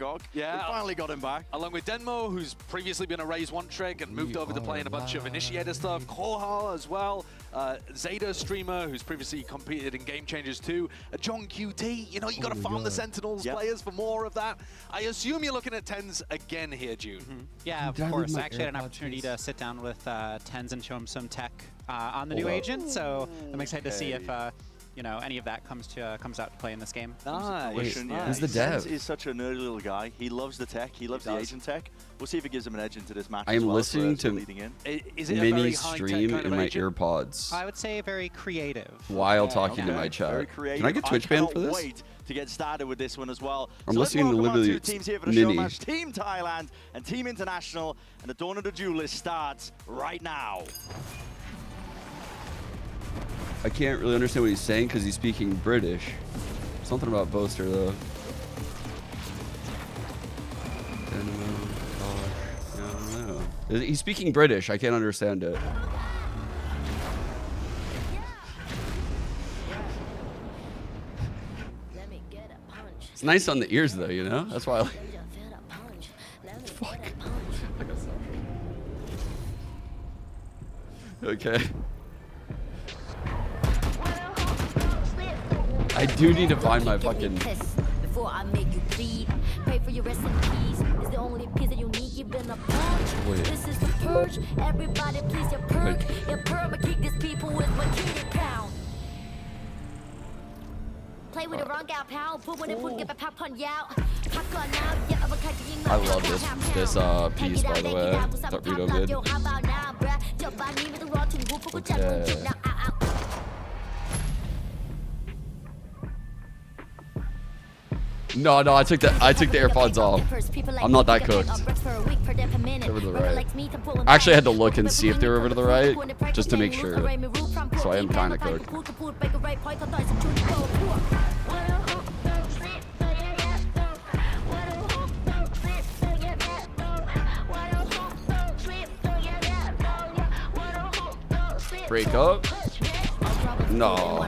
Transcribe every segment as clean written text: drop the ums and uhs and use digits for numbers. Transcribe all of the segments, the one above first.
Bangkok. Yeah. We finally got him back. Along with Denmo, who's previously been a Raise 1 trick and moved over to playing a bunch of Initiator stuff. Kohal as well. Zeta streamer, who's previously competed in Game Changers too. John QT, you know, you got to farm the Sentinels players for more of that. I assume you're looking at TenZ again here, June. Yeah, of course. I actually had an opportunity to sit down with TenZ and show him some tech on the new agent, so I'm excited to see if you know, any of that comes out to play in this game. Nice. Who's the dev? He's such a nerdy little guy. He loves the tech. He loves the agent tech. We'll see if it gives him an edge into this match. I am listening to mini stream in my AirPods. I would say very creative. While talking to my chat. Can I get Twitch banned for this? Wait to get started with this one as well. I'm listening to literally teams here for the mini. Showmatch, Team Thailand and Team International, and the Dawn of the Duelist starts right now. I can't really understand what he's saying because he's speaking British. Something about Boaster though. I don't know. He's speaking British. I can't understand it. It's nice on the ears though, you know? That's why I like. Fuck. Okay. I do need to find my fucking. Before I make you bleed, pray for your rest in peace. It's the only piece that you need. You've been a punch. This is the purge. Everybody, please, your perk. Your perma kick these people with my kitty pound. Play with the wrong gal, pal. Put when it put get a pop on yow. I love this piece, by the way. Thought Rito good. Okay. No, I took the AirPods off. I'm not that cooked. Over to the right. Actually, I had to look and see if they were over to the right, just to make sure. So I am kind of cooked. Break up? No.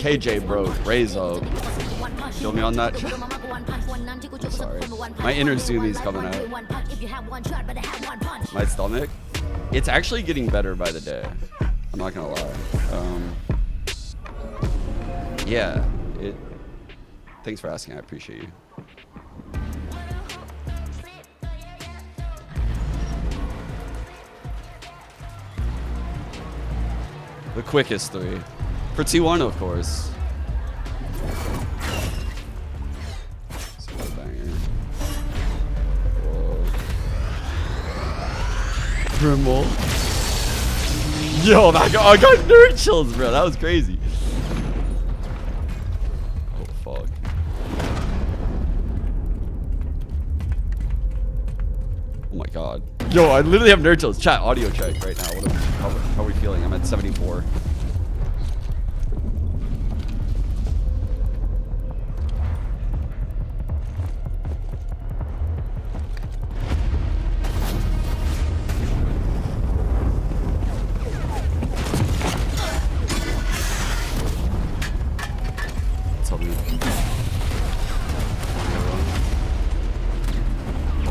KJ, bro, raise up. Kill me on that. Sorry. My inner Zumi's coming out. My stomach. It's actually getting better by the day. I'm not gonna lie. Yeah. Thanks for asking. I appreciate you. The quickest 3. For T1, of course. Trimble. Yo, I got nerd chills, bro. That was crazy. Oh, fuck. Oh, my God. Yo, I literally have nerd chills. Chat, audio check right now. How are we feeling? I'm at 74.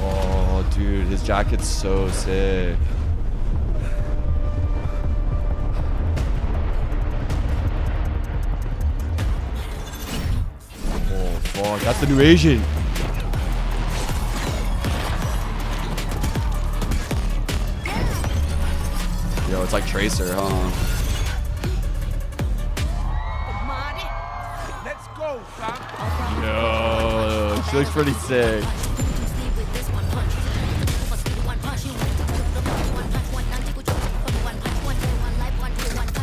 Oh, dude, his jacket's so sick. Oh, fuck, that's the new Asian. Yo, it's like Tracer, huh? Yo, she looks pretty sick.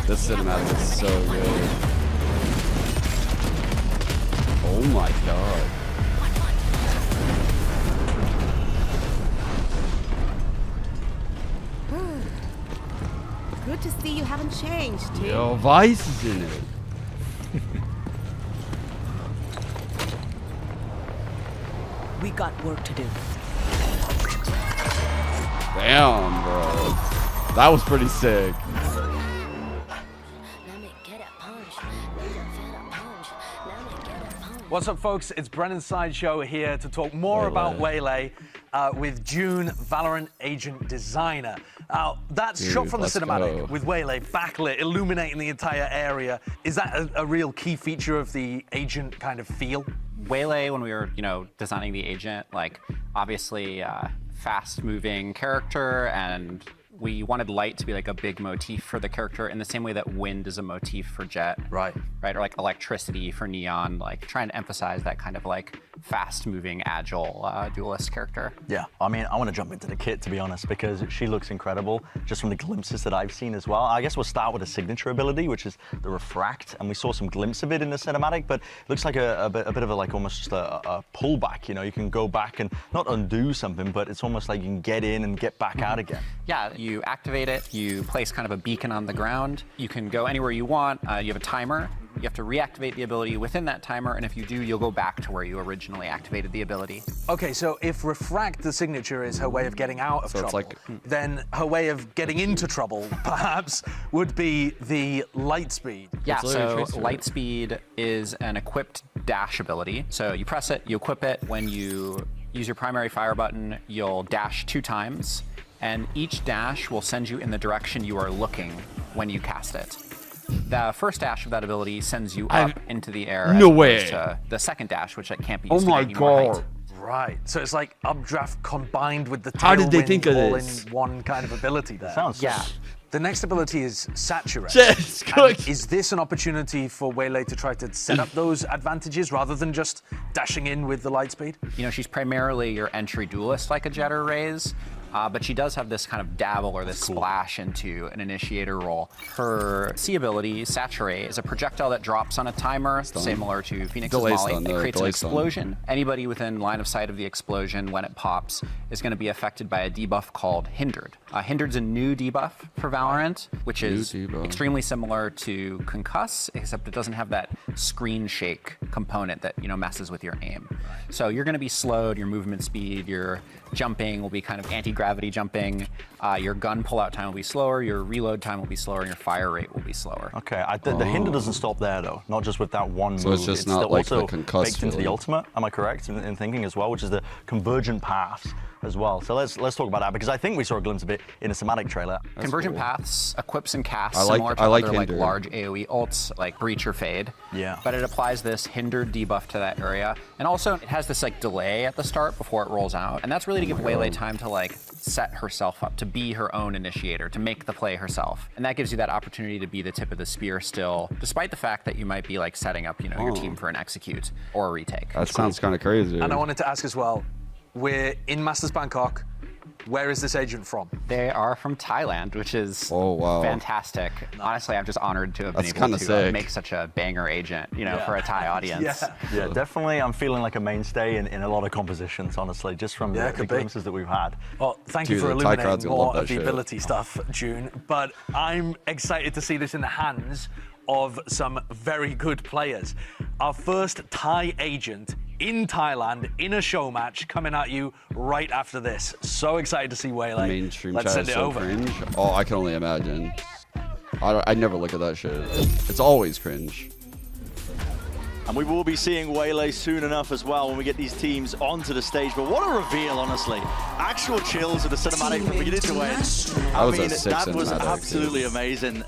This cinematic is so good. Oh my God. Good to see you haven't changed, Tim. Yo, Vyse is in it. We got work to do. Damn, bro. That was pretty sick. What's up, folks? It's Brennan Sideshow here to talk more about Waylay with June, Valorant Agent Designer. That's shot from the cinematic with Waylay backlit, illuminating the entire area. Is that a real key feature of the agent kind of feel? Waylay, when we were, designing the agent, obviously fast-moving character, and we wanted light to be like a big motif for the character in the same way that wind is a motif for Jet. Right. Right, or like electricity for Neon, trying to emphasize that kind of fast-moving, agile duelist character. Yeah, I mean, I want to jump into the kit, to be honest, because she looks incredible, just from the glimpses that I've seen as well. I guess we'll start with a signature ability, which is the Refract, and we saw some glimpse of it in the cinematic, but it looks like a bit of almost just a pullback, you can go back and not undo something, but it's almost like you can get in and get back out again. Yeah, you activate it, you place kind of a beacon on the ground, you can go anywhere you want, you have a timer, you have to reactivate the ability within that timer, and if you do, you'll go back to where you originally activated the ability. Okay, so if Refract, the signature, is her way of getting out of trouble, then her way of getting into trouble, perhaps, would be the Lightspeed. Yeah, so Lightspeed is an equipped dash ability. So you press it, you equip it. When you use your primary fire button, you'll dash 2 times, and each dash will send you in the direction you are looking when you cast it. The first dash of that ability sends you up into the air. No way. To the second dash, which can't be used to gain any more height. Right, so it's like updraft combined with the How did they think of all this? in one kind of ability there. Sounds The next ability is Saturate. Is this an opportunity for Waylay to try to set up those advantages rather than just dashing in with the Lightspeed? She's primarily your entry duelist like a Jet or Raze, but she does have this kind of dabble or this splash into an initiator role. Her C ability, Saturate, is a projectile that drops on a timer, similar to Phoenix's Molly. It creates an explosion. Anybody within line of sight of the explosion when it pops is going to be affected by a debuff called Hindered. Hindered's a new debuff for Valorant, which is extremely similar to Concuss, except it doesn't have that screen shake component that messes with your aim. So you're going to be slowed, your movement speed, your jumping will be kind of anti-gravity jumping, your gun pull-out time will be slower, your reload time will be slower, and your fire rate will be slower. Okay, the hinder doesn't stop there though, not just with that one move. So it's just not like the Concuss baked into the ultimate, am I correct in thinking as well, which is the convergent paths as well. So let's talk about that, because I think we saw a glimpse of it in a cinematic trailer. Convergent paths equips and casts similar to other large AoE ults like Breach or Fade. Yeah. But it applies this Hindered debuff to that area. And also it has this delay at the start before it rolls out. And that's really to give Waylay time to set herself up, to be her own initiator, to make the play herself. And that gives you that opportunity to be the tip of the spear still, despite the fact that you might be setting up your team for an execute or a retake. That sounds kind of crazy. And I wanted to ask as well, we're in Masters Bangkok. Where is this agent from? They are from Thailand, which is fantastic. Honestly, I'm just honored to have been able to make such a banger agent, for a Thai audience. Yeah, definitely. I'm feeling like a mainstay in a lot of compositions, honestly, just from the glimpses that we've had. Well, thank you for illuminating more of the ability stuff, June. But I'm excited to see this in the hands of some very good players. Our first Thai agent in Thailand in a show match coming at you right after this. So excited to see Waylay. Mainstream Let's chat send is it so over. cringe. Oh, I can only imagine. I never look at that shit. It's always cringe. And we will be seeing Waylay soon enough as well when we get these teams onto the stage. But what a reveal, honestly. Actual chills with the cinematic from beginning to end. That was absolutely amazing.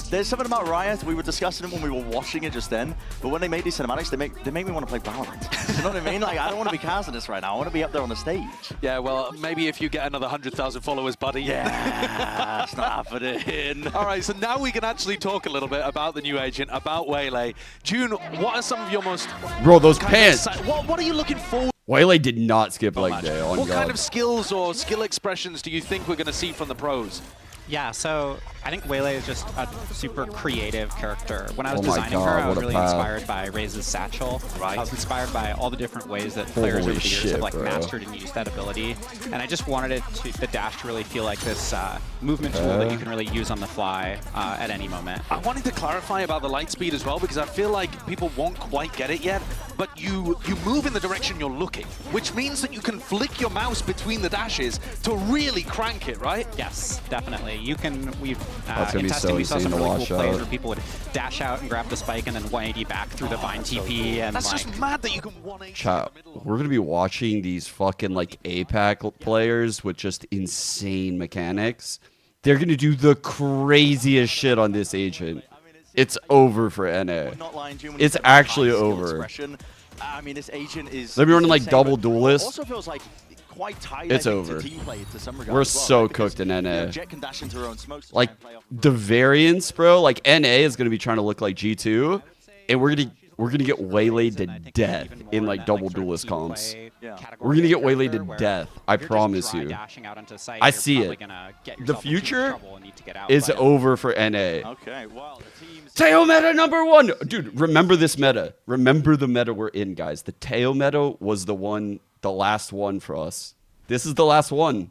There's something about Riot, we were discussing it when we were watching it just then, but when they make these cinematics, they make me want to play Valorant. You know what I mean? I don't want to be casting this right now. I want to be up there on the stage. Yeah, well, maybe if you get another 100,000 followers, buddy. Yeah, it's not happening. All right, so now we can actually talk a little bit about the new agent, about Waylay. June, what are some of your most... Bro, those pants! What are you looking forward Waylay did not skip leg day. What kind of skills or skill expressions do you think we're going to see from the pros? Yeah, so I think Waylay is just a super creative character. When I was designing her, I was really inspired by Raze's Satchel. I was inspired by all the different ways that players over the years have mastered and used that ability. And I just wanted the dash to really feel like this movement tool that you can really use on the fly at any moment. I wanted to clarify about the light speed as well, because I feel like people won't quite get it yet. but you move in the direction you're looking, which means that you can flick your mouse between the dashes to really crank it, right? Yes, definitely. You can. We've That's gonna in be testing, so we saw insane some to really watch cool plays out. where people would dash out and grab the spike and then 180 back through the vine TP, and That's like, just mad that you can 180 Chat, in the middle. we're gonna be watching these fucking like APAC players with just insane mechanics. They're gonna do the craziest shit on this agent. It's over for NA. It's actually over. I mean, this agent is. They'll be running like insane, double but duelists. Also feels like quite tight. It's I think, to over. team play to some regard We're as well, so right? Because, cooked in you know, NA. Jet can dash into her own smokes to Like try and play off the variance, bro. Like NA is gonna be trying to look like G2, and we're gonna get waylaid to death in like double duelist comps. We're gonna get waylaid to death. I promise you. I see it. The future is over for NA. Okay, well, the team's. Teo meta #1, dude. Remember this meta. Remember the meta we're in, guys. The Teo meta was the last one for us. This is the last one.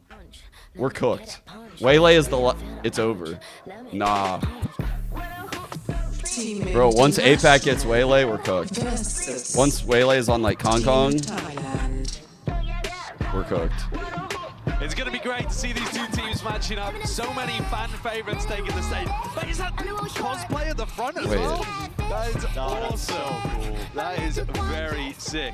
We're cooked. Waylay is it's over. Nah. Bro, once APAC gets Waylay, we're cooked. Once Waylay is on like Kong Kong, we're cooked. It's going to be great to see these two teams matching up. So many fan favorites taking the stage. But is that cosplay at the front as well? That is awesome. That is very sick.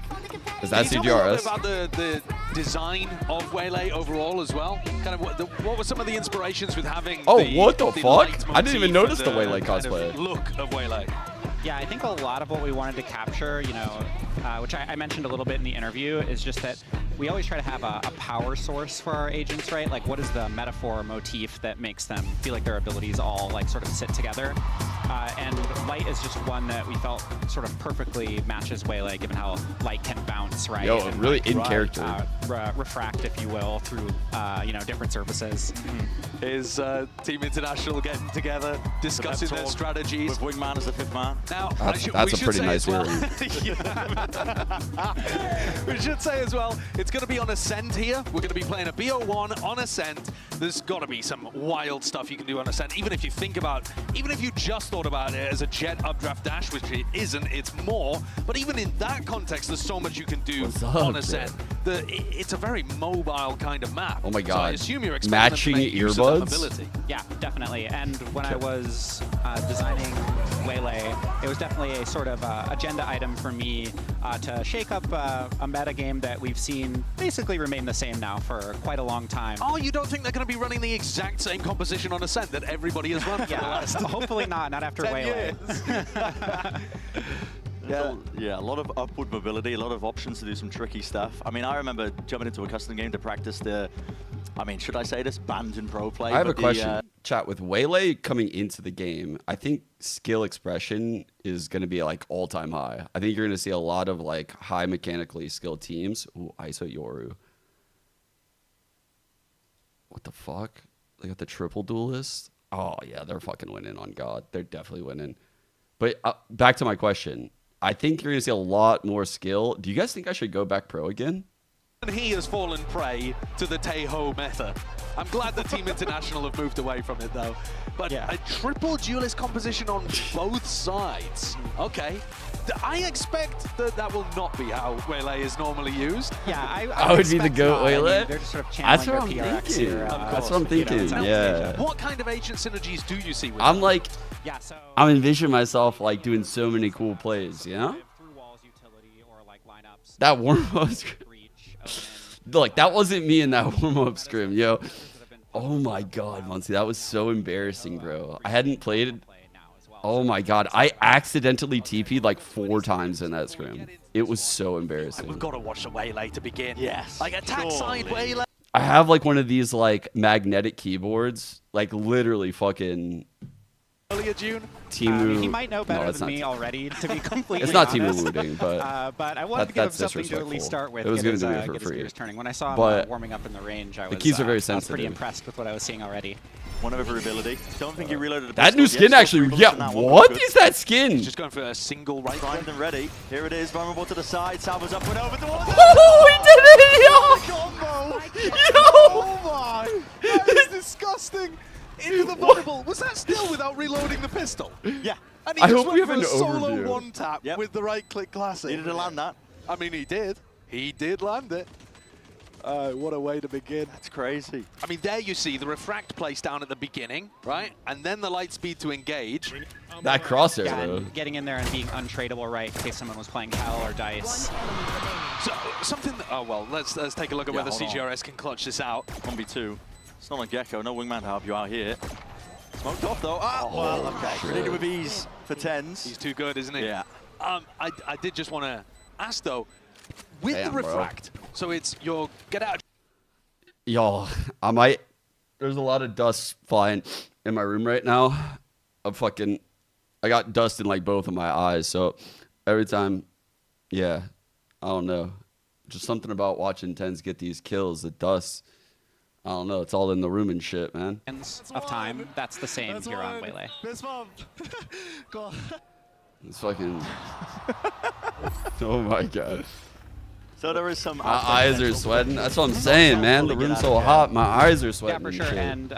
Is that Can you tell me a little CGRS? bit about the design of Waylay overall as well? Kind of what were some of the inspirations with having What the fuck? light I didn't even motif notice and the Waylay kind of cosplay. look of Waylay. Yeah, I think a lot of what we wanted to capture, you know, which I mentioned a little bit in the interview, is just that we always try to have a power source for our agents, right? Like, what is the metaphor or motif that makes them feel like their abilities all like sort of sit together? And light is just one that we felt sort of perfectly matches Waylay, given how light can bounce, right? Yo, and, really like, in character. Refract, if you will, through you know, different surfaces. Is Team International getting together, discussing their strategies? With Wingman as the 5th man. Now, That's a pretty nice well, hearing. we should say as well, it's going to be on Ascent here. We're going to be playing a BO1 on Ascent. There's got to be some wild stuff you can do on Ascent. Even if you just thought about it as a jet updraft dash, which it isn't, it's more. But even in that context, there's so much you can do on Ascent. It's a very mobile kind of map. Oh my god. So I assume you're expecting them to make use of that mobility. Yeah, definitely. And when I was designing Waylay, it was definitely a sort of agenda item for me to shake up a meta game that we've seen basically remain the same now for quite a long time. Oh, you don't think they're going to be running the exact same composition on Ascent that everybody has run for the last hopefully not after 10 Waylay. Yeah, a lot of upward mobility, a lot of options to do some tricky stuff. I mean, I remember jumping into a custom game to practice should I say this? Banned in pro play. I have a question. Chat, with Waylay coming into the game, I think skill expression is going to be like all-time high. I think you're going to see a lot of like high mechanically skilled teams. Ooh, ISO Yoru. What the fuck? They got the triple duelist? Oh, yeah, they're fucking winning on God. They're definitely winning. But back to my question. I think you're going to see a lot more skill. Do you guys think I should go back pro again? And he has fallen prey to the Taeho meta. I'm glad that Team International have moved away from it, though. But a triple duelist composition on both sides. Okay. I expect that will not be how Waylay is normally used. Yeah, I would be the GOAT Waylay. I mean, they're just sort of channeling That's what I'm their PRX thinking. here, That's what I'm thinking. Yeah. What kind of agent synergies do you see with I'm that? like, yeah, so I'm envisioning myself like doing so many cool plays, you know? through walls utility or like lineups. That warm-up like, that wasn't me in that warm-up scrim, yo. Oh my god, Muncie, that was so embarrassing, bro. I hadn't played. Oh my god, I accidentally TP'd like 4 times in that scrim. It was so embarrassing. We've got to watch the Waylay to begin. Yes. Like attack side Waylay. I have like one of these like magnetic keyboards, like literally fucking Earlier June. Timu. He might know better it's than not me already, to be completely It's not honest. Timu looting, but I wanted to give him that's something to at least disrespectful. start with. It was get gonna his, do it for get his free. gears turning. When I saw him But warming up in the range, I was, keys are very I was pretty sensitive. impressed with what I was seeing already. One of every ability. Don't think he reloaded a that pistol new yet. skin Still actually, 3 bullets yeah, in that one. what Good. is that skin? Just going for a single right Primed click. and ready. Here it is, vulnerable to the side. Salva's up and over towards it. Oh, he did it, yo! Combo! Oh my! That is disgusting! Into the vulnerable. Was that still without reloading the pistol? Yeah. And he I just hope we went have for an a solo overview. one tap with the right-click classic. Needed to land that. I mean, he did. He did land it. What a way to begin. That's crazy. I mean, there you see the refract place down at the beginning, right? And then the light speed to engage. That crosshair, Yeah, though. and getting in there and being untradeable, right, in case someone was playing Hell or Dice. So, something... Oh, well, let's take a look at whether hold on. CGRS can clutch this out. 1v2. It's not like Gecko. No wingman to help you out here. Smoked off, though. Ah, well, okay. Ready with ease for 10s. He's too good, isn't he? Yeah. I did just want to ask, though, with Damn, the bro. refract, so it's your get out... Y'all, I might. There's a lot of dust flying in my room right now. I got dust in like both of my eyes. So every time, yeah, I don't know. Just something about watching Tens get these kills, the dust. I don't know. It's all in the room and shit, man. Of time, that's the same here on Waylay. It's fucking. Oh my god. So there is some... My eyes are sweating. That's what I'm saying, man. The room's so hot. My eyes are sweating. Yeah, for sure. shit. And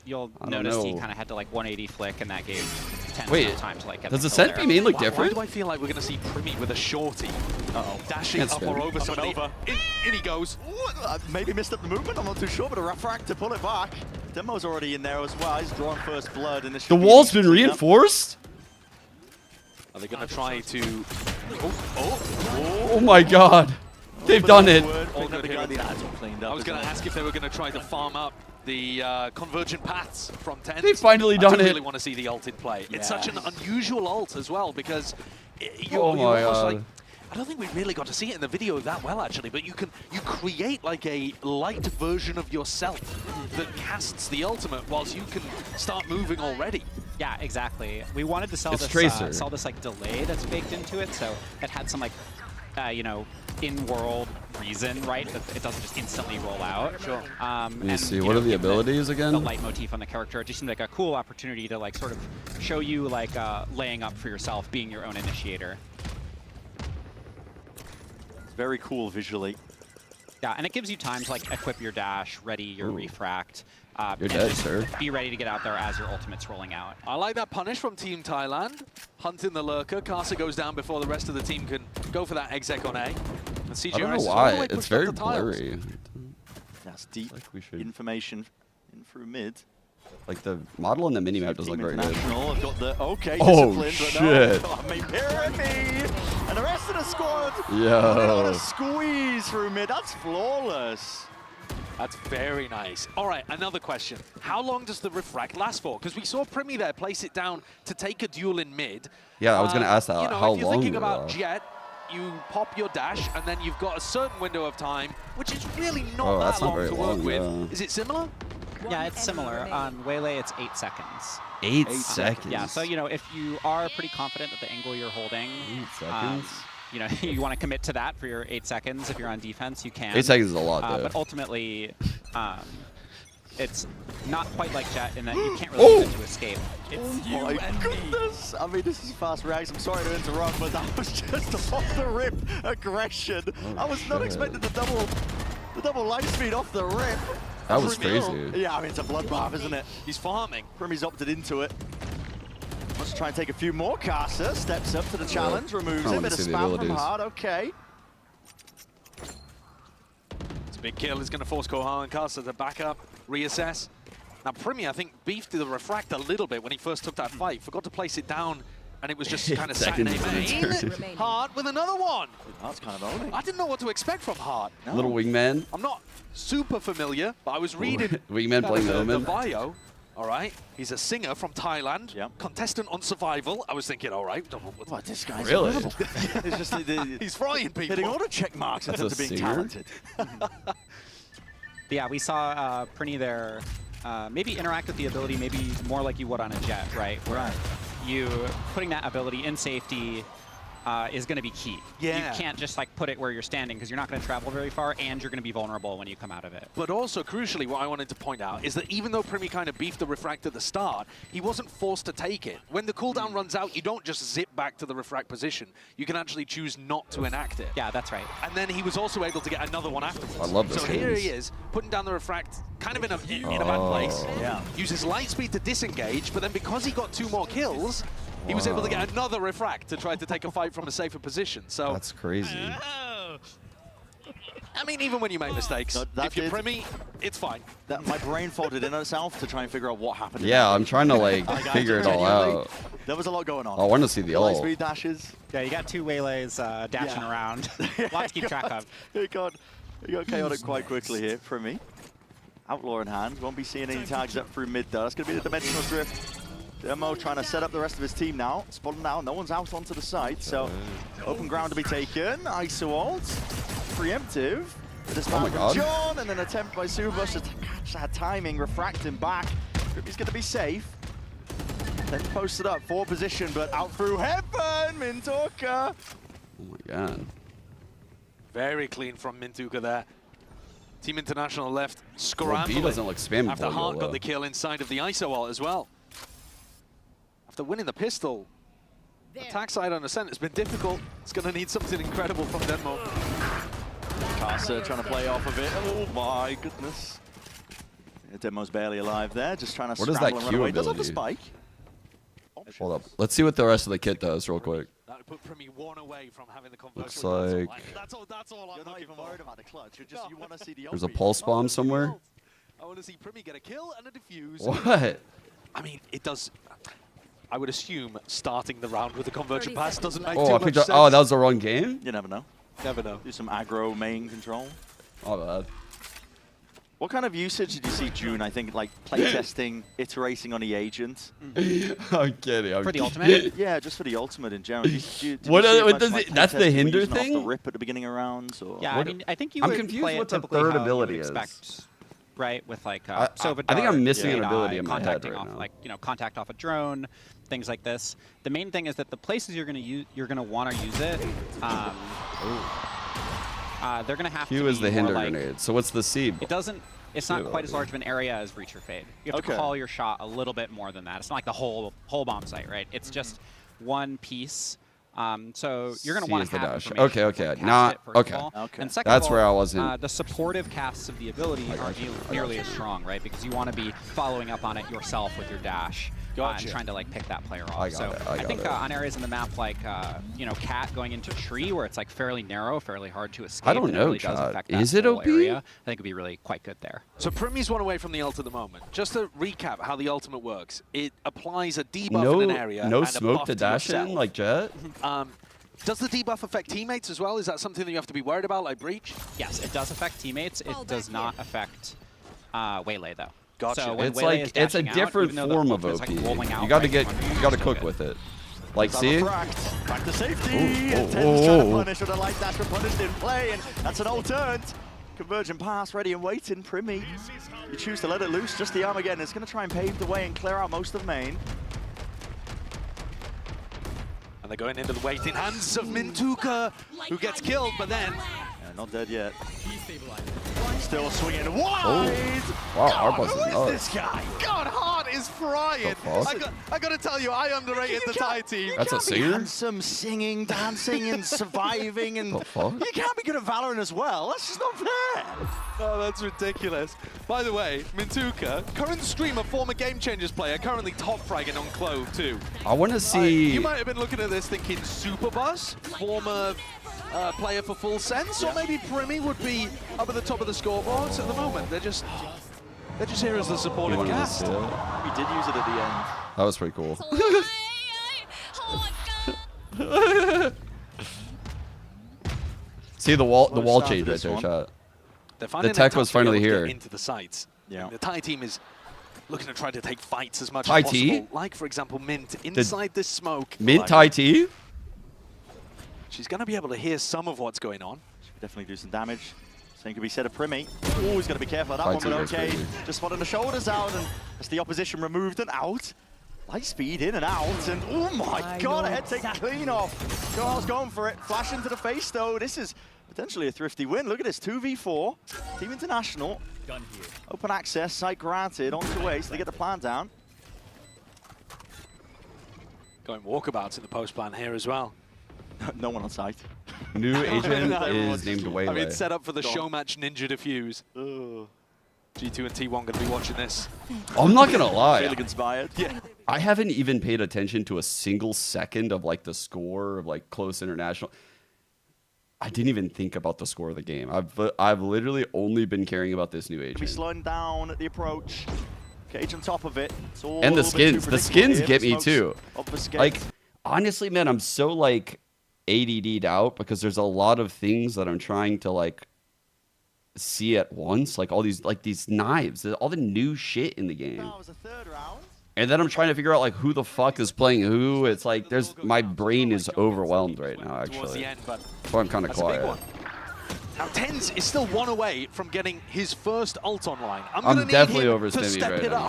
you'll I don't notice he know. kind of had to like 180 flick, and that gave 10 Wait, time to like get does the kill scent there. be main look Why different? do I feel like we're going to see Primi with a shorty? Uh-oh. Dashing Can't up spin. or over somebody. over. In he goes. Maybe missed up the movement. I'm not too sure, but a refract to pull it back. Demo's already in there as well. He's drawn first blood. And The wall's been reinforced? Are they going to try to... Oh my god. They've done it. All good here at the end. Cleaned I up, was going to isn't it? ask if they were going to try to farm up the convergent paths from 10. They've finally I done do it. really want to see the ult in play. It's such an unusual ult as well, because you're, Oh you're my almost God. like... I don't think we really got to see it in the video that well, actually, but you create like a light version of yourself that casts the ultimate whilst you can start moving already. Yeah, exactly. We wanted to sell It's this Tracer. sell this like delay that's baked into it, so it had some like you know, in-world reason, right? That it doesn't just instantly roll out. Sure. Let me and, see. you What know, are the give abilities again? The leitmotif on the character. It just seemed like a cool opportunity to like sort of show you like laying up for yourself, being your own initiator. It's very cool visually. Yeah, and it gives you time to like equip your dash, ready your refract. You're and dead, just sir. Be ready to get out there as your ultimate's rolling out. I like that punish from Team Thailand. Hunting the lurker. Casa goes down before the rest of the team can go for that exec on A. And CGRS I don't know is all the way why. It's pushed very up the tiles. blurry. That's deep Like we should. information in through mid. Like the model on the minimap doesn't look Team very good. International have got the okay Oh, disciplined, but shit. no. I mean, Pyramid and the rest of the squad. Yo. Put it on a squeeze through mid. That's flawless. That's very nice. All right, another question. How long does the refract last for? Because we saw Primi there place it down to take a duel in mid. Yeah, I was gonna ask that. You know, How if you're long thinking do they about last? Jet, you pop your dash, and then you've got a certain window of time, which is really not Oh, that that's not long very to work long, with. yeah. Is it similar? Yeah, it's similar. On Waylay, it's 8 seconds. 8 seconds. Yeah, so you know, if you are pretty confident that the angle you're holding, 8 seconds. you know, you want to commit to that for your 8 seconds. If you're on defense, you can. 8 seconds is a lot, though. But ultimately, it's not quite like Jet in that you can't really use it to escape. It's Oh my goodness! I mean, this is fast reacts. I'm sorry to interrupt, but that was just off the rip aggression. I was not expecting the double light speed off the rip. That was Primi- crazy. Yeah, I mean, it's a bloodbath, isn't it? He's farming. Primi's opted into it. Wants to try and take a few more. Casa steps up to the challenge, removes I it. wanna Bit of see the spam from abilities. Hard. Okay. It's a big kill. It's going to force Kohan and Casa to back up, reassess. Now, Primi, I think, beefed the refract a little bit when he first took that fight. Forgot to place it down, and it was just kind of sat in a Seconds into main. Hard with another one. That's kind of owning. I didn't know what to expect from Hard. Little wingman. I'm not super familiar, but I was reading Wingman playing the the Omen. bio. All right, he's a singer from Thailand, Yep. contestant on Survival. I was thinking, all right, What, this guy's Really? incredible. It's just he's frying people. hitting all the check marks in That's terms a of being singer? talented. Yeah, we saw Prinny there maybe interact with the ability maybe more like you would on a Jet, right? Where you putting that ability in safety is going to be key. Yeah. You can't just like put it where you're standing because you're not going to travel very far and you're going to be vulnerable when you come out of it. But also, crucially, what I wanted to point out is that even though Primi kind of beefed the refract at the start, he wasn't forced to take it. When the cooldown runs out, you don't just zip back to the refract position. You can actually choose not to enact it. Yeah, that's right. And then he was also able to get another one afterwards. I love those So here games. he is, putting down the refract kind of in a bad place. Yeah. Uses light speed to disengage, but then because he got 2 more kills, he was able to get another refract to try to take a fight from a safer position. So that's crazy. I mean, even when you make mistakes, if you're Primi, it's fine. My brain folded in on itself to try and figure out what happened. Yeah, I'm trying to like figure it all out. There was a lot going on. I want to see the ult. Speed dashes. Yeah, you got 2 waylays dashing around. A lot to keep track of. It got chaotic quite quickly here for me. Outlaw in hand. Won't be seeing any tags up through mid though. That's going to be the dimensional drift. Demo trying to set up the rest of his team now. Spotting now. No one's out onto the side, so open ground to be taken. ISO ult. Preemptive. Oh my god. John, and an attempt by Subas to catch that timing, refracting back. He's going to be safe. Then posted up, 4 position, but out through heaven, Mintuka. Oh my god. Very clean from Mintuka there. Team International left scrambling. B doesn't look spammable. After Hart got the kill inside of the ISO ult as well. After winning the pistol, attack side on Ascent has been difficult. It's going to need something incredible from Denmo. Casa trying to play off of it. Oh my goodness. Yeah, Demo's barely alive there, just trying to scramble and run away. Does have the spike. Hold up. Let's see what the rest of the kit does real quick. That would put Primi 1 away from having the conversion. Looks like That's all You're not even worried about the clutch. You want to see the there's a pulse bomb somewhere. I want to see Primi get a kill and a defuse. What? I mean, it does. I would assume starting the round with the conversion pass doesn't make too Oh, much sense. that was the wrong game? You never know. Never know. Do some aggro main control. Oh, bad. What kind of usage did you see, June? I think like playtesting, iterating on the agent. I'm kidding. For the ultimate? Yeah, just for the ultimate in general. What does it? That's the hinder thing. Off the rip at the beginning of rounds. Or Yeah, I mean, I think you I'm would confused play what it the typically third how ability you would is. expect, right? With like I think I'm missing an ability in my head contacting right off, now. like contact off a drone, things like this. The main thing is that the places you're going to want to use it. They're going to have Q to is be the hinder more like, grenade. So what's the C? It doesn't. It's not quite as large of an area as Reach or Fade. You have to call your shot a little bit more than that. It's not like the whole bomb site, right? It's just one piece. So you're going to want to have information. Okay. Not okay. And second That's of all, where I wasn't. the supportive casts of the ability aren't nearly as strong, right? Because you want to be following up on it yourself with your dash. And trying to like pick that player off. I think on areas in the map like Cat going into Tree where it's like fairly narrow, fairly hard to escape. I don't know, really does affect that is it OP? area. I think it'd be really quite good there. So Primi's 1 away from the ult at the moment. Just to recap how the ultimate works, it applies a debuff in an area. No and smoke a buff to dash in like Jet. Does the debuff affect teammates as well? Is that something that you have to be worried about, like Breach? Yes, it does affect teammates. It does not affect Waylay though. Gotcha. So It's like it's a different form of OP. You got to cook with it. Like, see? Back to safety. Trying to punish with a light dash, but punish didn't play, and that's an all turned. Convergent pass ready and waiting. Primi, you choose to let it loose. Just the arm again. It's going to try and pave the way and clear out most of main. And they're going into the waiting hands of Mintuka, who gets killed, but then... Yeah, not dead yet. Still swinging wide. Wow, God, who is this guy? God, Hart is frying. I got to tell you, I underrated the Thai team. That's a singer? Handsome, singing, dancing, and surviving, and you can't be good at Valorant as well. That's just not fair. Oh, that's ridiculous. By the way, Mintuka, current streamer, former Game Changers player, currently top fragging on Clove too. I want to see... You might have been looking at this thinking Superbuzz, former player for Full Sense, or maybe Primi would be up at the top of the scoreboards at the moment. They're just here as the supporting cast. We did use it at the end. That was pretty cool. See the wall change right there, chat. The tech was finally here. Into the sites. Yeah. The Thai team is looking to try to take fights as much as possible. Like, for example, Mint inside this smoke. Mint Thai T? She's going to be able to hear some of what's going on. She could definitely do some damage. Same could be said of Primi. Oh, he's got to be careful of that one, but okay. Just spotting the shoulders out, and as the opposition removed and out. Light speed in and out, and oh my god, a head taken clean off. Charles going for it. Flash into the face, though. This is potentially a thrifty win. Look at this, 2v4. Team International. Open access, site granted, on the way, so they get the plan down. Going walkabouts in the post plan here as well. No one on site. New agent is named Waylay. I mean, set up for the Showmatch Ninja defuse. G2 and T1 going to be watching this. I'm not gonna lie. Feeling inspired. Yeah. I haven't even paid attention to a single second of like the score of like close international. I didn't even think about the score of the game. I've literally only been caring about this new agent. Be slowing down at the approach. Cage on top of it. It's all And the a little bit skins. too The skins predictable get here. me too. Obfuscate. Like, honestly, man, I'm so like ADD'd out because there's a lot of things that I'm trying to like see at once. Like all these knives, all the new shit in the game. That was a third round. And then I'm trying to figure out like who the fuck is playing who. It's like my brain is overwhelmed right now, Towards the actually. end, but So I'm kind of that's a big quiet. one. Now, Tens is still one away from getting his first ult online. I'm I'm gonna need definitely him over to Stimmy step right it now.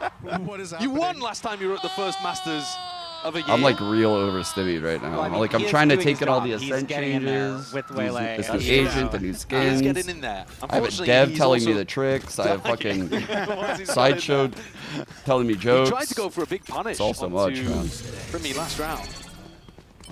up. What is You won last time you were at the first Masters of a year. I'm like real over Stimmy right now. Well, I mean, like he I'm is trying to doing take his in all job. the He's ascent getting in there changes. with Waylay. It's the He's agent, the new He's skins. getting in there. I have a Unfortunately, dev he's telling me also- the tricks. I have fucking Once he's sideshow got in telling me there. jokes. He tried to go for a big punish. It's all so onto much, man. Primi last round.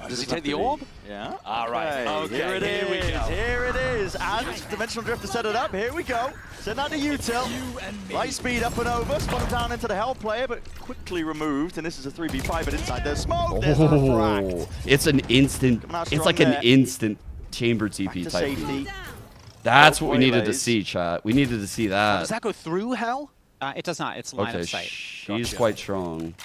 Does he take the orb? Yeah. All right. Okay. Here it is. Here we go. Here it is. And Dimensional Drift to set it up. Here we go. Send that to Util. Light speed up and over. Spotted down into the Hell player, but quickly removed. And this is a 3v5, but inside there's smoke. There's a frag. Oh, it's an instant. Coming out It's strong like an there. instant chamber Back TP to type. safety. That's Both what we needed to waylays. see, chat. We needed to see Does that. that go through Hell? It does not. It's line Okay, of sight. she's Gotcha. quite strong.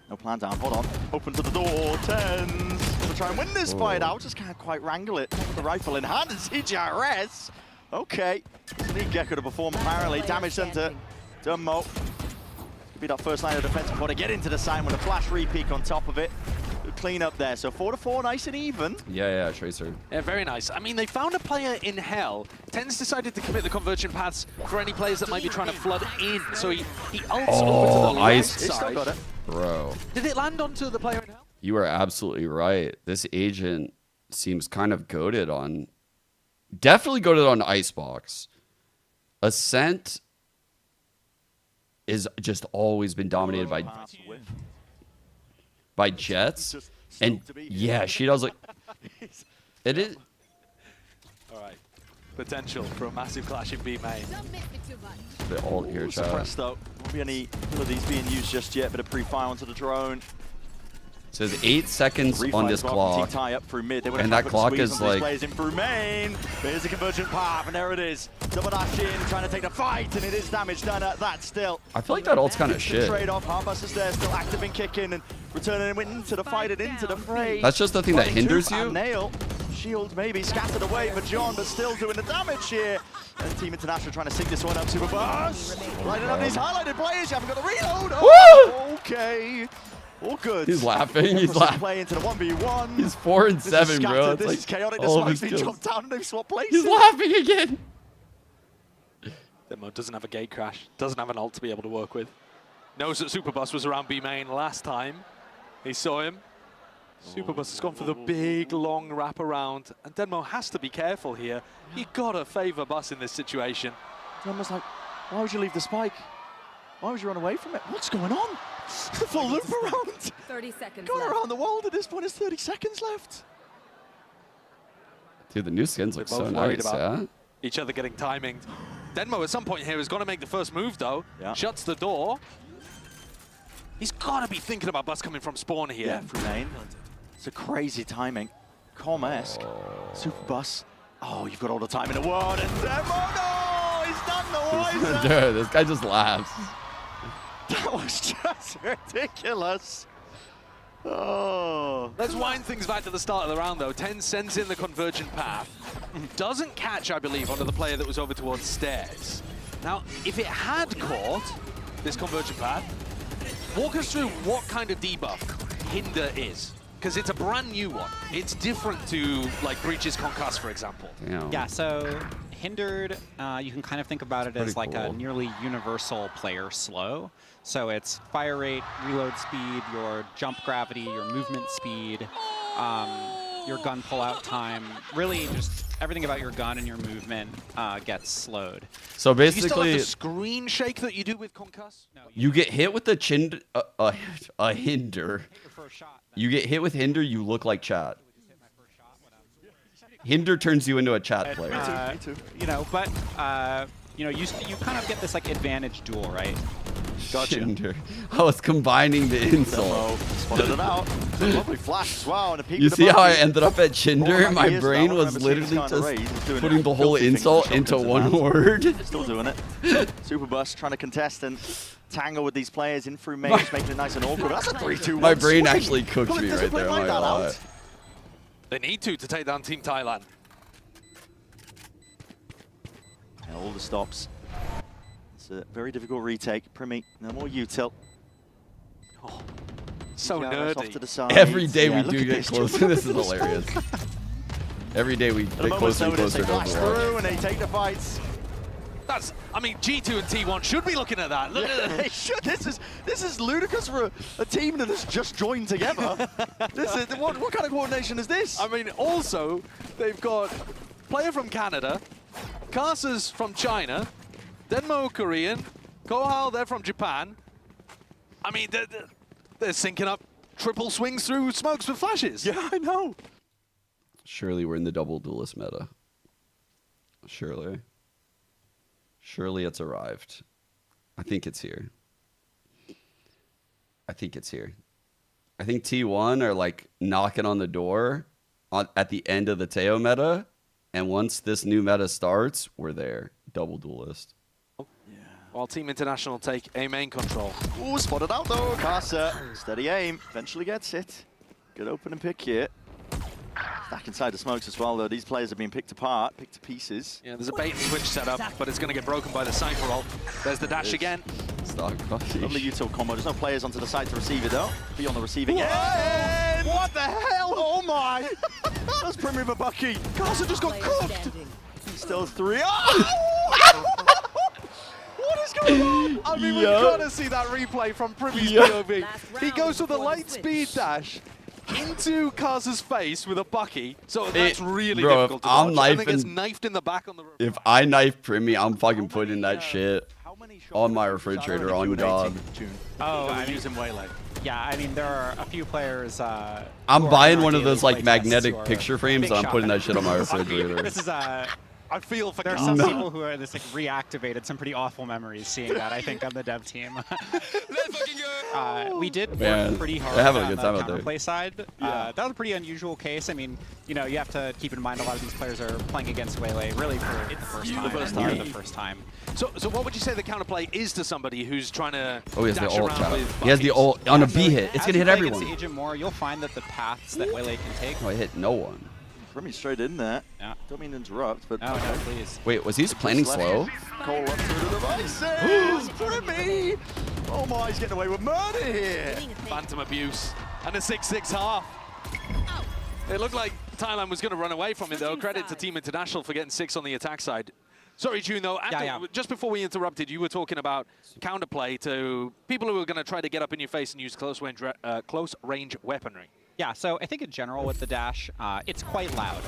No plan down. Hold on. Open to the door. Tens. Gonna try and win this fight out. Just can't quite wrangle it. With the rifle in hand and CGRS. Okay. Doesn't need Gecko to perform apparently. Damage done to Dumbo. Could be that first line of defense before they get into the sign with a flash repeak on top of it. Good clean up there. So 4-4, nice and even. Yeah, Tracer. Yeah, very nice. I mean, they found a player in Hell. Tens decided to commit the conversion paths for any players that might be trying to flood in. So he ults over to the left ice. He still side. got it. Bro, Did it land onto the player in Hell? you are absolutely right. This agent seems kind of goated on. Definitely goated on Icebox. Ascent is just always been dominated by Jets. And yeah, she does like it is. All right. Potential for a massive clash in B main. The ult here, chat. Suppressed though. Won't be any of these being used just yet, but a pre-fire onto the drone. Says 8 seconds on this clock. Tie up through mid. They And that clock is like plays in through main. There's a convergent path, and there it is. Double dash in, trying to take the fight, and it is damage done at that still. I feel like that ult's kind of shit. Trade off. Heartbuster's there, still active and kicking, and returning into the fight and into the fray. That's just the thing that Running hinders to you. and Nail. Shield maybe scattered away for John, but still doing the damage here. And Team International trying to sync this one up. Super Buzz. Lining up these highlighted players. You haven't got the reload. Oh, okay. All good. He's laughing. He's laughing. Play into the 1v1. He's 4 and This is 7, bro. scattered. It's This like is chaotic. The all of spike's his been kills. dropped down and they've swapped places. He's laughing again. Demo doesn't have a gate crash, doesn't have an ult to be able to work with. Knows that Superbus was around B main last time. He saw him. Superbus has gone for the big, long wraparound. And Denmo has to be careful here. You gotta favor Bus in this situation. Almost like, why would you leave the spike? Why would you run away from it? What's going on? The full loop around. 30 seconds Going left. around the world at this point. It's 30 seconds left. Dude, the new skins look They're so both worried nice, about yeah? each other getting timing. Denmo at some point here is going to make the first move though. Yeah. Shuts the door. He's got to be thinking about Bus coming from spawn here. Yeah, through lane. It's a crazy timing. Com-esque. Super Bus. Oh, you've got all the time in the world. And Demo, no! He's done the wiser. Dude, this guy just laughs. That was just ridiculous. Oh. Let's wind things back to the start of the round though. 10 sends in the convergent path. Doesn't catch, I believe, onto the player that was over towards stairs. Now, if it had caught this convergent path, walk us through what kind of debuff Hinder is. Because it's a brand new one. It's different to like Breach's Concuss, for example. Damn. Yeah, so Hindered, you can kind of think about it as like a cool. nearly universal player slow. So it's fire rate, reload speed, your jump gravity, your movement speed, your gun pullout time. Really just everything about your gun and your movement gets slowed. So Do you still basically, have the screen shake that you do with Concuss? No, you get hit with the a hinder. your first shot. You get hit with hinder, you look like chat. Hinder turns you into a chat player. Me too. You know, but you know, you kind of get this like advantage duel, right? Gotcha. Hinder. I was combining the insult. Spotted it out. Lovely flash as well. And a peek You with see the how I monkey. ended up at Chinder? Oh, My he is brain now. was I've never seen literally this kind of raid. just He's doing putting it. the whole Filthy things insult with into shotguns one in hand. word. Still doing it. Super Bus trying to contest and tangle with these players in through maze, making it nice and awkward. That's a 3-2-1 My brain swing. actually cooked Pulling me right discipline there. like I'm that not gonna lie. out. They need to take down Team Thailand. Yeah, all the stops. It's a very difficult retake. Primi, no more util. Oh, so Off to nerdy. the side. Every day Yeah, we look do at get this. closer. This is hilarious. Every day we get closer and closer to flash Overwatch. through and they take the fights. That's, I mean, G2 and T1 should be looking at that. Look at They should. This is ludicrous for a team that has just joined together. What kind of coordination is this? I mean, also, they've got player from Canada, Karsa's from China, Denmo Korean, Kohal, they're from Japan. I mean, they're syncing up triple swings through smokes with flashes. Yeah, I know. Surely we're in the double duelist meta. Surely. Surely it's arrived. I think it's here. I think it's here. I think T1 are like knocking on the door at the end of the Teo meta. And once this new meta starts, we're there. Double duelist. While Team International take A main control. Ooh, spotted out though. Karsa, steady aim, eventually gets it. Good open and pick here. Back inside the smokes as well though. These players are being picked apart, picked to pieces. Yeah, there's a bait and switch set up, but it's going to get broken by the Cypher ult. There's the dash again. Lovely util combo. There's no players onto the side to receive it though. Be on the receiving end. What the hell? Oh my! That's Primi Babucky. Karsa just got cooked. Still 3. Oh! What is going on? I mean, we've got to see that replay from Primi's POV. He goes for the light speed dash into Karsa's face with a Bucky. So that's really difficult to watch. I think it's knifed in the back on the... If I knife Primi, I'm fucking putting that shit on my refrigerator on God. Oh, I mean, using Waylay. Yeah, I mean, there are a few players. I'm buying one of those like magnetic picture frames and I'm putting that shit on my refrigerator. This is I feel for there are some people who are this like reactivated some pretty awful memories seeing that. I think on the dev team. We did work pretty hard on the counterplay side. That was a pretty unusual case. I mean, you know, you have to keep in mind a lot of these players are playing against Waylay really for the first time. So what would you say the counterplay is to somebody who's trying to he has the dash ult, around with He has the ult on a B hit. It's going to hit everyone. As you play against Agent more, you'll find that the paths that Waylay can take... Oh, I hit no one. Primi straight in there. Yeah. Don't mean to interrupt, but... No, no, please. Wait, was he planning slow? Cole up through the Vyse. Primi! Oh my, he's getting away with murder here. Phantom abuse. And a 6-6 half. It looked like Thailand was going to run away from it, though. Credit to Team International for getting 6 on the attack side. Sorry, June, though. Just before we interrupted, you were talking about counterplay to people who are going to try to get up in your face and use close range weaponry. Yeah, so I think in general with the dash, it's quite loud.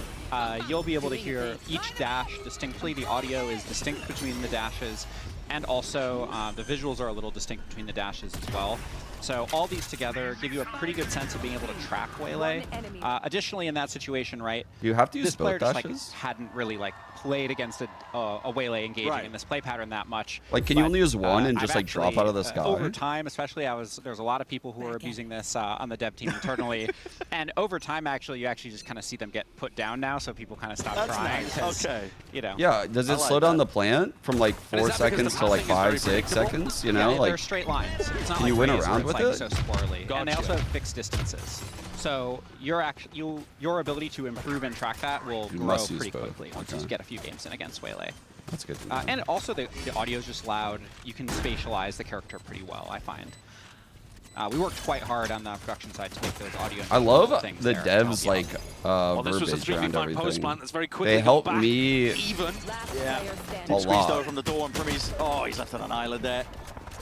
You'll be able to hear each dash distinctly. The audio is distinct between the dashes, and also the visuals are a little distinct between the dashes as well. So all these together give you a pretty good sense of being able to track Waylay. Additionally, in that situation, right, you have to use this player both just dashes? hadn't really played against a Waylay engaging in this play pattern that much. Like, can you only use one and just like drop out of the sky? Over time, especially, there's a lot of people who are abusing this on the dev team internally, and over time, actually, you actually just kind of see them get put down now, so people kind of stop trying. Nice. Okay. You know. Yeah. Does it slow down the plant from like 4 seconds to like 5, 6 seconds? You know, yeah, like they're straight lines. It's not can you like win Waze around where with it's it? like so squirrely, and they also have fixed distances. So your ability to improve and track that will grow pretty quickly once you get a few games in against Waylay. That's good. And also the audio is just loud. You can spatialize the character pretty well, I find. We worked quite hard on the production side to make those audio. I love things the devs like this was a verbiage around 3v5 post plant everything. that's very quickly They help back me even. Yeah. a Squeezed lot. over from the door and Primi's... Oh, he's left on an island there.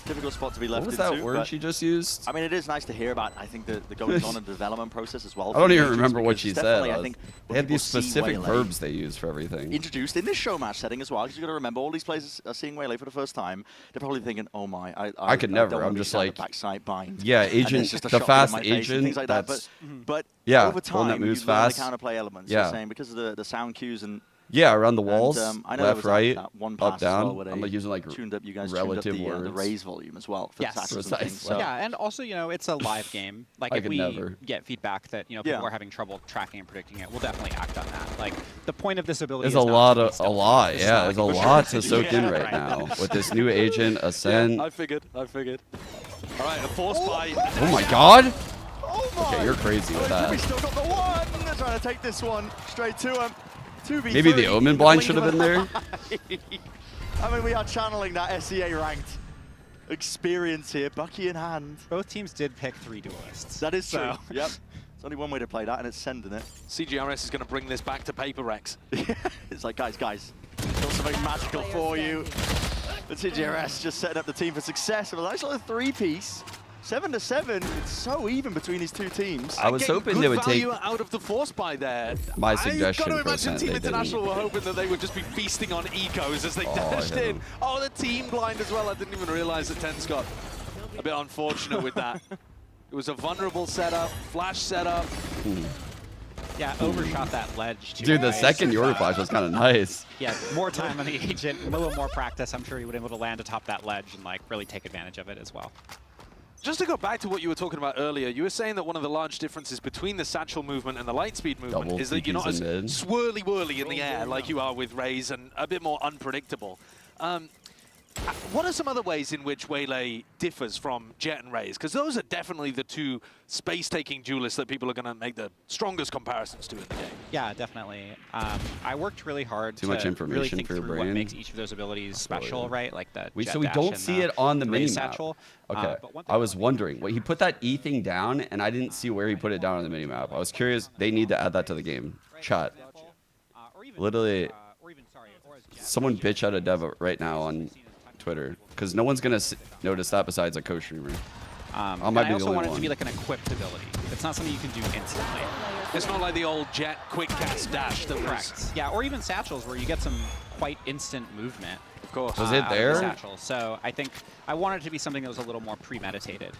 difficult spot to be left What was into. that word she just used? I mean, it is nice to hear about, I think, the goings on in the development process as well. I don't even remember what she said. I think they had these specific verbs they use for everything. Introduced in this Showmatch setting as well, because you've got to remember, all these players are seeing Waylay for the first time. They're probably thinking, oh my, I could never. I'm just like, backside bind. Yeah, agent, the fast agent. Like that's, but yeah, over time, that moves you learn the fast. counterplay elements. Yeah. You're saying, because of the sound cues and yeah, around the walls, I know left, right, that one up, down. well, I'm like using like tuned up, you guys relative tuned up words. the raise volume as well. For yes, the things, so. Yeah, and also, you know, it's a live game. Like, if we get feedback that, you know, people are having trouble tracking and predicting it, we'll definitely act on that. Like, the point of this ability is there's a lot. Yeah, there's a lot to soak in right now with this new agent, Ascent. Yeah, I figured. All right, a force buy. Oh my God. Oh my. Okay, you're crazy with that. We still got the one. They're trying to take this one straight to him. 2v3. Maybe the Omen blind should have been there. I mean, we are channeling that SEA ranked experience here, Bucky in hand. Both teams did pick 3 duelists. That is true. Yep. There's only one way to play that, and it's sending it. CGRS is going to bring this back to Paper Rex. It's like, guys, got something magical for you. But CGRS just setting up the team for success with a nice little 3-piece. 7-7. It's so even between these two teams. I was hoping they would take out of the force buy there. My suggestion. I've got to imagine Team International were hoping that they would just be feasting on ecos as they dashed in. Oh, the team blind as well. I didn't even realize that Ten's got a bit unfortunate with that. It was a vulnerable setup, flash setup. Yeah, overshot that ledge too. Dude, the second Yoru flash was kind of nice. Yeah, more time on the agent, a little more practice. I'm sure he would have been able to land atop that ledge and like really take advantage of it as well. Just to go back to what you were talking about earlier, you were saying that one of the large differences between the satchel movement and the lightspeed movement is that you're not as swirly-whirly in the air like you are with Raze and a bit more unpredictable. What are some other ways in which Waylay differs from Jet and Raze? Because those are definitely the two space-taking duelists that people are going to make the strongest comparisons to in the game. Yeah, definitely. I worked really hard to much information really think for your through brain. what makes each of those abilities special, right? Like the so we don't see it on the mini-map. Okay, I was wondering. Well, he put that E thing down, and I didn't see where he put it down on the mini-map. I was curious. They need to add that to the game. Chat. Literally, someone bitch out of Dev right now on Twitter, because no one's gonna notice that besides a co-streamer. I also want it to be like an equipped ability. It's not something you can do instantly. It's not like the old Jet quick cast dash that Correct. Yeah, or even satchels where you get some quite instant movement. Of course. Was it there? Satchel. So I think I wanted it to be something that was a little more premeditated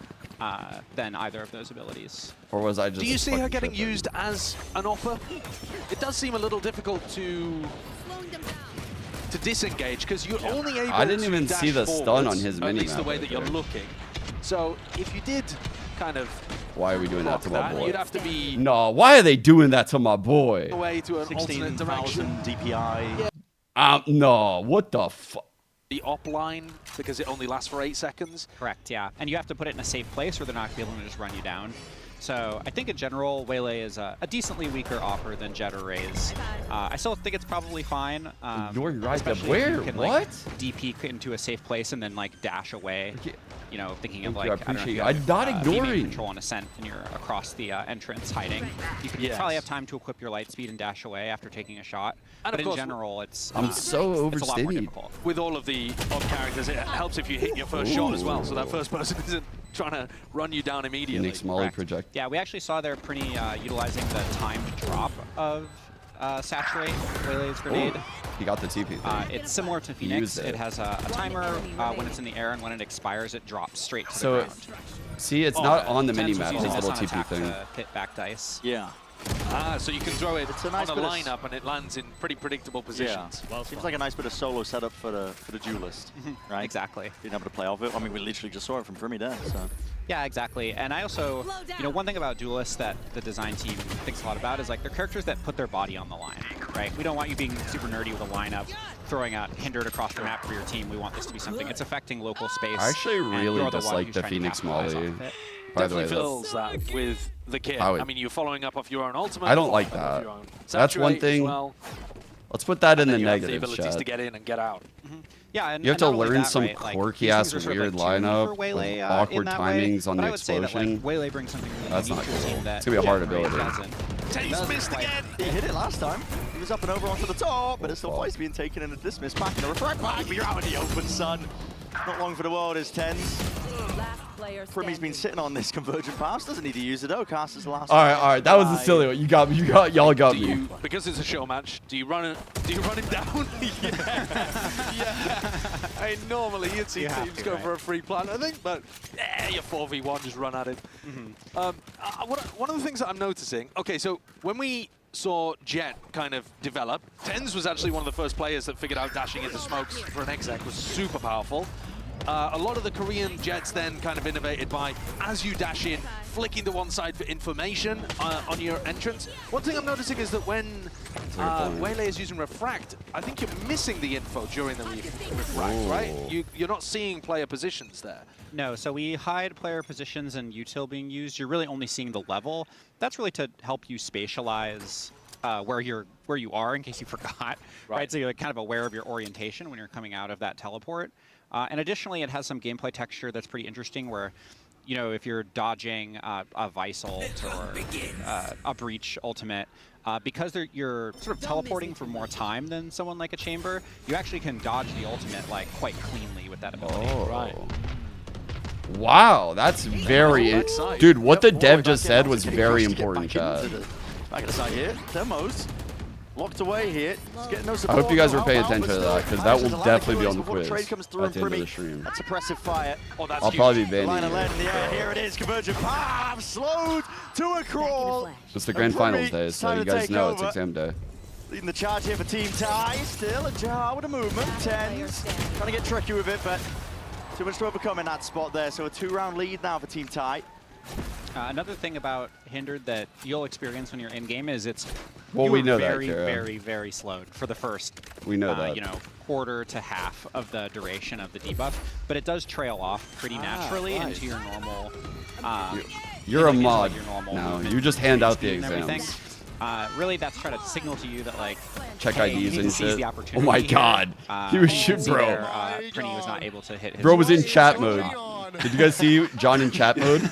than either of those abilities. Or was I just? Do you see her getting used as an offer? It does seem a little difficult to disengage because you're only able to I didn't even see the stun on his mini-map. At least the way that you're looking. So if you did kind of why are we doing that to my boy? You'd have to be no, why are they doing that to my boy? Away to an alternate direction. DPI. No, what the fuck? The op line because it only lasts for 8 seconds. Correct, yeah. And you have to put it in a safe place or they're not going to be able to just run you down. So I think in general, Waylay is a decently weaker offer than Jet or Raze. I still think it's probably fine. You're right. Where? What? Like, DP into a safe place and then like dash away. You know, thinking of like, I don't know, I'm not ignoring. Control on Ascent and you're across the entrance hiding. You can probably have time to equip your light speed and dash away after taking a shot. And but of in course, general, it's I'm so it's a lot more overstated. difficult. With all of the op characters, it helps if you hit your first shot as well. So that first person isn't trying to run you down immediately. Nick's Molly project. Yeah, we actually saw they're pretty utilizing the timed drop of Saturate, Waylay's grenade. He got the TP thing. It's similar to Phoenix. It has a timer when it's in the air, and when it expires, it drops straight to the ground. See, it's not on the mini-map, his little TP thing. Pit back dice. Yeah. So you can throw it a nice on a lineup and it lands in pretty predictable positions. Yeah. Well, seems like a nice bit of solo setup for the duelist, right? Exactly. Being able to play off it. I mean, we literally just saw it from Primi there. So. Yeah, exactly. And I also, you know, one thing about duelists that the design team thinks a lot about is like they're characters that put their body on the line, right? We don't want you being super nerdy with a lineup, throwing out hindered across the map for your team. We want this to be something it's affecting local space. I actually really dislike the Phoenix Molly. By the way, fills that with the kit. I mean, you're following up off your own ultimate. I don't like that. That's one thing. Well. Let's put that in the you negative, have the abilities to get in and get out. Yeah, and you have to and learn that, some right? quirky-ass like, weird like lineup, Waylay, awkward timings on the explosion. That, like, Waylay brings something really That's unique not to a team cool. that It's gonna be a hard Jet and Raze ability. doesn't. Taste missed again. He hit it last time. He was up and over onto the top, but it's still twice being taken in a dismiss back in a refract back. But you're out in the open, son. Not long for the world is Tens. Primy's been sitting on this convergent pass. Doesn't need to use it though. Caster's the last. All right. That was a silly one. Y'all got me. Because it's a show match, do you run it down? Yeah. I mean, normally you'd see teams go for a free plant, I think, but yeah, you're 4v1, just run at it. One of the things that I'm noticing, okay, so when we saw Jet kind of develop, Tens was actually one of the first players that figured out dashing into smokes for an exec was super powerful. A lot of the Korean Jets then kind of innovated by, as you dash in, flicking to one side for information on your entrance. One thing I'm noticing is that when Waylay is using Refract, I think you're missing the info during the Refract, right? You're not seeing player positions there. No, so we hide player positions and util being used. You're really only seeing the level. That's really to help you spatialize where you are in case you forgot, right? So you're kind of aware of your orientation when you're coming out of that teleport. And additionally, it has some gameplay texture that's pretty interesting where, you know, if you're dodging a Vyse ult or a Breach ultimate, because you're sort of teleporting for more time than someone like a Chamber, you actually can dodge the ultimate like quite cleanly with that ability. Right. Wow, that's very... Dude, what the dev just said was very important. Back at the side here, Demos. Locked away here. No I hope you guys are paying attention to that, because that will definitely be on the quiz trade comes at through the end of the stream. That's suppressive fire. Oh, that's I'll probably be Line banning of you. lead in the air. Here it is. Convergent path slowed to a crawl. It's the grand finals day, so you guys know it's exam day. Leading the charge here for Team Tai. Still a jar with a movement. Tens trying to get tricky with it, but too much to overcome in that spot there. So a 2-round lead now for Team Tai. Another thing about Hindered that you'll experience when you're in game is it's we know very, that, very, very slowed for the first we know that. you know, quarter to half of the duration of the debuff, but it does trail off pretty naturally into your normal. You're a mod. Your normal no, you just hand out the exams. exams. Really, that's trying to signal to you that like check hey, IDs and shit. The oh my god, he was shit, bro. Prinny was not able to hit his bro was in chat mode. Did you guys see John in chat mode?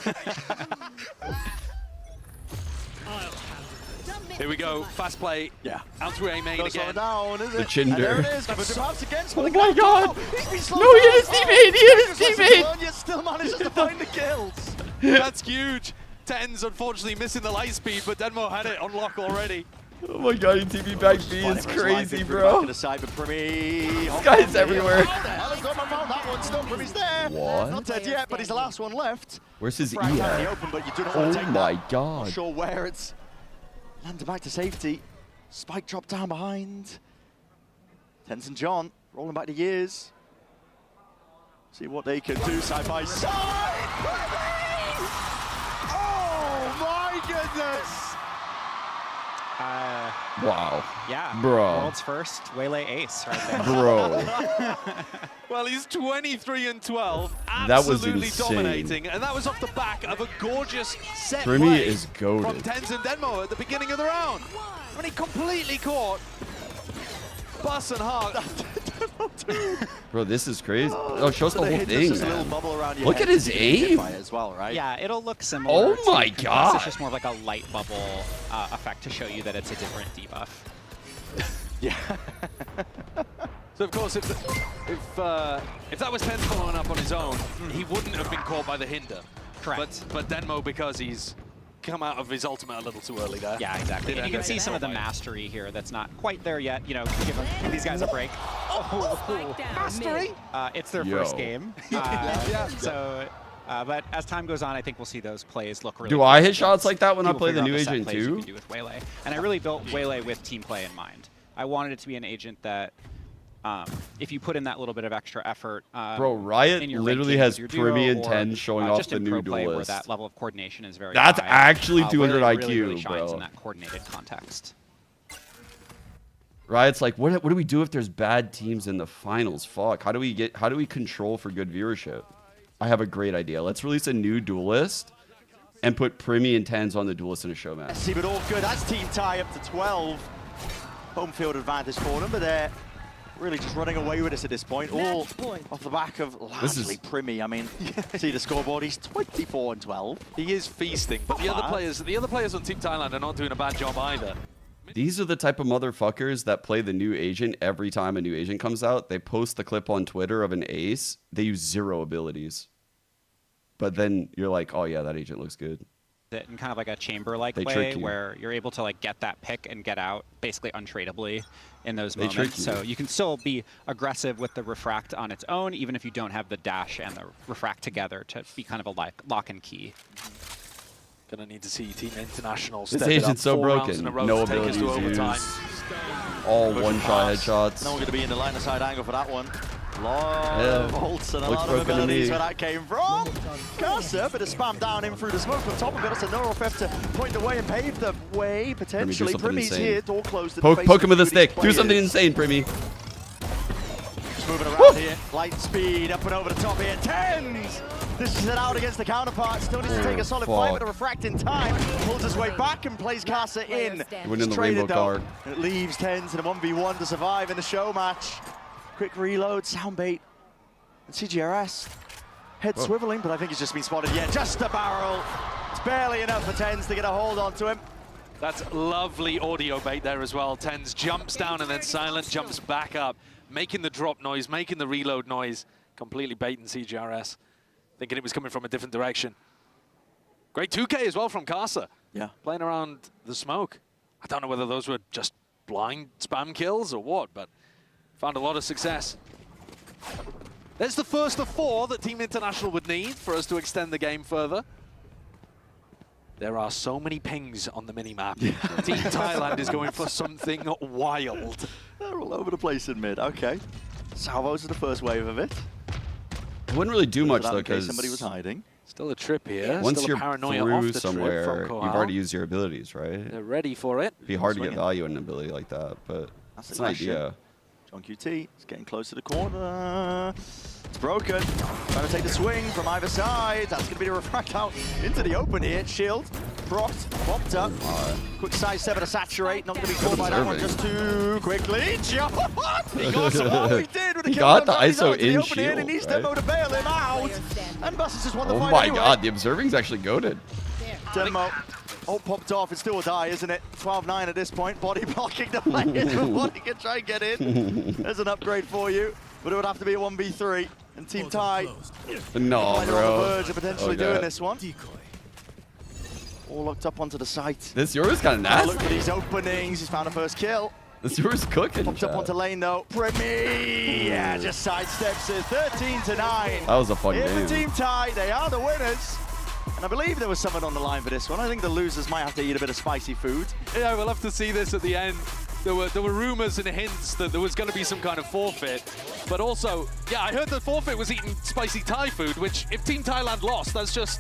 Here we go, fast play. Yeah. Out through A main again. Down, is it? The Chinder. There it is. Oh my god! No, he hit his teammate! He hit his teammate! Yet still manages to find the kills. That's huge. Tens unfortunately missing the light speed, but Denmo had it on lock already. Oh my god, he TV back B is crazy, bro. This guy's everywhere. What? Not dead yet, but he's the last one left. Where's his E at? Oh my god. Not sure where it's landed back to safety. Spike dropped down behind. Tens and John rolling back to years. See what they can do side by side. Oh my goodness. Wow. Yeah. Bro. World's first Waylay ace right there. Bro. Well, he's 23-12, that was absolutely insane. dominating, and that was off the back of a gorgeous set Primmy play is goated. from Tens and Denmo at the beginning of the round. When he completely caught Bus and Hart. Bro, this is crazy. Oh, shows the whole thing, man. Look at head his aim. As well, right? Yeah, it'll look similar. Oh my god. It's just more of like a light bubble effect to show you that it's a different debuff. Yeah. So of course, if that was Tens following up on his own, he wouldn't have been caught by the hinder. Correct. But Denmo, because he's come out of his ultimate a little too early there. Yeah, exactly. And you can see some of the mastery here that's not quite there yet. You know, give these guys a break. Mastery? It's their first game. So, but as time goes on, I think we'll see those plays look really Do good. I hit shots like that when I People play the figure new out set agent plays you too? can do with Waylay. And I really built Waylay with team play in mind. I wanted it to be an agent that if you put in that little bit of extra effort, Bro, Riot in your literally ranking has with your Primmy duo and or, 10 showing off just the in new pro play where duelist. that level of coordination is very That's high. actually 200 Waylay IQ, really shines bro. in that coordinated context. Riot's like, what do we do if there's bad teams in the finals? Fuck. How do we control for good viewership? I have a great idea. Let's release a new duelist and put Primmy and Tens on the duelist in a show match. See, but all good. That's Team Tai up to 12. Home field advantage for them, but they're really just running away with us at this point. All off the back of largely Primmy. I mean, see the scoreboard. He's 24-12. He is feasting, but the other players on Team Thailand are not doing a bad job either. These are the type of motherfuckers that play the new agent every time a new agent comes out. They post the clip on Twitter of an ace. They use 0 abilities. But then you're like, oh yeah, that agent looks good. In kind of like a chamber-like way where you're able to like get that pick and get out basically untradeably in those moments. So you can still be aggressive with the refract on its own, even if you don't have the dash and the refract together to be kind of a lock and key. Gonna need to see Team International step it up. This agent's so broken. No abilities used. All one-shot headshots. No one gonna be in the line of sight angle for that one. Lot of ults and a lot of abilities where that came from. Casa, bit of spam down in through the smoke on top of it. It's a neural theft to point the way and pave the way, potentially. Primmy's here, door closed. Poke him with a stick. Do something insane, Primmy. Just moving around here. Light speed, up and over the top here. Tens! This is it out against the counterpart. Still needs to take a solid fight with a refract in time. Pulls his way back and plays Casa in. Winning the rainbow card. It leaves Tens in a 1v1 to survive in the show match. Quick reload, soundbait, and CGRS. Head swiveling, but I think he's just been spotted. Yeah, just a barrel. It's barely enough for Tens to get a hold onto him. That's lovely audio bait there as well. Tens jumps down and then silent jumps back up, making the drop noise, making the reload noise, completely baiting CGRS, thinking it was coming from a different direction. Great 2K as well from Casa. Yeah. Playing around the smoke. I don't know whether those were just blind spam kills or what, but found a lot of success. There's the first of 4 that Team International would need for us to extend the game further. There are so many pings on the minimap. Team Thailand is going for something wild. They're all over the place in mid. Okay. Salvos is the first wave of it. It wouldn't really do much though, because somebody was hiding. Still a trip here. Once Still you're paranoia through off the somewhere, trip from you've already used your abilities, right? They're ready for it. It'd be hard to get value in an ability like that, but that's an idea. John QT is getting close to the corner. It's broken. Trying to take the swing from either side. That's going to be a refract out into the open here. Shield, propped, popped up. Quick side step to saturate. Not going to be caught by that one just too quickly. He got what he did with the kill. Got the ISO in shield, He needs Demo to bail him out. And Buster's just won the fight. Oh my god, the observing's actually goated. Demo. Oh, popped off. It's still a die, isn't it? 12-9 at this point. Body blocking the players before he can try and get in. There's an upgrade for you, but it would have to be a 1v3. And Team Thai, no, bro. On the verge of potentially doing this one. All locked up onto the site. This yours kind of nasty. Look for these openings. He's found a first kill. This yours cooking. Popped up onto lane though. Primmy, yeah, just sidesteps it. 13-9. That was a fun game. For Team Thai, they are the winners. And I believe there was someone on the line for this one. I think the losers might have to eat a bit of spicy food. Yeah, we'll have to see this at the end. There were rumors and hints that there was going to be some kind of forfeit. But also, yeah, I heard the forfeit was eating spicy Thai food, which if Team Thailand lost, that's just,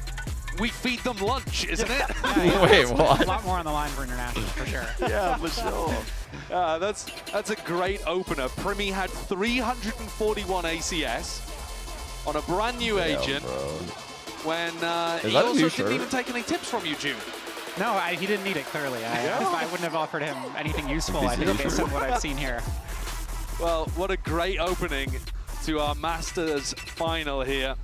we feed them lunch, isn't it? Yeah, wait, what? A lot more on the line for international, for sure. Yeah, for sure. That's a great opener. Primmy had 341 ACS on a brand new agent. Bro. When he also didn't even take any tips from you, June. No, he didn't need it, clearly. I wouldn't have offered him anything useful, I think, based on what I've seen here. Well, what a great opening to our Masters final here.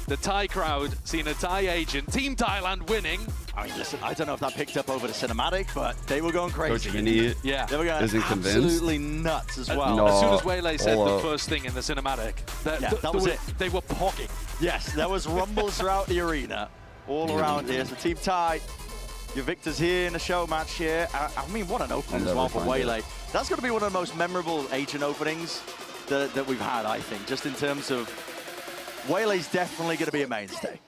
The Thai crowd seeing a Thai agent, Team Thailand winning. I mean, listen, I don't know if that picked up over the cinematic, but they were going crazy. Coach Vinny yeah. They were going absolutely nuts as well. No, as soon as Waylay said the first thing in the cinematic, that was it. They were pogging. Yes, there was rumbles throughout the arena, all around here. So Team Thai, your victors here in the show match here. I mean, what an opening as well for Waylay. That's going to be one of the most memorable agent openings that we've had, I think, just in terms of Waylay's definitely going to be a mainstay.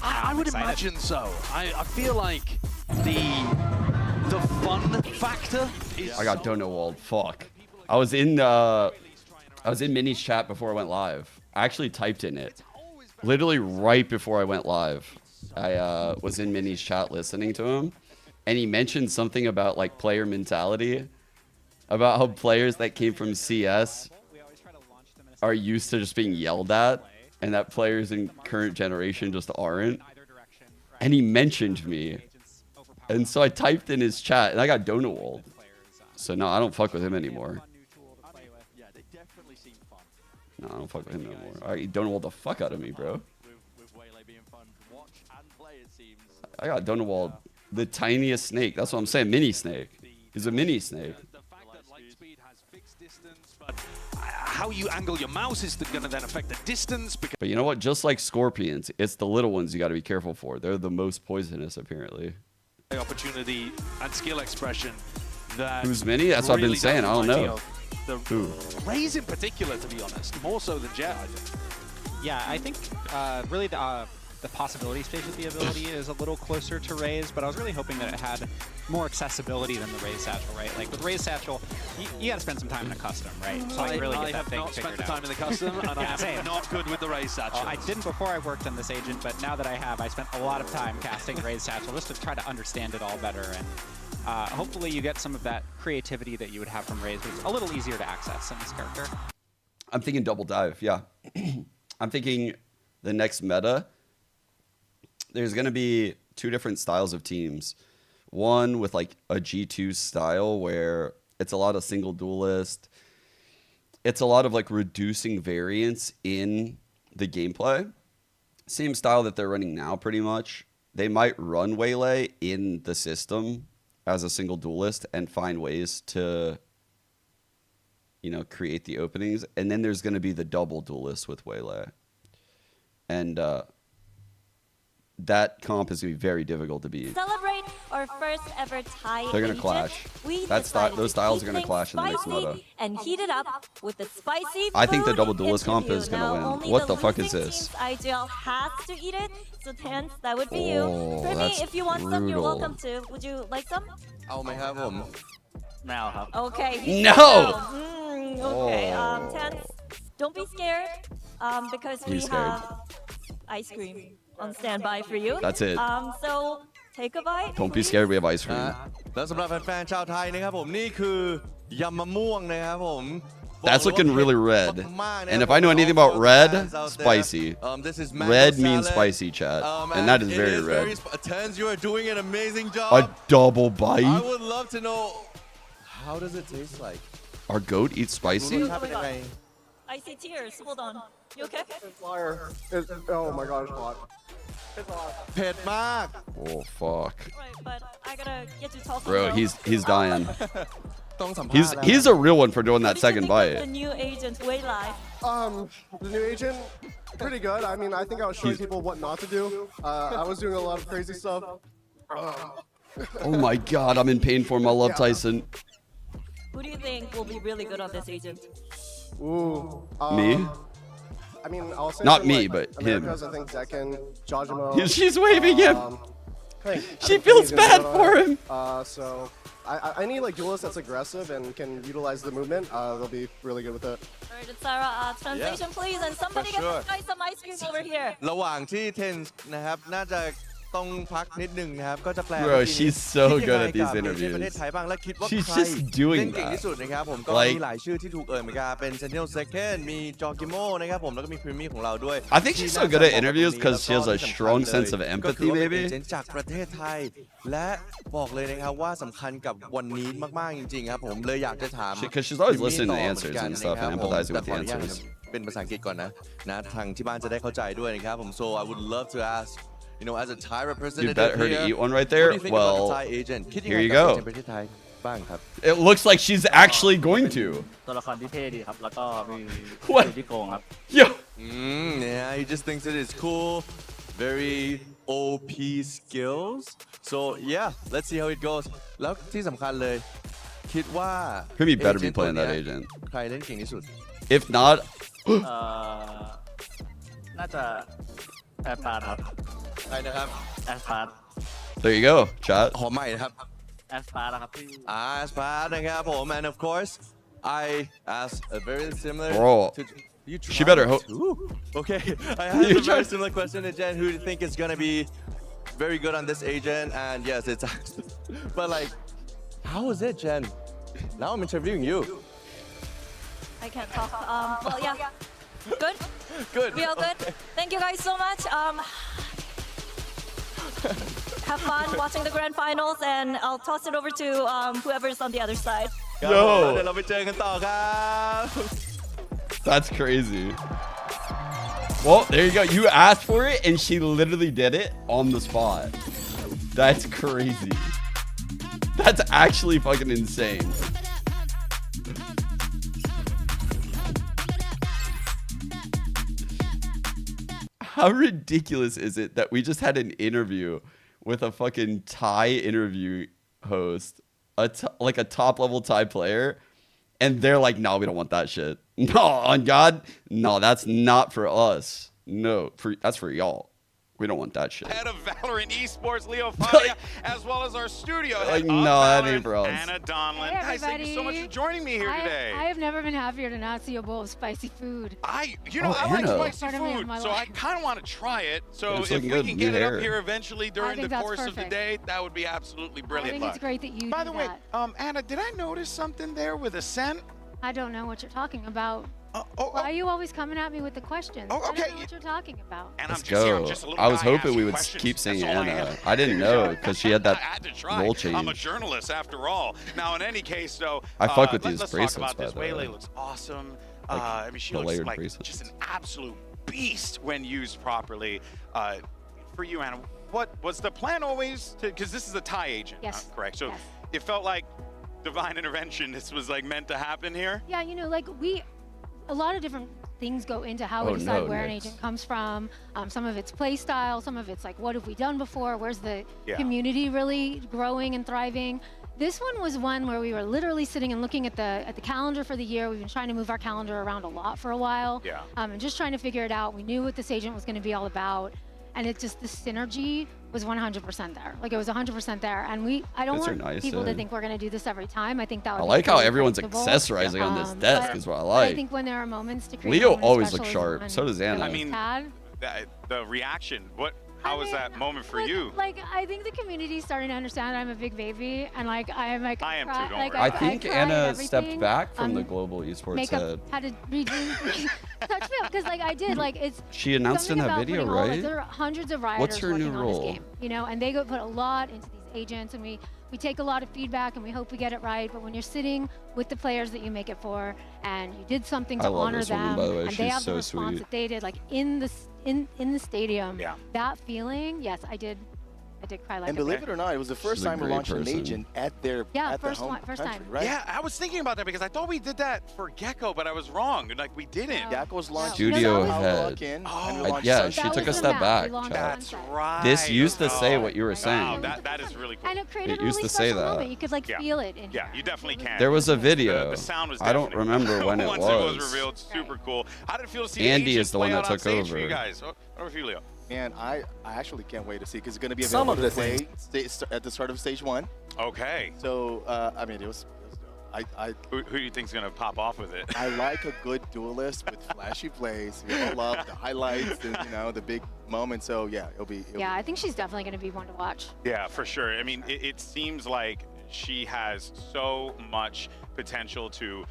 I would imagine so. I feel like the fun factor is. I got donut walled. Fuck. I was in Minnie's chat before I went live. I actually typed in it. Literally right before I went live, I was in Minnie's chat listening to him, and he mentioned something about like player mentality, about how players that came from CS are used to just being yelled at, and that players in current generation just aren't. And he mentioned me, and so I typed in his chat, and I got donut walled. So no, I don't fuck with him anymore. No, I don't fuck with him no more. Alright, donut walled the fuck out of me, bro. I got donut walled the tiniest snake. That's what I'm saying, mini snake. He's a mini snake. The fact that Lightspeed has fixed distance, but how you angle your mouse is going to then affect the distance. But you know what? Just like scorpions, it's the little ones you got to be careful for. They're the most poisonous, apparently. Opportunity and skill expression. That Who's mini? That's what I've been saying. I don't know. The Raze in particular, to be honest, more so than Jet, I think. Yeah, I think really the possibility stage of the ability is a little closer to Raze, but I was really hoping that it had more accessibility than the Raze Satchel, right? Like with Raze Satchel, you got to spend some time in a custom, right? So I can really get that thing figured out. I have not spent the time in the custom, and I'm not good with the Raze Satchel. I didn't before I worked on this agent, but now that I have, I spent a lot of time casting Raze Satchel just to try to understand it all better, and hopefully you get some of that creativity that you would have from Raze, but it's a little easier to access in this character. I'm thinking double dive, yeah. I'm thinking the next meta, there's going to be 2 different styles of teams. One with like a G2 style where it's a lot of single duelist. It's a lot of like reducing variance in the gameplay. Same style that they're running now pretty much. They might run Waylay in the system as a single duelist and find ways to, you know, create the openings. And then there's going to be the double duelist with Waylay. And that comp is going to be very difficult to beat. Celebrate our first ever tie. They're going to clash. Those styles are going to clash in the next meta. And heat it up with the spicy I think the food double duelist comp interview. is going Now, to win. What the fuck is losing this? team's IGL has to eat it, so Tense, that would be you. Oh, Primi, that's if you want some, you're brutal. welcome to. Would you like some? Now, Okay. No! Okay, Oh. Tense, don't be scared, because we He's scared. have ice cream on standby for you. That's it. So take a bite. Don't be scared, we have ice cream. แล้วสำหรับแฟนๆชาวไทยนะครับผมนี่คือยำมะม่วงนะครับผม That's looking really red. And if I know anything about red, spicy. Red means spicy, chat. And that is very red. Tens, you are doing an amazing job. A double bite? I would love to know, how does it taste like? Our goat eats spicy? Oh my God. I see tears. Hold on. You okay? Oh my God, it's hot. It's hot. เผ็ดมาก Oh, fuck. Right, but I gotta get to talking. Bro, now. he's dying. ต้องสัมภาษณ์แล้ว He's a real one for doing that What do you second think of bite. The new agent, Waylay. The new agent, pretty good. I mean, I think I was showing people what not to do. I was doing a lot of crazy stuff. Oh my God, I'm in pain for him. I love Tyson. Who do you think will be really good on this agent? Ooh. Me? I mean, I'll say Not from, me, like, but him. Americas, I think Zekken, Jajimo. She's waving him. I She think feels he's gonna bad go for on. him. So I need like duelist that's aggressive and can utilize the movement. They'll be really good with it. Alright, Sarah, translation please, and somebody For get sure. this guy some ice cream over here. ระหว่างที่เทนนะครับน่าจะต้องพักนิดนึงนะครับก็จะแปล Bro, ว่าที she's นี้ so คิดยัง good ไง at these กับในประเท interviews. ศไทยบ้างและคิดว่า She's ใคร just doing เล่นเก่ง that. ที่สุดนะครับผมก็ Like- มีหลายชื่อที่ถูกเอ่ยเหมือนกันเป็น Sentinel Second มี Jogimo นะครับผมแล้วก็มี Primi ของเราด้วย I think she's so good at interviews because she has a strong sense of empathy, ก็คือว่าเป็น maybe. เอเจนต์จากประเทศไทยและบอกเลยนะครับว่าสำคัญกับวันนี้มากๆจริงๆครับผมเลยอยากจะถาม Because she's always Primi listening to ต่อ answers เหมือนกัน and stuff นะครั and บผม empathizing แต่ with ข the ออนุญาต answers. เป็นภาษาอังกฤษก่อนนะทางที่บ้านจะได้เข้าใจด้วยนะครับผม so I would love to ask you know as a Thai representative bet her to here, eat one right what do there? you think about the Well, Thai agent? คิดยัง here ไง you กับ go. เอเจนต์ประเทศไทยบ้างครับ It looks like she's actually going to. ตัวละครที่เท่ดีครับ แล้วก็มี What? ที่โกงครับ Yo. Yeah, he just thinks it is cool, very OP skills. So yeah, let's see how it goes. แล้วที่สำคัญเลยคิดว่า Primi better be agent playing ตัว that เนี้ย agent. ใครเล่นเก่งที่สุด If not, น่าจะแอสพาร์ตครับ ใครนะครับ แอสพาร์ต there you go, chat. ขอใหม่นะครับ แอสพาร์ตนะครับที่ As Patนะครับผม and of course I asked a very similar Bro, to you she better tried to? Okay, I asked a very similar question to Jen. Who do you think is gonna be very good on this agent? And yes, it's actually, but like, how is it, Jen? Now I'm interviewing you. I can't talk. Well, yeah. Good? Good. We all good? Thank you guys so much. Have fun watching the grand finals, and I'll toss it over to whoever's on the other side. ครับผม Yo. เดี๋ยวเราไปเจอกันต่อครับ That's crazy. Well, there you go. You asked for it, and she literally did it on the spot. That's crazy. That's actually fucking insane. How ridiculous is it that we just had an interview with a fucking Thai interview host, like a top level Thai player, and they're like, no, we don't want that shit. No, on God, no, that's not for us. No, that's for y'all. We don't want that shit. Head of Valorant Esports, Leo Fadia, as well as our studio head no, of that Valorant, ain't for us. Anna Donlin. Hey, guys, thank you so much for joining me here today. I have never been happier to not see a bowl of spicy food. I Anna. like spicy food, so I kind of want to try it. So if we can get it up here eventually during the course of the day, that would be absolutely brilliant. I think it's great that you By the way, Anna, did I notice something there with Ascent? I don't know what you're talking about. Why are you always coming at me with the questions? I don't know what you're talking about. And Let's go. I was hoping we would keep saying Anna. I didn't know because she had that role change. I'm a journalist after all. Now, in any case, though, I fuck with these let's bracelets, talk about this. by the way. Waylay looks awesome. Like, I mean, she the looks layered like bracelets. just an absolute beast when used properly. For you, Anna, what was the plan always? Because this is a Thai agent, correct? So it felt like divine intervention. This was like meant to happen here. Yeah, you know, like a lot of different things go into how we decide where an agent comes from. Some of it's play style, some of it's like, what have we done before? Where's the community really growing and thriving? This one was one where we were literally sitting and looking at the calendar for the year. We've been trying to move our calendar around a lot for a while. And just trying to figure it out. We knew what this agent was going to be all about. And it just, the synergy was 100% there. Like it was 100% there. And I don't want people to think we're going to do this every time. I think that would be like how really everyone's predictable. accessorizing on this desk is what I like. I think when there are moments to create Leo moments always special looks is sharp. when So does Anna. I mean, the reaction. How was that moment for you? Like, I think the community is starting to understand I'm a big baby, and like I am like. I am too. Don't worry. I think Anna stepped back from the global esports head. Had to redo touch me up because like I did like it's. She announced in that video, right? There are hundreds of rioters What's her working new on role? this game, you know, and they put a lot into these agents, and we take a lot of feedback and we hope we get it right. But when you're sitting with the players that you make it for, and you did something to honor them, by the way. and She's they have so the response sweet. that they did, like in the stadium, that feeling, yes, I did cry like and believe it or not, it was the first time we launched an agent at their first country, time, right? Yeah, I was thinking about that because I thought we did that for Gecko, but I was wrong. Like we didn't. Gecko's launched Studio head. Yeah, she took a step back. That's right. This used to say what you were saying. That is really cool. And it created It a used really to say special that. moment. You could like feel it in Yeah, you definitely can. There was a video. The sound was I don't remember when it once was. it was revealed, super cool. How did it feel to see Andy the is the one that play out took on stage for over. you guys? What about you, Leo? Man, I actually can't wait to see because it's going to be Some available of to the play at the start of stage 1. Okay. So I mean, it was Who do you think's gonna pop off with it? I like a good duelist with flashy plays. We all love the highlights and the big moments. So yeah, it'll be. I think she's definitely going to be one to watch. Yeah, for sure. I mean, it seems like she has so much potential to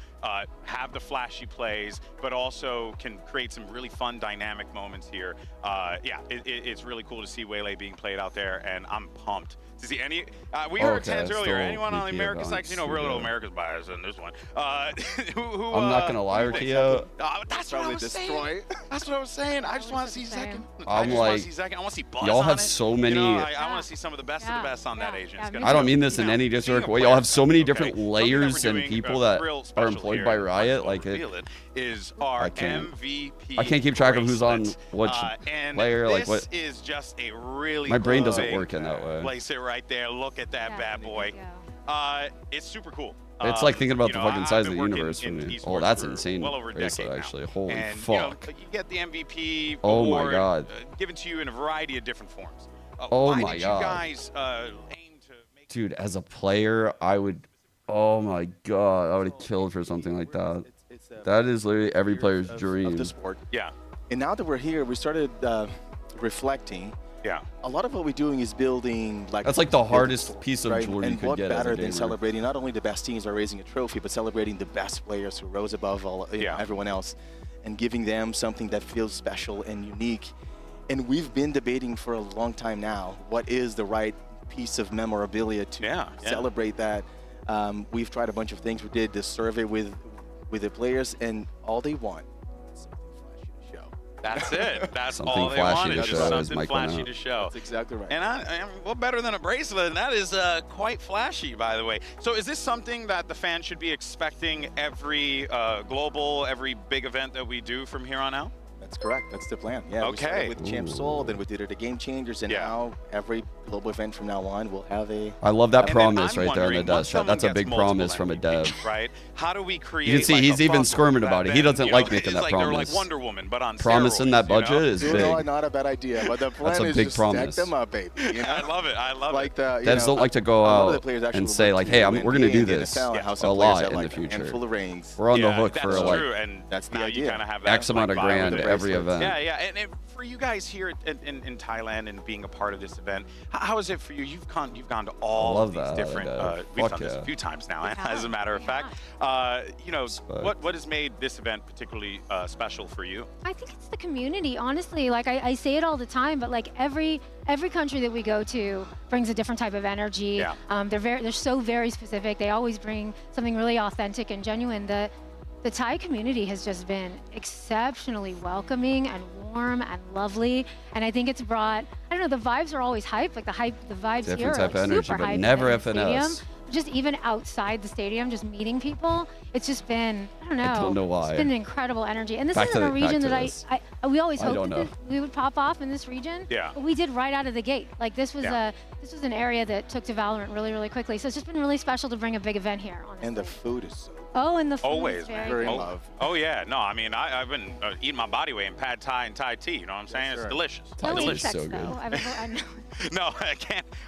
have the flashy plays, but also can create some really fun dynamic moments here. Yeah, it's really cool to see Waylay being played out there, and I'm pumped to see any. We heard Tens earlier. Anyone on the American side? You know, we're a little America's bias in this one. I'm not gonna lie, Rikio. That's what I was saying. That's what I was saying. I just want to see second. I'm like, I want to see Buzz y'all on have it. so many. I want to see some of the best of the best on that agent. I don't mean this in any disrespect way. Y'all have so many different layers and people that are employed by Riot. Like is our I can't MVP keep track of who's on which layer. Like what? This is just a really my brain doesn't big work in that way. Place it right there. Look at that bad boy. It's super cool. It's like thinking about the fucking size of the I've been universe for working me. in Oh, that's esports for insane. well over a Bracelet, decade actually. now. Holy And, fuck. you get the MVP Oh my award, god. given to you in a variety of different forms. Oh why my did god. You guys aim to make Dude, as a player, I would. Oh my god, I would have killed for something like that. That is literally every player's dream. Of the sport. Yeah. And now that we're here, we started reflecting. Yeah. A lot of what we're doing is building like. That's like the hardest piece of jewelry you and could what get as a better than gamer. celebrating not only the best teams by raising a trophy, but celebrating the best players who rose above all everyone else, and giving them something that feels special and unique. And we've been debating for a long time now what is the right piece of memorabilia to celebrate that. We've tried a bunch of things. We did this survey with the players, and all they want is something flashy to show. That's it. That's Something all they flashy wanted. to Just show, as something Mike flashy went to out. show. That's exactly right. And what better than a bracelet? And that is quite flashy, by the way. So is this something that the fans should be expecting every global, every big event that we do from here on out? That's correct. That's the plan. Yeah. Okay. We started with Champ Soul, then we did it at Game Changers, and now every global event from now on will have a. I love that And promise then I'm right there in the wondering, dev once chat. That's a someone big gets promise multiple from a dev. MVPs, right? How do we create? You can see like, he's a even bubble squirming that about it. then, He doesn't you like know, making that it's like they're promise. like Wonder Woman, but on Promising steroids, that you budget know? is big. Not a bad idea, but the plan That's a is big just promise. stack them up, baby. You know? I love it. I love like it. the, you Devs know, don't like to go a lot of the out players actually and say would like, to hey, win we're going to do in the this NFL, and how some a players lot have, in like, the a future. handful of rings. We're on the Yeah, hook that's for true, like and that's the now idea. you kind of have that X amount of like, vibe grand with it. every event. Yeah. And for you guys here in Thailand and being a part of this event, how is it for you? You've gone to all of these different. We've done this a few times now, as a matter of fact. You know, what has made this event particularly special for you? I think it's the community, honestly. Like I say it all the time, but like every country that we go to brings a different type of energy. Yeah. They're so very specific. They always bring something really authentic and genuine. The Thai community has just been exceptionally welcoming and warm and lovely, and I think it's brought, I don't know, the vibes are always hype. Like the vibes Different here type are of energy, super but hype never in the stadium. FNS. Just even outside the stadium, just meeting people, it's just been, I don't know. I don't know why. It's been an incredible energy. And this Back isn't to a region back that to I we always I don't hoped know. that we would pop off in this region. Yeah. But we did right out of the gate. Like this was an area that took to Valorant really, really quickly. So it's just been really special to bring a big event here, honestly. And the food is so Oh, and the food Always, is man. very good. Oh yeah, no, I mean I've been eating my body weight in pad thai and Thai tea. You know what I'm saying? It's delicious. No Delicious. sex, though. I know. No,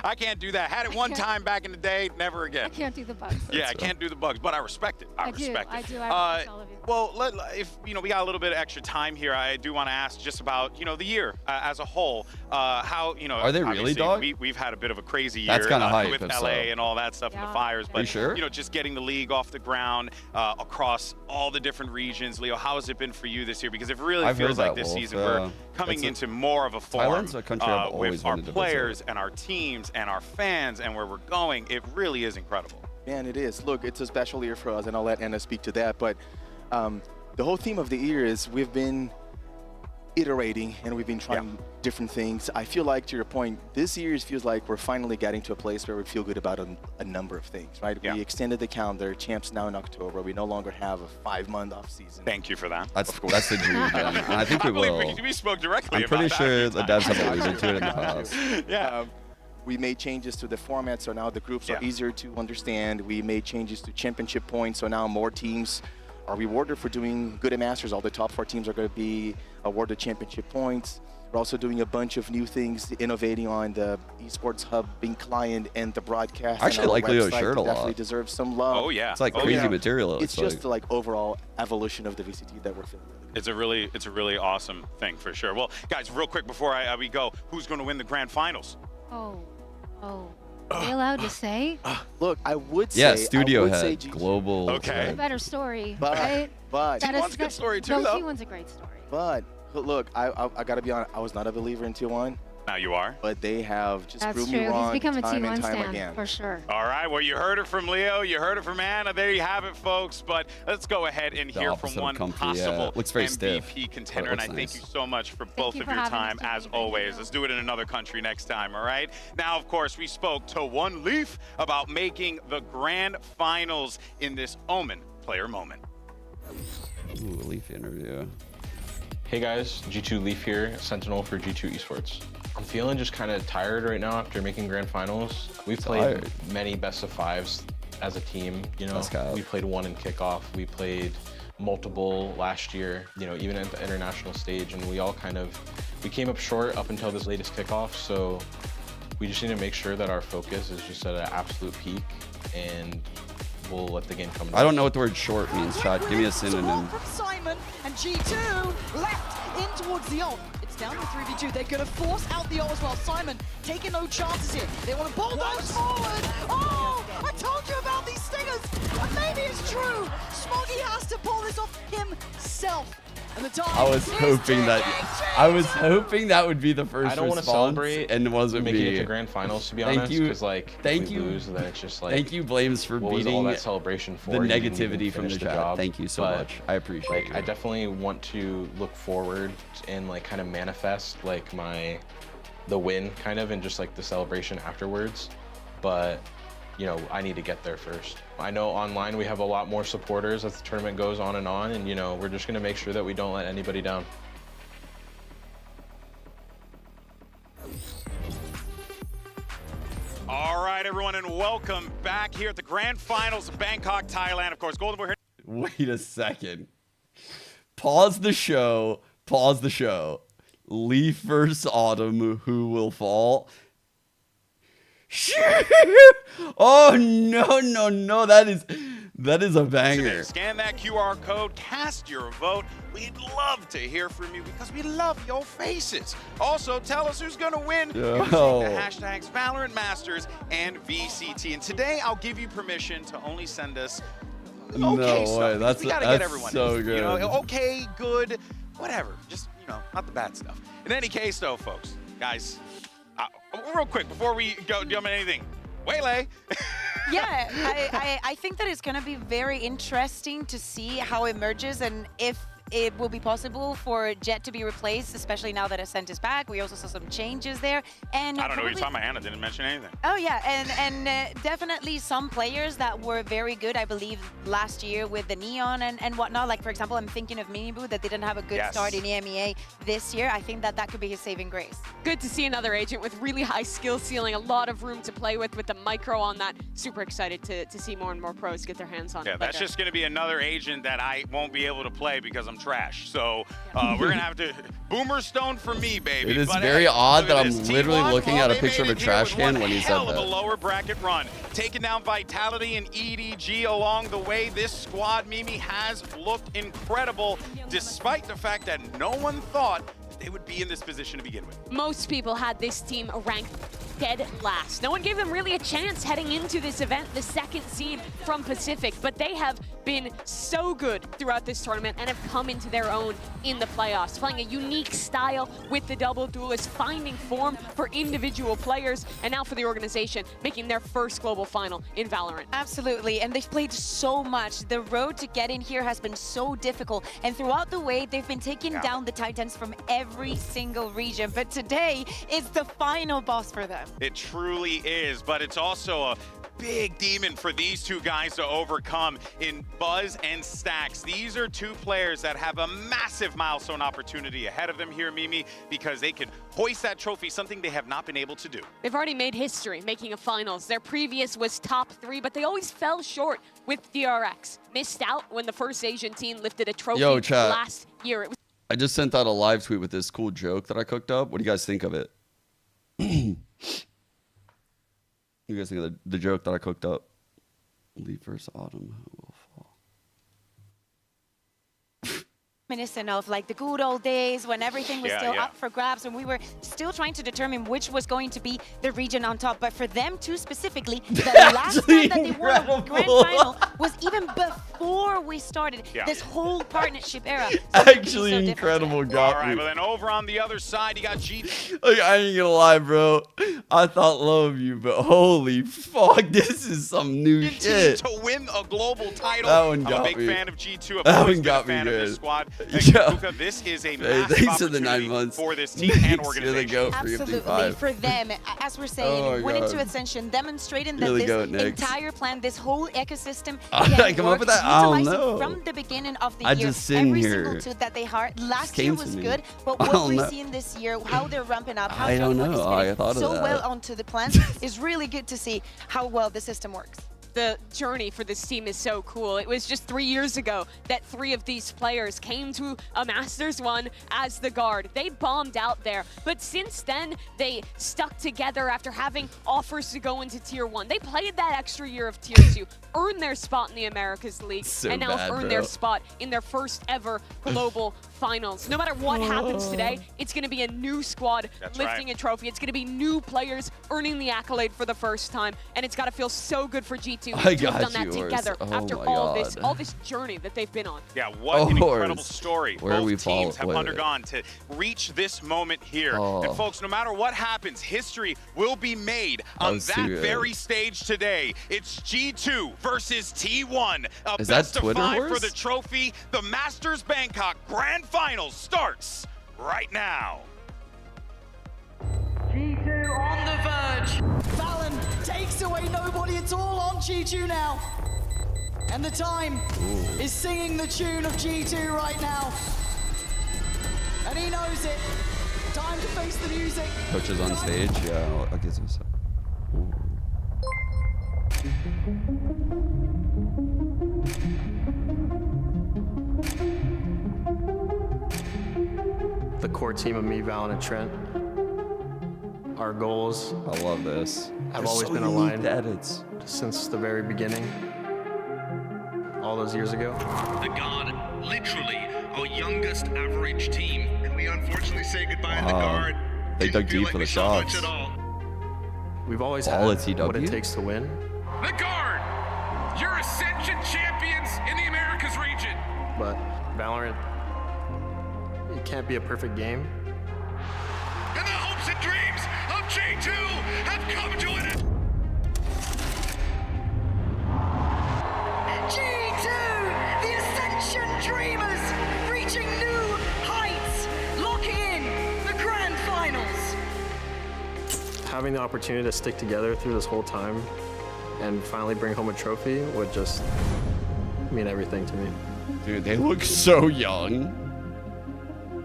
I can't do that. Had it one time back in the day, never again. I can't do the bugs. Yeah, I can't do the bugs, but I respect it. I respect I it. do. I respect all of you. Well, if we got a little bit of extra time here, I do want to ask just about the year as a whole. How Are they really, dog? We've had a bit of a crazy year. That's kind of hype with if LA so. and all that stuff and the fires. But you sure? just getting the league off the ground across all the different regions. Leo, how has it been for you this year? Because it really feels like this season we're coming into more of a form Thailand's a country I've always with our wanted to players and our teams and our fans and where we're going. It really is incredible. Man, it is. Look, it's a special year for us, and I'll let Anna speak to that. But the whole theme of the year is we've been iterating and we've been trying different things. I feel like, to your point, this year feels like we're finally getting to a place where we feel good about a number of things, right? We extended the calendar. Champs now in October. We no longer have a 5-month off season. Thank you for that. That's the dream, and I think we will. We spoke directly I'm pretty about sure that. the devs have alluded to it in the past. Yeah. We made changes to the format, so now the groups are easier to understand. We made changes to championship points, so now more teams are rewarded for doing good at Masters. All the top 4 teams are going to be awarded championship points. We're also doing a bunch of new things, innovating on the Esports Hub being client and the broadcast. I actually like Leo's shirt a lot. Definitely deserves some love. Oh yeah, it's like crazy material. It's just like overall evolution of the VCT that we're feeling. It's a really awesome thing for sure. Well, guys, real quick before we go, who's going to win the grand finals? Oh. Are they allowed to say? Look, I would say. Studio I would say head, global. Okay. A better story, but, right? But T1's a good story too, no, though. T1's a great story. But look, I gotta be honest. I was not a believer in T1. Now you are. But they have just That's proved true. me wrong He's become a time T1 and time stan again. for sure. All right, well, you heard it from Leo, you heard it from Anna. There you have it, folks. But let's go ahead and hear from one possible looks very MVP stiff, contender. And I thank you so much for both you of for your having time, us. as always. Let's do it in another country next time, all right? Now, of course, we spoke to One Leaf about making the grand finals in this Omen player moment. Ooh, Leaf interview. Hey guys, G2 Leaf here, Sentinel for G2 Esports. I'm feeling just kind of tired right now after making grand finals. We've played many best of 5s as a team. We played one in kickoff. We played multiple last year, even at the international stage, and we all we came up short up until this latest kickoff. So we just need to make sure that our focus is just at an absolute peak, and we'll let the game come. I don't know what the word short means, Chad. Give me a synonym. From Simon and G2 left in towards the ult. It's down to 3v2. They're going to force out the ult as well. Simon taking no chances here. They want to bulldoze forward. Oh, I told you about these stingers. And maybe it's true. Smoggy has to pull this off himself. I was hoping that would be the first I don't want to response, celebrate and it wasn't making me. it to grand finals, to be honest, because like if we lose, then it's just like thank you, Blames, for what was beating all that celebration for? the You didn't even negativity from the finish chat. job. Thank you so much. I appreciate like, you. I definitely want to look forward and like kind of manifest like the win kind of and just like the celebration afterwards, but you know, I need to get there first. I know online we have a lot more supporters as the tournament goes on, and you know, we're just gonna make sure that we don't let anybody down. All right, everyone, and welcome back here at the Grand Finals of Bangkok, Thailand. Of course, Golden Boy here. Wait a second. Pause the show. Pause the show. Leaf versus Autumn, who will fall? Oh no, that is a banger. Scan that QR code, cast your vote. We'd love to hear from you because we love your faces. Also, tell us who's gonna win using the hashtags Valorant Masters and VCT. And today I'll give you permission to only send us okay stuff. That's, we gotta get everyone so in. good. You know, okay, good, whatever. Just, you know, not the bad stuff. In any case, though, folks, guys, real quick before we go jump in anything, Waylay. Yeah, I think that it's going to be very interesting to see how it emerges and if it will be possible for Jet to be replaced, especially now that Ascent is back. We also saw some changes there. And I don't know what you're talking about. Anna didn't mention anything. Oh, yeah, and definitely some players that were very good, I believe, last year with the Neon and whatnot. Like, for example, I'm thinking of Miniboo that didn't have a good start in EMEA this year. I think that that could be his saving grace. Good to see another agent with really high skill ceiling, a lot of room to play with the micro on that. Super excited to see more and more pros get their hands on it. Yeah, that's just going to be another agent that I won't be able to play because I'm trash. So we're going to have to Boomer Stone for me, baby. It is but very odd that I'm this. literally T1, looking at a picture of a trash can when he said hell of a that. lower bracket run. Taking down Vitality and EDG along the way. This squad, Mimi, has looked incredible despite the fact that no one thought they would be in this position to begin with. Most people had this team ranked dead last. No one gave them really a chance heading into this event, the second seed from Pacific, but they have been so good throughout this tournament and have come into their own in the playoffs, playing a unique style with the double duelist, finding form for individual players, and now for the organization, making their first global final in Valorant. Absolutely, and they've played so much. The road to get in here has been so difficult, and throughout the way, they've been taking down the Titans from every single region, but today is the final boss for them. It truly is, but it's also a big demon for these two guys to overcome in Buzz and Stacks. These are two players that have a massive milestone opportunity ahead of them here, Mimi, because they can hoist that trophy, something they have not been able to do. They've already made history making a finals. Their previous was top 3, but they always fell short with DRX. Missed out when the first Asian team lifted a trophy last year. It was I just sent out a live tweet with this cool joke that I cooked up. What do you guys think of it? You guys think of the joke that I cooked up? Leaf versus Autumn, who will fall? Reminiscent of like the good old days when everything was still up for grabs and we were still trying to determine which was going to be the region on top. But for them two specifically, the last time that they won a grand final was even before we started this whole partnership era. So Actually incredible, got All right, me. but then over on the other side, you got G. Look, I ain't gonna lie, bro. I thought low of you, but holy fuck, this is some new shit. To win a global title. That one got I'm a big me. fan of G2. That I've one always been got a me fan of this good. squad. Yeah. Kuka, this is a Hey, massive thanks for the 9 opportunity months. for this team and You're the organization. goat for Absolutely, 55. for them, as we're saying, Oh my winning God. to Ascension, demonstrating that Really this go, Nyx. entire plan, this whole ecosystem Did I can come up work, with that? I don't utilizing know. from the beginning of the I year. just sitting Every here. single tool that they hired last came year to was me. good, but I what don't we're know. seeing this year, how they're ramping up, how I don't Stronghold is know. I fitting thought of so that. well onto the plans is really good to see how well the system works. The journey for this team is so cool. It was just 3 years ago that 3 of these players came to a Masters 1 as the guard. They bombed out there, but since then, they stuck together after having offers to go into Tier 1. They played that extra year of Tier 2, earned their spot in the Americas League, So and now bad, earned bro. their spot in their first ever global finals. No matter what happens today, it's going to be a new squad lifting a trophy. It's going to be new players earning the accolade for the first time, and it's got to feel so good for G2 G2 I to have got done that you, together Urs. Oh after my all God. this journey that they've been on. Yeah, what an incredible Urs. story Where both we teams have wait. undergone to reach this moment here. And folks, no matter what happens, history will be made on that very stage today. It's G2 versus T1. A Is that best of Twitter 5 horse? for the trophy. The Masters Bangkok Grand Finals starts right now. G2 on the verge. Fallon takes away nobody at all on G2 now. And the time is singing the tune of G2 right now. And he knows it. Time to face the music. Coach is on stage. Yeah, I'll get some stuff. The core team of me, Valen, and Trent. Our goals. I love this. Have They're always so been unique, aligned the edits. since the very beginning. All those years ago. The Guard, literally our youngest average team, and we unfortunately say goodbye to the Guard. They dug deep for the shots. We've always Ball had at TW? what it takes to win. The Guard, you're Ascension champions in the Americas region. But Valorant, it can't be a perfect game. And the hopes and dreams of G2 have come to an end. G2, the Ascension Dreamers, reaching new heights, locking in the Grand Finals. Having the opportunity to stick together through this whole time and finally bring home a trophy would just mean everything to me. Dude, they look so young.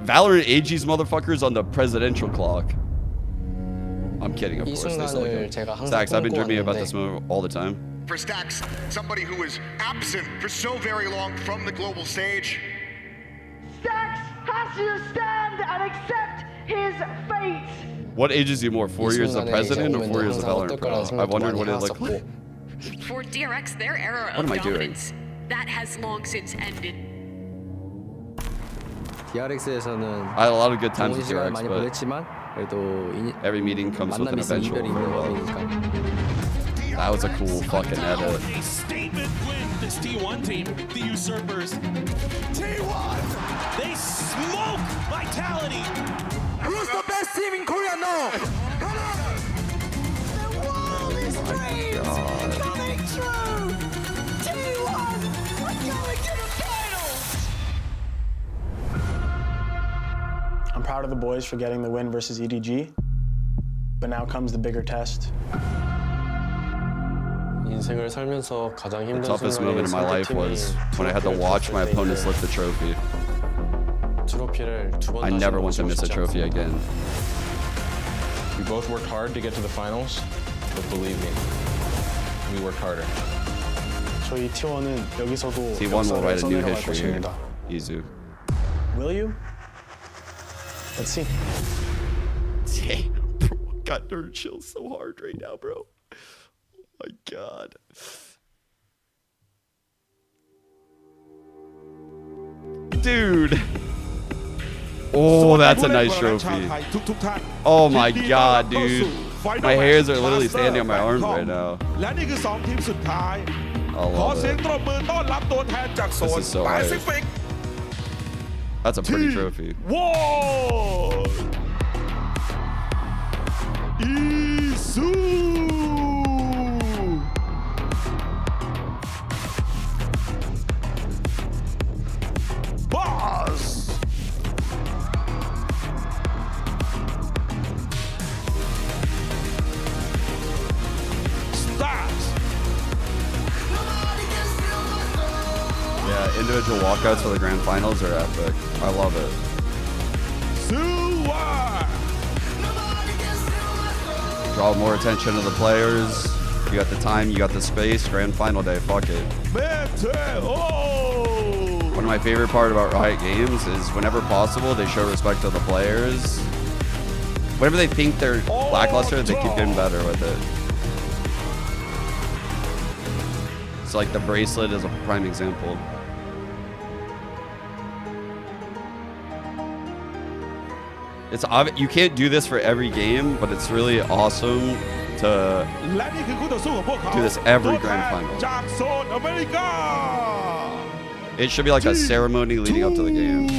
Valorant AG's motherfuckers on the presidential clock. I'm kidding, of course. They still look young. Stacks, I've been dreaming about this move all the time. For Stacks, somebody who was absent for so very long from the global stage. Stacks has to stand and accept his fate. What ages you more, 4 years as a president or 4 years as a Valorant pro? I've wondered what it looked like. For DRX, their era What of am I doing? dominance, that has long since ended. DRX에서는 I had a lot of good times with DRX, but every meeting comes with an eventual farewell. That was a cool fucking edit. A statement win. This T1 team, the Usurpers. T1! They smoke Vitality! Who's the best team in Korea now? The wildest dreams coming true! T1 are going to the finals! I'm proud of the boys for getting the win versus EDG, but now comes the bigger test. The toughest moment in my life was when I had to watch my opponents lift the trophy. I never want to miss a trophy again. We both worked hard to get to the finals, but believe me, we worked harder. 저희 T1은 여기서도 T1 will write a new 써내려갈 history here. 것입니다. Izu. Will you? Let's see. Damn, bro. Got nerd chills so hard right now, bro. Oh my god. Dude. Oh, that's a nice trophy. Oh my god, dude. My hairs are literally standing on my arms right now. I love it. This is so hype. That's a pretty trophy. Whoa! Boss! Stars! Yeah, individual walkouts for the grand finals are epic. I love it. Draw more attention to the players. You got the time, you got the space. Grand final day, fuck it. One of my favorite part about Riot Games is whenever possible, they show respect to the players. Whenever they think they're lackluster, they keep getting better with it. It's like the bracelet is a prime example. It's obvious you can't do this for every game, but it's really awesome to do this every grand final. It should be like a ceremony leading up to the game.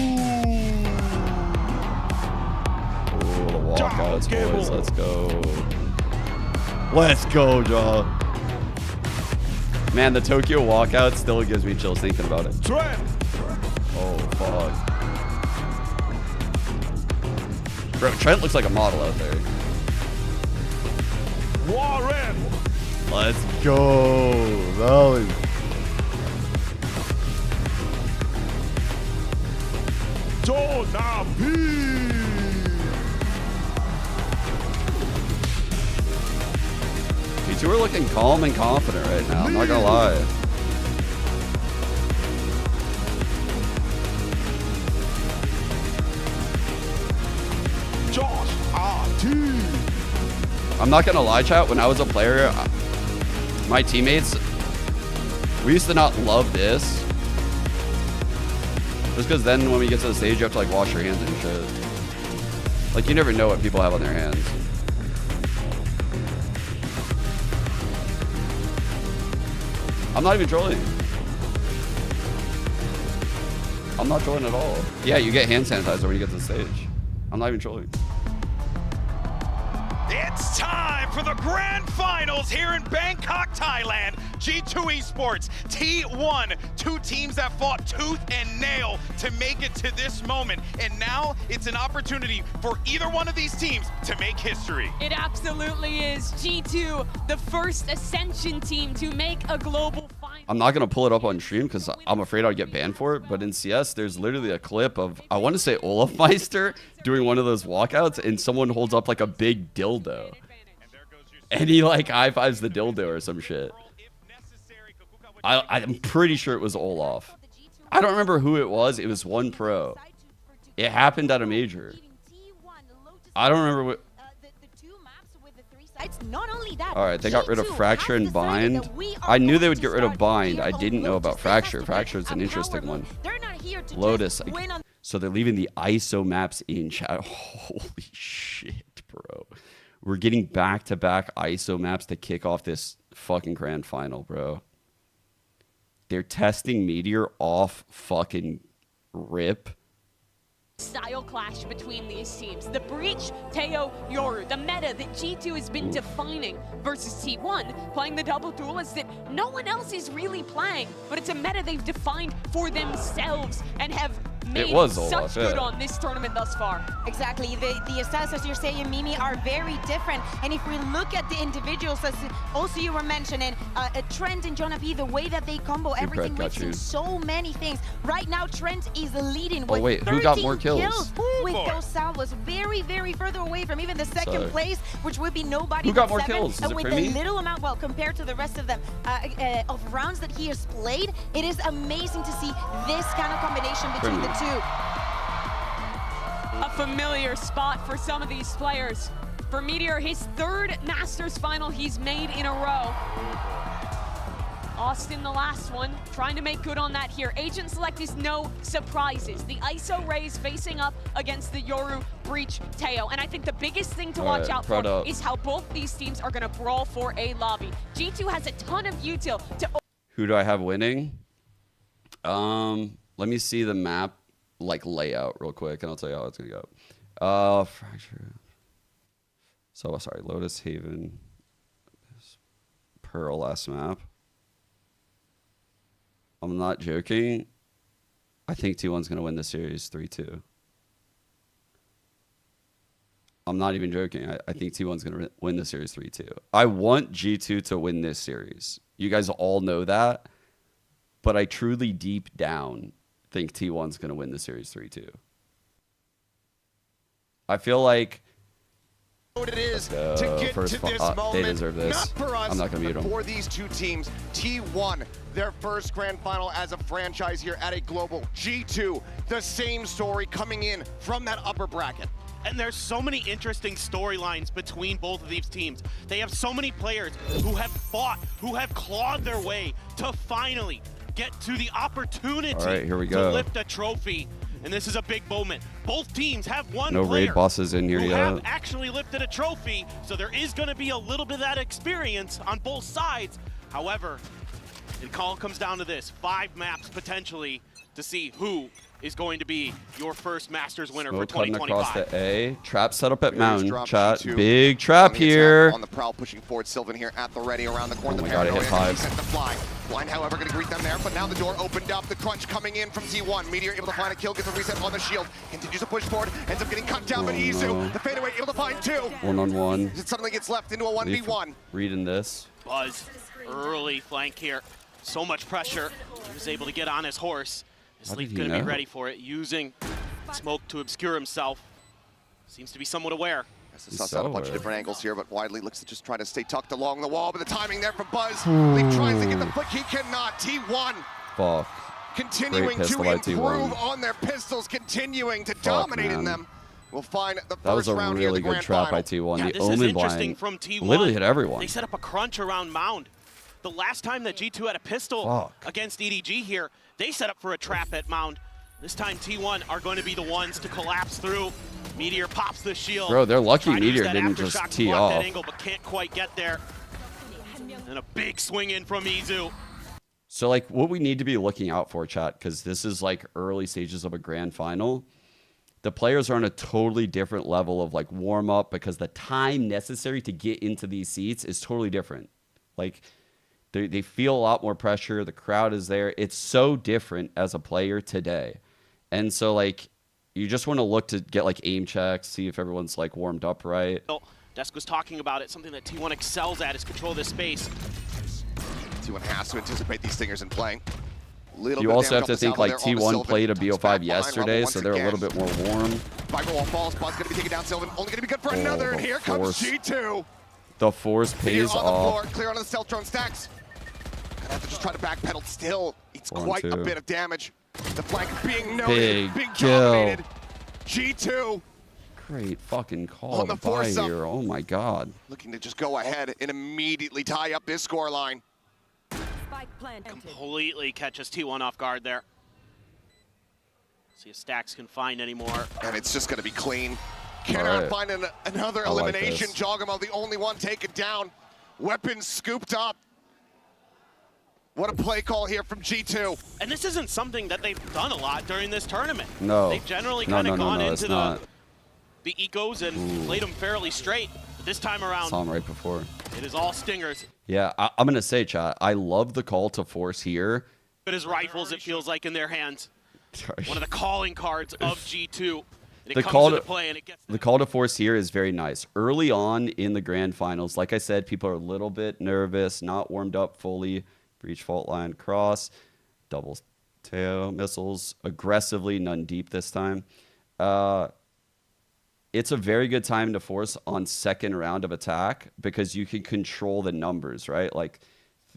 Oh, the walkouts, boys. Let's go. Let's go, Jaw. Man, the Tokyo walkout still gives me chills thinking about it. Oh, fuck. Bro, Trent looks like a model out there. Warren. Let's go. Valley. You two are looking calm and confident right now. I'm not gonna lie. I'm not gonna lie, chat. When I was a player, my teammates, we used to not love this. Just because then when we get to the stage, you have to like wash your hands and shit. Like you never know what people have on their hands. I'm not even trolling. I'm not trolling at all. Yeah, you get hand sanitizer when you get to the stage. I'm not even trolling. It's time for the grand finals here in Bangkok, Thailand. G2 Esports, T1, two teams that fought tooth and nail to make it to this moment. And now it's an opportunity for either one of these teams to make history. It absolutely is. G2, the first Ascension team to make a global final. I'm not going to pull it up on stream because I'm afraid I'd get banned for it. But in CS, there's literally a clip of, I want to say Olaf Meister doing one of those walkouts and someone holds up like a big dildo. And he like high-fives the dildo or some shit. I'm pretty sure it was Olaf. I don't remember who it was. It was one pro. It happened at a major. I don't remember what. All right, they got rid of Fracture and Bind. I knew they would get rid of Bind. I didn't know about Fracture. Fracture is an interesting one. Lotus. So they're leaving the ISO maps in chat. Holy shit, bro. We're getting back-to-back ISO maps to kick off this fucking grand final, bro. They're testing Meteor off fucking rip. Style clash between these teams. The Breach, Teo, Yoru, the meta that G2 has been defining versus T1, playing the double duelist that no one else is really playing, but it's a meta they've defined for themselves and have made such good on this tournament thus far. Exactly. The styles, as you're saying, Mimi, are very different. And if we look at the individuals, as also you were mentioning, Trent and Jonah B, the way that they combo everything, we've seen so many things. Right now, Trent is leading with 13 who got more kills? With those salvos, very, very further away from even the second place, which would be nobody. Who got more kills? And with the little amount, well, compared to the rest of them, of rounds that he has played, it is amazing to see this kind of combination between the two. A familiar spot for some of these players. For Meteor, his third Masters final he's made in a row. Austin, the last one, trying to make good on that here. Agent Select is no surprises. The ISO Rays facing up against the Yoru, Breach, Teo. And I think the biggest thing to watch out for is how both these teams are going to brawl for a lobby. G2 has a ton of util to... Who do I have winning? Let me see the map like layout real quick and I'll tell you how it's going to go. Fracture. So, sorry, Lotus, Haven, Pearl last map. I'm not joking. I think T1's going to win the series 3-2. I'm not even joking. I think T1's going to win the series 3-2. I want G2 to win this series. You guys all know that. But I truly deep down think T1's going to win the series 3-2. I feel like what it is to get to this moment. They deserve this. Not for us, I'm not going to mute them. For these two teams, T1, their first grand final as a franchise here at a global. G2, the same story coming in from that upper bracket. And there's so many interesting storylines between both of these teams. They have so many players who have fought, who have clawed their way to finally get to the opportunity here we go. to lift a trophy. and this is a big moment. Both teams have one No player raid bosses in here who yet. have actually lifted a trophy, so there is going to be a little bit of that experience on both sides. However, it all comes down to this: 5 maps potentially to see who is going to be your first Masters winner Smoke for cutting 2025. across the A. Trap set up at Mountain. drop Chat. G2 Big trap on the attack, here. on the prowl, pushing forward. Sylvan here at the ready around the corner. Oh The my God, it hit paranoia five. set to fly. Blind, however, going to greet them there, but now the door opened up. The crunch coming in from T1. Meteor able to find a kill, gets a reset on the shield. Continues to push forward, ends up getting cut down, but Izu, no. the fadeaway, able to find 2. 1-on-1. It suddenly gets left into a 1v1. Reading this. Buzz, early flank here. So much pressure. He was able to get on his horse. His How Leaf did he going to be know? ready for it, using smoke to obscure himself. Seems to be somewhat aware. Suss out a bunch of different angles here, but Widely looks to just try to stay tucked along the wall, but the timing there from Buzz. Leaf tries to get the flick, he cannot. T1 Fuck. continuing Great to pistol by improve T1. on their pistols, continuing to Fuck, dominate in man. them. We'll find the That was first a round here, really the good grand trap final. by T1. Yeah, The this is Omen interesting blind from T1. literally hit everyone. They set up a crunch around Mound. The last time that G2 had a pistol Fuck. against EDG here, they set up for a trap at Mound. This time T1 are going to be the ones to collapse through. Meteor pops the shield. Bro, they're lucky Trying to use Meteor that didn't aftershock just to tee block that off. angle, but can't quite get there. And a big swing in from Izu. So, like, what we need to be looking out for, chat, because this is, like, early stages of a grand final. The players are on a totally different level of, like, warm-up because the time necessary to get into these seats is totally different. Like, they feel a lot more pressure. The crowd is there. It's so different as a player today. And so, like, you just want to look to get, like, aim checks, see if everyone's, like, warmed up right. Desk was talking about it. Something that T1 excels at is control of this space. T1 has to anticipate these stingers in play. Little You bit of also have damage to off the think, salvo like, there on the T1 Sylvan. played a Tucks BO5 back behind level yesterday, once so they're a again. little bit more warm. Viper wall falls, Buzz gonna be taken down, Sylvan. Only gonna be good for another, and here comes force. G2. The force Meteor pays on the floor, off. clear onto the stealth drone stacks. Gonna have to just try to backpedal still. It's 1, quite a 2. bit of damage. The flank being noted, Big dominated. kill. G2 Great fucking call on the to buy force up. here. Oh my god. Looking to just go ahead and immediately tie up this scoreline. Completely catches T1 off guard there. See if Stacks can find anymore. And it's just gonna be clean. Cannot right. find another I like elimination. this. Jogamo, the only one taken down. Weapons scooped up. What a play call here from G2. And this isn't something that they've done a lot during this tournament. No. They've generally No, kind of no, no, gone no, into it's not. the ecos and played them fairly straight. But this time around, Saw him right before. it is all stingers. Yeah, I'm going to say, chat, I love the call to force here. Good as rifles, it feels like, in their hands. One of the calling cards of G2. And it The comes call into to play and it gets the call to force here is very nice. Early on in the grand finals, like I said, people are a little bit nervous, not warmed up fully. Breach fault line cross, double tail missiles, aggressively, none deep this time. It's a very good time to force on second round of attack because you can control the numbers, right? Like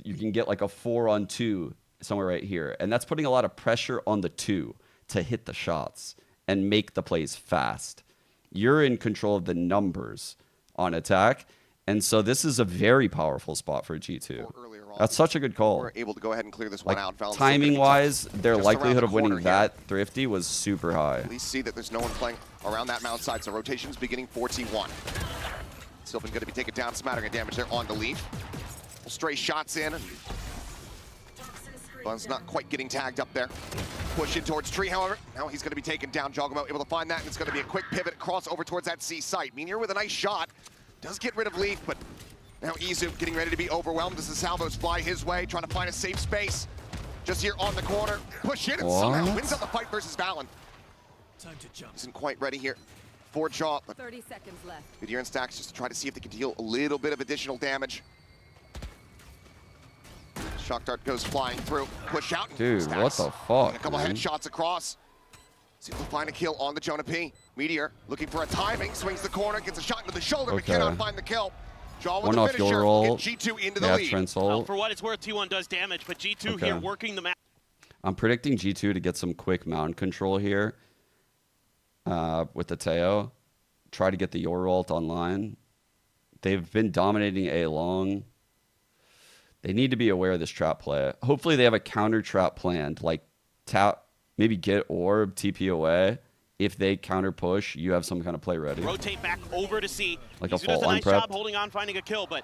you can get like a 4-on-2 somewhere right here. And that's putting a lot of pressure on the 2 to hit the shots and make the plays fast. You're in control of the numbers on attack. And so this is a very powerful spot for G2. That's such a good call. We're able to go ahead and clear this one Like, out. Valens timing-wise, their just likelihood around of the winning corner that thrifty was super high. At least see that there's no one playing around that mount side, so rotation's beginning for T1. Sylvan going to be taken down, smattering of damage there on the Leaf. Stray shots in. And Buzz not quite getting tagged up there. Push in towards Tree, however. Now he's going to be taken down. Jogamo able to find that, and it's going to be a quick pivot cross over towards that C site. Meteor with a nice shot. Does get rid of Leaf, but now Izu getting ready to be overwhelmed as the salvos fly his way, trying to find a safe space. Just here on the corner. Push in and somehow wins out the fight versus Valen. Time to jump. Isn't quite ready here for Jaw, but 30 seconds left. Meteor and Stacks just to try to see if they can deal a little bit of additional damage. Shock Dart goes flying through. Push out. Dude, Stacks what the fuck, and a couple man? headshots across. See if they'll find a kill on the Jonah P. Meteor looking for a timing, swings the corner, gets a shot into the shoulder, but Okay. cannot find the kill. Jaw with One the off finisher, your will roll. get G2 into the Yeah, lead. Trent's Well, ult. for what it's worth, T1 does damage, but G2 Okay. here working the map. I'm predicting G2 to get some quick mount control here with the Teo. Try to get the Your ult online. They've been dominating A long. They need to be aware of this trap play. Hopefully they have a counter trap planned, like tap maybe get orb, TP away. If they counter push, you have some kind of play ready. Rotate back over to C. Like He's a does a fault nice prep. job holding on, finding a kill, but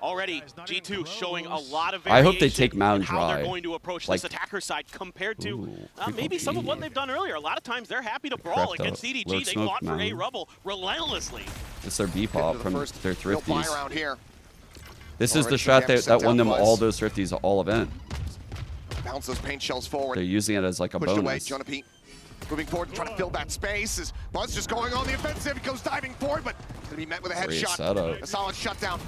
already G2 showing a lot of I hope they variation take Mound in how they're dry. going to approach Like, this attacker side compared to ooh, maybe some of what they've done earlier. A lot of times they're happy to brawl Crept against up. CDG. Lurk They smoke fought for A Mound. Rubble relentlessly. It's their B pop from their Real buy Thrifties. around here. This is Already the some strat damage that sent won down them Vyse. all those Thrifties all event. Bounce those paint shells forward. They're using it as like a Pushed away, bonus. Jonah Pete moving forward to try to fill that space. As Buzz just going on the offensive. He goes diving forward, but going to be met with a Great headshot. setup. A solid shutdown.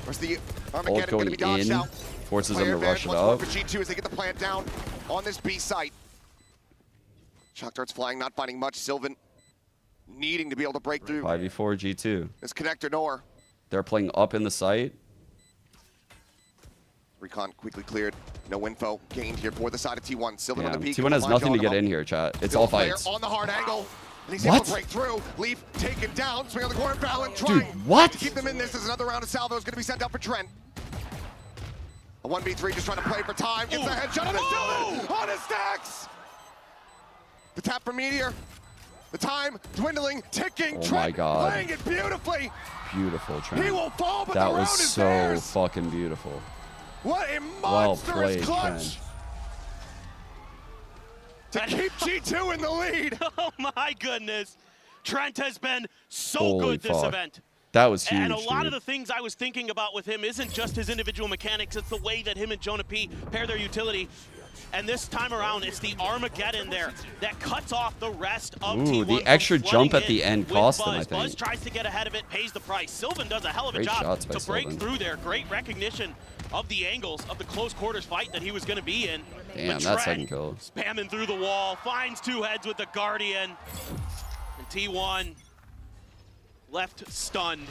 Where's the Ult Armageddon going to going be dodged in, out? forces Player them to rush it advantage once more up. for G2 as they get the plant down on this B site. Shock darts flying, not finding much. Sylvan needing to be able to break through 5v4 G2. this connector door. They're playing up in the site. Recon quickly cleared. No info gained here for the side of T1. Sylvan on the peak. T1 has nothing to get in here, chat. It's all Player fights. on the hard angle. And he's What? able to break through. Leaf taken down. Swing on the corner. Fallon trying what? to keep them in this. As another round of salvo is going to be sent out for Trent. A 1v3 just trying to play for time. Gets a headshot on the Sylvan. On his stacks. The tap for Meteor. The time dwindling, ticking. Oh Trent my God. playing it beautifully. Beautiful, Trent. He will fall, but that the was round is so theirs. fucking beautiful. What a Well monstrous played, clutch to keep G2 in the lead. Oh my goodness. Trent has been so Holy good this fuck. event. That was huge, And a lot dude. of the things I was thinking about with him isn't just his individual mechanics, it's the way that him and Jonah P pair their utility. And this time around, it's the Armageddon there that cuts off the rest of Ooh, T1 the from extra jump flooding at the in end with cost them, I Buzz. Buzz think. tries to get ahead of it, pays the price. Sylvan does a hell of a Great job shots by to break Sylvan. through there. Great recognition of the angles of the close quarters fight that he was going to be in. Damn, But that Trent second kill. spamming through the wall, finds two heads with the Guardian. And T1 left stunned.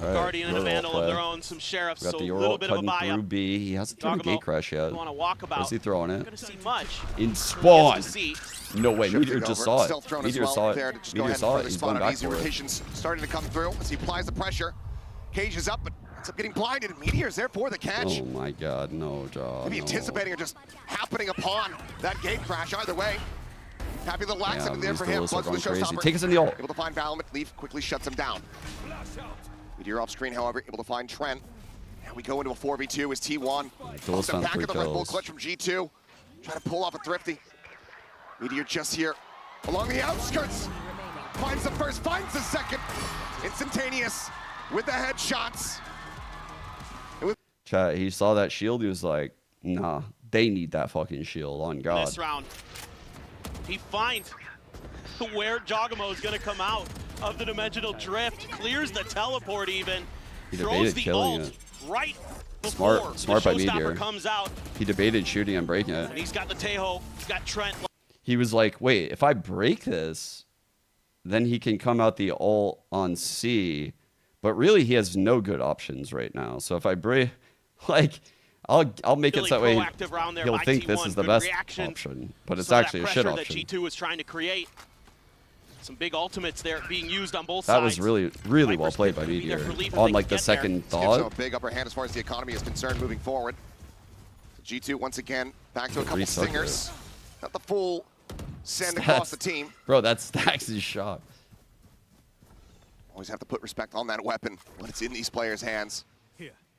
All right, Guardian and a we're all Vandal of play. their own, some Sheriffs, Got so the a little Ural bit of a cutting buy-up. through B. He hasn't thrown a Dogamo, gate crash yet. you want to walk about. Where's he throwing it? Not going to see much. In spawn. He has to see. No way, Meteor Shifting just over. saw Stealth it. drone as Meteor well saw there it. to just go Meteor ahead saw and it. He's spot going on back easy for it. rotations starting to come through as he applies the pressure. Cage is up, but ends up getting blinded. And Meteor's there for the catch. Oh my God, no, Jaw. Maybe No. anticipating or just happening upon that gate crash. Either way, happy little accident there these for him. duelists are Buzz with the going crazy. showstopper. Take us in the ult. Able to find Valorant. Leaf quickly shuts him down. Meteor off screen, however, able to find Trent. And we go into a 4v2 as T1. Duelist Also found back 3 at the Red Bull kills. clutch from G2. Trying to pull off a Thrifty. Meteor just here along the outskirts. Finds the first, finds the second. Instantaneous with the headshots. Chat, he saw that shield. He was like, nah, they need that fucking shield on God. This round, he finds where Jogamo is going to come out of the dimensional drift, clears the teleport even, He throws debated the killing ult it. right before Smart the by showstopper Meteor. comes out, He debated shooting and breaking it. and he's got the Tejo, he's got Trent. He was like, wait, if I break this, then he can come out the ult on C. But really, he has no good options right now. So if I break, like, I'll make Really it so that way proactive round there he'll by think this T1. is the Good best reaction. option. But it's Some of actually that a shit pressure option. that G2 was trying to create. Some big ultimates there being used on both That sides. was really, really well Vipers played by could be there Meteor. for Leaf if On they like can the get there. second Gives them thought. a big upper hand as far as the economy is concerned moving forward. G2 once again back to a couple Resuck stingers. Not the full send Stats. across the team. Bro, that stacks his shot. Always have to put respect on that weapon when it's in these players' hands.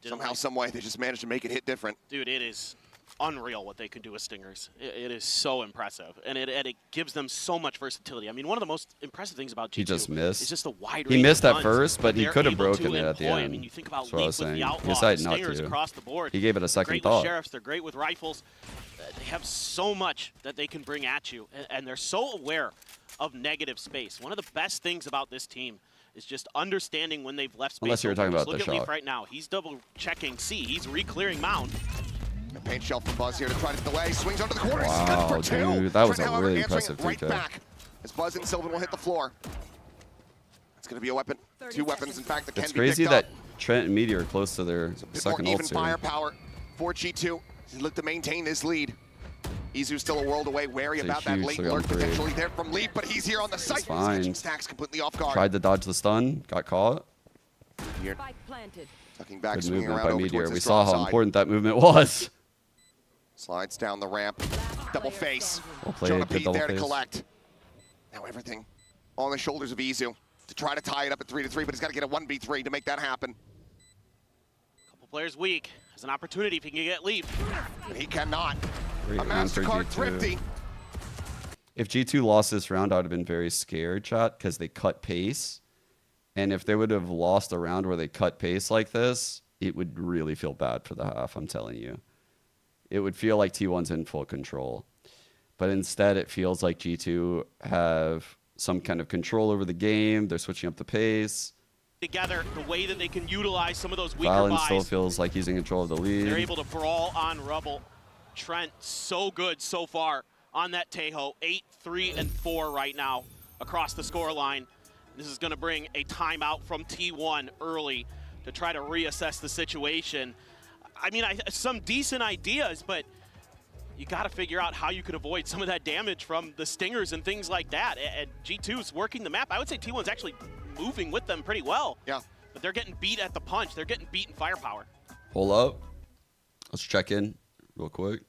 Somehow, some way, they just managed to make it hit different. Dude, it is unreal what they can do with Stingers. It is so impressive, and it gives them so much versatility. I mean, one of the most impressive things about G2 He just missed. is just the wide He range missed of at guns first, but that he they're could have able broken to it at the employ. end. I mean, you think about That's what I was Leaf with saying. the He Outlaws, decided the not Stingers to. across the board. He gave it a They're second great thought. with Sheriffs, they're great with rifles. They have so much that they can bring at you, and they're so aware of negative space. One of the best things about this team is just understanding when they've left space. Unless you were talking open. about Just the look at shot. Leaf right now. He's double checking C. He's re-clearing Mound. A paint shell from Buzz here to try to delay. Swings onto the corner. He's good Wow, for two. dude, that was Trent, a however, really answering impressive it right 3K. back as Buzz and Sylvan will hit the floor. It's going to be a weapon. 2 weapons, in fact, that It's can be crazy picked that up. Trent and Meteor are close to their Bit more second even ult here. firepower for G2. He look to maintain this lead. Izu's still a world away, wary It's a about that huge late 3-on-3. lurk potentially there from Leaf, but he's here on the site. It's fine. Catching stacks completely off guard. Tried to dodge the stun, got caught. Here. Tucking back, Good swinging movement around by over Meteor. towards We this saw drop how side. important that movement was. Slides down the ramp. double face. Well played, Jonah good Pete double there to face. collect. Now everything on the shoulders of Izu to try to tie it up at 3-3, but he's got to get a 1v3 to make that happen. Couple players weak. Has an opportunity if he can get leap. He cannot. Great A round for MasterCard G2. thrifty. If G2 lost this round, I would have been very scared, chat, because they cut pace. And if they would have lost a round where they cut pace like this, it would really feel bad for the half, I'm telling you. It would feel like T1's in full control. But instead, it feels like G2 have some kind of control over the game. They're switching up the pace. Together, the way that they can utilize some of those weaker Valen buys. still feels like he's in control of the lead. They're able to brawl on Rubble. Trent, so good so far on that Tejo. 8, 3, and 4 right now across the scoreline. This is going to bring a timeout from T1 early to try to reassess the situation. I mean, some decent ideas, but you got to figure out how you could avoid some of that damage from the stingers and things like that. And G2's working the map. I would say T1's actually moving with them pretty well. Yeah. But they're getting beat at the punch. They're getting beat in firepower. Hold up. Let's check in real quick.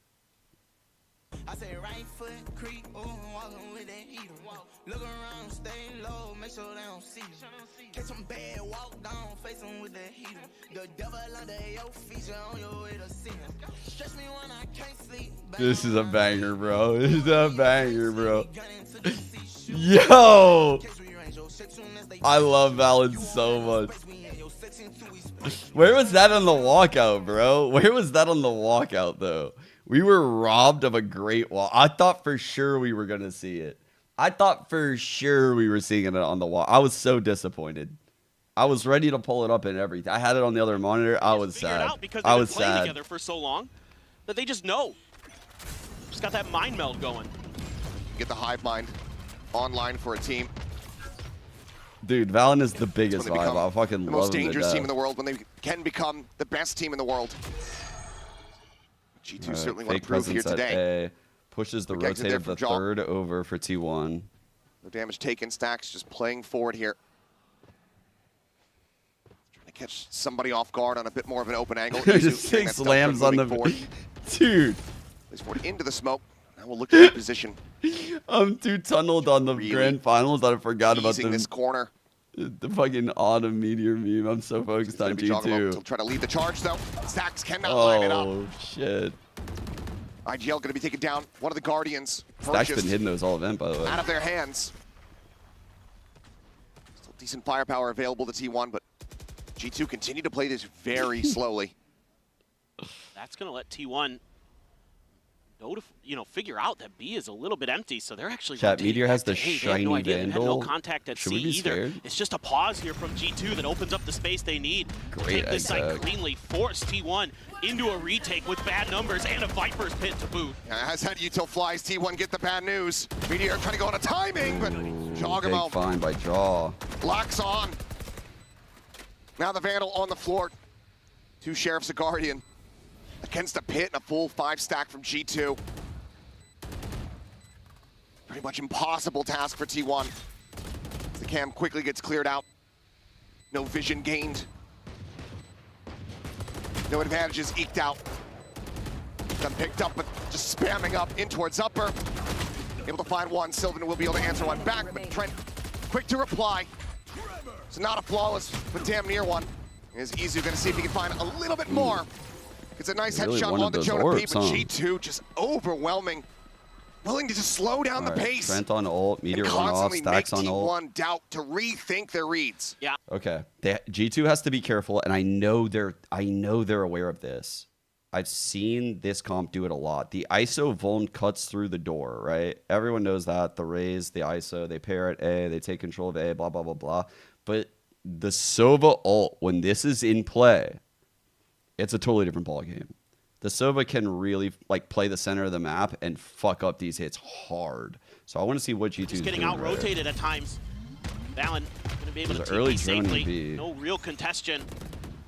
I say right foot creep, walking with that heater. Look around, stay low, make sure they don't see you. Catch some bad, walk down, face them with that heater. The devil under your feature on your way to see him. Stretch me when I can't sleep. This is a banger, bro. This is a banger, bro. Yo! I love Valen so much. Where was that on the walkout, bro? Where was that on the walkout, though? We were robbed of a great wall. I thought for sure we were going to see it. I thought for sure we were seeing it on the wall. I was so disappointed. I was ready to pull it up and everything. I had it on the other monitor. I was sad. I was sad. Together for so long that they just know. Just got that mind meld going. Get the hive mind online for a team. Dude, Valen is the biggest vibe. I fucking the love most him dangerous to team in death. the world when they can become the best team in the world. G2 Right, certainly want fake to prove here presence at today. A. Pushes the Quick exit there rotate of from the Jaw. third over for T1. No damage taken. Stacks just playing forward here. Trying to catch somebody off guard on a bit more of an open angle. Just 6 slams on the... Dude. Plays forward into the smoke. Now we'll look at the position. I'm too tunneled on the grand finals that I forgot about Easing this corner. The fucking autumn meteor meme. I'm so focused on G2. He'll try to lead the charge though. Stacks cannot line it up. Oh, shit. IGL going to be taken down. One of the Guardians Stack's purchased been hitting those all event, by the way. out of their hands. Still decent firepower available to T1, but G2 continue to play this very slowly. That's going to let T1 figure out that B is a little bit empty, so they're actually Chat, Meteor has the they have shiny no idea. They had no Vandal. contact at Should C we be either. scared? It's just a pause here from G2 that opens up the space they need to Great take this site exec. cleanly, force T1 into a retake with bad numbers and a Viper's Pit to boot. As that util flies, T1 get the bad news. Meteor trying to go on a timing, but Jogamo Big find by Jaw. locks on. Now the Vandal on the floor. 2 Sheriffs, a Guardian. Against a pit and a full 5 stack from G2. Pretty much impossible task for T1. The cam quickly gets cleared out. No vision gained. No advantages eked out. Got picked up, but just spamming up in towards upper. Able to find one. Sylvan will be able to answer one back, but Trent quick to reply. It's not a flawless, but damn near one. Is Izu going to see if he can find a little bit more. It's a nice Really headshot wanted on the those Jonah P, orbs, but huh? G2 just overwhelming. Willing to just slow down the Alright, pace. Trent on ult, Meteor and run off, constantly Stacks make on ult. T1 doubt to rethink their reads. Yeah. Okay. G2 has to be careful, and I know they're aware of this. I've seen this comp do it a lot. The ISO Vuln cuts through the door, right? Everyone knows that. The Raze, the ISO, they pair at A, they take control of A, blah, blah, blah, blah. But the Sova ult, when this is in play, it's a totally different ballgame. The Sova can really play the center of the map and fuck up these hits hard. So I want to see what G2 is Just getting doing out-rotated at times. Valen going to be able There's to an early take drone in safely. B. No real congestion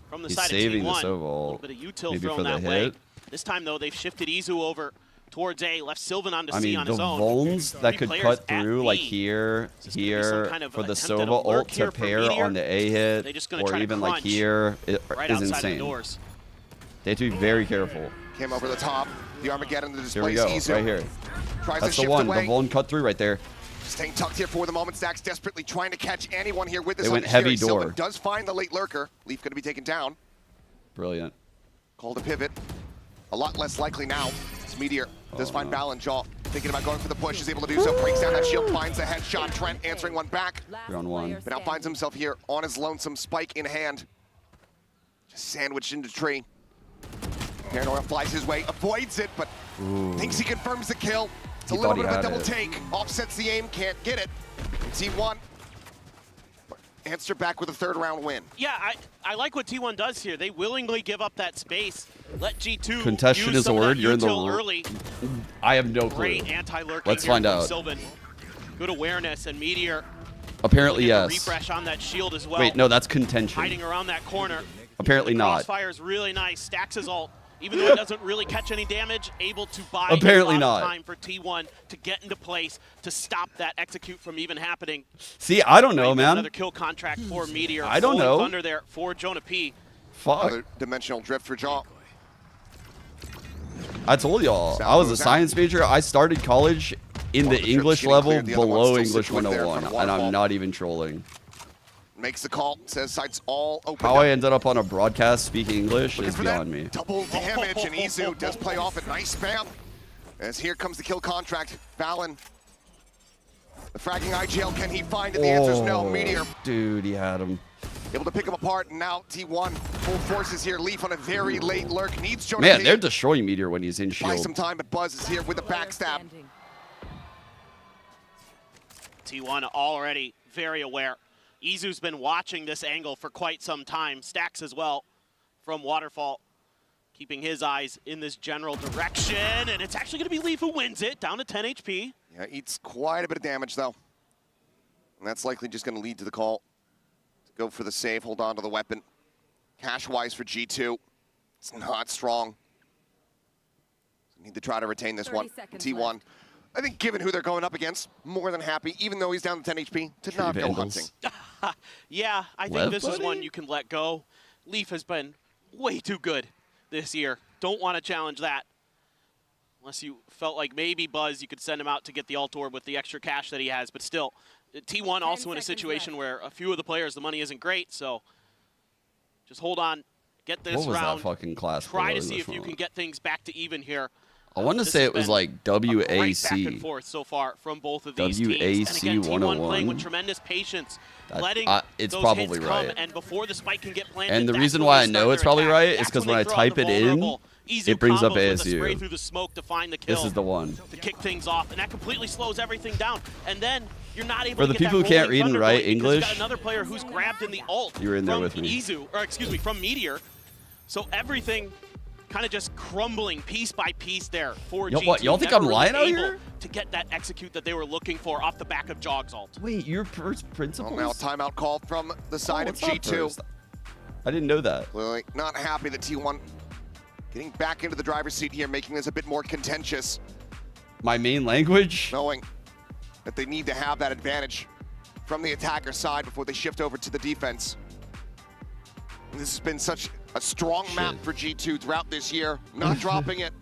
from the He's side saving of the T1. Sova A little ult. bit of util Maybe thrown for the that way. hit. This time, though, they've shifted Izu over towards A, left Sylvan onto I C mean, on the his own. Vulns that 3 could players cut at through, B. like here, kind of for the attempt at a Sova lurk ult here to from pair Meteor. on the A hit, They're just gonna or try to even like crunch here, right is outside the insane. doors. They have to be very careful. Came over the top. The Armageddon that Here we displays go, Izu. right here. Tries That's to the shift one, away. the Vuln cut through right there. Staying tucked here for the moment. Stacks desperately trying to catch anyone here with this. They went heavy Understeer. Sylvan door. does find the late lurker. Leaf going to be taken down. Brilliant. Called a pivot. A lot less likely now. As Meteor does find Balin Jaw. Thinking about going for the push. Is able to do so. Breaks down that shield. Finds a headshot. Trent answering one back. 3-on-1. But now finds himself here on his lonesome, spike in hand. Just sandwiched into tree. Paranoia flies his way. Avoids it, but thinks he confirms the kill. It's a little bit of a double take. Offsets the aim. Can't get it. T1 answer back with a third round win. Yeah, I like what T1 does here. They willingly give up that space. Let G2 Contestion use is a some of word. that You're in the util early. I have no clue. Great anti-lurking Let's here find from out. Sylvan. Good awareness, and Meteor Apparently, getting a yes. refresh on that shield as well. Wait, no, that's contention. Hiding around that corner. Apparently the not. Crossfire is really nice. Stacks his ult. Even though it doesn't really catch any damage, able to buy Apparently a lot not. of time for T1 to get into place to stop that execute from even happening. See, I don't know, man. Another kill contract for Meteor. I don't Rolling know. Thunder there for Jonah P. Fuck. Another dimensional drift for Jaw. I told y'all, I was a science major. I started college in the English level below English 101, and I'm not even trolling. Makes the call, says sights all open. How I ended up on a broadcast speaking English is beyond me. Double damage, and Izu does play off a nice spam. As here comes the kill contract. Valen. The fragging IGL, can he find it? The answer is no. Meteor Dude, he had him. able to pick him apart, and now T1 full forces here. Leaf on a very late lurk. Needs Jonah Man, P. they're destroying Meteor when he's in Buy shield. some time, but Buzz is here with a backstab. T1 already very aware. Izu's been watching this angle for quite some time. Stacks as well from Waterfall, keeping his eyes in this general direction. And it's actually going to be Leaf who wins it, down to 10 HP. Yeah, eats quite a bit of damage, though. And that's likely just going to lead to the call. To go for the save, hold on to the weapon. Cash-wise for G2, it's not strong. Need to try to retain this one. T1, I think given who they're going up against, more than happy, even though he's down to 10 HP, to not go hunting. Yeah, I think this is one you can let go. Leaf has been way too good this year. Don't want to challenge that. Unless you felt like maybe Buzz, you could send him out to get the ult orb with the extra cash that he has. But still, T1 also in a situation where a few of the players, the money isn't great. So just hold on, get this What was round. that fucking class? Try to below see if English you 101? can get things back to even here. I want to say it was like Right back and WAC. forth so far from both of these teams. WAC And again, T1 playing 101. with tremendous patience, That- letting it's those probably hits come, right. and before the spike can get planted, And the that's reason when why they I know start it's their probably attack. right is That's because when when I they throw out type the it in, vulnerable. Izu it brings up combos with a spray ASU. through the smoke to find the kill. This is the one. To kick things off, and that completely slows everything down. And then you're not able For to the get people that who can't rolling read and thunder write going because you got English, another player who's grabbed in the ult you were in there from with me. Izu, or excuse me, from Meteor. So everything kind of just crumbling piece by piece there for Yo, G2. what, y'all think Never I'm lying out really able here? to get that execute that they were looking for off the back of Jog's ult. Wait, your first principles? Well, now timeout called from the side of what's up G2. first? I didn't know that. Clearly not happy that T1 getting back into the driver's seat here, making this a bit more contentious, My main language? knowing that they need to have that advantage from the attacker side before they shift over to the defense. And this has been such a strong map for G2 throughout this year, not dropping it.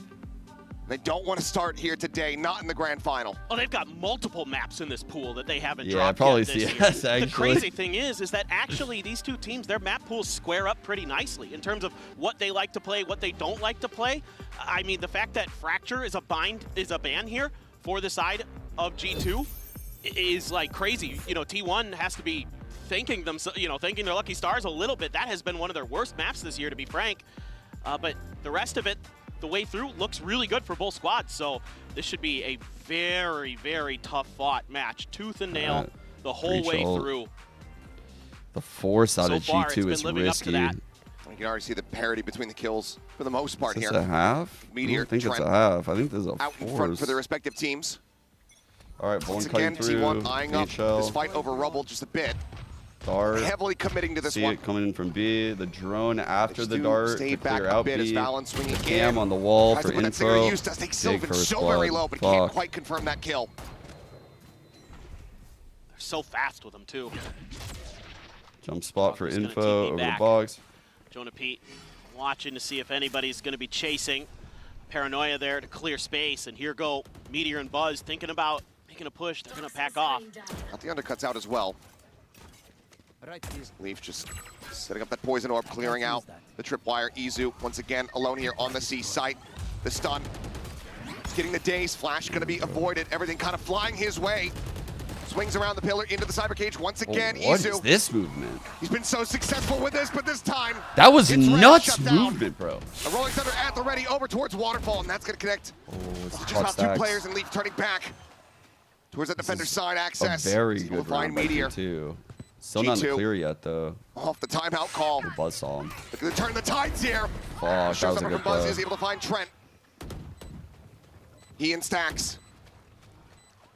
They don't want to start here today, not in the grand final. Oh, they've got multiple maps in this pool that they haven't Yeah, dropped probably yet this year. CS, The actually. crazy thing is that actually these two teams, their map pools square up pretty nicely in terms of what they like to play, what they don't like to play. I mean, the fact that Fracture is a ban here for the side of G2 is like crazy. You know, T1 has to be thanking themselves, thanking their lucky stars a little bit. That has been one of their worst maps this year, to be frank. But the rest of it, the way through, looks really good for both squads. So this should be a very, very tough fought match. Tooth and nail the whole way through. The force out So of far, G2 it's is been living up to risky. that. You can already see the parity between the kills for the most part Is here. this a half? Meteor, I don't think it's Trent a half. I think this is a out in front force. for their respective teams. All right, Once Vuln cutting again, through. T1 eyeing up HL. this fight over Rubble just a bit. Dart. Heavily committing to this See one. it coming in from B. The drone after Just the do dart stay to back clear a out bit as B. Valen swinging The cam in. on the wall Tries for to put that cigarette info. use, does take Big Sylvan first so very blood. low, but can't Fuck. quite confirm that kill. They're so fast with them, too. Jump spot for Just gonna info TP over back. the box. Jonah Pete watching to see if anybody's going to be chasing. Paranoia there to clear space, and here go Meteor and Buzz thinking about making a push. They're going to pack off. Got the undercuts out as well. Leaf just setting up that poison orb, clearing out the tripwire. Izu once again alone here on the C site. The stun. Getting the daze. Flash going to be avoided. Everything kind of flying his way. Swings around the pillar into the cyber cage once again. What Izu. is this movement? He's been so successful with this, but this time That was it's nuts shut down. movement, bro. A Rolling Thunder at the ready over towards Waterfall, and that's going to connect. It's Just about two players, and Leaf turning back towards that defender's side access. A very He's able good to find round by Meteor. G2. Still not in the G2. clear yet, though. Off the timeout call. The Buzz saw him. Look at the turn the tides here. Fuck, that was a Showstopper good from Buzz play. is able to find Trent. He and Stacks.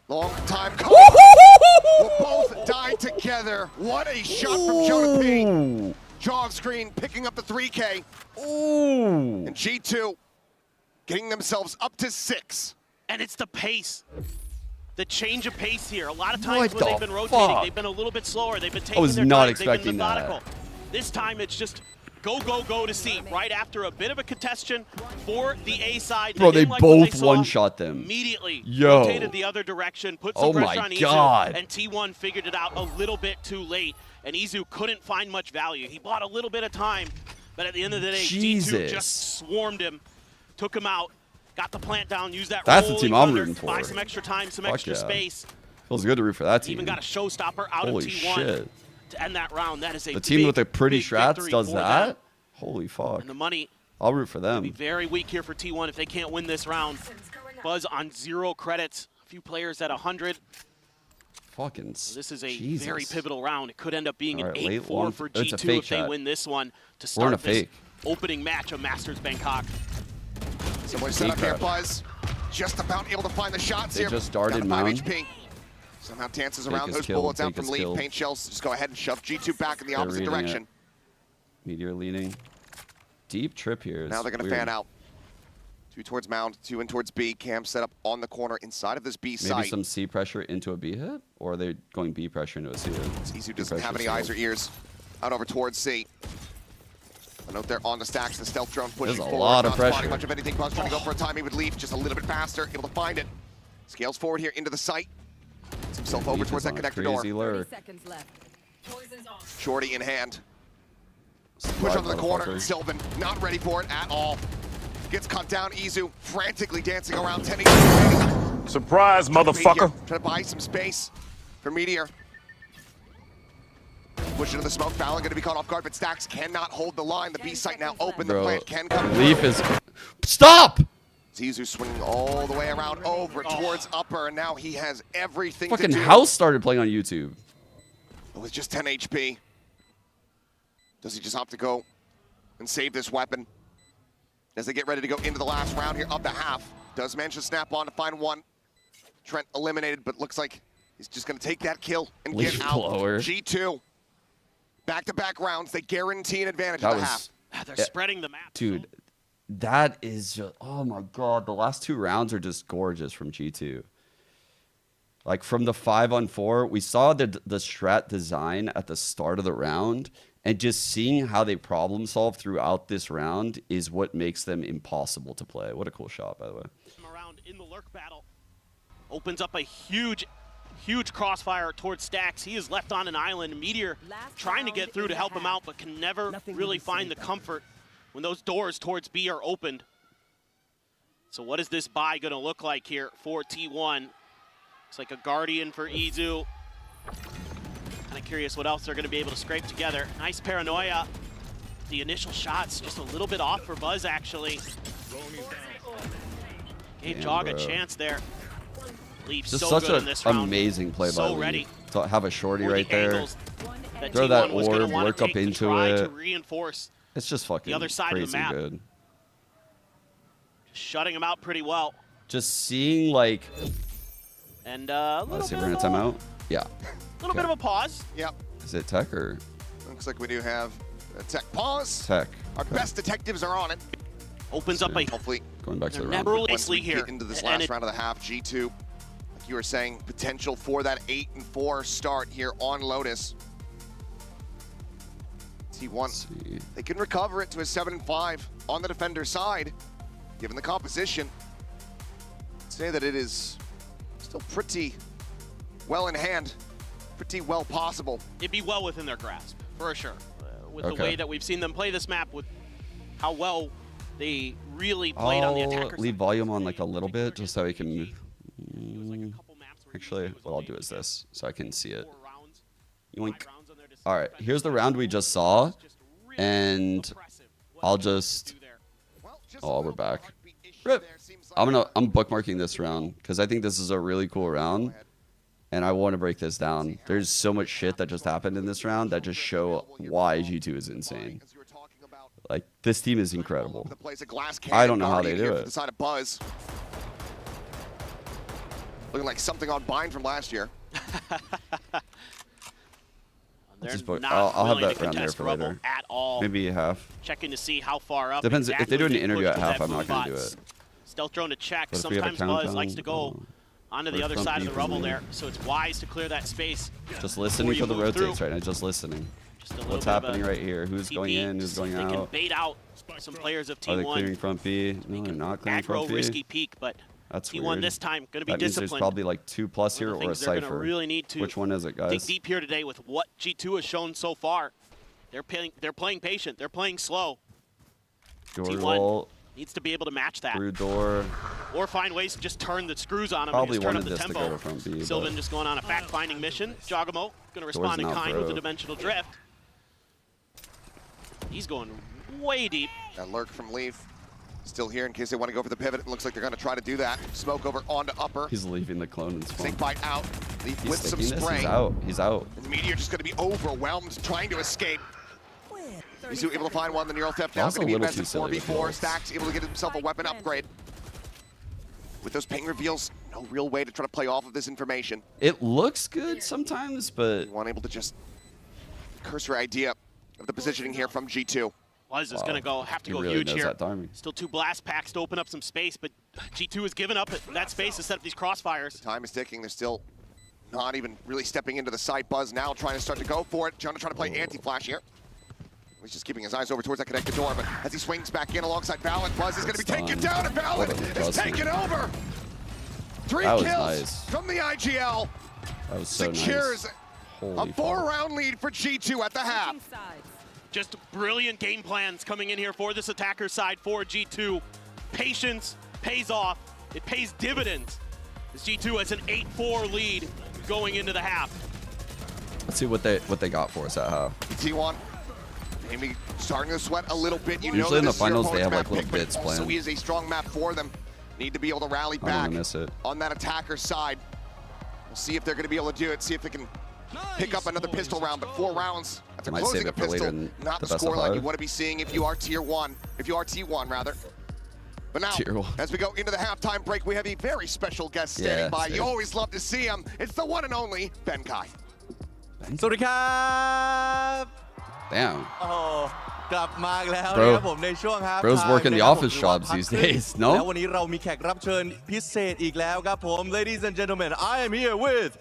Long time call. Will both die together. What a shot from Jonah P. Jaw of screen picking up the 3K. Ooh. And G2 getting themselves up to 6. And it's the pace. The change of pace here. A lot of times What when they've the been rotating, fuck? they've been a little bit slower. They've been taking was their not time. They've been expecting that. methodical. This time it's just go, go, go to C. Right after a bit of a congestion for the A side. Bro, they didn't like what both they saw. one-shot them. Immediately Yo. rotated the other direction, put some Oh pressure my on Izu, God. and T1 figured it out a little bit too late, and Izu couldn't find much value. He bought a little bit of time, but at the end of the day, G2 Jesus. just swarmed him, took him out, got the plant down, used that That's the rolling team I'm thunder, rooting for. buy some extra time, some Fuck extra yeah. space. Feels good to root for that team. Even got a showstopper out Holy of T1 shit. to end that round. That is a The team big, with the pretty big strats victory does for that? them. Holy fuck. And the money I'll root for them. be very weak here for T1 if they can't win this round. Buzz on 0 credits. A few players at 100. Fucking So this is a Jesus. very pivotal round. It could end up being All an right, late 8-4 long- for it's a G2 fake if they shot. win this one to We're in a start this fake. opening match of Masters Bangkok. Similar setup here, Buzz. Just about able to find the shots They here. just darted Got a 5 mound. HP. Somehow dances Fake around is those killed, bullets out fake from is Leaf. killed. Paint shells just go ahead and shove G2 back in the They're opposite reading direction. it. Meteor leading. Deep trip here. Now they're going to fan out. 2 towards mound, 2 in towards B. Cam set up on the corner inside of this B Maybe site. some C pressure into a B hit? Or are they going B pressure into a C hit? Izu doesn't have any eyes or ears. Out over towards C. A note there on the Stacks. The stealth drone pushing There's a forward. lot of not pressure. spotting much of anything. Buzz trying to go for a timing with Leaf. Just a little bit faster. Able to find it. Scales forward here into the site. Gets himself over Leaf towards is that on a connector door. crazy lurk. Shorty in hand. Push Slide, onto the corner. motherfucker. Sylvan not ready for it at all. Gets cut down. Izu frantically dancing around 10 HP. Surprise, motherfucker. Trying to buy some space for Meteor. Push into the smoke. Fallon going to be caught off guard, but Stacks cannot hold the line. The B site now open. The Bro, plant can come Leaf through. is... Stop! Izu swinging all the way around over towards upper, and now he has everything Fucking to do. House started playing on YouTube. With just 10 HP. Does he just opt to go and save this weapon? As they get ready to go into the last round here of the half. Does manage to snap on to find one. Trent eliminated, but looks like he's just going to take that kill and Leaf get out. blower. G2. Back-to-back rounds. They guarantee an advantage That at the was... half. They're spreading the map. Dude, that is just... Oh my god, the last 2 rounds are just gorgeous from G2. Like, from the 5-on-4, we saw the strat design at the start of the round, and just seeing how they problem solve throughout this round is what makes them impossible to play. What a cool shot, by the way. Around in the lurk battle. Opens up a huge crossfire towards Stacks. He is left on an island. Meteor trying to get through to help him out, but can never really find the comfort when those doors towards B are opened. So what is this buy going to look like here for T1? Looks like a Guardian for Izu. Kind of curious what else they're going to be able to scrape together. Nice Paranoia. The initial shots just a little bit off for Buzz, actually. Gave Damn, Jog a bro. chance there. Leaf's Just so such good in an this round. amazing play So by Leaf. ready. To have a shorty for the right there. angles that Throw T1 that was gonna orb, wanna work up take to into try to it. reinforce It's just fucking the other side crazy of the map. good. Shutting him out pretty well. Just seeing, like... And a little Let's see, bit we're of gonna a- time out? Yeah. Little bit of a pause. Yep. Is it tech or Looks like we do have a tech pause. tech? Our best detectives are on it. Opens up a hopefully Going back to the They're round. never once we here. get into this And last it- round of the half, G2, like you were saying, potential for that 8-4 start here on Lotus. T1, they can recover it to a 7-5 on the defender side. given the composition, I'd say that it is still pretty well in hand, pretty well possible. It'd be well within their grasp, for sure. With the way that we've seen them play this map, with how well they really played on the attacker I'll leave volume on like a little bit just so I can move. Actually, what I'll do is this, so I can see it. Yoink. All right, here's the round we just saw, and I'll just. Oh, we're back. Rip. I'm bookmarking this round because I think this is a really cool round, and I want to break this down. There's so much shit that just happened in this round that just show why G2 is insane. Like, this team is incredible. I don't know how they do it. The side of Buzz. Looking like something on Bind from last year. I'll have that round there for later. At all. Maybe half. Checking to see how far up. Depends. If they do an interview at half, I'm not going to do it. Stealth drone to check. Sometimes Buzz likes to go onto the other side of the rubble there, so it's wise to clear that space. Just listening for the rotates right now. Just listening. What's happening right here? Who's going in? Who's going out? They can bait out some players of T1. Are they clearing front B? No, they're not clearing front B. Risky peek, but that's T1 weird. this time going to be that means disciplined. There's probably like 2+ here or a Cypher. Really need to Which one is it, guys? dig deep here today with what G2 has shown so far. They're playing patient. They're playing slow. Door T1 roll. needs to be able to match that. Through door. Or find ways to just turn the screws on him Probably and just turn up wanted the this to tempo. go to front B, Sylvan just going on a fact-finding mission. Jogamo going to respond in kind with the dimensional drift. He's going way deep. That lurk from Leaf. Still here in case they want to go for the pivot. It looks like they're going to try to do that. Smoke over onto upper. He's leaving the clone and spawn. Snake bite out. Leaf with some sticking this? spray. He's out. He's out. And the Meteor just going to be overwhelmed trying to escape. He's able to find one. The Neural Theft now going to be invested 4v4. Stacks able to get himself a weapon upgrade. With those ping reveals, no real way to try to play off of this information. It looks good sometimes, but you weren't able to just cursory idea of the positioning here from G2. Buzz is going to have to go huge here. Still 2 blast packs to open up some space, but G2 has given up that space to set up these crossfires. The time is ticking. They're still not even really stepping into the site. Buzz now trying to start to go for it. Jonah trying to play anti-flash here. He's just keeping his eyes over towards that connected door, but as he swings back in alongside Valent, Buzz is going to be taken down, and Valent is taken over. 3 kills nice. from the IGL. That was so secures nice. a 4-round lead for G2 at the half. Just brilliant game plans coming in here for this attacker side for G2. Patience pays off. It pays dividends. As G2 has an 8-4 lead going into the half. Let's see what they got for us at half. T1 maybe starting to sweat a little bit. You Usually know in the finals they have map like little bits also planned. is a strong map for them. Need to be able to rally I don't back wanna miss it. on that attacker side. We'll see if they're going to be able to do it. See if they can pick up another pistol round. But 4 rounds after Might closing save a it for later pistol, in not the the best of score like you 5. want to be seeing if you are tier 1. If you are T1 rather. But now, Tier 1. as we go into the halftime break, we have a very special guest standing by. You always love to see him. It's the one and only Ben Kai. สวัสดีครับ Damn. โอ้โหกลับมาแล้ว Bro. นะครับผมในช่วงครับ Bro's working the office jobs these days, no? แล้ววันนี้เรามีแขกรับเชิญพิเศษอีกแล้วครับผม Ladies and gentlemen, I am here with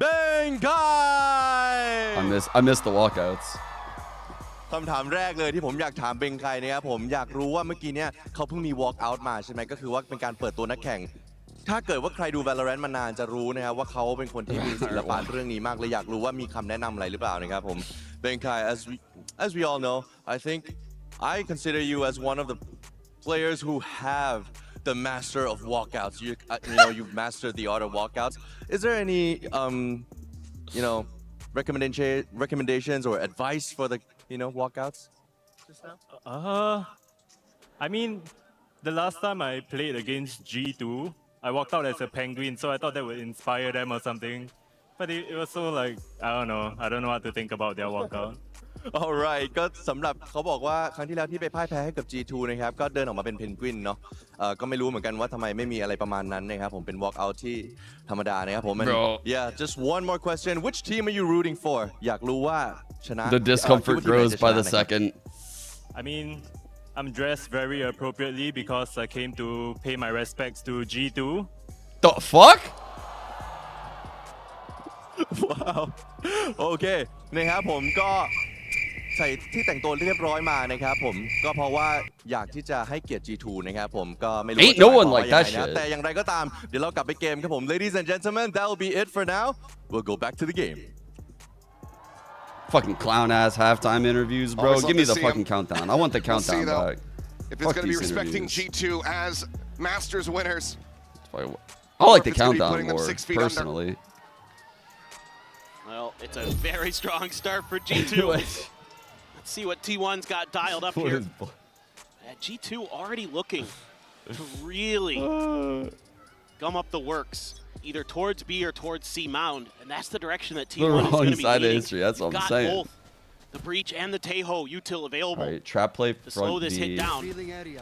Ben Kai. I missed the walkouts. คำถามแรกเลยที่ผมอยากถามเบงไคนะครับผมอยากรู้ว่าเมื่อกี้เนี่ยเขาเพิ่งมี walk out มาใช่ไหมก็คือว่าเป็นการเปิดตัวนักแข่งถ้าเกิดว่าใครดู Valorant มานานจะรู้นะครับว่าเขาเป็นคนที่มีศิลปะเรื่องนี้มากเลยอยากรู้ว่ามีคำแนะนำอะไรหรือเปล่านะครับผมเบงไค as we all know I think I consider you as one of the players who have the master of walkouts you know you've mastered the art of walkouts is there any recommendations or advice for the walkouts? I mean, the last time I played against G2, I walked out as a penguin, so I thought that would inspire them or something. But it was so like, I don't know what to think about their walkout. Alright ก็สำหรับเขาบอกว่าครั้งที่แล้วที่ไปพ่ายแพ้ให้กับ G2 นะครับก็เดินออกมาเป็นเพนกวินเนาะก็ไม่รู้เหมือนกันว่าทำไมไม่มีอะไรประมาณนั้นนะครับผมเป็น walk out ที่ธรรมดานะครับผม Yeah just one more question which team are you rooting for อยากรู้ว่าชนะ The discomfort grows by the second. I mean, I'm dressed very appropriately because I came to pay my respects to G2. The fuck? Wow โอเคนะครับผมก็ ใส่ที่แต่งตัวเรียบร้อยมานะครับผมก็เพราะว่าอยากที่จะให้เกียรติ G2 นะครับผมก็ไม่รู้ Ain't no one like that shit แต่อย่างไรก็ตามเดี๋ยวเรากลับไปเกมครับผม Ladies and gentlemen, that will be it for now. We'll go back to the game. Fucking clown ass halftime interviews, bro. Give me the fucking countdown. I want the countdown back. If it's going to be respecting G2 as Masters winners. I like the countdown more, personally. Well, it's a very strong start for G2. Let's see what T1's got dialed up here. G2 already looking to really gum up the works, either towards B or towards C mound, and that's the direction that T1 is going to be leaning. That's what I'm saying. Both the Breach and the Teho util available. All right, trap play slow front this B. hit down.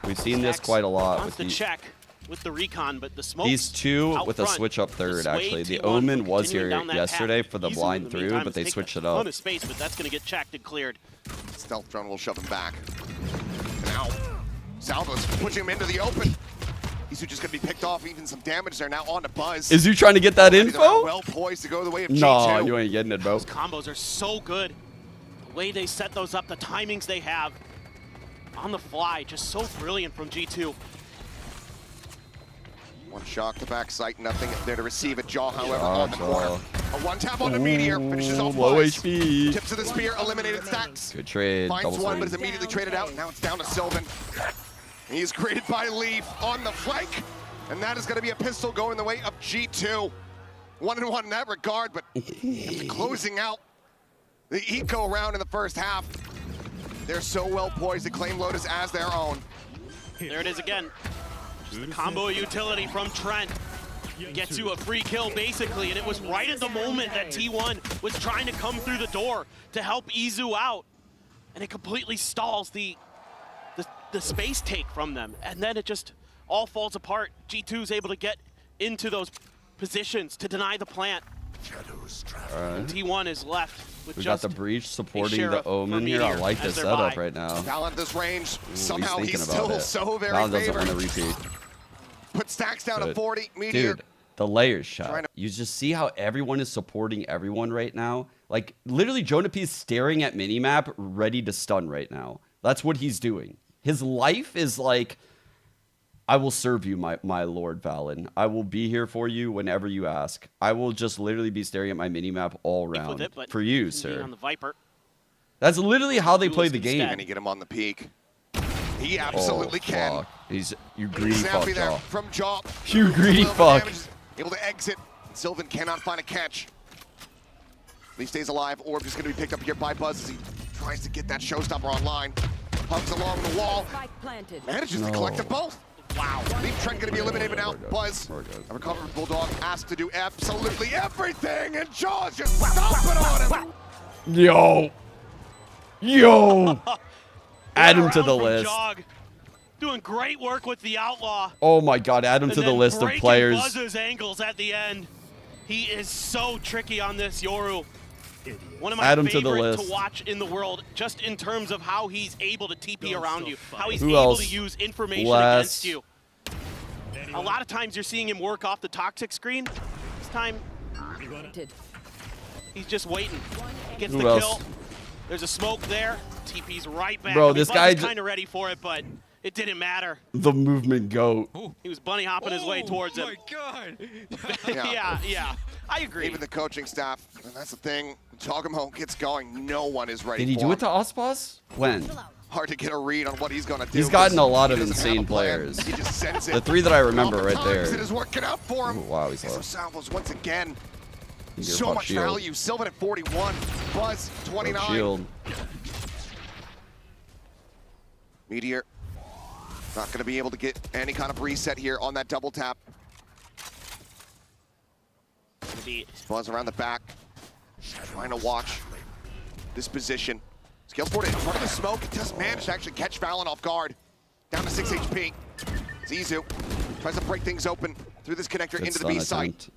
We've seen this quite a lot with the check with the recon, but the smoke. These two with a switch up third, actually. The Omen was here yesterday for the blind through, but they switched it up. Ton of space, but that's going to get checked and cleared. Stealth drone will shove him back. Now, Salvo's pushing him into the open. Isu just going to be picked off, even some damage there now on to Buzz. Is you trying to get that info? Well poised to go the way of G2. No, you ain't getting it, bro. Those combos are so good. The way they set those up, the timings they have on the fly, just so brilliant from G2. One shot to back sight, nothing there to receive it. Jaw, however, on the corner. A one tap on the Meteor, finishes off low Buzz. HP. Tips of the spear, eliminated stacks. Good trade. Finds one, but is immediately traded out. Now it's down to Sylvan. He's greeted by Leaf on the flank, and that is going to be a pistol going the way of G2. 1-1 in that regard, but closing out the eco round in the first half. They're so well poised to claim Lotus as their own. There it is again. Just the combo utility from Trent. Gets you a free kill, basically, and it was right at the moment that T1 was trying to come through the door to help Izu out. And it completely stalls the space take from them. And then it just all falls apart. G2 is able to get into those positions to deny the plant. Right. T1 is left with we just got the Breach supporting the Omen here. I like this setup right now. Val at this range, somehow he's about still it. so very Val doesn't favored. want to repeat. Put stacks down to 40. Meteor. Dude, the layers shot. You just see how everyone is supporting everyone right now. Like, literally, Jonapi is staring at minimap, ready to stun right now. That's what he's doing. His life is like, I will serve you, my Lord Valen. I will be here for you whenever you ask. I will just literally be staring at my minimap all round for you, sir. On the Viper. That's literally how they play the game. Can he get him on the peak? He absolutely can. You greedy fuck, there Jaw. from Jaw. You greedy fuck. Able to exit. Sylvan cannot find a catch. He stays alive. Orb is going to be picked up here by Buzz as he tries to get that showstopper online. Hugs along the wall. Manages to collect them both. Wow. Leaf Trent going to be eliminated, but now Buzz, a recovered Bulldog, asked to do absolutely everything, and Jaw's just stomping on him. Yo. Add him to the list. Jog. Doing great work with the Outlaw. Oh my God, add him to the list of players. Buzz's angles at the end. He is so tricky on this Yoru. One of my favorites to watch in the world, just in terms of how he's able to TP around you, how he's able to use information against you. A lot of times you're seeing him work off the toxic screen. This time, he's just waiting. He gets the kill. There's a smoke there. TP's right back. Bro, this guy kind of ready for it, but it didn't matter. The movement goat. He was bunny hopping his way towards him. Oh my God. Yeah. I agree. Even the coaching staff, and that's the thing. Jogamo gets going. No one is ready. Did he do it to Ospas? When? Hard to get a read on what he's going to do. He's gotten a lot of insane players. He just sends it. The three that I remember right there. It is working out for him. Ooh, wow, he's low. Salvos once again. So much value. Sylvan at 41. Buzz 29. Shield. Meteor not going to be able to get any kind of reset here on that double tap. Buzz around the back. Trying to watch this position. Scales forward in front of the smoke. It does manage to actually catch Valen off guard. Down to 6 HP. Zizu tries to break things open through this connector into the B site.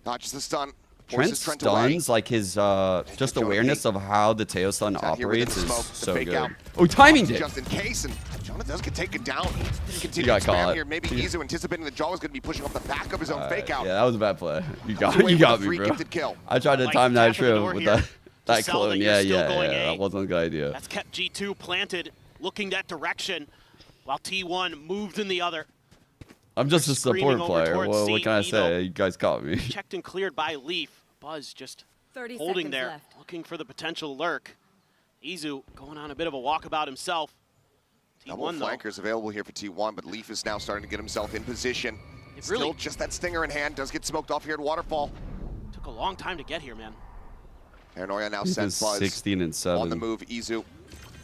Dodges the stun. Trent stuns, like his just awareness of how the Teo stun operates is so good. Oh, timing did. Just in case, and Jonah does get taken down. Continue got to spam caught. here. Maybe Izu anticipating the Jaw was going to be pushing off the back of his own fake out. Yeah, that was a bad play. You got me, bro. Kill. I tried to time that trip with that. That sell clone, that yeah, you're still going that A. wasn't a good idea. That's kept G2 planted, looking that direction, while T1 moved in the other. I'm just a Screaming support over player. towards Well, what C, can I Edo. say? You guys caught me. Checked and cleared by Leaf. Buzz just 30 holding seconds there, left. looking for the potential lurk. Izu going on a bit of a walkabout himself. Double T1 though. flankers available here for T1, but Leaf is now starting to get himself in position. It Still really just that stinger in hand, does get smoked off here at Waterfall. took a long time to get here, man. Paranoia now Leaf sends is Buzz 16 and 7. on the move. Izu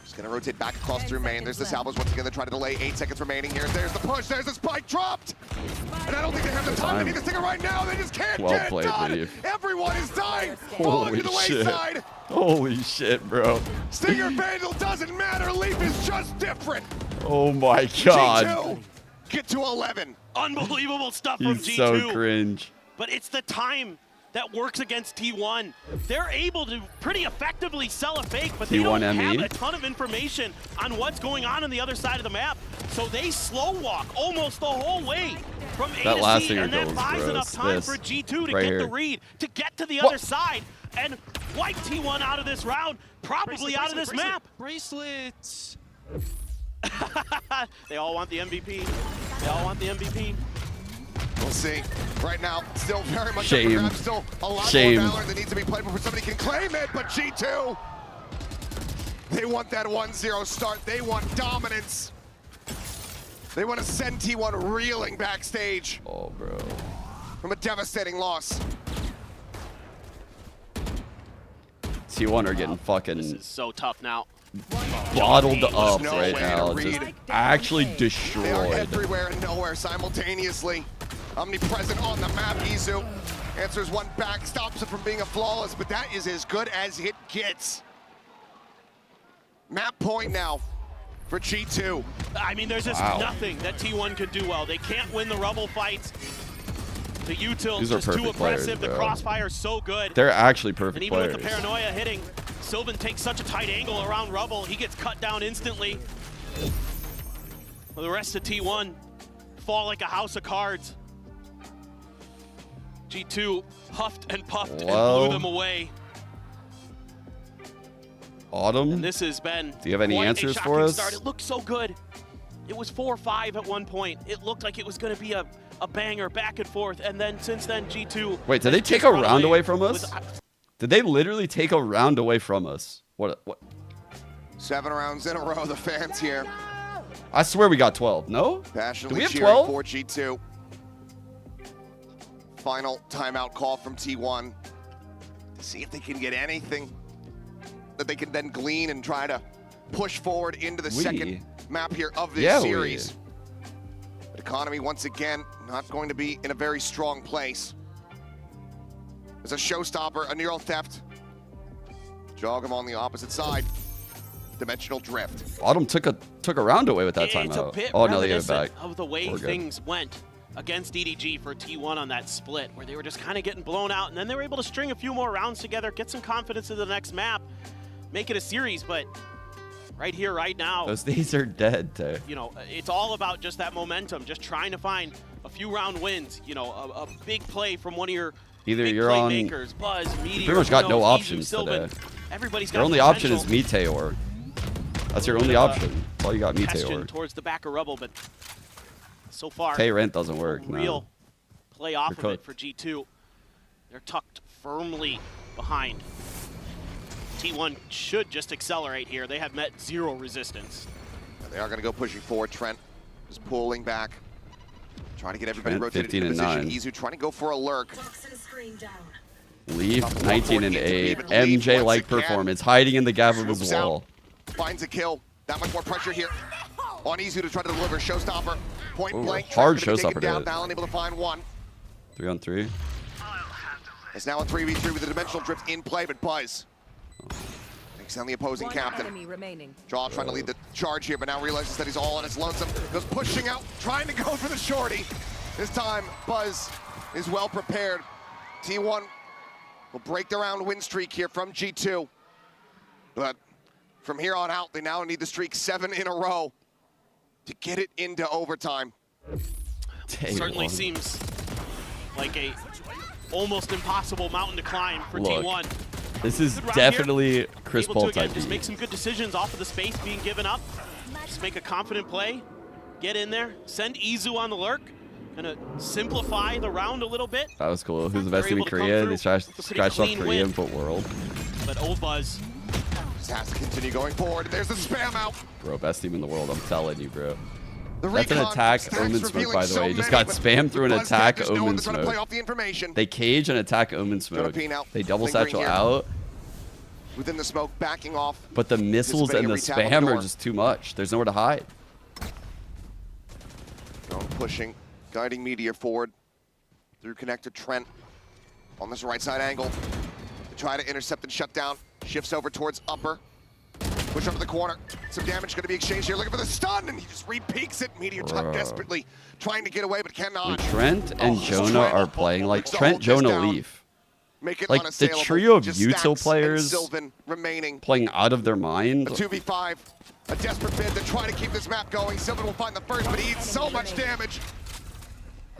just gonna rotate back across through main. There's the salvos once again. They try to delay. 8 seconds remaining here. There's the push. There's the spike dropped. And I don't think they have the time to need the stinger right now. They just can't Well get played, it done. Leaf. Everyone is dying. Falling Holy to the shit. wayside. Holy shit, bro. Stinger Vandal doesn't matter. Leaf is just different. Oh my god. G2 get to 11. Unbelievable stuff from He's G2. so cringe. But it's the time that works against T1. They're able to pretty effectively sell a fake, but they don't T1 have ME? a ton of information on what's going on the other side of the map. So they slow walk almost the whole way from A That to last C, stinger and that goes buys gross. enough time This, for G2 to right get here. the read, to get to the other side, and wipe T1 out of this round, probably out of this map. Bracelets. They all want the MVP. They all want the MVP. We'll see. Right now, still very much Shame. up for grabs. Still a lot Shame. more valor that needs to be played before somebody can claim it. But G2, they want that 1-0 start. They want dominance. They want to send T1 reeling backstage. Oh, bro. From a devastating loss. T1 are getting fucking This is so tough now. bottled up no right way to now. read. Just actually They are destroyed. everywhere and nowhere simultaneously. Omnipresent on the map. Izu answers one back, stops it from being a flawless, but that is as good as it gets. Map point now for G2. I mean, there's just Wow. nothing that T1 can do well. They can't win the rubble fights. The util's These are just too perfect players, aggressive. The bro. crossfire's so good. They're actually And perfect even players. with the paranoia hitting, Sylvan takes such a tight angle around rubble. He gets cut down instantly. Well, the rest of T1 fall like a house of cards. G2 huffed and puffed and Well. blew them away. Autumn? And this has been Do you have any quite a answers shocking for us? Start. It looked so good. It was 4-5 at one point. It looked like it was going to be a banger back and forth. And then since then, G2. Wait, did they take a round away from us? Did they literally take a round away from us? What? 7 rounds in a row, the fans here. I swear we got 12. No? Do Passionately we have cheering 12? for G2. Final timeout call from T1 to see if they can get anything that they can then glean and try to push forward into the second map here of this series. But economy, once again, not going to be in a very strong place. There's a showstopper, a neural theft. Jog him on the opposite side. Dimensional drift. Autumn took a round away with that It's a timeout. bit Oh no, they gave it back. reminiscent of the way We're good. things went against EDG for T1 on that split, where they were just kind of getting blown out, and then they were able to string a few more rounds together, get some confidence in the next map, make it a series. But right here, right now, Those days are dead, too. you know, it's all about just that momentum, just trying to find a few round wins. You know, a big play from one of your Either big you're on. playmakers, Buzz, Meteor, You pretty much got Uno, no Izu, options Sylvan. today. Everybody's got Your only option is potential. Meteor. That's your only option. That's all you got, Question Meteor. towards the back of Rubble, but so far, Pay rent doesn't work. real No. play off You're of it for G2. They're tucked firmly behind. T1 should just accelerate here. They have met zero resistance. And they are going to go pushing forward. Trent is pulling back. Trying to get everybody Trent, rotated 15 into and position. 9. Izu trying to go for a lurk. Leaf 19 and 8. Leaf MJ like once again. performance, hiding in the gap of his Moves out. wall. Finds a kill. That much more pressure here on Izu to try to deliver showstopper. Point Ooh, blank. hard Trent gonna be taken showstopper down. to hit. Now unable to find one. 3-on-3. It's now a 3v3 with the dimensional drift in play, but Buzz takes down the opposing captain. Enemy remaining. Jaw trying to lead the charge here, but now realizes that he's all on his lonesome. Goes pushing out, trying to go for the shorty. This time, Buzz is well prepared. T1 will break the round win streak here from G2. But from here on out, they now need the streak 7 in a row to get it into overtime. Certainly seems like a almost impossible mountain to climb for Look, T1. This is Good round definitely here. Chris Able Paul to, again, type just beat. make some good decisions off of the space being given up. Just make a confident play. Get in there. Send Izu on the lurk. Gonna simplify the round a little bit. That was cool. Who's the best team in able to come Korea? through They with a pretty scratched off clean Korea win. and put world. But Old Buzz Just has to continue going forward. There's the spam out. Bro, best team in the world. I'm telling you, bro. The That's an recon attack stacks omen smoke, revealing by the so way. Just many, got but spammed through an Buzz attack just knowing omen they're trying to play smoke. off the information. They cage and attack omen smoke. Peen out, They double lingering satchel here. out, Within the smoke, backing off. but the missiles and the Anticipating a retap on the spam are door. just too much. There's nowhere to hide. Pushing, guiding Meteor forward through connector Trent on this right side angle to try to intercept and shut down. Shifts over towards upper. Push under the corner. Some damage going to be exchanged here. Looking for the stun, and he just re-peeks it. Meteor desperately trying to get away, but cannot. Trent and Jonah Trent are playing like looks to Trent, hold this Jonah, down. Leaf. Make it Like the unassailable. trio of Just util Stacks and players Sylvan remaining. playing out of their mind. A 2v5, a desperate bid to try to keep this map going. Sylvan will find the first, but he eats so much damage.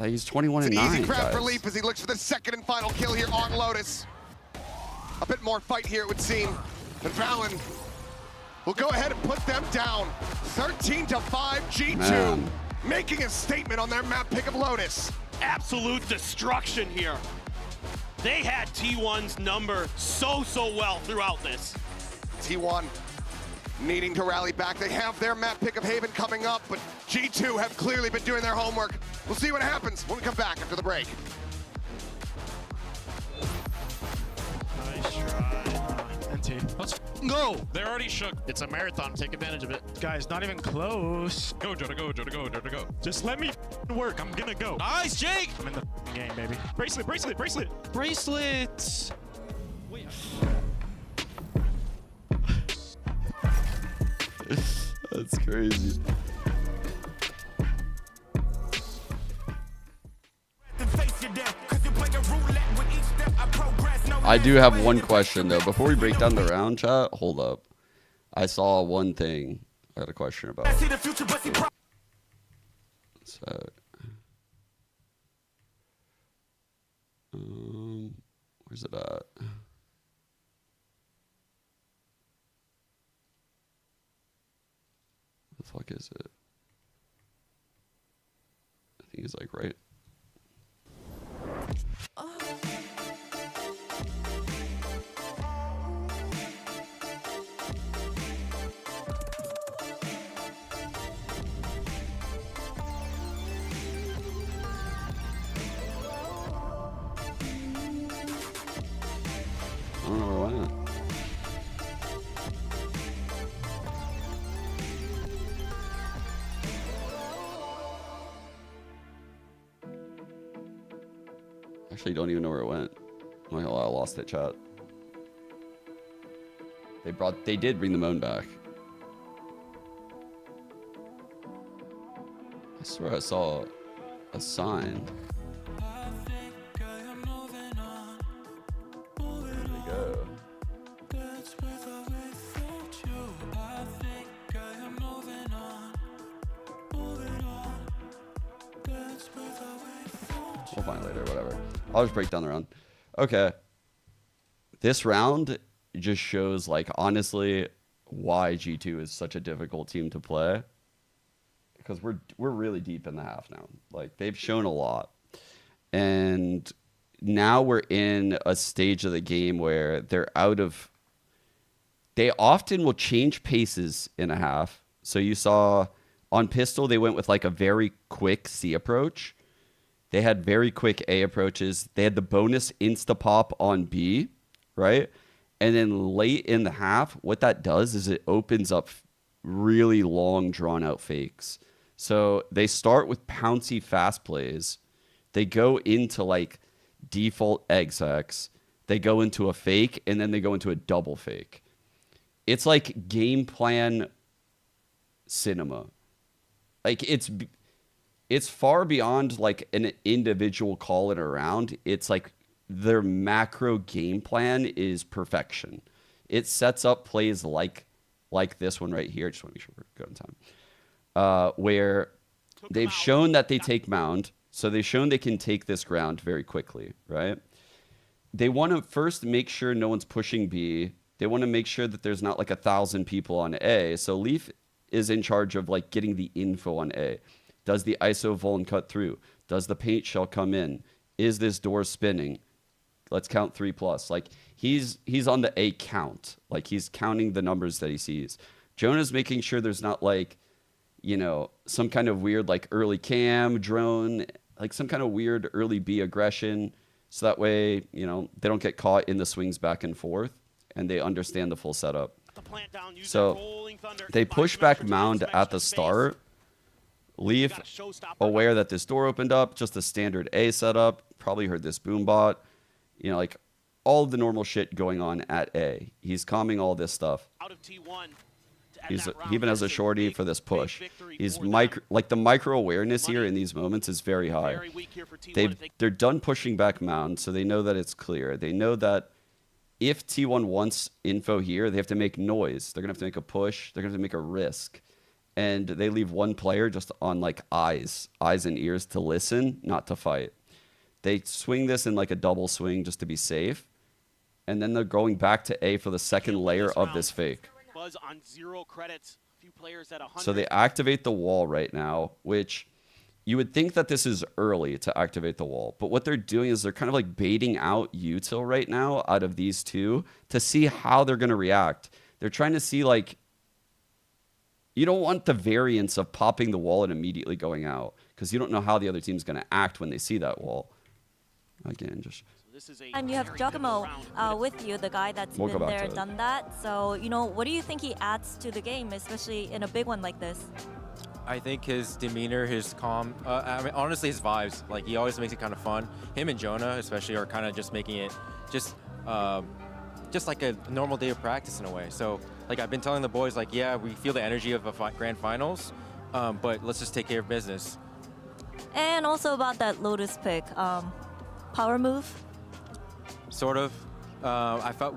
He's 21 It's and an 9, easy grab guys. for Leaf as he looks for the second and final kill here on Lotus. A bit more fight here, it would seem. And Valen will go ahead and put them down. 13-5 G2, Man. making a statement on their map pick of Lotus. absolute destruction here. They had T1's number so well throughout this. T1 needing to rally back. They have their map pick of Haven coming up, but G2 have clearly been doing their homework. We'll see what happens when we come back after the break. Nice try. NT. Let's go. They're already shook. It's a marathon. Take advantage of it. Guys, not even close. Go, Jonah, go, Jonah, go, Jonah, go. Just let me work. I'm gonna go. Nice, Jake. I'm in the game, baby. Bracelet, bracelet, bracelet. Bracelets. Wait. That's crazy. I do have one question though. Before we break down the round, chat, hold up. I saw one thing I had a question about. So, where's it at? The fuck is it? I think it's like right. I don't know where it went. Actually, don't even know where it went. Oh, I lost it, chat. They did bring the moan back. I swear I saw a sign. Where'd it go? We'll find it later, whatever. I'll just break down the round. Okay. This round just shows, like, honestly, why G2 is such a difficult team to play. Because we're really deep in the half now. Like, they've shown a lot. And now we're in a stage of the game where they're out of... They often will change paces in a half. So you saw on Pistol, they went with, like, a very quick C approach. They had very quick A approaches. They had the bonus insta-pop on B, right? And then late in the half, what that does is it opens up really long, drawn-out fakes. So they start with pouncy fast plays. They go into, like, default egg sacks. They go into a fake, and then they go into a double fake. It's like game plan cinema. Like, it's far beyond like an individual call in a round. It's like their macro game plan is perfection. It sets up plays like this one right here. Just want to make sure we're good on time. Where they've shown that they take mound. So they've shown they can take this ground very quickly, right? they want to first make sure no one's pushing B. They want to make sure that there's not like 1,000 people on A. So Leaf is in charge of like getting the info on A. Does the ISO vuln cut through? Does the paint shell come in? Is this door spinning? Let's count 3+. Like he's on the A count. Like he's counting the numbers that he sees. Jonah's making sure there's not like, you know, some kind of weird like early cam drone, like some kind of weird early B aggression. So that way, you know, they don't get caught in the swings back and forth and they understand the full setup. So they push back mound at the start. Leaf, aware that this door opened up, just a standard A setup. Probably heard this boom bot. You know, like all of the normal shit going on at A. He's calming all this stuff. He's even as a shorty for this push. He's like the micro awareness here in these moments is very high. They're done pushing back mound, so they know that it's clear. They know that if T1 wants info here, they have to make noise. They're gonna have to make a push. They're gonna have to make a risk, and they leave one player just on like eyes and ears to listen, not to fight. They swing this in like a double swing just to be safe, and then they're going back to A for the second layer of this fake. On 0 credits. A few players at 100. So they activate the wall right now, which you would think that this is early to activate the wall. But what they're doing is they're kind of like baiting out util right now out of these two to see how they're going to react. They're trying to see like, you don't want the variance of popping the wall and immediately going out because you don't know how the other team's going to act when they see that wall. Again, just... And you have Giacomo with you, the guy that's been there, done that. So, you know, what do you think he adds to the game, especially in a big one like this? I think his demeanor, his calm, I mean, honestly, his vibes, like he always makes it kind of fun. Him and Jonah especially are kind of just making it just like a normal day of practice in a way. So, like I've been telling the boys, like, yeah, we feel the energy of a grand finals, but let's just take care of business. And also about that Lotus pick, power move? Sort of.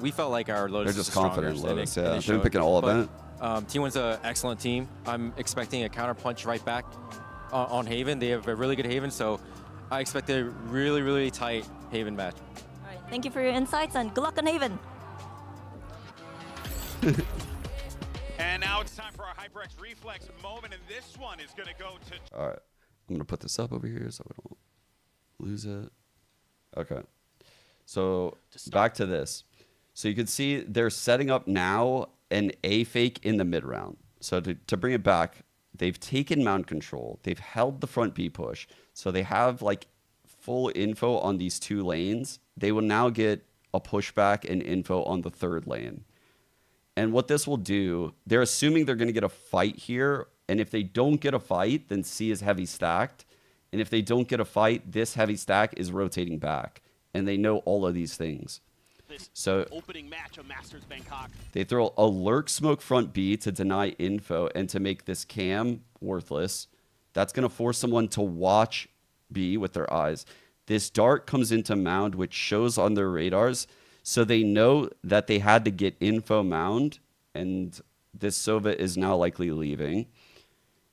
We felt like our Lotus. They're just confident in Lotus. Yeah, they've been picking all event. T1's an excellent team. I'm expecting a counter punch right back on Haven. They have a really good Haven, so I expect a really, really tight Haven match. All right. Thank you for your insights and good luck on Haven. And now it's time for our HyperX Reflex moment, and this one is going to go to... All right. I'm going to put this up over here so we don't lose it. Okay. So back to this. So you can see they're setting up now an A fake in the mid round. So to bring it back, they've taken mound control. They've held the front B push. So they have like full info on these 2 lanes. They will now get a pushback and info on the 3rd lane. And what this will do, they're assuming they're going to get a fight here. And if they don't get a fight, then C is heavy stacked. And if they don't get a fight, this heavy stack is rotating back. And they know all of these things. So opening match of Masters Bangkok. They throw a lurk smoke front B to deny info and to make this cam worthless. That's going to force someone to watch B with their eyes. This dart comes into mound, which shows on their radars. So they know that they had to get info mound, and this Sova is now likely leaving.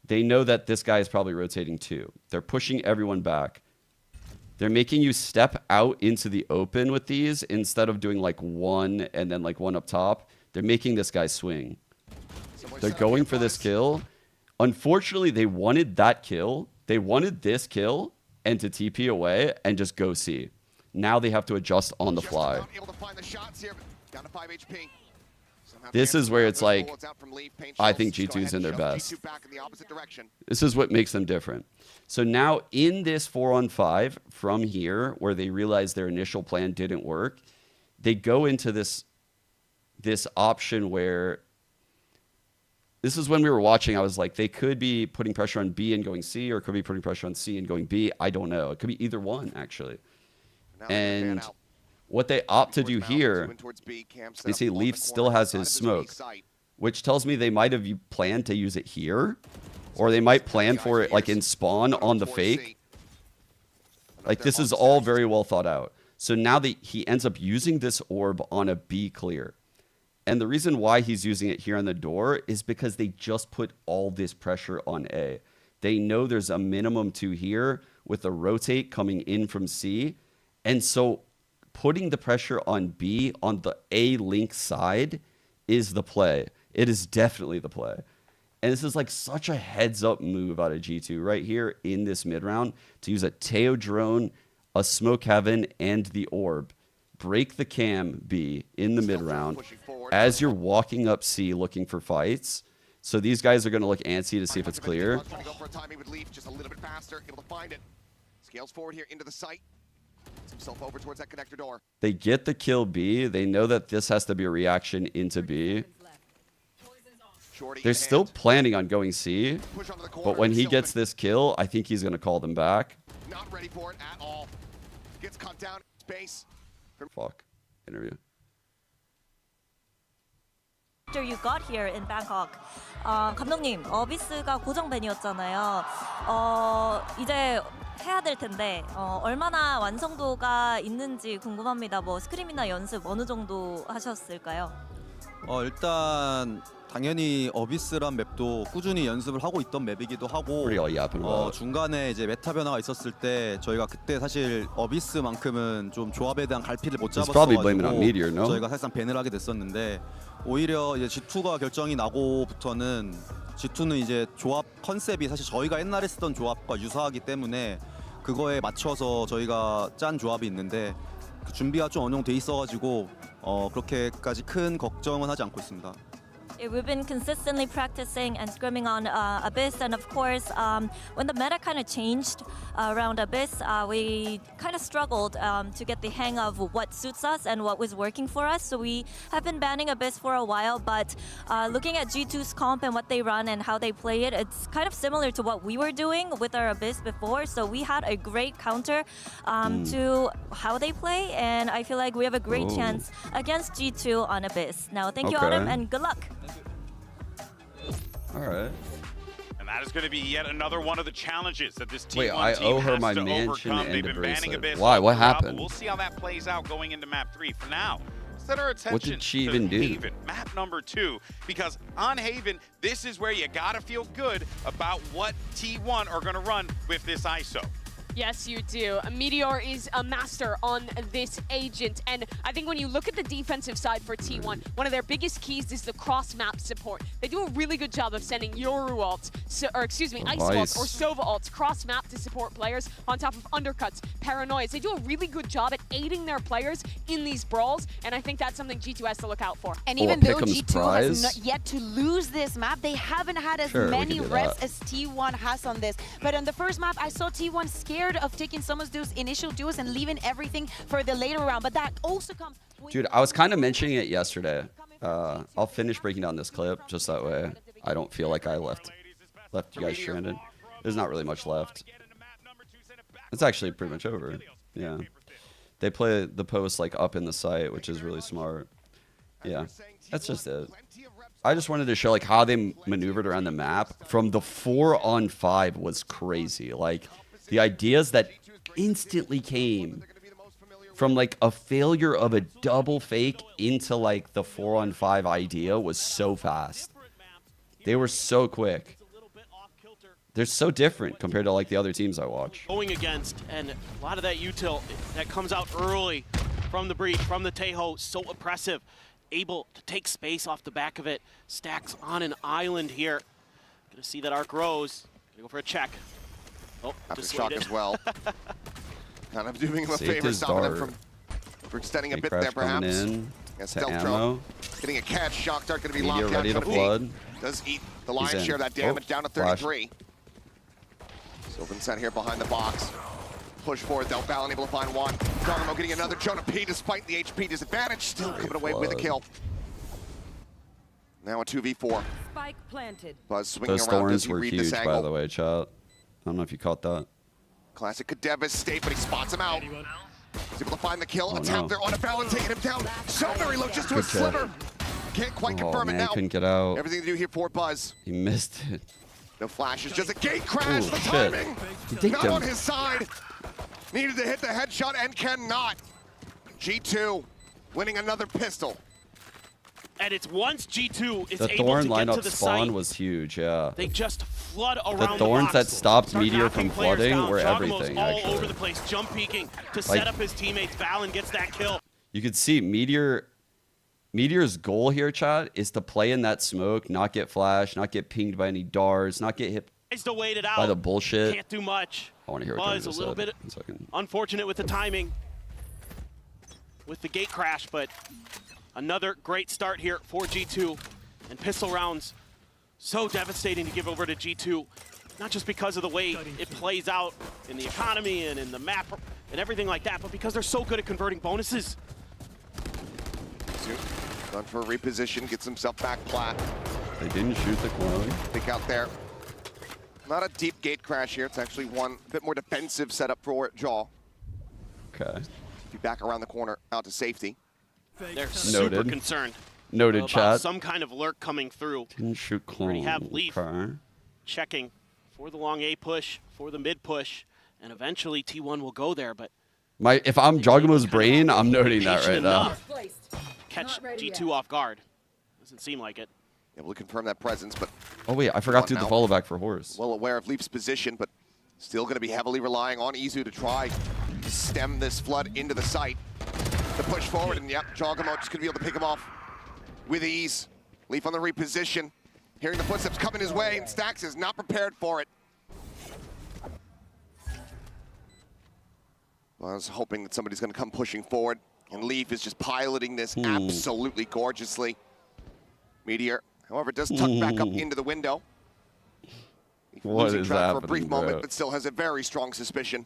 They know that this guy is probably rotating too. They're pushing everyone back. They're making you step out into the open with these instead of doing like one and then like one up top. They're making this guy swing. They're going for this kill. Unfortunately, they wanted that kill. They wanted this kill and to TP away and just go C. Now they have to adjust on the fly. This is where it's like, I think G2's in their best. This is what makes them different. So now in this 4-on-5 from here, where they realize their initial plan didn't work, they go into this option where, this is when we were watching, I was like, they could be putting pressure on B and going C, or could be putting pressure on C and going B. I don't know. It could be either one, actually. And what they opt to do here, they say Leaf still has his smoke, which tells me they might have planned to use it here, or they might plan for it like in spawn on the fake. Like this is all very well thought out. So now he ends up using this orb on a B clear. And the reason why he's using it here on the door is because they just put all this pressure on A. They know there's a minimum 2 here with a rotate coming in from C. And so putting the pressure on B on the A link side is the play. It is definitely the play. And this is like such a heads up move out of G2 right here in this mid round to use a Teo drone, a smoke heaven, and the orb. Break the cam B in the mid round as you're walking up C looking for fights. So these guys are going to look antsy to see if it's clear. Just a little bit faster, able to find it. Scales forward here into the site. Gets himself over towards that connector door. They get the kill B. They know that this has to be a reaction into B. They're still planning on going C, but when he gets this kill, I think he's going to call them back. Not ready for it at all. Gets cut down space. Fuck. Interview. You got here in Bangkok. 감독님, 어비스가 고정 밴이었잖아요. 이제 해야 될 텐데 얼마나 완성도가 있는지 궁금합니다. 뭐 스크림이나 연습 어느 정도 하셨을까요? 일단 당연히 어비스란 맵도 꾸준히 연습을 하고 있던 맵이기도 하고 중간에 이제 메타 변화가 있었을 때 저희가 그때 사실 어비스만큼은 좀 조합에 대한 갈피를 못 잡았어가지고 저희가 사실상 밴을 하게 됐었는데 오히려 이제 G2가 결정이 나고부터는 G2는 이제 조합 컨셉이 사실 저희가 옛날에 쓰던 조합과 유사하기 때문에 그거에 맞춰서 저희가 짠 조합이 있는데 그 준비가 좀 어느 정도 돼 있어가지고 그렇게까지 큰 걱정은 하지 않고 있습니다. We've been consistently practicing and scrimming on Abyss, and of course, when the meta kind of changed around Abyss, we kind of struggled to get the hang of what suits us and what was working for us. So we have been banning Abyss for a while, but looking at G2's comp and what they run and how they play it, it's kind of similar to what we were doing with our Abyss before. So we had a great counter to how they play, and I feel like we have a great chance against G2 on Abyss. Now, thank you, Autumn, and good luck. All right. And that is going to be yet another one of the challenges that this T1 Wait, I team owe her has my to mansion overcome. and They've a been banning bracelet. Abyss. Why? What throughout, happened? We'll see how that plays out going into map 3. For now, set our attention What did she to even do? Haven, map number 2, because on Haven, this is where you got to feel good about what T1 are going to run with this ISO. Yes, you do. Meteor is a master on this agent. And I think when you look at the defensive side for T1, one of their biggest keys is the cross-map support. They do a really good job of sending Yoru ults, Ice ults or Sova ults cross-map to support players on top of undercuts, paranoias. They do a really good job at aiding their players in these brawls, and I think that's something G2 has to look out for. And even though G2 has not yet to lose this map, they haven't had as many reps as T1 has on this. But on the first map, I saw T1 scared of taking some of those initial duels and leaving everything for the later round. But that also comes... Dude, I was kind of mentioning it yesterday. I'll finish breaking down this clip just that way I don't feel like I left you guys stranded. There's not really much left. It's actually pretty much over. Yeah. They play the post like up in the site, which is really smart. Yeah, that's just it. I just wanted to show like how they maneuvered around the map. From the 4-on-5 was crazy. Like the ideas that instantly came from like a failure of a double fake into like the 4-on-5 idea was so fast. They were so quick. They're so different compared to like the other teams I watch. Going against, and a lot of that util that comes out early from the breach, from the Tejo, so oppressive. Able to take space off the back of it. Stacks on an island here. Gonna see that arc grows. Gonna go for a check. Oh, just shock as well. Kind of doing him a favor, stopping him from extending a bit there, perhaps. Stealth drone. Getting a catch. Shock dart going to be locked down. Ready to flood. Does eat the lion's share of that damage, down to 33. Sylvan set here behind the box. Push forward though, Balin able to find one. Dogamo getting another Jonah P despite the HP disadvantage. Still coming away with a kill. Now a 2v4. Spike planted. Buzz swinging Those around. thorns were huge, by the way, chat. I don't know if you caught that. Classic could devastate, but he spots him out. He's able to find the kill. A tap there on a Balin, taking him down. So very low, just to a sliver. Can't quite confirm it now. Couldn't get out. Everything to do here for Buzz. He missed it. No flashes, just a gate crash. The timing not on his side. Needed to hit the headshot and cannot. G2 winning another pistol. And it's once G2 is The able Thorn to get to lineup the spawn site, was huge, yeah. they just flood around The Thorns box, that stopped start Meteor from knocking players flooding down. were Giacomo's everything, all actually. over the place, jump peeking to Like- set up his teammates. Valen gets that kill. You could see Meteor's goal here, chat, is to play in that smoke, not get flashed, not get pinged by any darts, not get hit Tries to wait it out. by the bullshit. Can't do much. I want to hear what Buzz Johnny a just little said. bit 1 second. unfortunate with the timing with the gate crash, but another great start here for G2. And pistol rounds, so devastating to give over to G2, not just because of the way it plays out in the economy and in the map and everything like that, but because they're so good at converting bonuses. Done for a reposition, gets himself back plat. They didn't shoot the clone. Pick out there. Not a deep gate crash here. It's actually one a bit more defensive setup for Jaw. Okay. Be back around the corner, out to safety. They're super concerned. Noted, about chat. some kind of lurk coming through. Didn't shoot clone. Already have Leaf Okay. checking for the long A push, for the mid push, and eventually T1 will go there, but If I'm Giacomo's brain, I'm noting that patient right now. enough to catch G2 off guard. Doesn't seem like it. Able to confirm that presence, but Oh wait, I forgot to do the follow back for Horse. well aware of Leaf's position, but still going to be heavily relying on Izu to try to stem this flood into the site. To push forward, and yep, Giacomo just going to be able to pick him off with ease. Leaf on the reposition, hearing the footsteps coming his way, and Stax is not prepared for it. Well, I was hoping that somebody's going to come pushing forward, and Leaf is just piloting this absolutely gorgeously. Meteor, however, does tuck back up into the window. What Losing is track for a happening, brief moment, bro? but still has a very strong suspicion.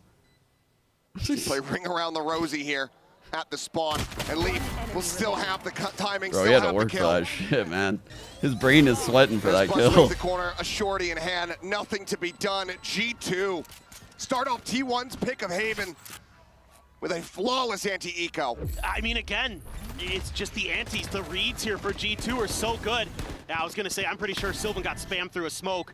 Play ring around the Rosie here at the spawn, and Leaf will still have the timing. Bro, still he had to have work the for kill. that shit, man. His brain is sweating for that Buzz kill. leaves the corner, a shorty in hand, nothing to be done. G2 start off T1's pick of Haven with a flawless anti-eco. I mean, again, it's just the antis. The reads here for G2 are so good. Now, I was going to say, I'm pretty sure Sylvan got spammed through a smoke.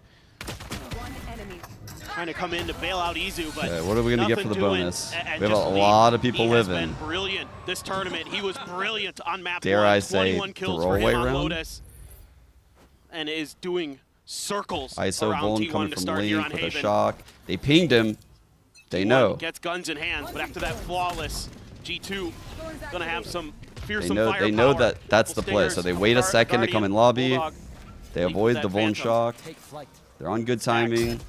Trying to come in to bail out Izu, but Okay, what are we going to get for the nothing doing. bonus? And We have a just Leaf, lot of people he has living. been brilliant this tournament. He was brilliant on map Dare 1. I say 21 kills for him throwaway on round? Lotus. And is doing circles ISO around Bone T1 coming to from start here Leaf on with a Haven. shock. They pinged him. They know. Gets guns in hands, but after that flawless, G2 gonna have some fearsome They firepower. know that that's the play. So they wait a second to come in lobby. Bulldog. They avoid the Bone shock. They're on good timing.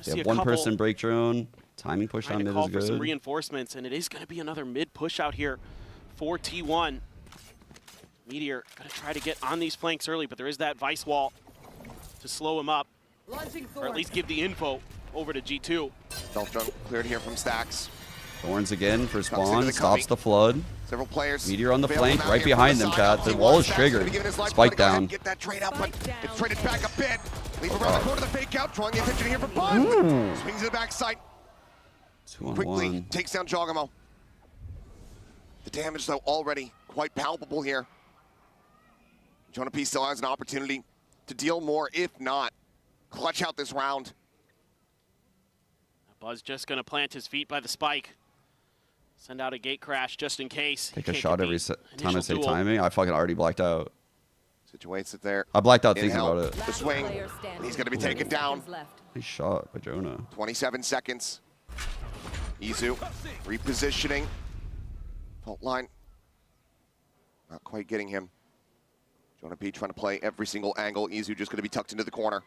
They See have a one couple person break drone. Timing push trying on to mid call is for some good. reinforcements, and it is going to be another mid push out here for T1. Meteor going to try to get on these flanks early, but there is that Vyse wall to slow him up, or at least give the info over to G2. Stealth drone cleared here from Stax. Thorns again for into spawn. the Stops cubby. the flood. Several players. Meteor on the bailing flank, out right here from behind the them, side. chat. The T1 wall is Stax triggered. gonna give it his life, Spike trying to go ahead down. and get that trade out, but it's traded back a bit. Leave around the corner, the fake out, drawing the attention here for Buzz. Swings to the backside. 2-on-1. Quickly takes down Giacomo. The damage, though, already quite palpable here. Jonah P still has an opportunity to deal more, if not clutch out this round. Buzz just going to plant his feet by the spike. Send out a gate crash just in case. Take He a can't shot get every the time I initial say duel. timing. I fucking already blacked out. Situates it there. I blacked out In thinking help, about it. The swing. And he's going to be taken down. Nice shot by Jonah. 27 seconds. Izu repositioning. Fault line. Not quite getting him. Jonah P trying to play every single angle. Izu just going to be tucked into the corner.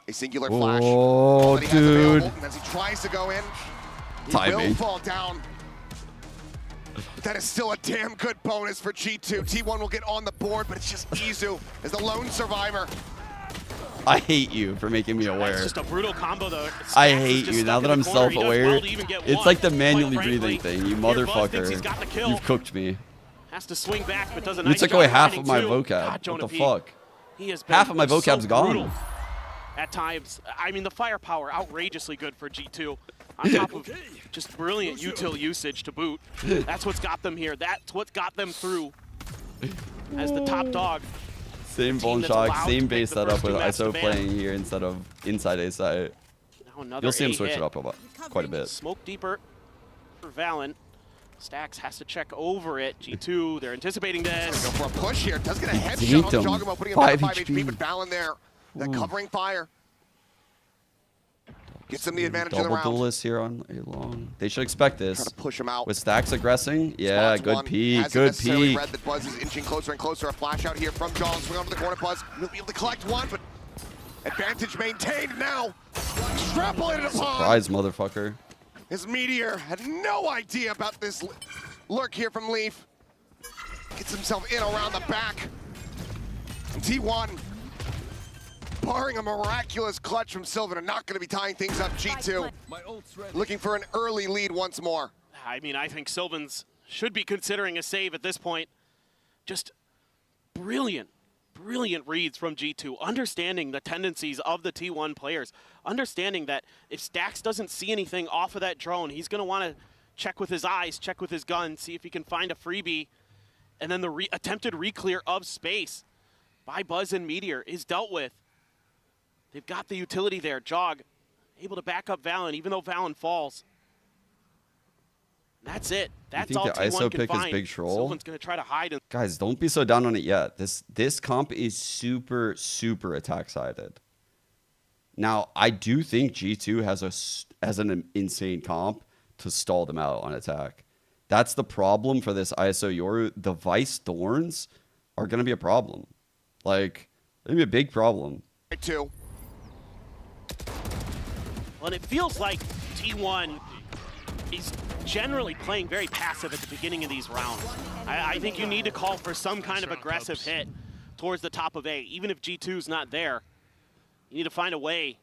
A singular flash. Oh, All that he has dude. available. And as he tries to go in, he will Timing. fall down. But that is still a damn good bonus for G2. T1 will get on the board, but it's just Izu as the lone survivor. I hate you for making me aware. It's just a brutal combo, though. I Stax is hate just you. stuck Now in that the I'm corner. He does self-aware, well to even get it's one, like the quite manually frankly. breathing thing. You Here Buzz thinks motherfucker. he's got the kill. You've cooked me. Has to swing back, but does a You nice took job away half finding of my two. vocab. God, What Jonah the P. fuck? He has Half been of my vocab's so gone. brutal at times. I mean, the firepower, outrageously good for G2. On top of just brilliant util usage to boot. That's what's got them here. That's what got them through as the top dog. Same team bone that's shock, allowed to same pick base the setup first with two maps ISO to ban. playing here instead of inside A site. Now another You'll see him A switch hit. it up quite a bit. Smoke deeper for Valen. Stax has to check over it. G2, they're anticipating this. Go for a push here. Does get a headshot on Jogamo, putting him down to 5 HP, but Balan there. That covering fire. Gets them the advantage of the round. Double duelist here on a long. They should expect this. Trying to push him out. With Stax aggressing. Yeah, good peek. Good peek. Read that Buzz is inching closer and closer. A flash out here from John. Swing onto the corner. Buzz will be able to collect one, but advantage maintained now. Extrapolated upon. Surprise, motherfucker. His Meteor had no idea about this lurk here from Leaf. Gets himself in around the back. And T1, barring a miraculous clutch from Sylvan, are not going to be tying things up. G2 looking for an early lead once more. I mean, I think Sylvans should be considering a save at this point. Just brilliant reads from G2, understanding the tendencies of the T1 players, understanding that if Stax doesn't see anything off of that drone, he's going to want to check with his eyes, check with his gun, see if he can find a freebie, and then the attempted re-clear of space by Buzz and Meteor is dealt with. They've got the utility there. Jog able to back up Valen, even though Valen falls. That's it. That's all T1 ISO can pick find. is Big Troll? Sylvan's going to try to hide. Guys, don't be so down on it yet. This comp is super attack-sided. Now, I do think G2 has an insane comp to stall them out on attack. That's the problem for this ISO Yoru. The Vyse Thorns are going to be a problem. Like, they're going to be a big problem. Two. Well, and it feels like T1 is generally playing very passive at the beginning of these rounds. I think you need to call for some kind of aggressive hit towards the top of A. Even if G2's not there, you need to find a way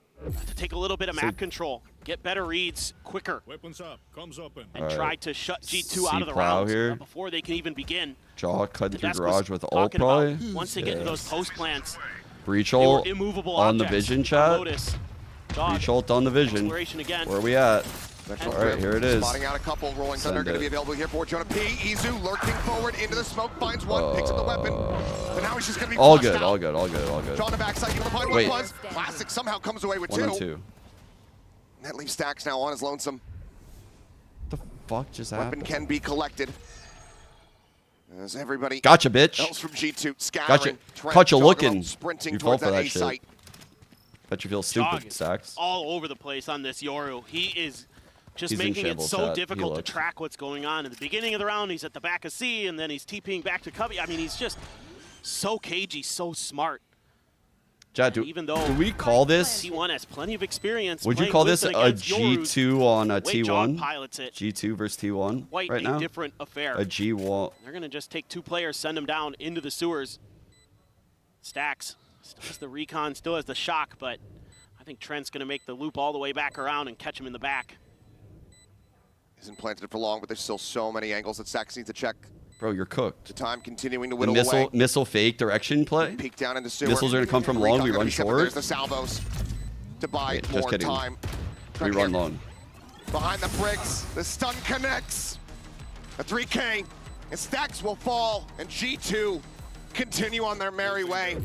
to take a little bit of map control, get better reads quicker, Weapons up, comes open, and try to shut G2 out of the rounds before they can even begin. Jaw cutting through garage with ult probably. Once they get into those post plants, breach ult on the vision chat. Breach ult on the vision. Where are we at? All right, here it is. Spotting out a couple. Rolling Thunder going to be available here for Jonah P. Izu lurking forward into the smoke, finds one, picks up the weapon. But now he's just going to be all good, all good. John the backside, you want to find one Buzz. Classic somehow comes away with 1 2. on 2. And that leaves Stax now on his lonesome. What the fuck just Weapon happened? can be collected. As everybody gotcha, bitch. else from G2 scattering. Gotcha looking. Sprinting you fall towards for that that A shit. site. Bet you feel stupid, Stax. All over the place on this Yoru. He is just making it so difficult to track what's going on. In the beginning of the round, he's at the back of C, and then he's TPing back to Cubby. I mean, he's just so cagey, so smart. Jad, do we call this? T1 has plenty of experience. Would you call this a G2 on a T1? G2 versus T1 Quite right now? a different affair. A G1. They're going to just take 2 players, send them down into the sewers. Stax still has the recon, still has the shock, but I think Trent's going to make the loop all the way back around and catch him in the back. Isn't planted for long, but there's still so many angles that Stax needs to check. Bro, you're cooked. The time continuing to whittle away. Missile fake direction play. Peek down into sewer. Missiles are going to come from long. We run short. There's the salvos to buy more time. We run long. Behind the bricks, the stun connects. A 3K, and Stax will fall, and G2 continue on their merry way.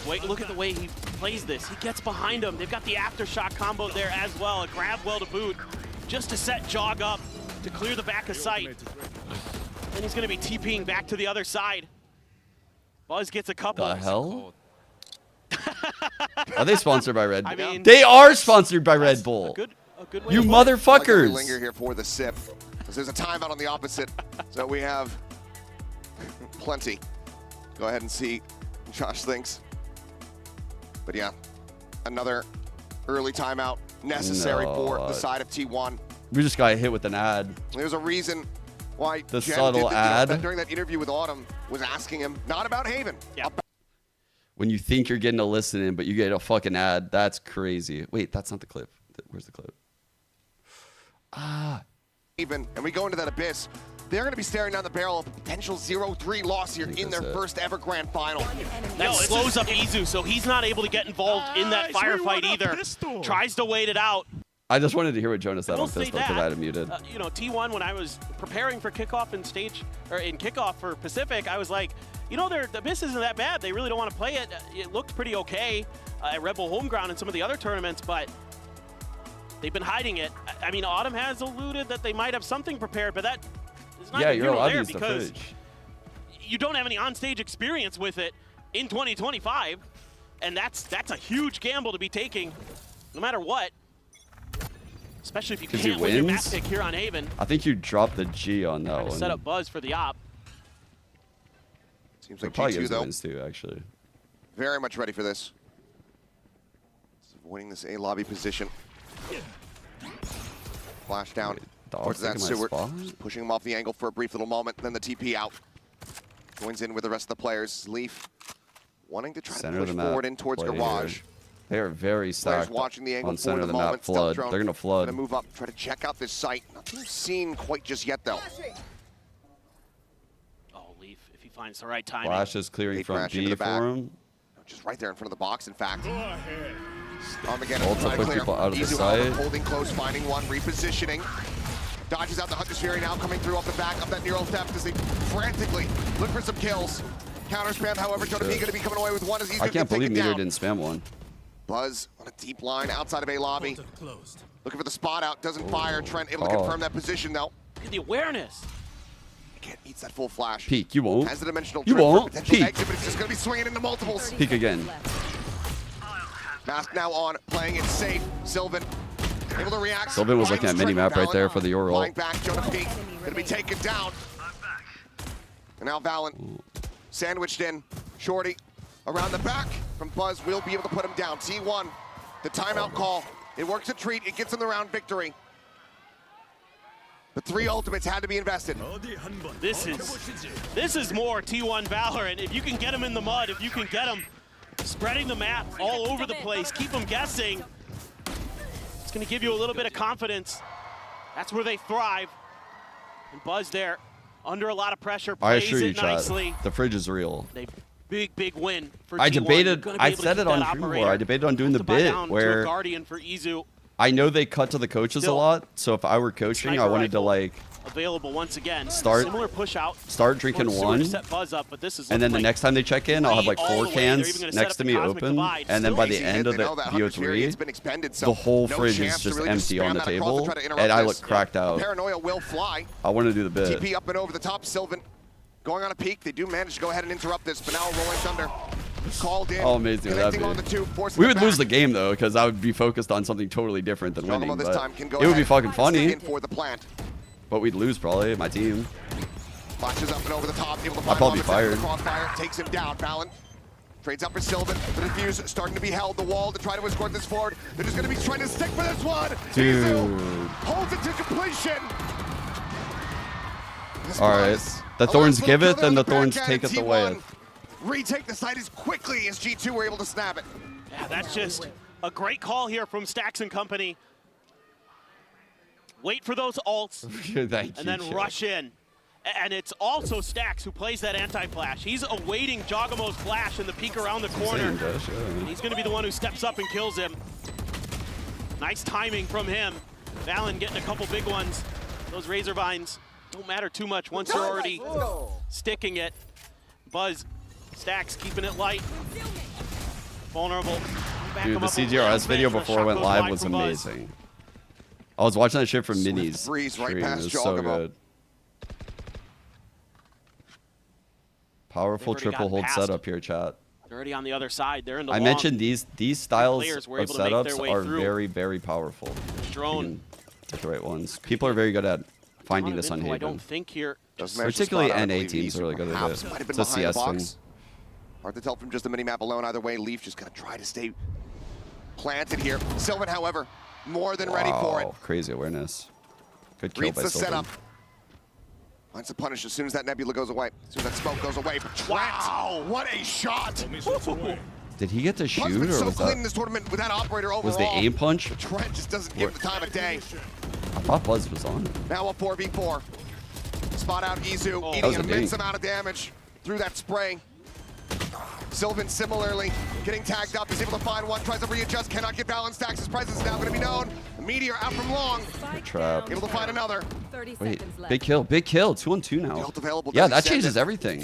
Wait, look at the way he plays this. He gets behind him. They've got the aftershock combo there as well. A grab well to boot, just to set Jog up to clear the back of sight. Then he's going to be TPing back to the other side. Buzz gets a couple. The hell? Are they sponsored by Red Bull? I mean, they are sponsored by Red Bull. A good way you to motherfuckers. Like linger here for the sip. There's a timeout on the opposite, so we have plenty. Go ahead and see what Josh thinks. But yeah, another early timeout necessary for the side of T1. We just got hit with an ad. There's a reason why the Jen subtle ad during that interview with Autumn was asking him not about Haven. Yeah. When you think you're getting a listen in, but you get a fucking ad, that's crazy. Wait, that's not the clip. Where's the clip? Haven, and we go into that abyss. They're going to be staring down the barrel of a potential 0-3 loss here in their first ever grand final. That slows up Izu, so he's not able to get involved in that firefight either. Tries to wait it out. I just wanted to hear what Jonas said on Pistol because I had it muted. You know, T1, when I was preparing for kickoff in kickoff for Pacific, I was like, you know, the Abyss isn't that bad. They really don't want to play it. It looked pretty okay at Red Bull Homeground and some of the other tournaments, but They've been hiding it. I mean, Autumn has alluded that they might have something prepared, but that is not you're allowed to there use the because fridge. you don't have any on-stage experience with it in 2025, and that's a huge gamble to be taking, no matter what. Especially if you can't win your map pick here on Haven. I think you dropped the G on that one. Set up Buzz for the op. Seems like probably G2 though. wins too, actually. Very much ready for this. Avoiding this A lobby position. Flash down towards that sewer. Just pushing him off the angle for a brief little moment. Then the TP out. Joins in with the rest of the players. Leaf wanting to try to push forward in towards Garage. They are very stacked watching the angle on center for of the the map. moment. Flood. They're going to flood. Gonna move up, try to check out this site. Nothing seen quite just yet though. Oh, Leaf, if he finds the right timing. Flash is clearing from B for him. Just right there in front of the box, in fact. Armageddon Also trying to put clear. people out of the Easy site. holding close, finding one, repositioning. Dodges out the Hunter's Fury now, coming through off the back of that neural theft as they frantically look for some kills. Counter spam, however, Jonah P going to be coming away with one as he's I can't believe Meteor didn't spam one. Buzz on a deep line outside of A lobby. Looking for the spot out, doesn't fire. Trent able to confirm that position though. Look at the awareness. Can't eats that full flash. Peek, you won't. Has the dimensional You trip for won't. potential Peek. exit, but it's just going to be swinging into multiples. Peek again. Mask now on, playing it safe. Sylvan able to react. Sylvan was looking at mini-map right there for the Yoru Flying ult. back, Jonah Peak going to be taken down. And now Valen sandwiched in. Shorty around the back from Buzz will be able to put him down. T1, the timeout call. It works a treat. It gets him the round victory. The 3 ultimates had to be invested. This is more T1 Valorant. If you can get him in the mud, if you can get him spreading the map all over the place, keep them guessing, it's going to give you a little bit of confidence. That's where they thrive. And Buzz there, under a lot of pressure, I plays assure you, it chat, nicely. the fridge is real. Big win for I T1. debated, I said it on stream before, I debated on doing the bit where Guardian for Izu. I know they cut to the coaches a lot, so if I were coaching, I wanted to like available once again. Start Similar push out. Start drinking one, set Buzz up, but this is and then the next time they check in, I'll have like 4 cans next to me open, and then by the end of the VO3, the whole fridge is just empty on the table, and I look cracked out. Paranoia will fly. I want to do the bit. TP up and over the top, Sylvan going on a peak. They do manage to go ahead and interrupt this, but now rolling thunder. Called in. How amazing would that be? We would lose the game though, because I would be focused on something totally different than winning. But it would be fucking funny. But we'd lose probably, my team. Flashes up and over the top, able to I'd probably be fired. Crossfire takes him down. Valen trades up for Sylvan. The defuse starting to be held. The wall to try to escort this forward. They're just going to be trying to stick for this one. Dude. Izu holds it to completion. All right. The Thorns giveth, and the Thorns taketh away. Retake the site as quickly as G2 were able to snap it. Yeah, that's just a great call here from Stacks and company. Wait for those ults, and then rush in. And it's also Stacks who plays that anti-flash. He's awaiting Jogamo's flash in the peek around the corner. He's going to be the one who steps up and kills him. Nice timing from him. Valen getting a couple big ones. Those Razor Vines don't matter too much once you're already sticking it. Buzz, Stacks keeping it light. Vulnerable. Dude, the CGRS video before it went live was amazing. I was watching that shit from Minis. Breeze right stream. past It was so good. Powerful triple hold setup here, chat. They're already on the other side. They're in the I mentioned these styles of setups are through. very, very powerful. Drone. Pick the right ones. People are very good at finding this on I Haven. don't think here. Particularly NA teams are really good at it. It's a CS thing. Hard to tell from just the mini-map alone. Either way, Leaf just going to try to stay planted here. Sylvan, however, more than ready for it. Crazy awareness. Good kill Reads by the Sylvan. setup. Finds the punish as soon as that nebula goes away. As soon as that smoke goes away. Wow, what a shot! Did he get to shoot, Been or so was clean in that? this tournament with that operator overall. Was the aim punch? Trent just doesn't give the time of day. I thought Buzz was on. Now a 4v4. Spot out Izu, eating an immense amount of damage through that spray. Sylvan similarly getting tagged up. He's able to find one, tries to readjust, cannot get balance. Stacks. His presence is now going to be known. Meteor out from long. Good trap. Able to find another. Wait, big kill, big kill. 2-on-2 now. Available, Yeah, does that he send changes it? everything.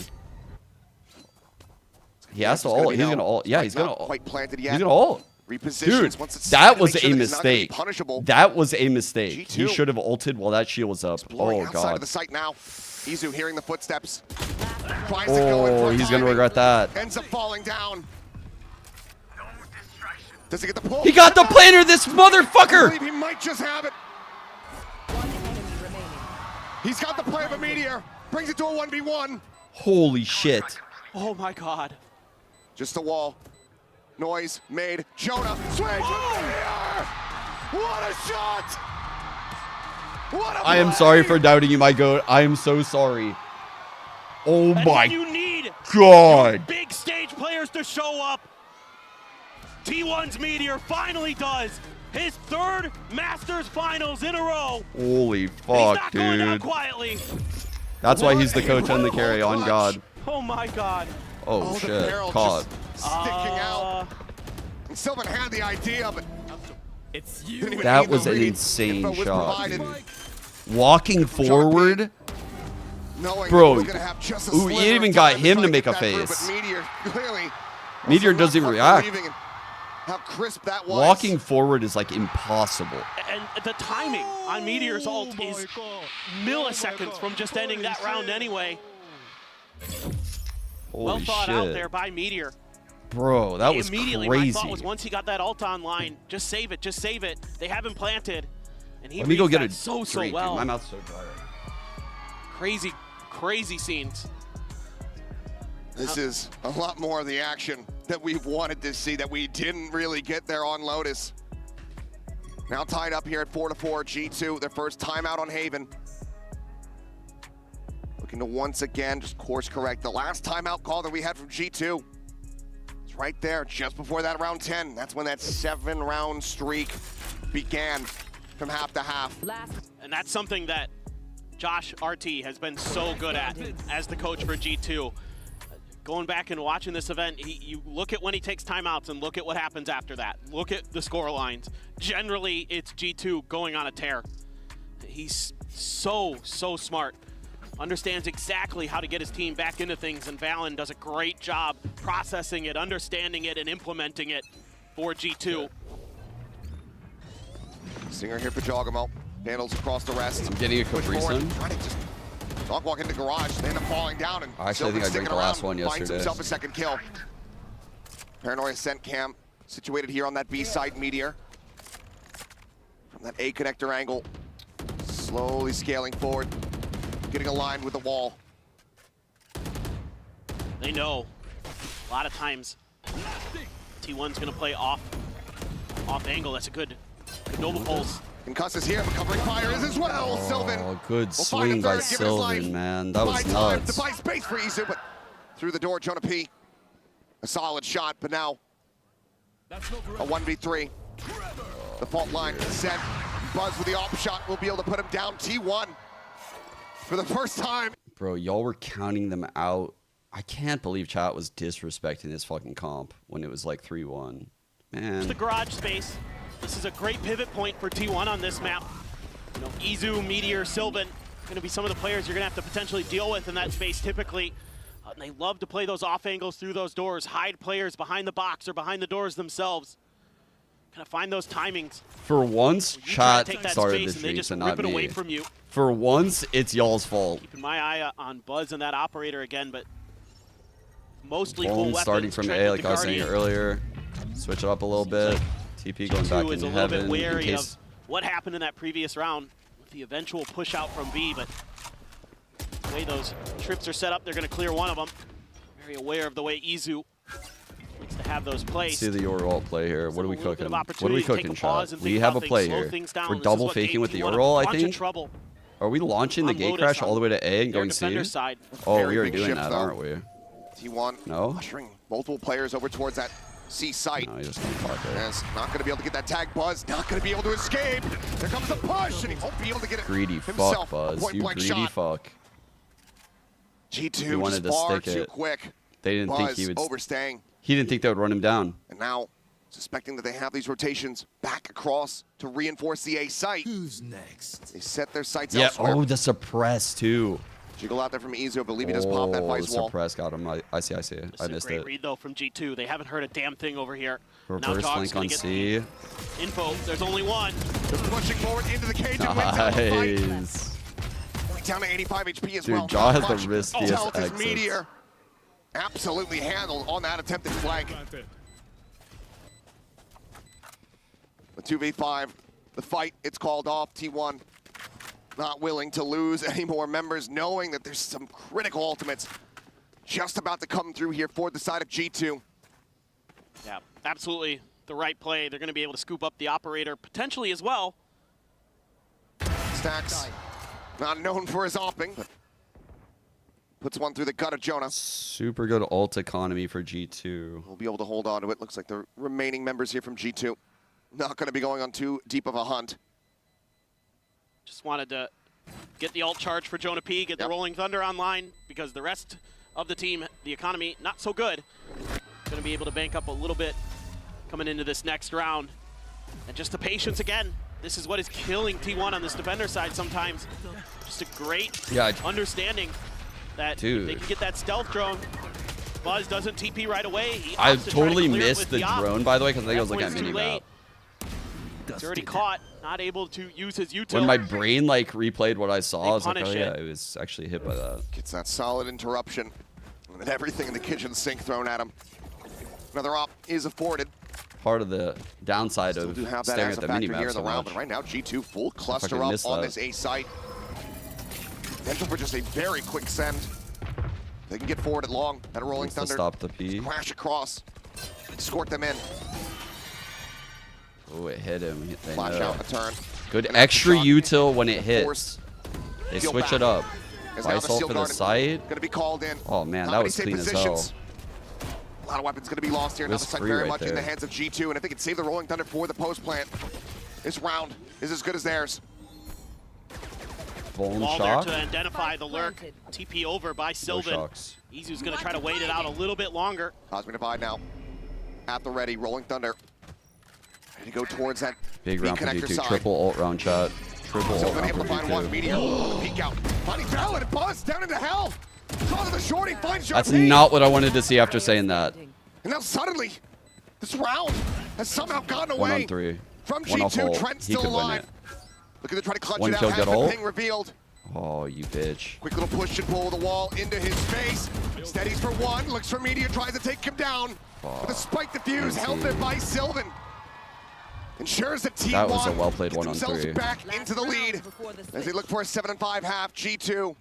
He has to ult. He's gonna ult. Yeah, he's gonna ult. Quite planted yet. He's gonna ult. Repositions. Dude, that was a mistake. That was a mistake. He should have ulted while that shield was up. Oh, outside God. of the site now. Izu hearing the footsteps. Tries to go in Oh, for he's going to timing. regret that. Ends up falling down. Does he get the pull? He got the planner, this I motherfucker! believe he might just have it. He's got the play of a meteor. Brings it to a 1v1. Holy shit. Oh my God. Just a wall. Noise made. Jonah swings with meteor. What a shot! What a I am play! sorry for doubting you, my goat. I am so sorry. Oh And my when you need God. big stage players to show up, T1's Meteor finally does his 3rd Masters Finals in a row. Holy He's fuck, not going down dude. quietly. That's why he's the coach and the carry, on God. Oh my God. Oh, shit. barrel Caught. just sticking out. And Sylvan had the idea, but it's you. That was an insane shot. Walking forward. Bro, ooh, he even got him to make a face. Meteor clearly Meteor doesn't even react. How crisp that was. Walking forward is like impossible. And the timing on Meteor's ult is milliseconds from just ending that round anyway. Well Holy thought out there shit. by Meteor. Bro, that was Immediately, my crazy. thought was once he got that ult online, just save it, just save it. They haven't planted, and he Let me go reads get that a so drink, dude. well. My mouth's so dry right now. Crazy scenes. This is a lot more of the action that we've wanted to see that we didn't really get there on Lotus. Now tied up here at 4-4, G2, their first timeout on Haven. Looking to once again just course correct the last timeout call that we had from G2. It's right there just before that round 10. That's when that 7-round streak began from half to half. And that's something that Josh RT has been so good at as the coach for G2. Going back and watching this event, you look at when he takes timeouts and look at what happens after that. Look at the score lines. Generally, it's G2 going on a tear. He's so smart. Understands exactly how to get his team back into things, and Valen does a great job processing it, understanding it, and implementing it for G2. Singer here for Jogamo. Handles across the rest. I'm getting a Capri Sun. Dog walk into garage, they end up falling down, and Actually, I think I drank the last one finds yesterday. himself a second kill. Paranoia sent cam situated here on that B side Meteor. From that A connector angle, slowly scaling forward, getting aligned with the wall. They know a lot of times T1's gonna play off angle. That's a good Nova pulse. Concuss is here, but covering fire is as well. Sylvan. Oh, good swing by Sylvan, man. That was nuts. To buy space for Izu, but through the door, Jonah P. A solid shot, but now a 1v3. The fault line set. Buzz with the off shot will be able to put him down. T1 for the first time. Bro, y'all were counting them out. I can't believe chat was disrespecting this fucking comp when it was like 3-1. Man. The garage space. This is a great pivot point for T1 on this map. You know, Izu, Meteor, Sylvan, going to be some of the players you're going to have to potentially deal with in that space typically. And they love to play those off angles through those doors, hide players behind the box or behind the doors themselves. Kind of find those timings. For once, chat take that started space the and they streaks just and rip not it away me. from you. For once, it's y'all's fault. Keeping my eye on Buzz and that operator again, but mostly full Bone weapons. starting from Trent A, with like the I was saying Guardian. earlier. Switch it up a little bit. TP going back G2 is into a little heaven bit in wary case. of what happened in that previous round with the eventual push out from B, but the way those trips are set up, they're going to clear one of them. Very aware of the way Izu likes to have those placed. See the Yoru ult play here. What are we little bit cooking? of What are opportunity we to take cooking, a pause chat? and We think have a about play things, slow here. things down. We're This is double what faking with the Day9 Yoru ult, I bunch of think. trouble Are we launching the on gate Lotus crash on all the way to A and their going C? defender side. Oh, Very we are big doing shift, that, though. aren't we? T1 No? ushering multiple players over towards that C site. No, he just can't talk it. As not going to be able to get that tag. Buzz not going to be able to escape. There comes the push, and he won't be able to get it Greedy himself. fuck, Buzz. A You point-blank greedy shot. fuck. G2 He wanted just to far stick too it. quick. They didn't think he Buzz would. overstaying. He didn't think they would run him down. And now, suspecting that they have these rotations back across to reinforce the A site. Who's next? They set their sights Yeah. elsewhere. Oh, the suppress too. Jiggle out there from Izu. I believe he does pop that Vyse wall. Suppress got him. I see. I missed Great it. read though from G2. They haven't heard a damn thing over here. Reverse flank on C. Info. There's only one. Just pushing forward into the cage and wins out the Nice. fight. Down to 85 HP as Dude, well. Jaw has Not the much. riskiest Tell his exits. Meteor absolutely handled on that attempted flank. The 2v5, the fight, it's called off. T1 not willing to lose any more members, knowing that there's some critical ultimates just about to come through here for the side of G2. Yeah, absolutely the right play. They're going to be able to scoop up the operator potentially as well. Stacks, not known for his opping, but puts one through the gut of Jonah. Super good ult economy for G2. We'll be able to hold on to it. Looks like the remaining members here from G2 not going to be going on too deep of a hunt. Just wanted to get the ult charge for Jonah P, get the Rolling Thunder online, because the rest of the team, the economy, not so good. Going to be able to bank up a little bit coming into this next round. And just the patience again. This is what is killing T1 on this defender side sometimes. Just a great understanding that if they can get that stealth drone. Buzz doesn't TP right away. I totally missed the drone, by the way, because I think it was like at minimap. He's already caught, not able to use his util. When my brain like replayed what I saw, I was like, oh yeah, it was actually hit by that. Gets that solid interruption. And then everything in the kitchen sink thrown at him. Another op is afforded. Part of the downside Still of do have that staring as at a the factor minimap here in so the round, much. but right now G2 full cluster fucking up missed on that. this A site. Potential for just a very quick send. They can get forward at long at a Rolling Needs to Thunder. stop the P. Crash across. Escort them in. Oh, it hit him. They Flash know. out the turn. Good Good extra shot. util when it hits. Force. They Steal switch back. it up. As now the Vyse ult Steel for the Guard site. Gonna be called in. Oh man, Not that many was safe clean positions. as hell. A lot of weapons going to be lost here. Now the Risk site free very right much in the there. hands of G2, and if they can save the Rolling Thunder for the post plant, this round is as good as theirs. Bone Wall shock. there to identify the lurk. TP over by Sylvan. shocks. Izu's going to try to wait it out a little bit longer. Cosmic Divide now at the ready. Rolling Thunder ready to go towards that Big round for connector G2. side. Triple ult round chat. Triple ult Sylvan round able for to find one G2. Meteor. Peek out. Finding Valid. Buzz down into hell. Draws the shorty. Finds your That's P. not what I wanted to see after saying that. And now suddenly, this round has somehow gotten 1 away on 3. from One off G2. ult. Trent He still could win alive. it. Looking to try to clutch One it out. kill, Has get the ult. ping revealed. Oh, you bitch. Quick little push and pull of the wall into his face. Steadies for one, looks for Meteor, tries to take him down. But the spike defuse held there by Sylvan. Ensures that T1 That was a well-played gets 1 on themselves 3. back into the lead as they look for a 7-5 half. G2,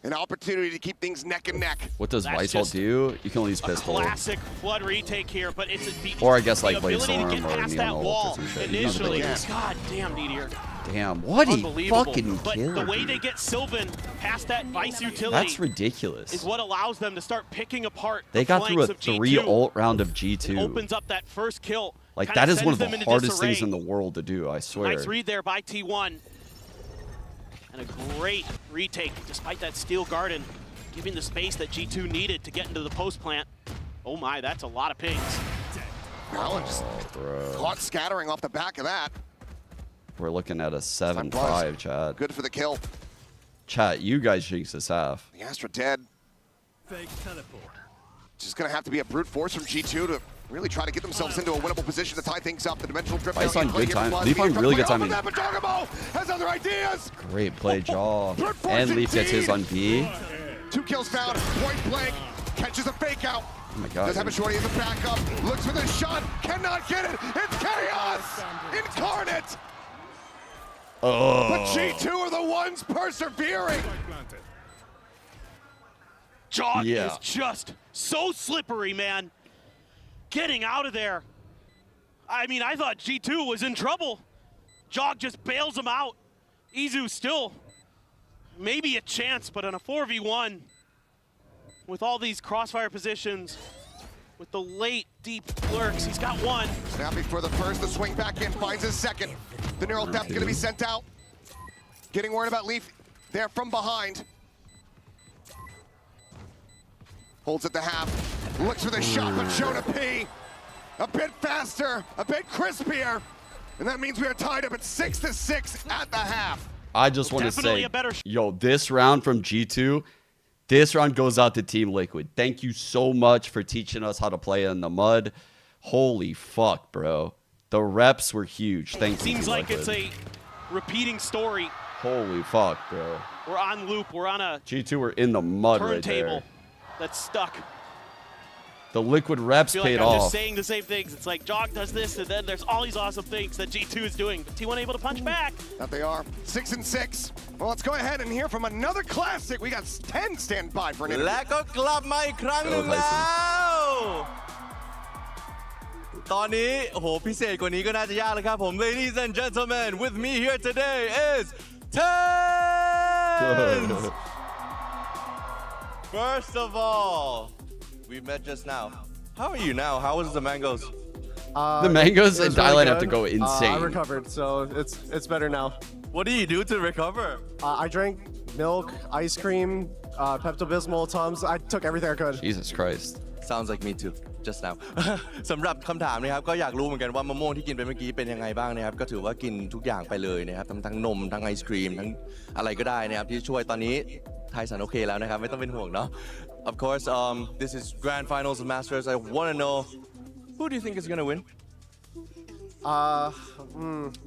an opportunity to keep things neck and neck. What does That's Vyse ult just do? You can only use pistol. Classic flood retake here, but it's Or I guess the like Blade ability to Storm get or past Neon that ult or wall some shit. initially. Yeah. God damn, Meteor. Damn, what he Unbelievable. fucking But killed. the way they get Sylvan past that Vyse utility That's ridiculous. is what allows them to start picking apart They the got through a flanks of 3 G2. ult round of It G2. opens up that first kill. Like, kinda that is one of sends them the into hardest disarray. things in the world to do, I swear. Nice read there by T1. And a great retake, despite that Steel Garden giving the space that G2 needed to get into the post plant. Oh my, that's a lot of pings. Allen just caught scattering off the back of that. We're looking at a 7-5, chat. Good for the kill. Chat, you guys jinx this half. The Astra dead. Just going to have to be a brute force from G2 to really try to get themselves into a winnable position to tie things up. The dimensional drift Vyse down on in play good here for time. Buzz. Leaf on Meteor really trying good to play timing. off of that, but Jogamo has other ideas. Great play, Jaw. Brute force And Leaf gets his on indeed. B. 2 kills found, point blank, catches a fake out. Oh my god. Does have a shorty as a backup, looks for the shot, cannot get it. It's chaos incarnate. Oh. But G2 are the ones persevering. Jog Yeah. is just so slippery, man. Getting out of there. I mean, I thought G2 was in trouble. Jog just bails him out. Izu still maybe a chance, but on a 4v1 with all these crossfire positions, with the late deep lurks, he's got one. Snapping for the first, the swing back in, finds his second. The neural depth gonna be sent out. Getting worried about Leaf there from behind. Holds at the half, looks for the shot, but Jonah P. A bit faster, a bit crispier. And that means we are tied up at 6-6 at the half. I just want to say, yo, this round from G2, this round goes out to Team Liquid. Thank you so much for teaching us how to play in the mud. Holy fuck, bro. The reps were huge. Thank you. Seems like it's a repeating story. Holy fuck, bro. We're on loop. We're on a G2 were in the mud right turntable there. that's stuck. The Liquid reps I feel paid like I'm off. just saying the same things. It's like Jog does this, and then there's all these awesome things that G2 is doing. But T1 able to punch back. That they are. 6-6. Well, let's go ahead and hear from another classic. We got 10 stand by for an interview. และก็กลับมาอีกครั้งหนึ่งแล้วตอนนี้โอ้โหพิเศษกว่านี้ก็น่าจะยากเลยครับผม Ladies and gentlemen, with me here today is Tens. First of all, we met just now. How are you now? How was the mangoes? The mangoes in Thailand really have to go insane. I recovered, so it's better now. What do you do to recover? I drank milk, ice cream, Pepto-Bismol, Tums. I took everything I could. Jesus Christ. Sounds like me too. Just now สำหรับคำถามนะครับก็อยากรู้เหมือนกันว่ามะม่วงที่กินไปเมื่อกี้เป็นยังไงบ้างนะครับก็ถือว่ากินทุกอย่างไปเลยนะครับทั้งนมทั้งไอศครีมทั้งอะไรก็ได้นะครับที่ช่วยตอนนี้ไทยสันโอเคแล้วนะครับไม่ต้องเป็นห่วงเนาะ Of course this is Grand Finals of Masters. I want to know who do you think is going to win?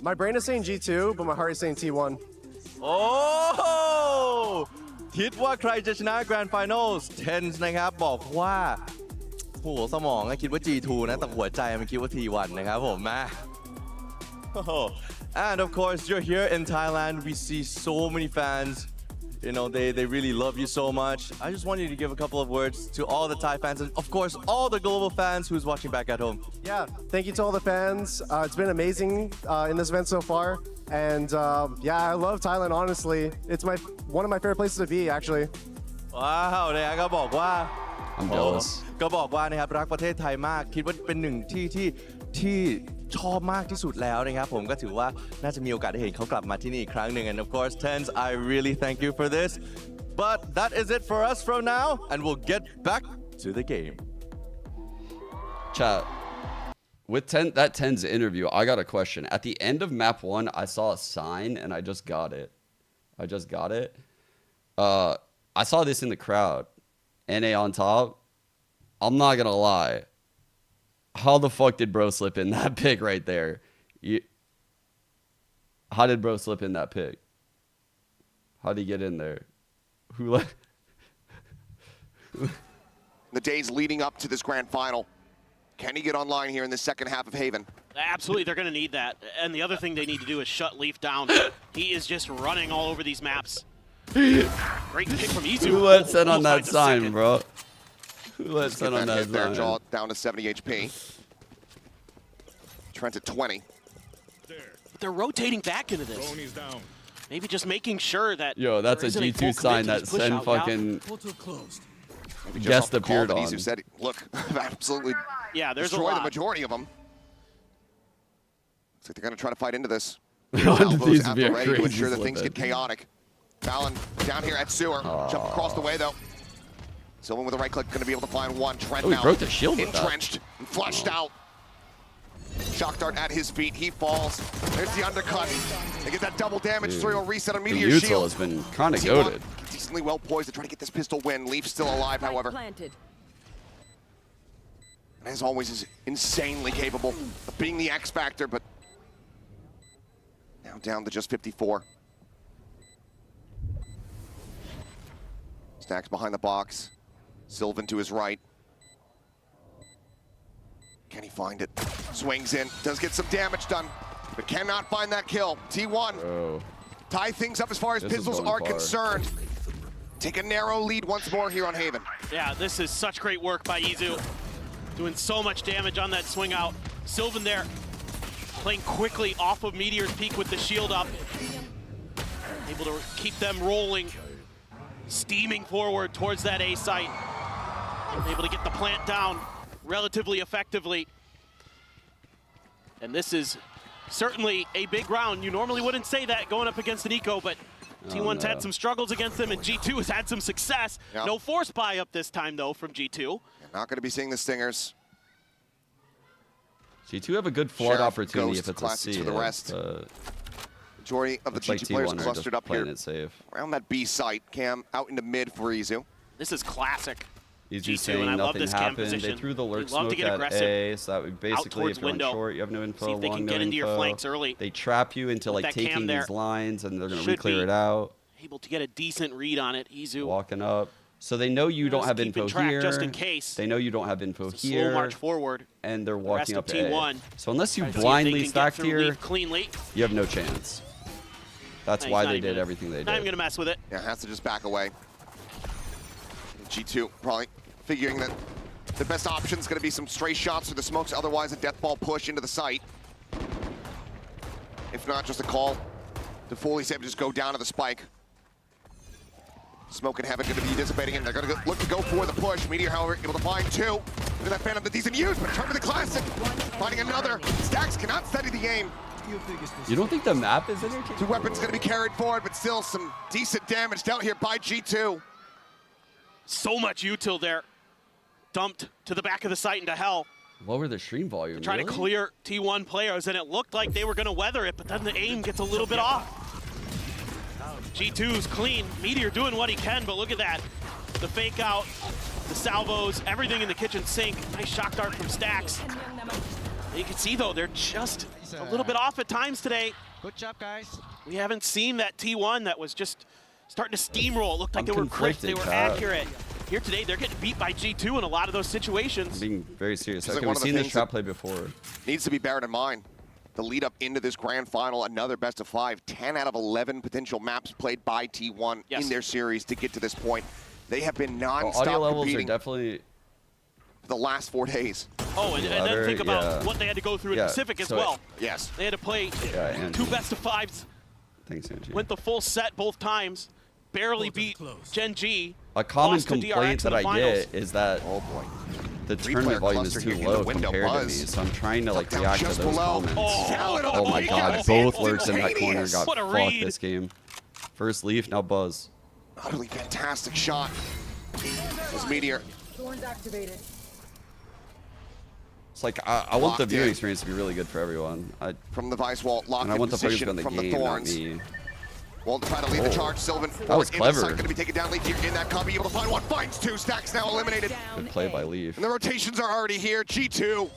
My brain is saying G2, but my heart is saying T1. โอ้คิดว่าใครจะชนะ Grand Finals Tens นะครับบอกว่าหัวสมองคิดว่า G2 นะแต่หัวใจมันคิดว่า T1 นะครับผมมา And of course you're here in Thailand. We see so many fans. You know, they really love you so much. I just want you to give a couple of words to all the Thai fans and of course all the global fans who's watching back at home. Yeah, thank you to all the fans. It's been amazing in this event so far. And yeah, I love Thailand, honestly. It's one of my favorite places to be, actually. ว้าวเนี่ยก็บอกว่า I'm jealous. ก็บอกว่านะครับรักประเทศไทยมากคิดว่าเป็นหนึ่งที่ชอบมากที่สุดแล้วนะครับผมก็ถือว่าน่าจะมีโอกาสได้เห็นเขากลับมาที่นี่อีกครั้งหนึ่ง and of course Tens I really thank you for this but that is it for us from now and we'll get back to the game. Chat. With that Tens interview, I got a question. At the end of map 1, I saw a sign and I just got it. I saw this in the crowd. NA on top. I'm not gonna lie. How the fuck did bro slip in that pick right there? How did bro slip in that pick? How did he get in there? Who let? The days leading up to this grand final. Can he get online here in the second half of Haven? Absolutely, they're going to need that. And the other thing they need to do is shut Leaf down. He is just running all over these maps. Great pick from Izu. Who let Sen on that sign, bro? Who let Sen on that Their sign? jaw down to 70 HP. Trent at 20. They're rotating back into this. Maybe just making sure that. Yo, that's a G2 sign that Sen fucking guest appeared on. Izu said, look, absolutely there's destroy a lot. the majority of them. Looks like they're going to try to fight into this. These Albo's at be the a ready to crazy ensure that slip things in. get chaotic. Fallon down here at Sewer. Jump across the way, though. Sylvan with a right click, going to be able to find one. Trent Oh, he now broke the shield with that. entrenched and flushed out. Shock dart at his feet. He falls. There's the undercut. They get that double damage. Throw a reset on Meteor Neutral Shield. has been kind of T1 goated. decently well poised to try to get this pistol win. Leaf's still alive, however. And as always, is insanely capable of being the X factor, but now down to just 54. Stacks behind the box. Sylvan to his right. Can he find it? Swings in, does get some damage done, but cannot find that kill. T1 tie things up as far as pistols are concerned. Take a narrow lead once more here on Haven. Yeah, this is such great work by Izu. Doing so much damage on that swing out. Sylvan there, playing quickly off of Meteor's peak with the shield up. Able to keep them rolling, steaming forward towards that A site. Able to get the plant down relatively effectively. And this is certainly a big round. You normally wouldn't say that going up against an Eco, but T1's had some struggles against them, and G2 has had some success. Yep. No force buy up this time, though, from G2. Not going to be seeing the Stingers. G2 have a good flood Sheriff, opportunity Ghost, if it's a classics C. for the rest. Majority of the Looks like G2 players T1 are clustered just up here playing it safe. around that B site. Cam out into mid for Izu. This is classic. He's G2, just saying and I love nothing this cam happened. position. They threw the lurk They love to smoke get at aggressive. A, so that would basically, towards if you're window. on short, you have no info, See if they long, can no get into your info. flanks early. They trap you into With like that cam taking there. these lines, and they're going to Should re-clear be it out. Able to get a decent read on it. Izu. Walking up. So they know you don't Just have keeping info track here. just in case. They know you don't have info It's a here. slow march forward. And they're The rest walking of up T1. A. So unless you Try to see if they blindly can get stacked through here, Leaf cleanly. you have no chance. That's No, why he's not they even did gonna- everything they Not even did. going to mess with it. Yeah, has to just back away. G2 probably figuring that the best option is going to be some stray shots through the smokes, otherwise a death ball push into the site. If not, just a call to fully save, just go down to the spike. Smoke and Heaven going to be dissipating, and they're going to look to go for the push. Meteor, however, able to find two. Into that Phantom that decent use, but turn to the Classic. Finding another. Stacks cannot steady the aim. You don't think the map is entertaining? Two weapons going to be carried forward, but still some decent damage dealt here by G2. So much util there. Dumped to the back of the site into hell. Lower the stream volume, Trying really? to clear T1 players, and it looked like they were going to weather it, but then the aim gets a little bit off. G2's clean. Meteor doing what he can, but look at that. The fake out, the salvos, everything in the kitchen sink. Nice shock dart from Stacks. You can see, though, they're just a little bit off at times today. Good job, guys. We haven't seen that T1 that was just starting to steamroll. It looked like they were crisp, they were conflicted, accurate. Here today, they're getting beat by G2 in a lot of those situations. I'm being very serious. Just like Okay, one we've of the seen this things trap that play before. Needs to be beared in mind. The lead up into this grand final, another best of 5, 10 out of 11 potential maps played by T1 in their series to get to this point. They have been non-stop Audio levels are competing definitely for the last 4 days. Oh, and then think about what they had to go through in Pacific as well. Yes. They had to play and 2 best of 5s. Thanks, Angie. Went the full set both times. Barely beat Gen G. A common lost to complaint DRX in that the I finals. get is that the Three-player tournament volume is cluster too here in the low window. compared to me, Buzz. so I'm trying to like Tucked down react to just those below. comments. Oh, my my god, God. both lurks in that corner Instantaneous. got What a fucked read. this game. First Leaf, now Buzz. Utterly fantastic shot. This Meteor. Thorns activated. It's like I want the Locked viewing in. experience to be really good for everyone. From the Vyse wall, locked And I in want the players to position go in from the the game, not Thorns. me. Wall to try to lead the charge. Sylvan That was clever. Going to be taken down. Leaf here in that copy, able to find one. Finds 2. Stacks now eliminated. Good play by Leaf. And the rotations are already here. G2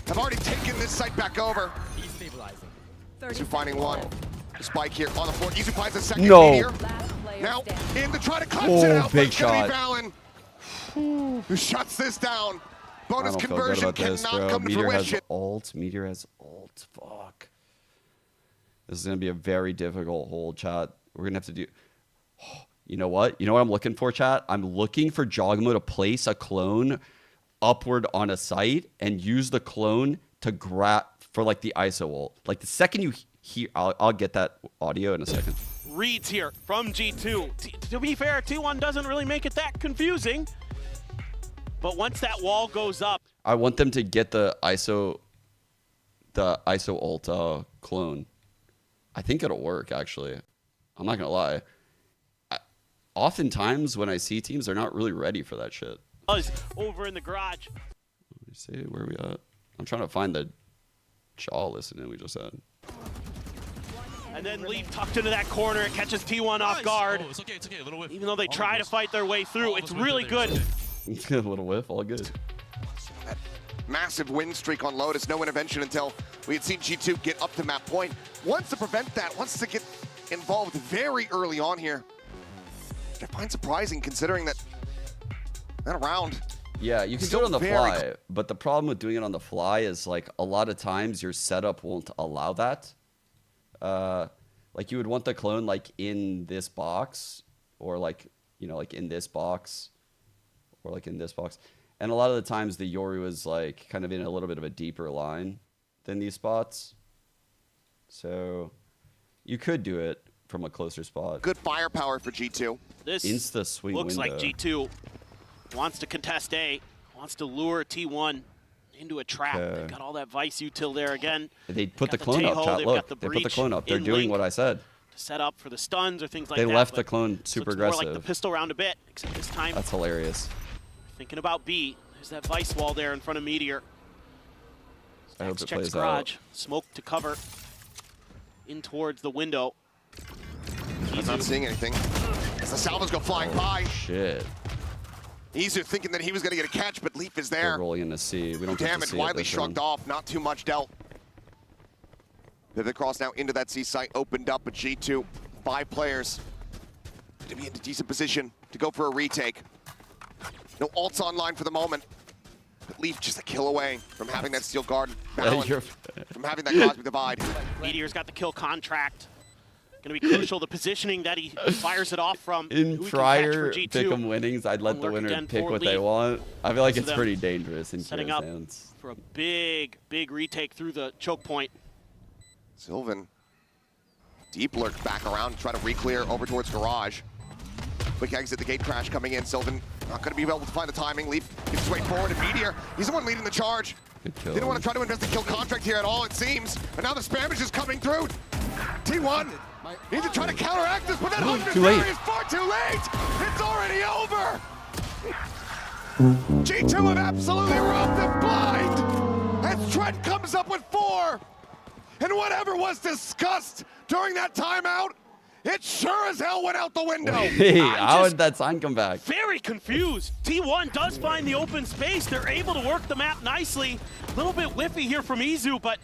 have already taken this site back over. He's stabilizing. Izu finding one. The spike here on the floor. Izu finds a second No. Meteor. Now in to try to clutch Oh, it out. big but it's gonna be shot. Valen who shuts this down. I Bonus don't feel good conversion about this, cannot bro. come to Meteor has fruition. ult. Meteor has ult. Fuck. This is gonna be a very difficult hold, chat. We're gonna have to do. You know what? You know what I'm looking for, chat? I'm looking for Jogmo to place a clone upward on a site and use the clone to grab for like the ISO ult. Like the second you hear, I'll get that audio in a second. Reads here from G2. To be fair, T1 doesn't really make it that confusing. But once that wall goes up, I want them to get the ISO ult clone. I think it'll work, actually. I'm not gonna lie. Oftentimes when I see teams, they're not really ready for that shit. Buzz over in the garage. Let me see where we at. I'm trying to find the jaw listening we just had. And then Leaf tucked into that corner. It catches T1 off guard. Oh, it's okay, it's okay. A little whiff. Even though they try to fight their way through, it's really good. A little whiff, all good. That massive win streak on Lotus. No intervention until we had seen G2 get up to map point. Wants to prevent that. Wants to get involved very early on here. I find surprising considering that round. Yeah, you can do it on the fly, but the problem with doing it on the fly is like a lot of times your setup won't allow that. Like you would want the clone like in this box, or like, you know, like in this box, or like in this box. And a lot of the times the Yoru is like kind of in a little bit of a deeper line than these spots. So you could do it from a closer spot. Good firepower for G2. This Insta swing looks window. like G2 wants to contest A, wants to lure T1 into a trap. Okay. They've got all that Vyse util there again. They put the Got clone up, Taeho, chat. they've Look, got the they put the breach clone up. They're in doing link what I said. to set up for the stuns or things like They that. left the but clone super looks more like the aggressive. pistol round a bit, except this time That's hilarious. thinking about B. There's that Vyse wall there in front of Meteor. I hope Stacks it checks plays garage. out. Smoke to cover. in towards the window. I'm not seeing anything. As the salvos go flying by. Shit. Izu thinking that he was going to get a catch, but Leaf is there. They're rolling in the sea. We don't get to Damage see it widely this shrugged round. off. Not too much dealt. Pivot cross now into that C site. Opened up, but G2, 5 players to be in a decent position to go for a retake. No ults online for the moment. But Leaf just a kill away from having that steel guard balance, from having that cosmic divide. Meteor's got the kill contract. Going to be crucial, the positioning that he fires it off from. In prior pick'em winnings, I'd let the winner pick what they want. I feel like it's pretty dangerous in setting Kira's up hands. for a big retake through the choke point. Sylvan, deep lurk back around, try to re-clear over towards garage. Quick exit, the gate crash coming in. Sylvan not going to be able to find the timing. Leaf gets his way forward, and Meteor, he's the one leading the charge. Didn't want to try to invest the kill contract here at all, it seems. But now the spam is just coming through. T1 need to try to counteract this, but that 100 barrier is far too late. It's already over. G2 have absolutely robbed them blind. As Trent comes up with 4. And whatever was discussed during that timeout, it sure as hell went out the window. Hey, how did that sign come back? Very confused. T1 does find the open space. They're able to work the map nicely. A little bit whiffy here from Izu, but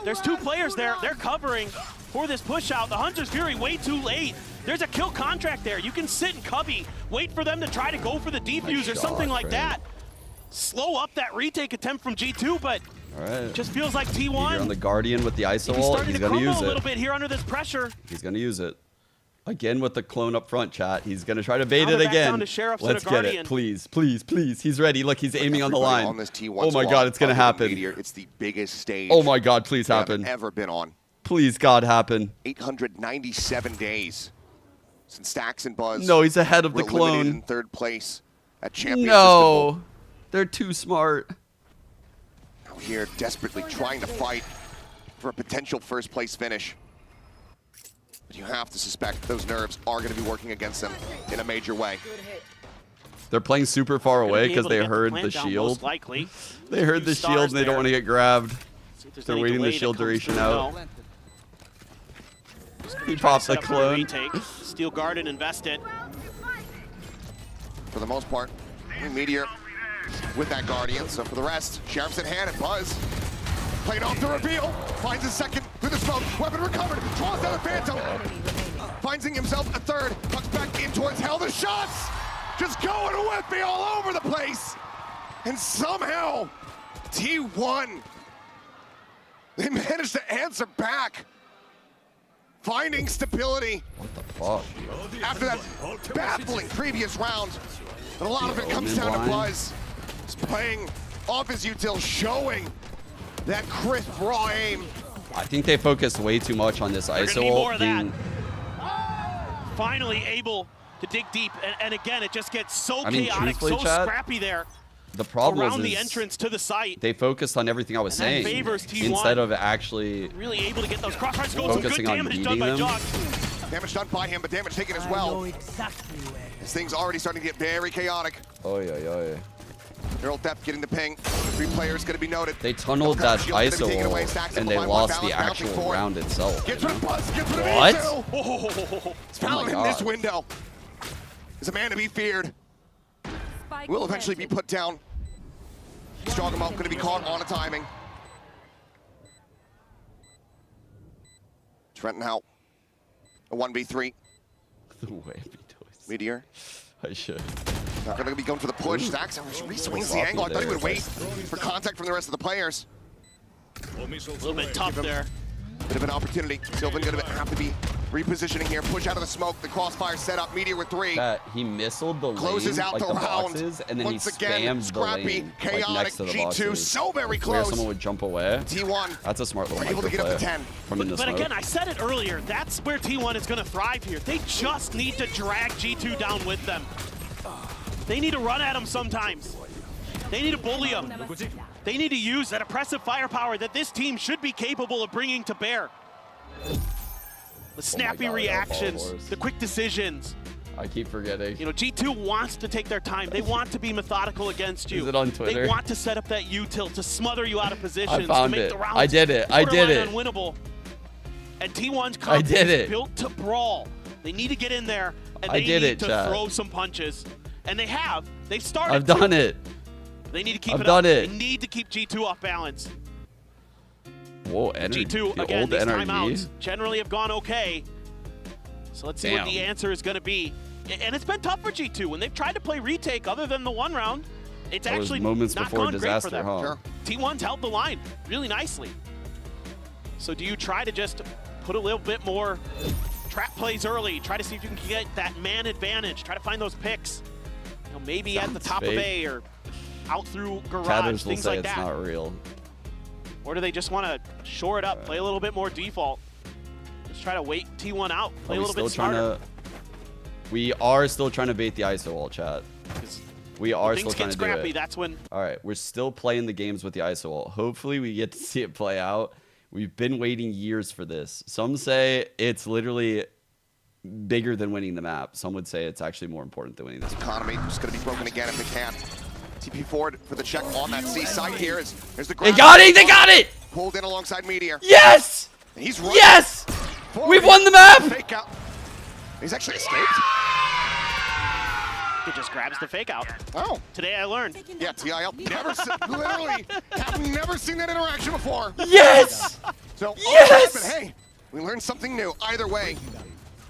there's 2 players there. They're covering for this push out. The Hunter's Fury way too late. There's a kill contract there. You can sit and cubby, wait for them to try to go for the defuse or something like that. Slow up that retake attempt from G2, but Alright. just feels like T1. You're on the Guardian with the ISO He's ult. starting He's to going to use crumble a little it. bit here under this pressure. He's going to use it. Again with the clone up front, chat. He's going to try to bait Now it they're back again. down to Sheriffs and a Let's get it. Guardian. Please, please, please. He's ready. Look, he's aiming on the line. On this T1 Oh my squad, god, it's going to other than happen. Meteor, it's the biggest stage. Oh my god, please we have happen. ever been on. Please, God, happen. 897 days since Stax and Buzz. No, he's ahead of were the eliminated clone. in 3rd place at Champions. No, they're too smart. Now here, desperately trying to fight for a potential 1st place finish. But you have to suspect those nerves are going to be working against them in a major way. They're playing super far away because they heard the shield. They heard the shield and they don't want to get grabbed. They're waiting the shield duration out. He popped the clone. Steel Garden invested. For the most part, Meteor with that Guardian. So for the rest, Sheriff's in hand and Buzz playing off the reveal. Finds a second through the smoke. Weapon recovered. Draws down a Phantom. Finding himself a 3rd. Pucks back in towards Hell. The shots just going whippy all over the place. And somehow, T1, they managed to answer back. Finding stability. What the fuck? After that baffling previous round. And a lot of it comes down to Buzz. He's playing off his util, showing that crisp, raw aim. I think they focused way too much on this ISO ult being... Finally able to dig deep, and again, it just gets so I mean, chaotic, so truthfully, chat, scrappy there. The problem around was the entrance to the site. they focused on everything I was And that saying favors T1. instead of actually Really able to get those crossfires going. Some good focusing on damage done beating by them. Jock. Damage done by him, but damage taken as well. This thing's already starting to get very chaotic. Oh yeah. Neural depth getting the ping. 3 players going to be noted. They tunneled that Shield gonna be ISO taken away. ult Stacks and up they by one, lost the balance actual bouncing forward. round itself. Gets rid of Buzz, gets rid of What? Izu. It's found in this window. Is a man to be feared. Will eventually be put down. Strogamo going to be caught on a timing. Trent now. A 1v3. The way he does. Meteor. I should. Not going to be going for the push. Stacks re-swings the angle. I thought he would wait for contact from the rest of the players. A little bit tough there. Bit of an opportunity. Sylvan going to have to be repositioning here. Push out of the smoke. The crossfire set up. Meteor with 3. He missiled the Closes lane, out like the the round. boxes, and then Once he again, spammed scrappy, the lane like chaotic next to the G2, boxes. so very Where close. someone would jump away. T1 That's a smart little able to micro get up to play 10. from in the But smoke. again, I said it earlier, that's where T1 is going to thrive here. They just need to drag G2 down with them. They need to run at them sometimes. They need to bully them. They need to use that oppressive firepower that this team should be capable of bringing to bear. The snappy reactions, the quick decisions. I keep forgetting. You know, G2 wants to take their time. They want to be methodical against you. Is it on Twitter? They want to set up that util to smother you out of positions. I found to make it. The rounds I did it. I did borderline it. Unwinnable. And T1's I comp did is it. built to brawl. They need to get in there, and I they did need it, to chat. throw some punches. And they have. They've started. I've done it. They need to keep I've it done up. it. They need to keep G2 off balance. Whoa, energy. G2, The again, old these NRG. timeouts generally have gone okay. So let's see what the answer is going to be. And it's been tough for G2. When they've tried to play retake other than the one round, it's That was actually moments not before gone disaster, great for them. huh? T1's held the line really nicely. So do you try to just put a little bit more trap plays early, try to see if you can get that man advantage, try to find those picks, you know, maybe at the top of A or out through garage, Chatters will things say like it's that. not real. Or do they just want to shore it up, play a little bit more default? Just try to wait T1 out, play a little bit smarter. We are still trying to bait the ISO wall, chat. We are still trying to do scrappy, it. that's when. All right, we're still playing the games with the ISO wall. Hopefully we get to see it play out. We've been waiting years for this. Some say it's literally bigger than winning the map. Some would say it's actually more important than winning this map. Economy just going to be broken again if they can. TP forward for the check on that C side here. There's the They got it! They got it! Pulled in alongside Meteor. Yes! And he's running Yes! forward. We've won the map! Fake out. He's actually escaped. He just grabs the fake out. Oh. Today I learned. Yeah, TIL. Literally have never seen that interaction before. Yes! So, Yes! But hey, we learned something new. Either way.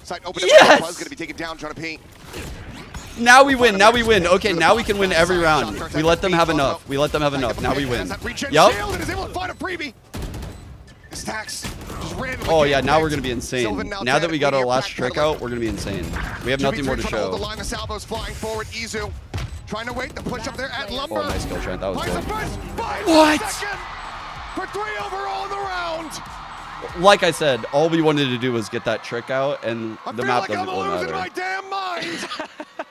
Side open up. Yes! Buzz going to be taken down, Jonah P. Now we win. Now we win. Okay, now we can win every round. We let them have enough. We let them have enough. Now we win. Yup. And is able to find a freebie. Stacks just randomly. Oh yeah, now we're gonna be insane. Now that we got our last trick out, we're gonna be insane. We have nothing more to show. The line of salvos flying forward. Izu trying to wait the push up there at Lumber. Oh, nice kill, Trent. That was good. What? For 3 overall in the round. Like I said, all we wanted to do was get that trick out, and the map doesn't really I'm losing my matter. damn mind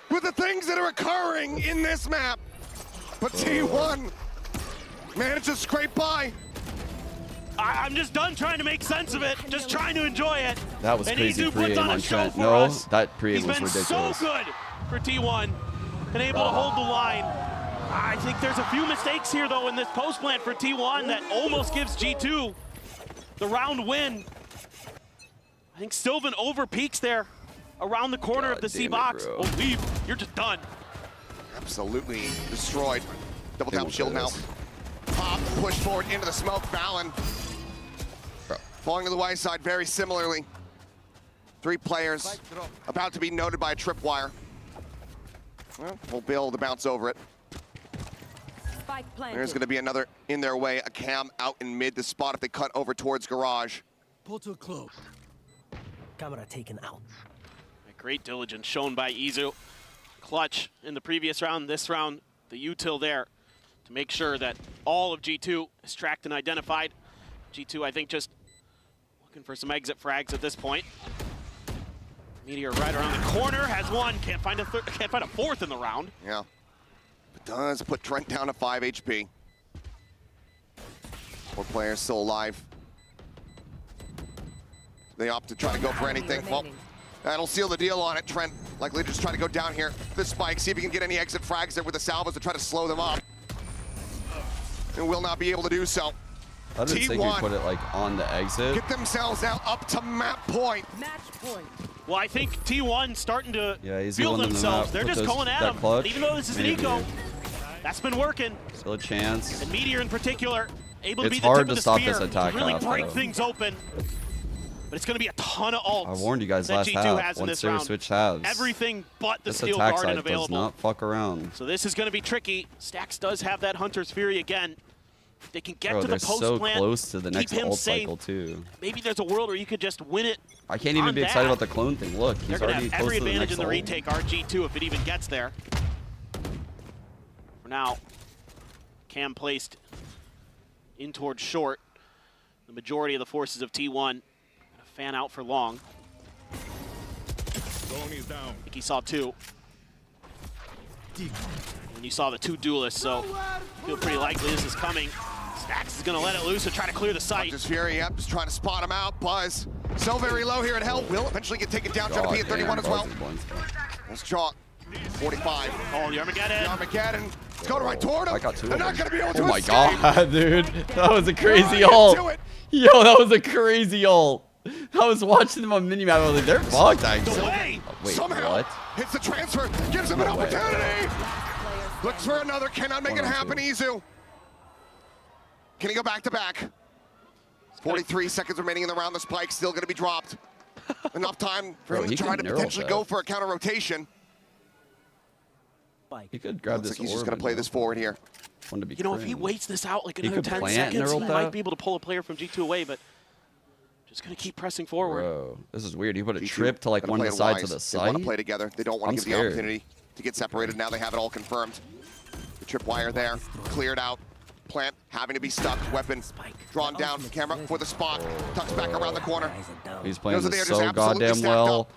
with the things that are occurring in this map. But T1 managed to scrape by. I'm just done trying to make sense of it, just trying to enjoy it. That was and crazy Izu puts pre-aim on a on show Trent. for No, us. that pre-aim was He's been ridiculous. so good for T1 and able to hold the line. I think there's a few mistakes here, though, in this post plant for T1 that almost gives G2 the round win. I think Sylvan over peaks there around the corner of the C box. Oh, leave. You're just done. Absolutely destroyed. Double tap shield now. Pop, push forward into the smoke. Valen falling to the Vyse side very similarly. 3 players about to be noted by a tripwire. Well, we'll be able to bounce over it. There's going to be another in their way. A cam out in mid to spot if they cut over towards garage. Portal closed. Camera taken out. Great diligence shown by Izu. Clutch in the previous round, this round, the util there to make sure that all of G2 is tracked and identified. G2, I think, just looking for some exit frags at this point. Meteor right around the corner, has one, can't find a fourth in the round. Yeah, but does put Trent down to 5 HP. 4 players still alive. They opt to try to go for anything. Well, that'll seal the deal on it. Trent likely to just try to go down here. The spike, see if he can get any exit frags there with the salvos to try to slow them up. And will not be able to do so. I didn't think we put it like on the exit. Get themselves now up to map point. Match point. Well, I think T1 starting to feel the themselves. map. They're Put just going at them. clutch. Even though this is an Maybe. eco, that's been working. Still a chance. And Meteor in particular, able to It's be the hard tip to of the stop spear, this attack really half, break though. things open. But it's going to be a ton of ults. I warned you guys that last G2 half. has in Once this they round. switched halves. Everything but the This steel attack garden side does available. not fuck around. So this is going to be tricky. Stax does have that Hunter's Fury again. If they can get Bro, to the they're post so plant, close to the keep next him ult safe. cycle too. Maybe there's a world where you could just win it. I can't even on be excited that. about the clone thing. Look, They're he's going to already have close every to the advantage next in the ult. retake, RG2, if it even gets there. For now, Cam placed in towards short. The majority of the forces of T1 going to fan out for long. I think he saw 2. And you saw the 2 duelists, so feel pretty likely this is coming. Stax is going to let it loose and try to clear the site. Just Fury, yep, just trying to spot him out. Buzz, so very low here at Hell. Will eventually get taken down. Jonah P at 31 as well. That's Chalk, 45. Oh, the Armageddon. The Armageddon. It's going right toward him. I got 2 They're of not them. going to be able to Oh my escape. god, dude. That was a crazy They're not ult. gonna do it. Yo, that was a crazy ult. I was watching them on minimap. I was like, they're fucked. Wait, Somehow what? hits the transfer, gives him an opportunity. Looks for another, cannot make it happen. Izu. Can he go back to back? 43 seconds remaining in the round. The spike still going to be dropped. Enough time for him to try to potentially go for a counter rotation. He could grab this. Like he's just going to play this forward here. You know, if he waits this out like another 10 seconds, he might be able to pull a player from G2 away, but just going to keep pressing forward. Bro, this is weird. He put a trip to like one of the sides of the site. They want to play together. They don't want to give the opportunity to get separated. Now they have it all confirmed. The tripwire there, cleared out. Plant having to be stuck. Weapon drawn down. Camera for the spot. Tucks back around the corner. He's playing this so goddamn well.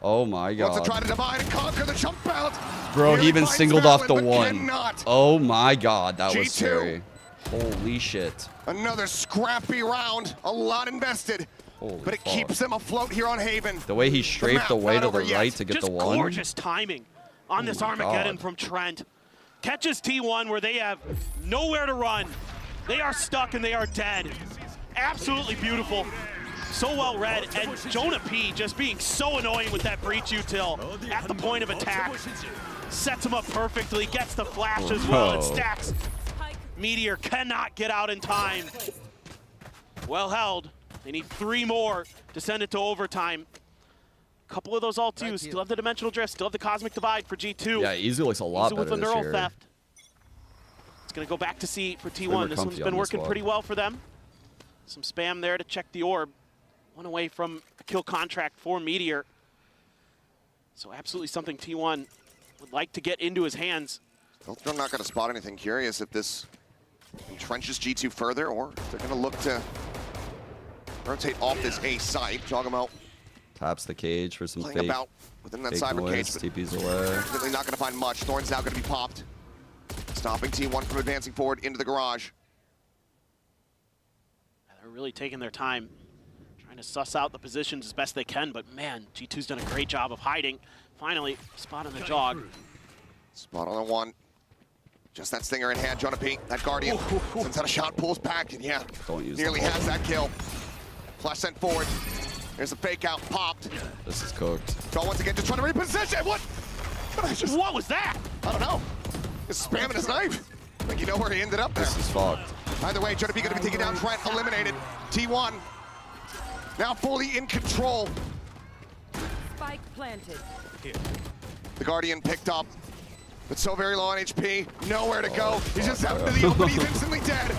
Oh my god. Wants to try to divide and conquer the jump out. Bro, he even singled off the one. Cannot. Oh my god, that was G2. scary. Holy shit. Another scrappy round. A lot invested. But it keeps them afloat here on Haven. The way he strafed away to the right to get Just the one. gorgeous timing on this Armageddon from Trent. Catches T1 where they have nowhere to run. They are stuck and they are dead. Absolutely beautiful. So well read. And Jonah P just being so annoying with that breach util at the point of attack. Sets him up perfectly, gets the flash as well, and stacks. Meteor cannot get out in time. Well held. They need 3 more to send it to overtime. Couple of those all twos. Still have the dimensional drift. Still have the cosmic divide for G2. Yeah, Izu looks a lot better with the this neural year. theft. It's going to go back to C for T1. This one's been working pretty well for them. Some spam there to check the orb. One away from a kill contract for Meteor. So absolutely something T1 would like to get into his hands. I'm not going to spot anything. Curious if this entrenches G2 further, or if they're going to look to rotate off this A site. Jog him out. Taps the cage for some Playing fake, about within that fake cyber noise, cage. TP's away. Really not going to find much. Thorn's now going to be popped. Stopping T1 from advancing forward into the garage. They're really taking their time, trying to suss out the positions as best they can, but man, G2's done a great job of hiding. Finally, spot on the jog. Spot on the one. Just that stinger in hand, Jonah P. That Guardian sends out a shot, pulls back, and yeah, nearly has that kill. Flash sent forward. There's a fake out, popped. This is cooked. So once again, just trying to reposition. What? What was that? I don't know. He's spamming his knife. Like you know where he ended up there. This is fucked. Either way, Jonah P gonna be taking down Trent, eliminated. T1 now fully in control. Spike planted. Here. The Guardian picked up, but so very low on HP. Nowhere to go. He's just out into the open. He's instantly dead.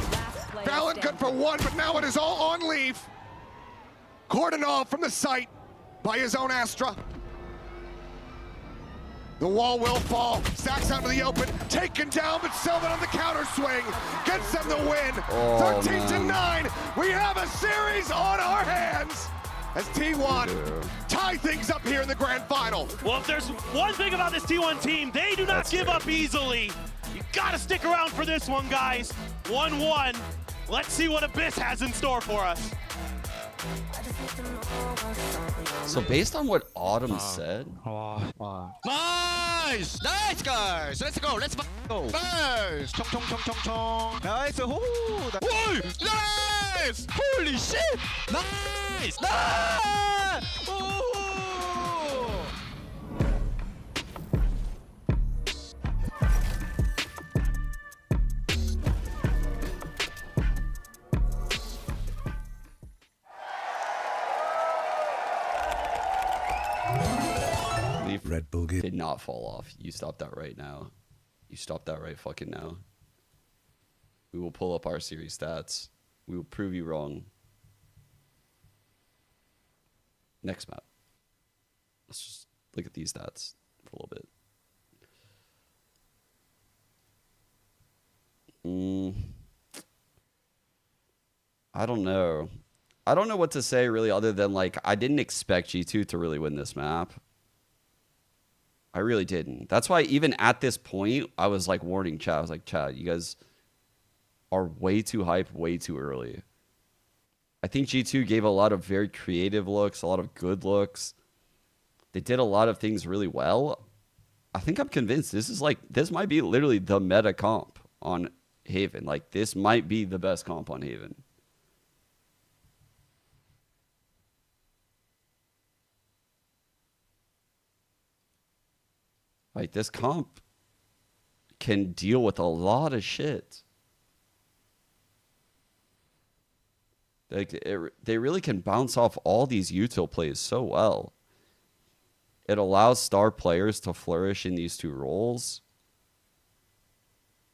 Valen good for one, but now it is all on leave. Cordoned off from the site by his own Astra. The wall will fall. Stacks out to the open. Taken down, but Sylvan on the counter swing. Gets them the win. 13-9. We have a series on our hands as T1 tie things up here in the grand final. Well, if there's one thing about this T1 team, they do not give up easily. You gotta stick around for this one, guys. 1-1. Let's see what Abyss has in store for us. So based on what Autumn said, Nice! Nice, guys! Let's go! Let's go! Nice! Chong, chong, chong, chong, chong! Nice! Whoa! Nice! Holy shit! Nice! Nice! Red Bull did not fall off. You stop that right now. You stop that right fucking now. We will pull up our series stats. We will prove you wrong. Next map. Let's just look at these stats for a little bit. I don't know. I don't know what to say really other than like I didn't expect G2 to really win this map. I really didn't. That's why even at this point, I was like warning Chad. I was like, Chad, you guys are way too hype, way too early. I think G2 gave a lot of very creative looks, a lot of good looks. They did a lot of things really well. I think I'm convinced this might be literally the meta comp on Haven. Like this might be the best comp on Haven. Like, this comp can deal with a lot of shit. Like, they really can bounce off all these util plays so well. It allows star players to flourish in these two roles.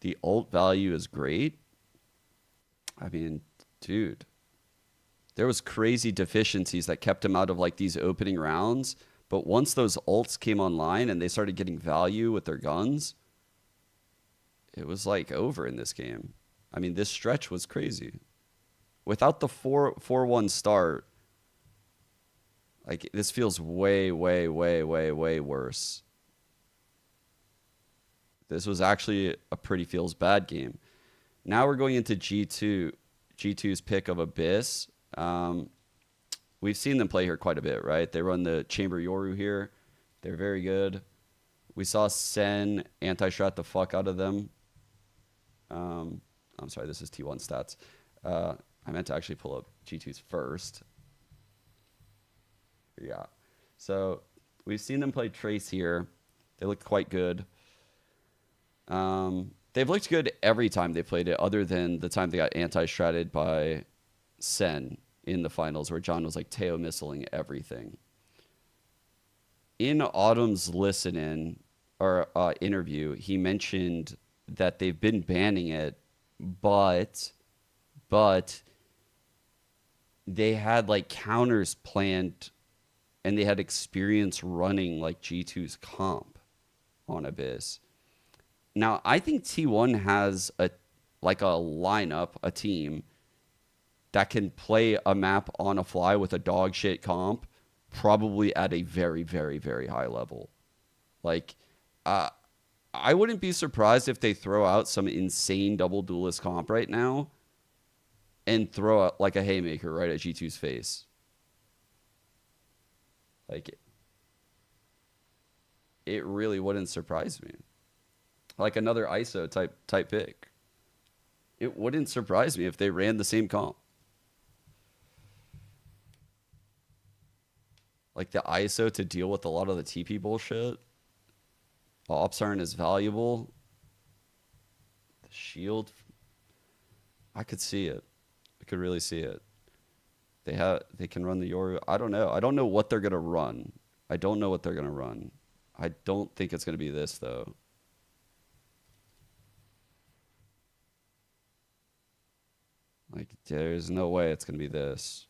The ult value is great. I mean, dude, there was crazy deficiencies that kept him out of like these opening rounds. But once those ults came online and they started getting value with their guns, it was like over in this game. I mean, this stretch was crazy. Without the 4-1 start, like, this feels way, way, way, way, way worse. This was actually a pretty feels bad game. Now we're going into G2. G2's pick of Abyss. We've seen them play here quite a bit, right? They run the Chamber Yoru here. They're very good. We saw Sen anti-strat the fuck out of them. I'm sorry, this is T1 stats. I meant to actually pull up G2's first. Yeah. So we've seen them play Trace here. They look quite good. They've looked good every time they played it, other than the time they got anti-stratted by Sen in the finals, where John was like Teo missiling everything. In Autumn's listen-in or interview, he mentioned that they've been banning it, but they had like counters planned, and they had experience running like G2's comp on Abyss. Now, I think T1 has a lineup, a team that can play a map on a fly with a dog shit comp, probably at a very, very, very high level. Like, I wouldn't be surprised if they throw out some insane double duelist comp right now and throw out like a haymaker right at G2's face. Like, it really wouldn't surprise me. Like another ISO type pick. It wouldn't surprise me if they ran the same comp. Like the ISO to deal with a lot of the TP bullshit. Ops aren't as valuable. The shield, I could see it. I could really see it. They can run the Yoru. I don't know. I don't know what they're gonna run. I don't know what they're gonna run. I don't think it's gonna be this though. Like, there's no way it's gonna be this.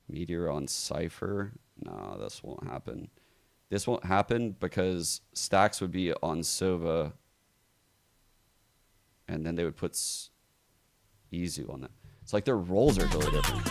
Meteor on Cypher? No, this won't happen. This won't happen because Stacks would be on Sova, and then they would put Izu on that. It's like their roles are totally different.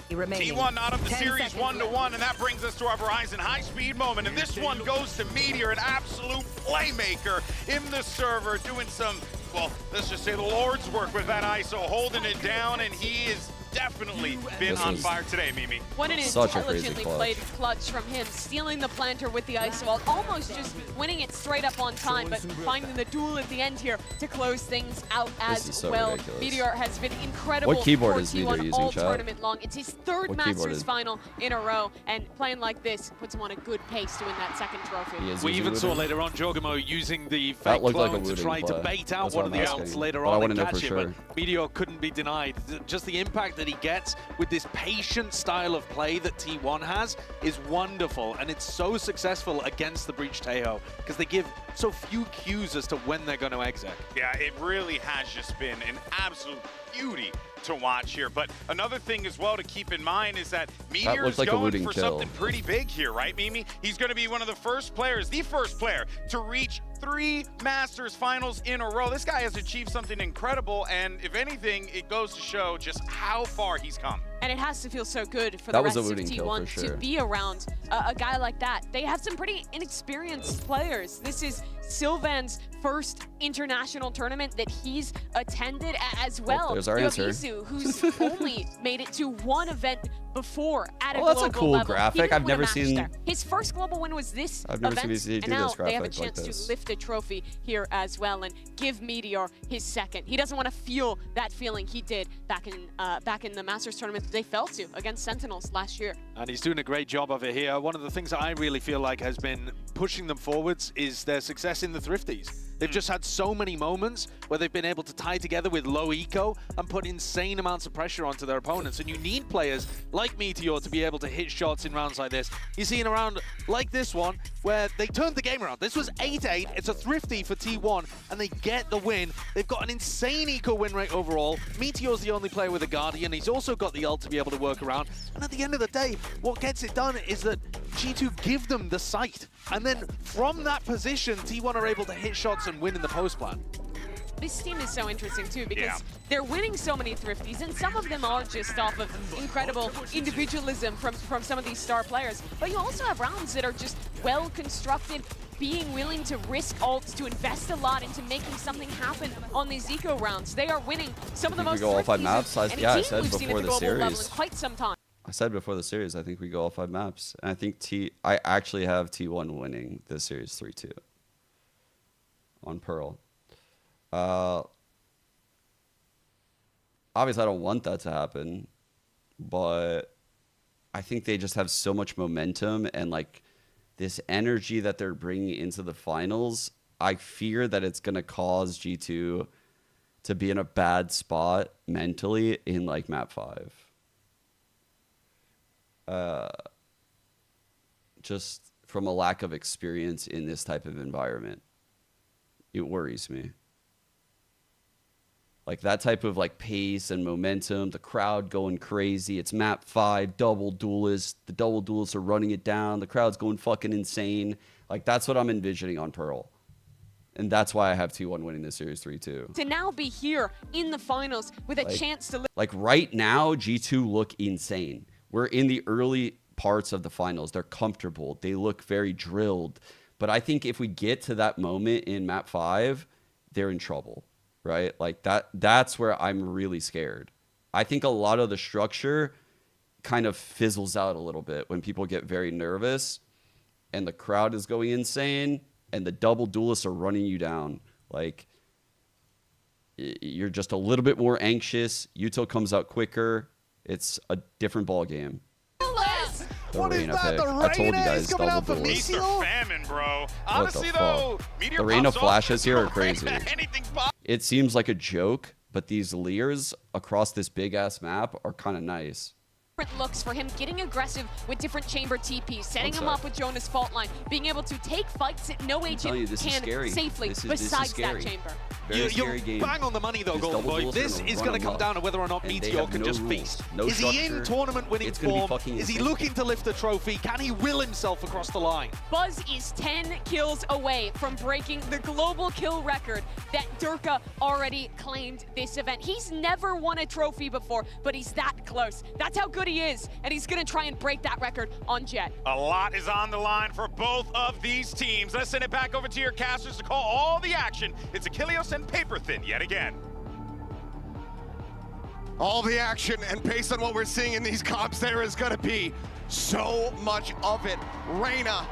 T1 out of the series 1-1, and that brings us to our Verizon high-speed moment. And this one goes to Meteor, an absolute playmaker in the server, doing some, well, let's just say the Lord's work with that ISO, holding it down, and he is definitely been on fire today, Mimi. What an intelligently played clutch from him, stealing the planter with the ISO, almost just winning it straight up on time, but finding the duel at the end here to close things out as well. Ridiculous. Meteor has been incredible. What keyboard for is T1 Meteor using, all chat? tournament long. It's his third Masters final in a row, and playing like this puts him on a good pace to win that second trophy. We even saw later on Jogamo using the fake clone to try to bait out one of the ults later on and catch him, but Meteor couldn't be denied. Just the impact that he gets with this patient style of play that T1 has is wonderful, and it's so successful against the Breach Taeho because they give so few cues as to when they're going to exec. Yeah, it really has just been an absolute beauty to watch here. But another thing as well to keep in mind is that Meteor is going for something pretty big here, right, Mimi? He's going to be one of the first players, the first player to reach 3 Masters finals in a row. This guy has achieved something incredible, and if anything, it goes to show just how far he's come. And it has to feel so good for the rest of T1 to be around a guy like that. They have some pretty inexperienced players. This is Sylvan's first international tournament that he's attended as well. There's our answer. Izu, who's only made it to one event before at a Oh, that's a global cool level. graphic. I've never seen. There. His first global win was this I've never event, seen VCT and now this they have a graphic like chance this. to lift a trophy here as well and give Meteor his second. He doesn't want to feel that feeling he did back in the Masters tournament that they fell to against Sentinels last year. And he's doing a great job of it here. One of the things that I really feel like has been pushing them forwards is their success in the Thrifties. They've just had so many moments where they've been able to tie together with low eco and put insane amounts of pressure onto their opponents. And you need players like Meteor to be able to hit shots in rounds like this. You're seeing a round like this one where they turned the game around. This was 8-8. It's a Thrifty for T1, and they get the win. They've got an insane eco win rate overall. Meteor's the only player with a Guardian. He's also got the ult to be able to work around. And at the end of the day, what gets it done is that G2 give them the site. And then from that position, T1 are able to hit shots and win in the post plan. This team is so interesting too because they're winning so many Thrifties, and some of them are just off of incredible individualism from some of these star players. But you also have rounds that are just well constructed, being willing to risk ults, to invest a lot into making something happen on these eco rounds. They are winning some of the most we go all 5 maps. Thrifties I said we've seen at before the the global level in series. quite some time. I said before the series, I think we go all 5 maps. And I think I actually have T1 winning this series 3-2 on Pearl. Obviously, I don't want that to happen, but I think they just have so much momentum and like this energy that they're bringing into the finals. I fear that it's going to cause G2 to be in a bad spot mentally in like map 5. Just from a lack of experience in this type of environment. It worries me. Like that type of like pace and momentum, the crowd going crazy. It's map 5, double duelists. The double duelists are running it down. The crowd's going fucking insane. Like that's what I'm envisioning on Pearl. And that's why I have T1 winning this series 3-2. To now be here in the finals with a chance to... Like right now, G2 look insane. We're in the early parts of the finals. They're comfortable. They look very drilled. But I think if we get to that moment in map 5, they're in trouble, right? Like that's where I'm really scared. I think a lot of the structure kind of fizzles out a little bit when people get very nervous and the crowd is going insane and the double duelists are running you down. Like you're just a little bit more anxious. Yuto comes out quicker. It's a different ball game. What is that? Pick. I told you guys, double duelist. Feast or famine, bro. Honestly, though, the Reina flashes here are crazy. It seems like a joke, but these Lears across this big-ass map are kind of nice. Looks for him getting aggressive with different chamber TPs, setting him up with Jonas fault line, being able to take fights that no agent can safely besides that chamber. You're bang on the money though, Golden Boy. This is going to come down to whether or not Meteor can just feast. Is he in tournament winning form? Is he looking to lift a trophy? Can he will himself across the line? Buzz is 10 kills away from breaking the global kill record that Durka already claimed this event. He's never won a trophy before, but he's that close. That's how good he is, and he's going to try and break that record on Jet. A lot is on the line for both of these teams. Let's send it back over to your casters to call all the action. It's Achilles and Paper Thin yet again. All the action, and based on what we're seeing in these comps, there is going to be so much of it. Reina,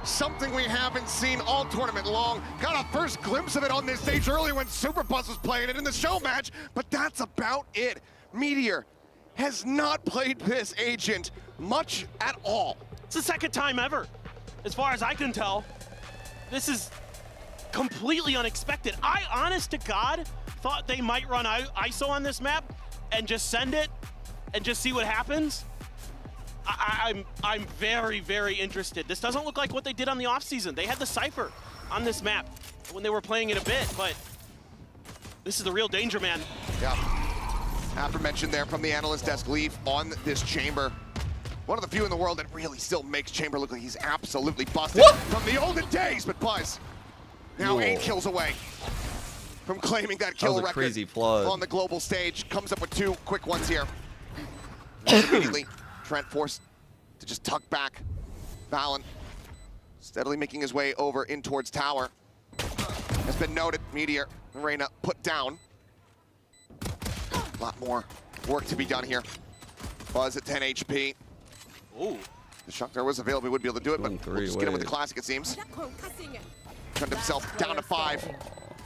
something we haven't seen all tournament long. Got a first glimpse of it on this stage earlier when Superbuzz was playing it in the show match, but that's about it. Meteor has not played this agent much at all. It's the second time ever, as far as I can tell. This is completely unexpected. I, honest to God, thought they might run ISO on this map and just send it and just see what happens. I'm very, very interested. This doesn't look like what they did on the offseason. They had the Cypher on this map when they were playing it a bit, but this is the real danger, man. Yeah. Aforementioned there from the analyst desk, Leaf on this chamber. One of the few in the world that really still makes Chamber look like he's absolutely busted from the olden days, but Buzz now 8 kills away from claiming that kill record crazy flood on the global stage. Comes up with 2 quick ones here. Immediately, Trent forced to just tuck back. Valen steadily making his way over in towards tower. Has been noted, Meteor, Reina put down. A lot more work to be done here. Buzz at 10 HP. Ooh. The shock there was available, he would be able to do it, but we'll just get him with the classic, it seems. Turned himself down to 5.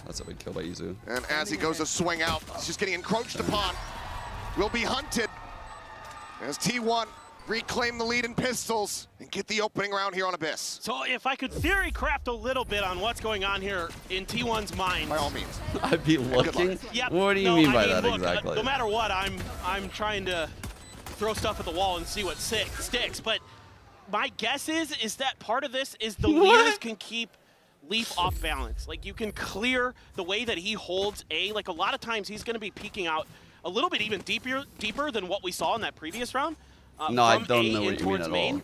That's a big kill by Izu. And as he goes to swing out, he's just getting encroached upon. Will be hunted as T1 reclaim the lead in pistols and get the opening round here on Abyss. So if I could theory craft a little bit on what's going on here in T1's mind. By all means. I'd be looking? Yep. What do you mean by that look, exactly? No matter what, I'm trying to throw stuff at the wall and see what sticks. But my guess is that part of this is the leaders can keep Leaf off balance. Like, you can clear the way that he holds A. Like, a lot of times he's going to be peeking out a little bit even deeper than what we saw in that previous round. No, I don't know what you mean at main. all.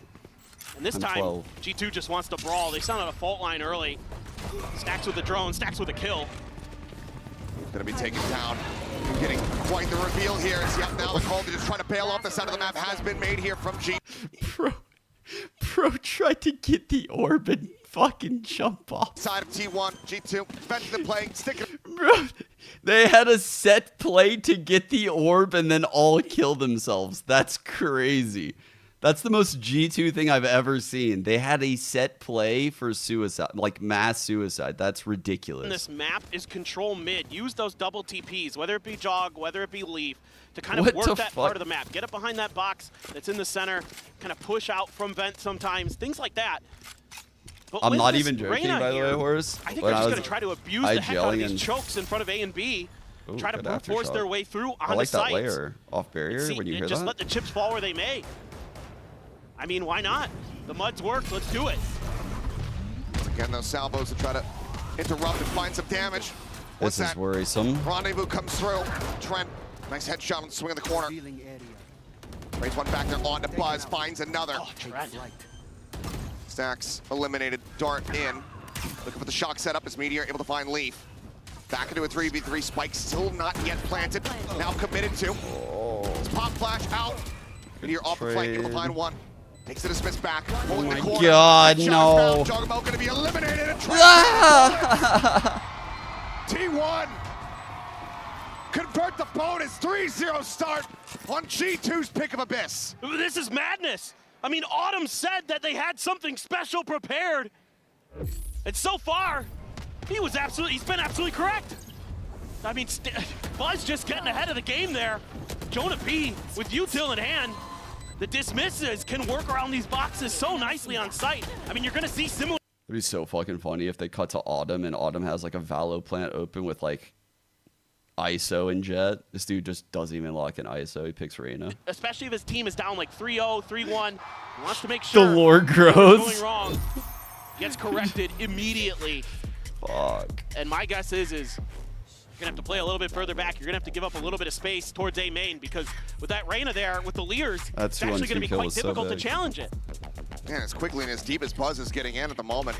And this time, 12. G2 just wants to brawl. They sounded a fault line early. Stacks with the drone, Stacks with a kill. Gonna be taken down. Getting quite the reveal here. As yet now the call to just try to bail off the side of the map has been made here from G. Bro tried to get the orb and fucking jump off. Side of T1, G2, defending the play, sticking. Bro, they had a set play to get the orb and then all kill themselves. That's crazy. That's the most G2 thing I've ever seen. They had a set play for suicide, like mass suicide. That's ridiculous. This map is control mid. Use those double TPs, whether it be Jog, whether it be Leaf, to kind of work that part of the map. Get it behind that box that's in the center, kind of push out from vent sometimes, things like that. But I'm not even joking, by the way, Horse. I think they're just going to try to abuse the heck out of these chokes in front of A and B. Ooh, try to force their way through on I like the that sites. layer off barrier when you hear just that. let the chips fall where they may. I mean, why not? The muds work. Let's do it. Again, those salvos to try to interrupt and find some damage. This is worrisome. Rendezvous comes through. Trent, nice headshot on the swing of the corner. Raise one back there on to Buzz, finds another. Stacks eliminated, dart in. Looking for the shock setup as Meteor able to find Leaf. Back into a 3v3, Spike still not yet planted, now committed to. It's pop flash out. Meteor off the flank, able to find one. Takes the dismiss back, pulling the corner. God, no. Jogamo gonna be eliminated. And T1 convert the bonus, 3-0 start on G2's pick of Abyss. This is madness. I mean, Autumn said that they had something special prepared. And so far, he's been absolutely correct. I mean, Buzz just getting ahead of the game there. Jonah P with util in hand. The dismisses can work around these boxes so nicely on site. I mean, you're gonna see similar. It'd be so fucking funny if they cut to Autumn and Autumn has like a Valo plant open with like ISO and Jet. This dude just doesn't even lock in ISO. He picks Reyna. Especially if his team is down like 3-0, 3-1. He wants to make sure the lore grows. Going wrong. Gets corrected immediately. Fuck. And my guess is you're gonna have to play a little bit further back. You're gonna have to give up a little bit of space towards A main because with that Reyna there, with the Leers, it's actually gonna be quite difficult to challenge it. Man, as quickly and as deep as Buzz is getting in at the moment.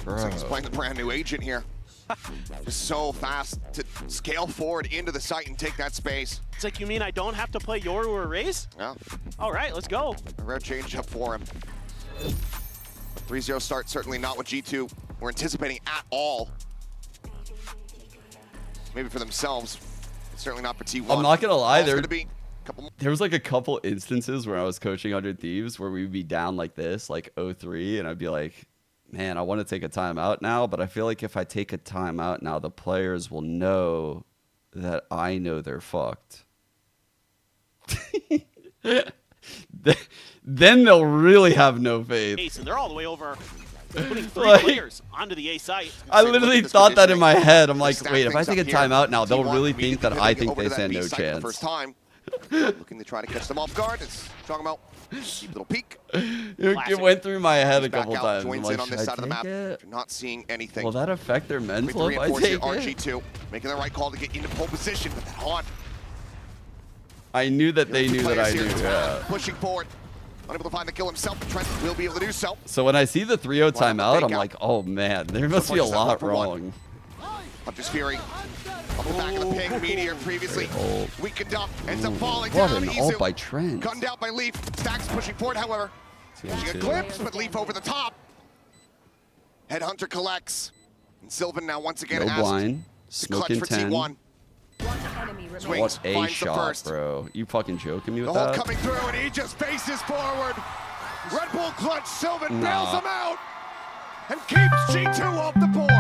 Looks like he's playing the brand new agent here. Just so fast to scale forward into the site and take that space. It's like, you mean I don't have to play Yoru or Raze? Yeah. All right, let's go. A rare change up for him. 3-0 start, certainly not what G2 were anticipating at all. Maybe for themselves, but certainly not for T1. I'm not gonna lie, there was like a couple instances where I was coaching 100 Thieves where we'd be down like this, like 0-3, and I'd be like, man, I want to take a timeout now, but I feel like if I take a timeout now, the players will know that I know they're fucked. Then they'll really have no faith. And they're all the way over, putting 3 players onto the A site. I literally thought that in my head. I'm like, wait, if I take a timeout now, they'll really think that I think they stand no chance. First time. Looking to try to catch them off guard. It's talking about keep a little peek. It went through my head a couple times. Joins like, in on this side of the map. It? You're not seeing anything. Will that affect their mental if I take it? RG2 making the right call to get into pole position, but that haunt. I knew that they knew that I knew. Yeah. Pushing forward. Unable to find the kill himself, but Trent will be able to do so. So when I see the 3-0 timeout, I'm like, oh man, there must be a lot wrong. Hunter's Fury. Up the back of the ping, Meteor previously weakened up, ends up falling What down. an ult by Trent. Gunned out by Leaf. Stacks pushing forward, however. Catching a glimpse, but Leaf over the top. Headhunter collects. And Sylvan now once again No asked blind. to clutch for 10. T1. Swings, what a finds the shot, first. bro. You fucking joking me with The hole that? coming through, and he just faces forward. Red Bull clutch, Sylvan bails him out and keeps G2 off the board.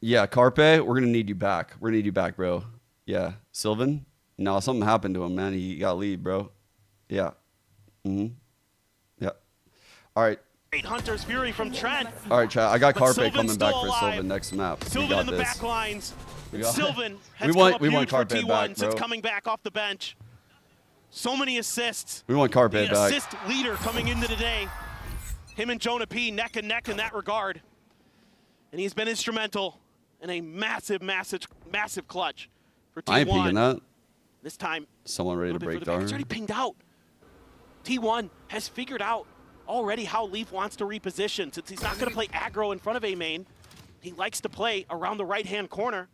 Yeah, Carpe, we're going to need you back. We're going to need you back, bro. Yeah, Sylvan? No, something happened to him, man. He got lead, bro. Yeah. Yeah. All right. Great Hunter's Fury from Trent. All right, chat. I got Carpe Sylvan's coming back still for alive. Sylvan next map. Sylvan we got in the this. back lines. We got Sylvan has we come want up huge Carpe for T1 back, bro. since coming back off the bench. So many assists. We want Carpe the back. assist leader coming into today. Him and Jonah P neck and neck in that regard. And he's been instrumental in a massive clutch for T1. I ain't peeking that. This time, Someone ready to break it's down. already pinged out. T1 has figured out already how Leaf wants to reposition. Since he's not going to play aggro in front of A main, he likes to play around the right-hand corner.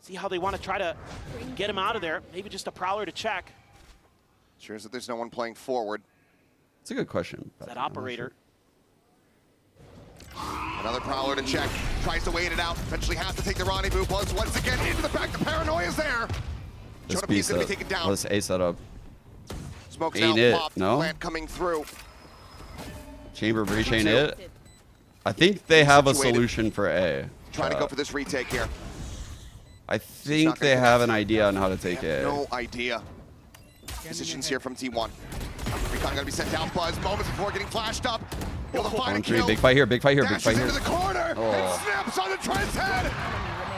See how they want to try to get him out of there. Maybe just a prowler to check. Sure is that there's no one playing forward. It's a good question. That operator. Another prowler to check. Tries to wait it out. Eventually has to take the rendezvous. Buzz once again into the back. The paranoia's there. Let's Jonah P is going to be taken down. Let's ace that up. Smoke's Ain't now it, popped. no? Plant coming through. Chamber breach ain't it. I think they have a solution for A. Trying to go for this retake here. I think they have an idea on how to take A. No idea. Positions here from T1. Recon gonna be sent down. Buzz moments before getting flashed up. Able to find a kill. Big fight here, big fight here, big Dashes fight here. into the corner and snaps on the Trent's head.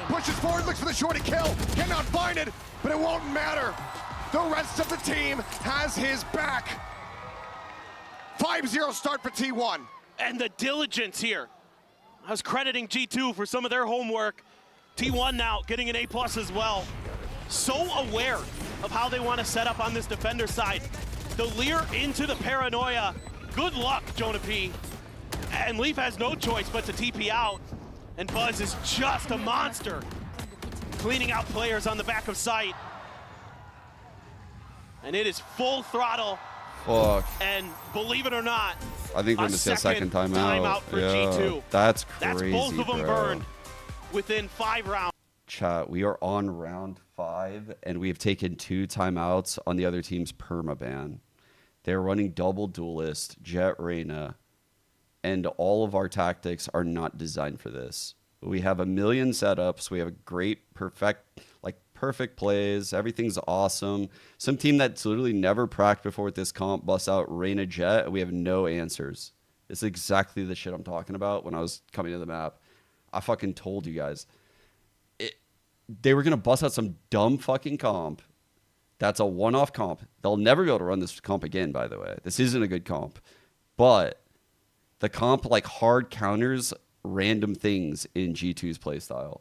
Pushes forward, looks for the shorty kill. Cannot find it, but it won't matter. The rest of the team has his back. 5-0 start for T1. And the diligence here. I was crediting G2 for some of their homework. T1 now getting an A+ as well. So aware of how they want to set up on this defender side. The Lear into the paranoia. Good luck, Jonah P. And Leaf has no choice but to TP out. And Buzz is just a monster. Cleaning out players on the back of site. And it is full throttle. Fuck. And believe it or not, I think we're going to see a second timeout. for Yeah, G2. that's crazy, That's both of them bro. burned within 5 rounds. Chat, we are on round 5, and we have taken 2 timeouts on the other team's permaban. They're running double duelist, Jet Reyna, and all of our tactics are not designed for this. We have a million setups. We have a great, perfect plays. Everything's awesome. Some team that's literally never practiced before with this comp busts out Reyna Jet, and we have no answers. It's exactly the shit I'm talking about when I was coming to the map. I fucking told you guys. They were going to bust out some dumb fucking comp. That's a one-off comp. They'll never be able to run this comp again, by the way. This isn't a good comp. But the comp hard counters random things in G2's playstyle.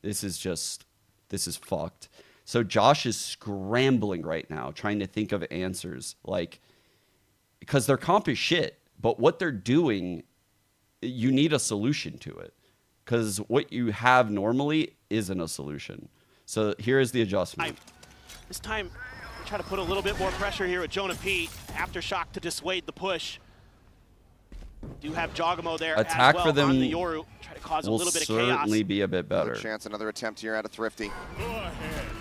This is fucked. So Josh is scrambling right now, trying to think of answers. Because their comp is shit. But what they're doing, you need a solution to it. Because what you have normally isn't a solution. So here is the adjustment. This time, try to put a little bit more pressure here at Jonah P. Aftershock to dissuade the push. Do have Jogamo there Attack as well for them on the Yoru. Try to cause a little bit of chaos. Will certainly be a bit better. Another chance, another attempt here out of Thrifty.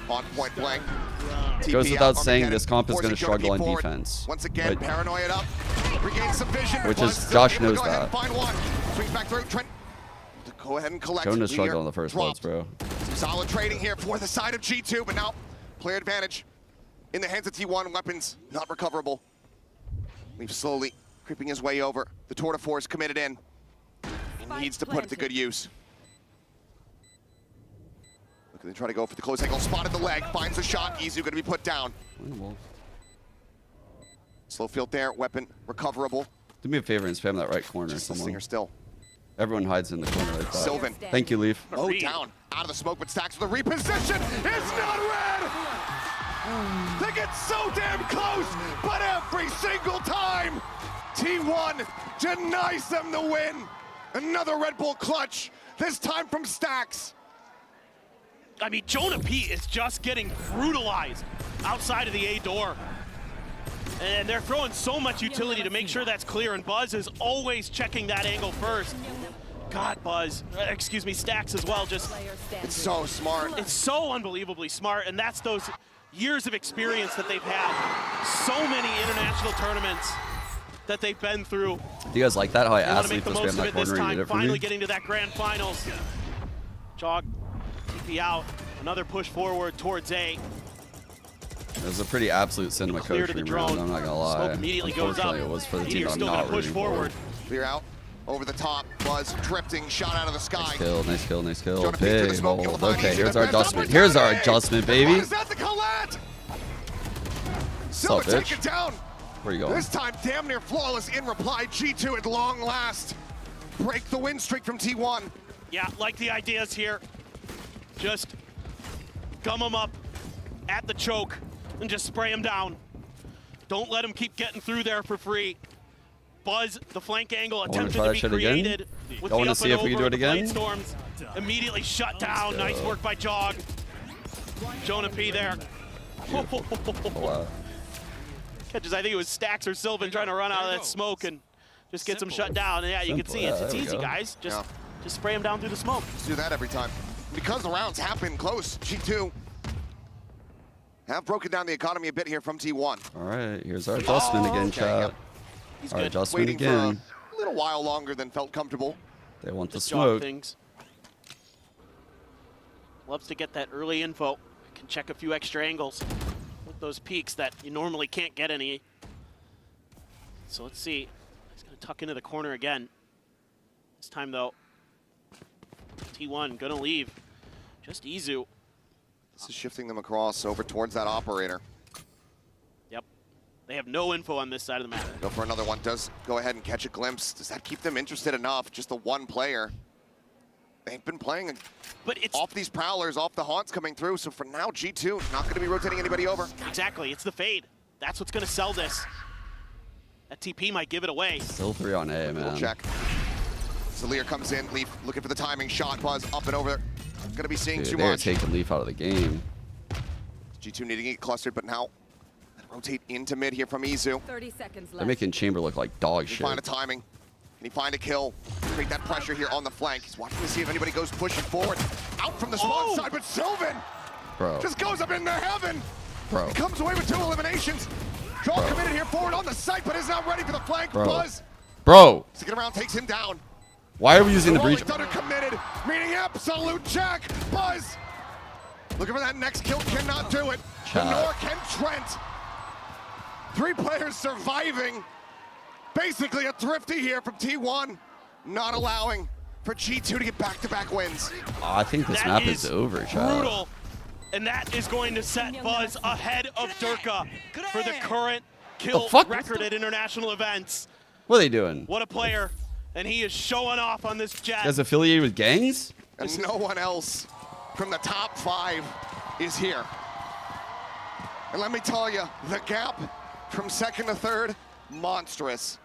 On point blank. Goes without saying this comp is going to struggle on defense. Once again, paranoid up. Regains some vision. Which is, Josh knows that. Find one. Swings back through. Trent. Go ahead and collect. Jonah's struggling on the first bloods, bro. Some solid trading here for the side of G2, but now player advantage in the hands of T1. Weapons not recoverable. Leaf slowly creeping his way over. The tour de force committed in. He needs to put it to good use. Look, they try to go for the close angle. Spotted the leg. Finds the shot. Izu going to be put down. Slow field there. Weapon recoverable. Do me a favor and spam that right corner. Just the Stinger still. Everyone hides in the corner like that. Sylvan. Thank you, Leaf. Oh, down. Out of the smoke, but Stacks with a reposition. It's not red! They get so damn close, but every single time, T1 denies them the win. Another Red Bull clutch, this time from Stacks. I mean, Jonah P is just getting brutalized outside of the A door. And they're throwing so much utility to make sure that's clear, and Buzz is always checking that angle first. God, Buzz, excuse me, Stacks as well, just... It's so smart. It's so unbelievably smart, and that's those years of experience that they've had. So many international tournaments that they've been through. Do you guys like that? How I They want asked to make Leaf the to most spam of that it this corner and he time, did it for finally me? getting to that grand finals. Jog, TP out, another push forward towards A. It was a pretty absolute cinema Clear coach to the round, drone. I'm not gonna lie. Smoke immediately goes up. Unfortunately, it was for the team Meteor's that I'm still gonna not push rooting forward. Clear out, over the top, Buzz drifting, shot out of the sky. Nice kill, nice kill, nice kill. Jonah peek through the Big smoke, hold. kill the Okay, Vyse, here's the our best adjustment. Here's our opportunity. adjustment, What baby. is that, the Colette? What's up, Silva take bitch? it down. Where you going? This time, damn near flawless in reply. G2 at long last. Break the win streak from T1. Yeah, like the ideas here. Just gum them up at the choke and just spray them down. Don't let them keep getting through there for free. Buzz, the flank angle attempted try to that be shit again? created with Y'all the wanna up see and if we can over do it the again? blade storms. Immediately shut down. Nice work by Jog. Jonah P there. Catches, I think it was Stacks or Sylvan trying to run out of that smoke and just gets them shut down. And yeah, you can see it's easy, guys. Just spray them down through the smoke. Just do that every time. Because the rounds have been close, G2 have broken down the economy a bit here from T1. All right, here's our adjustment again, chat. He's Our good. adjustment Waiting again. for a little while longer than felt comfortable. They want the Just jog smoke. things. Loves to get that early info. Can check a few extra angles with those peaks that you normally can't get any. So let's see. He's going to tuck into the corner again. This time, though, T1 going to leave. Just Izu. This is shifting them across over towards that operator. Yep. They have no info on this side of the map. Go for another one. Does go ahead and catch a glimpse. Does that keep them interested enough? Just the one player. They've been playing off these prowlers, off the haunts coming through. So for now, G2 not going to be rotating anybody over. Exactly. It's the fade. That's what's going to sell this. That TP might give it away. Still 3 on A, man. We'll check. Zalir comes in. Leaf looking for the timing shot. Buzz up and over. Going to be seeing Dude, too they're much. taking Leaf out of the game. G2 needing to get clustered, but now rotate into mid here from Izu. 30 seconds left. They're making Chamber look like dog Can he shit. find a timing? Can he find a kill? Create that pressure here on the flank. He's watching to see if anybody goes pushing forward. Out from the spawn side, but Sylvan Bro. just goes up into heaven. Bro. He comes away with 2 eliminations. Joel committed here forward on the site, but is not ready for the flank. Bro. Buzz. Bro. Second round takes him down. Why are we using the breach? Thunder committed, meaning absolute check. Buzz looking for that next kill, cannot do it. Nor can Trent. 3 players surviving. Basically a thrifty here from T1, not allowing for G2 to get back-to-back wins. Oh, I think this map is over, chat. Brutal. And that is going to set Buzz ahead of Durka for the current kill record at international events. What are they doing? What a player. And he is showing off on this jet. You guys affiliated with gangs? And no one else from the top 5 is here. And let me tell you, the gap from second to third, monstrous.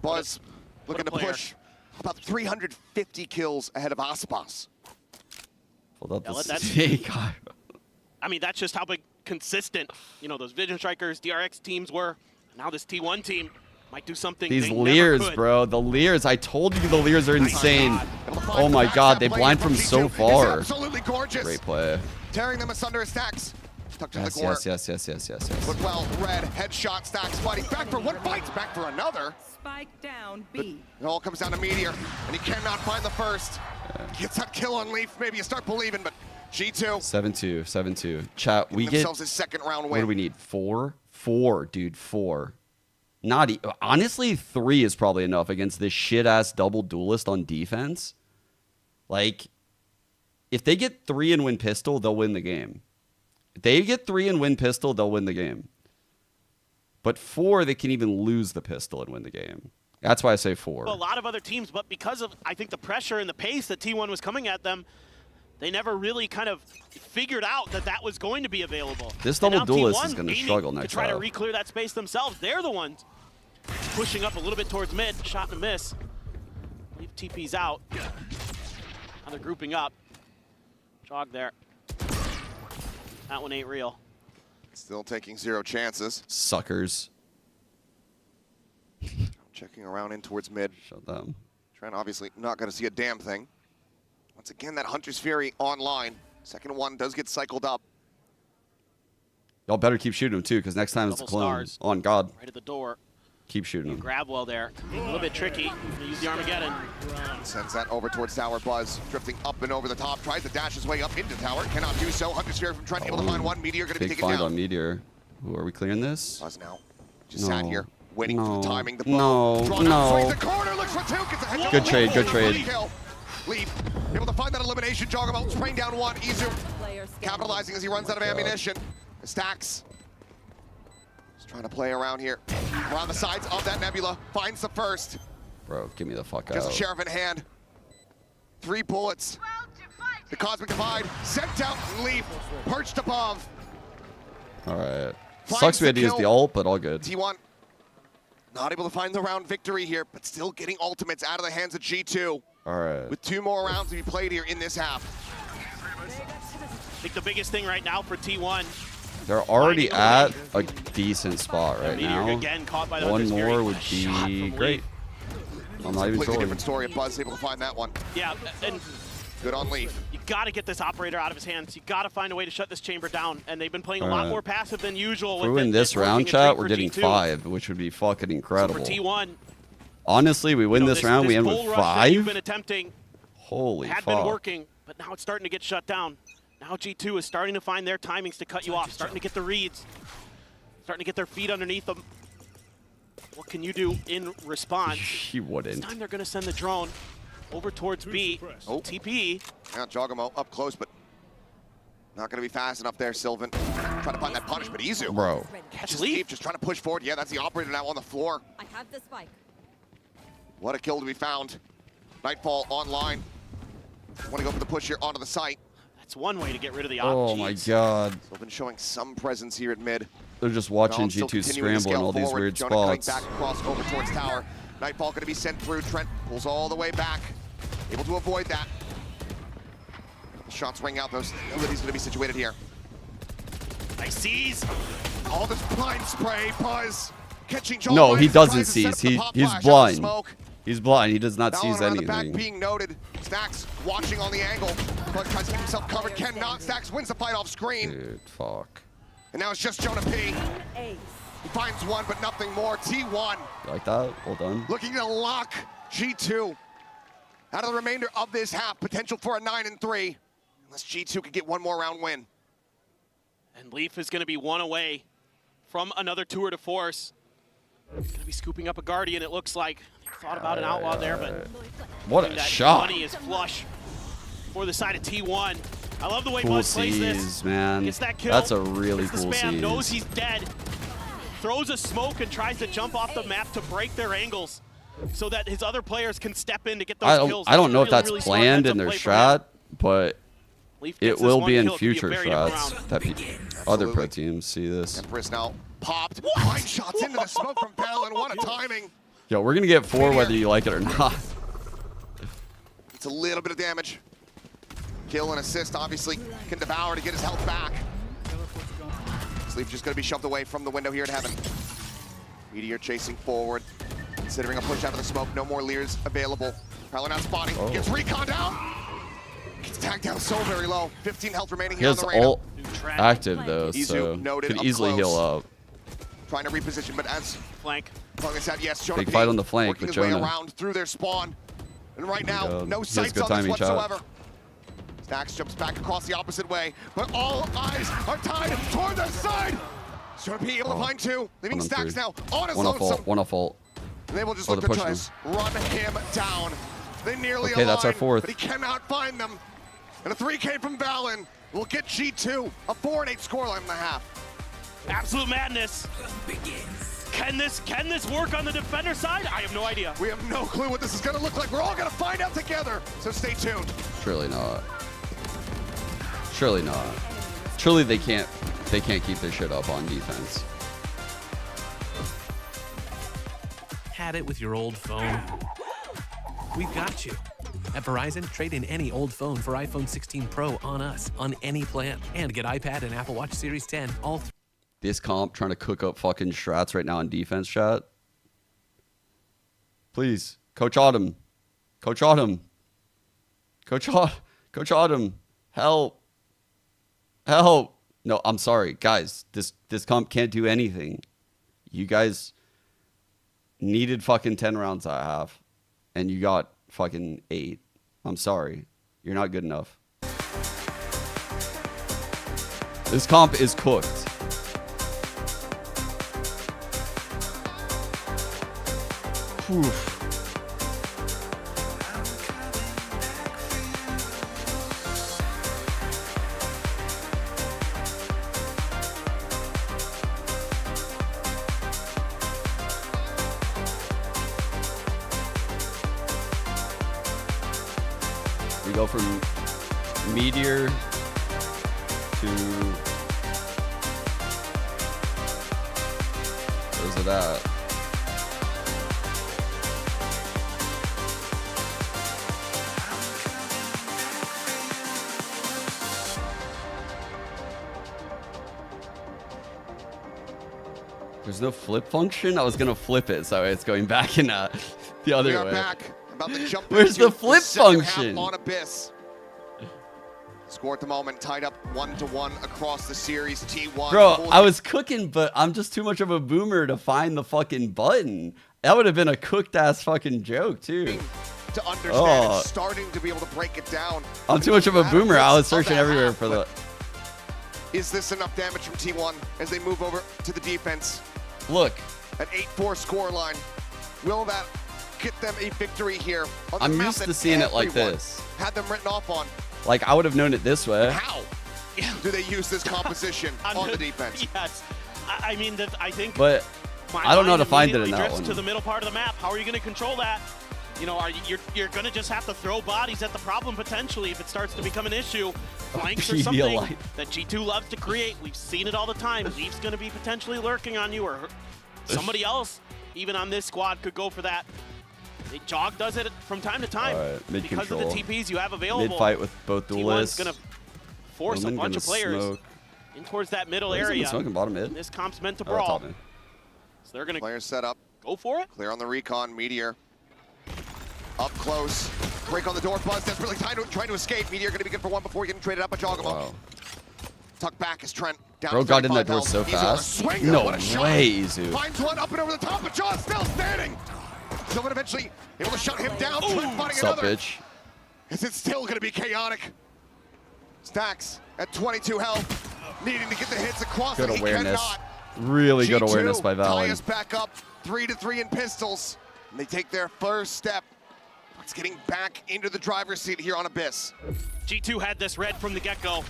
Buzz looking to push about 350 kills ahead of Aspas. Hold up, Yeah, this is I mean, that's just how big consistent, those Vision Strikers, DRX teams were. Now this T1 team might do something These they never Lears, could. bro. The Lears. I told you the Lears are insane. Oh my god, they blind from so far. Absolutely gorgeous. Great play. Tearing them asunder as Stacks. Tucked in the corner. Yes. Look well, red, headshot, Stacks fighting back for one fight, back for another. Spike down, B. It all comes down to Meteor, and he cannot find the first. Gets that kill on Leaf, maybe you start believing, but G2. 7-2. Chat, we get themselves a second round win. What do we need? 4? 4, dude, 4. Not honestly, 3 is probably enough against this shit-ass double duelist on defense. Like, if they get 3 and win pistol, they'll win the game. If they get 3 and win pistol, they'll win the game. But 4, they can even lose the pistol and win the game. That's why I say 4. Well, a lot of other teams, but because of, I think, the pressure and the pace that T1 was coming at them, they never really kind of figured out that that was going to be available. This And double now duelist T1 is going to aiming struggle to next try to round. re-clear that space themselves. They're the ones pushing up a little bit towards mid. Shot and a miss. Leave TP's out. Now they're grouping up. Jog there. That one ain't real. Still taking 0 chances. Suckers. Checking around in towards mid. Shut them. Trent obviously not going to see a damn thing. Once again, that Hunter's Fury online. Second one does get cycled up. Y'all better keep shooting him, too, because next time it's the clone. On God. Right at the door. Keep shooting him. Grab well there. A little bit tricky. Use the Armageddon. Sends that over towards tower. Buzz drifting up and over the top. Tries to dash his way up into tower. Cannot do so. Hunter's Fury from Trent able to find one. Meteor going to be taken down. Big find on Meteor. Ooh, are we clearing this? Buzz now just sat here waiting for the timing. The no. The corner looks for two. Good trade, good trade. Leaf able to find that elimination. Joggermo spraying down one. Izu capitalizing as he runs out of ammunition. Stacks just trying to play around here. Around the sides of that Nebula. Finds the first. Bro, give me the fuck out. Just a sheriff in hand. 3 bullets. The Cosmic Divide sent out. Leaf perched above. All right. Sucks we had to use the ult, but all good. T1 not able to find the round victory here, but still getting ultimates out of the hands of G2. All right. With 2 more rounds to be played here in this half. I think the biggest thing right now for T1. They're already at a decent spot right now. Again, caught by the One Hunter's more Fury. would be great. I'm not even Completely trolling. different story. Buzz able to find that one. Yeah, and good on Leaf. You got to get this operator out of his hands. You got to find a way to shut this chamber down. And they've been playing a lot more passive than usual. If we win this round, chat, we're getting 5, which would be fucking incredible. So for T1, honestly, we win this round, we end with 5. You've been attempting Holy had fuck. been working, but now it's starting to get shut down. Now G2 is starting to find their timings to cut you off, starting to get the reads, starting to get their feet underneath them. What can you do in response? He wouldn't. This time they're going to send the drone over towards B. Oh. TP. Now Joggermo up close, but not going to be fast enough there, Sylvan. Trying to find that punish, but Izu. Bro. Catches Leaf, just trying to push forward. Yeah, that's the operator now on the floor. I have the spike. What a kill to be found. Nightfall online. Want to go for the push here onto the site. That's one way to get rid of the op. Oh my god. Sylvan showing some presence here at mid. They're just watching Still G2 continuing to scramble in scale all these forward. weird Jonah cutting spots. back across over towards tower. Nightfall going to be sent through. Trent pulls all the way back. Able to avoid that. The shots ring out, though. Nobody's going to be situated here. Nice seize. All this blind spray, Buzz. Catching John. No, he doesn't tries to set seize. up the pop He's flash out of blind. smoke. He's blind. He does not Valor seize around the back anything. being noted. Stacks watching on the angle. But tries to keep himself covered. Cannot. Stacks wins the fight off screen. Dude, fuck. And now it's just Jonah P. He finds one, but nothing more. T1 You like that? Well done. looking to lock G2 out of the remainder of this half. Potential for a 9-3. Unless G2 could get one more round win. And Leaf is going to be one away from another tour de force. Going to be scooping up a Guardian, it looks like. Thought about an outlaw there, but what a that shot. money is flush for the side of T1. I love the way Cool Buzz plays this. seize, man. Gets that kill. That's a really Gets the cool spam, seize. knows he's dead. Throws a smoke and tries to jump off the map to break their angles so that his other players can step in to get those kills. I don't know if Really, that's really smart planned heads-up in their play from him. strat, but Leaf it gets this will one be in kill. It could be a future very different strats round. that other pro teams see this. Empress now popped. Line shots into the smoke from Balin. What a timing. Yo, we're gonna get 4 whether you like it or not. It's a little bit of damage. Kill and assist, obviously, can devour to get his health back. Sleep just going to be shoved away from the window here at Heaven. Meteor chasing forward, considering a push out of the smoke. No more Lears available. Probably not spotting. Gets recon down. Gets tagged down so very low. 15 health remaining He here on has the Reyna. ult active though, Izu so noted could up easily close. heal up. Trying to reposition, but as flank. long as that, yes, Jonah Big fight P on the flank working with his way Jonah. around through their spawn. And right now, God. no He has sights good on this timing, chat. whatsoever. Stacks jumps back across the opposite way, but all eyes are tied toward the side. Jonah P able to find 2, leaving One on Stacks 3. now on his One off lonesome. ult. One off ult. And they will just Oh, look they're to pushing try run him down. They nearly Okay, that's our align, 4th. but he cannot find them. And a 3K from Balin will get G2 a 4-8 scoreline in the half. Absolute madness. Can this work on the defender side? I have no idea. We have no clue what this is going to look like. We're all going to find out together, so stay tuned. Surely not. Surely not. Surely they can't keep this shit up on defense. Had it with your old phone? We've got you. At Verizon, trade in any old phone for iPhone 16 Pro on us, on any plan. And get iPad and Apple Watch Series 10, all This comp trying to cook up fucking strats right now on defense, chat. Please, Coach Autumn. Coach Autumn. Coach Autumn. Help. Help. No, I'm sorry. Guys, this comp can't do anything. You guys needed fucking 10 rounds at half, and you got fucking 8. I'm sorry. You're not good enough. This comp is cooked. Whew. We go from Meteor to where's it at? There's no flip function? I was gonna flip it, so it's going back in the other way. We are back. About to jump Where's into the flip second function? half on Abyss. Score at the moment, tied up 1-1 across the series. T1. Bro, I was cooking, but I'm just too much of a boomer to find the fucking button. That would have been a cooked ass fucking joke too. To understand and starting to be able to break it down. I'm too much of a boomer. I was searching everywhere for the. Is this enough damage from T1 as they move over to the defense? Look. An 8-4 scoreline. Will that get them a victory here? On the I'm map used to that seeing it like everyone this. Had them written off on. Like, I would have known it this way. How do they use this composition on the defense? Yes. I mean, I think. But I don't know how to find it in that drifts one. to the middle part of the map. How are you going to control that? You know, you're going to just have to throw bodies at the problem potentially if it starts to become an issue. Flanks or something that G2 loves to create. We've seen it all the time. Leaf's going to be potentially lurking on you, or somebody else, even on this squad, could go for that. Jog does it from time to time because of the TPs you have available. Mid fight with both duelists. T1's going to force a bunch of players in towards that middle area. Smoking bottom mid. This comp's meant to brawl. Mid. So they're going to players set up. Go for it. Clear on the recon. Meteor up close. Break on the door. Buzz desperately trying to escape. Meteor going to be good for one before getting traded up by Joggable. Wow. Tuck back as Trent down. Bro got in that door so fast. No way, Izu. Finds one up and over the top, but Jaw's still standing. Sylvan eventually able to shut him down. Trent finding another. Bitch? Is it still going to be chaotic? Stacks at 22 health, needing to get the hits across. Good and awareness. He cannot. Really good G2 awareness by tie Valen. us back up 3-3 in pistols. And they take their first step. It's getting back into the driver's seat here on Abyss. G2 had this read from the get-go. You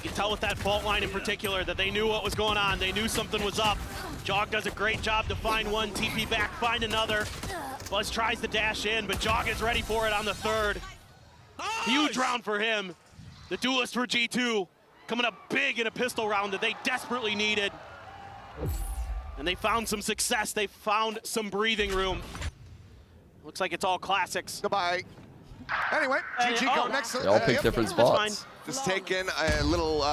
can tell with that fault line in particular that they knew what was going on. They knew something was up. Jog does a great job to find one, TP back, find another. Buzz tries to dash in, but Jog is ready for it on the third. Huge round for him. The duelist for G2 coming up big in a pistol round that they desperately needed. And they found some success. They found some breathing room. Looks like it's all classics. Goodbye. Anyway, GG go next. They all pick different spots. Just taking a little,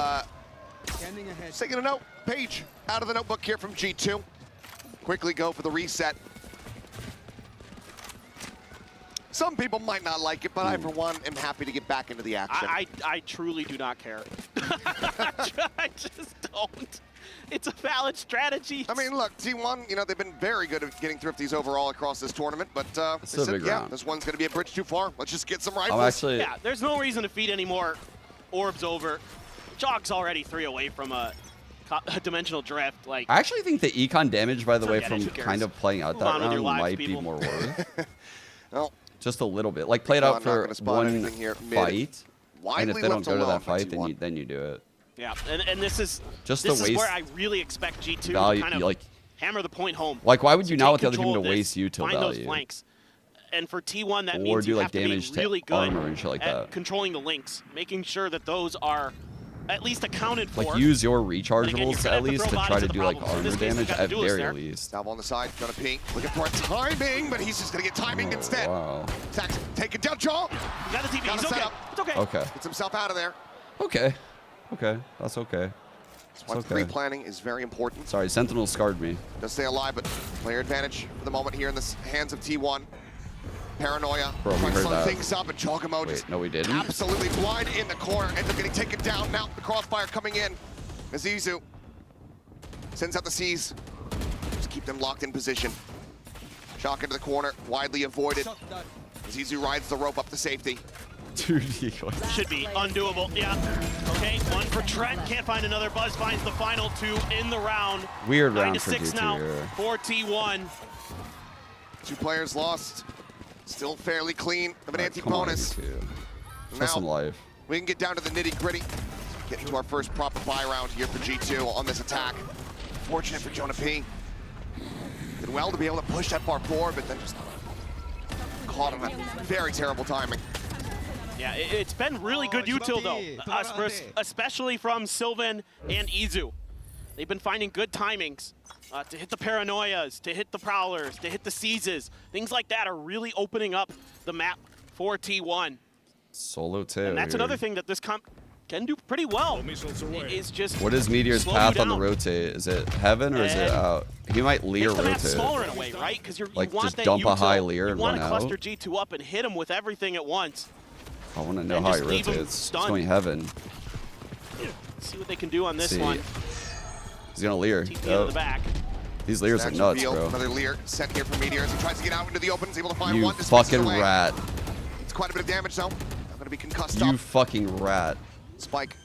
taking a note page out of the notebook here from G2. Quickly go for the reset. Some people might not like it, but I, for one, am happy to get back into the action. I truly do not care. I just don't. It's a valid strategy. I mean, look, T1, you know, they've been very good at getting thrifties overall across this tournament, but they said, yeah, this one's going to be a bridge too far. Let's just get some rifles. Yeah, there's no reason to feed any more orbs over. Jog's already 3 away from a dimensional drift. Like, I actually think the econ damage, by the way, from kind of playing out that round might be more worth. Well, just a little bit. Like, play it out for one fight, and if they don't go to that fight, then you do it. Yeah, and this is just this the is waste where I really expect G2 to kind of like, hammer the point home. Like, why would you not want the other control team to of waste util find value? those flanks. And for T1, that Or means do, you like, have to be damage to really good armor and shit like at that. controlling the links, making sure that those are at least accounted for. Like, use your But again, rechargeables you're at gonna have least to throw try bodies to at the do like problem. In armor this case, we damage got the at duelist very there. least. Stab on the side, gonna peek, looking for a timing, but he's just gonna get timing instead. Wow. Stacks taking down Jaw. You got the TP, Got he's a okay. setup. It's okay. Okay. Gets himself out of there. Okay. Okay. That's okay. That's why It's okay. pre-planning is very important. Sorry, Sentinel scarred me. Does stay alive, but player advantage for the moment here in the hands of T1. Paranoia. Bro, we trying to heard slow that. things up, and Jogamo just no, we didn't. absolutely blind in the corner. Ends up getting taken down. Now the crossfire coming in. Azizu sends out the C's. Just keep them locked in position. Shock into the corner, widely avoided. Azizu rides the rope up to safety. Dude, should be undoable. Yeah. Okay, one for Trent. Can't find another. Buzz finds the final 2 in the round. Weird 9 round to for 6 G2 now here. for T1. 2 players lost. Still fairly clean of an Come on, anti-bonus. G2. Show Now, some life. we can get down to the nitty-gritty. Get into our first proper buy round here for G2 on this attack. Fortunate for Jonah P. Did well to be able to push that far forward, but then just caught him at very terrible timing. Yeah, it's been really good util though, especially from Sylvan and Izu. They've been finding good timings to hit the Paranoias, to hit the Prowlers, to hit the Seizes. Things like that are really opening up the map for T1. Solo tail. And that's another thing that this comp can do pretty well. Is just What is Meteor's slow path you on the down. rotate? Is it heaven or is it out? He might leer Makes the map rotate. smaller in a way, right? Because you Like, want just that dump a util. high leer You and want run to out? cluster G2 up and hit him with everything at once. I want to know And how he just leave him rotates. It's stunned. going heaven. See what they can do on this See. one. He's gonna leer. TP into Yep. the back. These leers are Stacks nuts, reveal. bro. Another Lear sent here from Meteor as he tries to get out into the open. He's able to find You one. Dismisses fucking away. rat. It's quite a bit of damage though. Not going to be concussed You up. fucking rat. Spike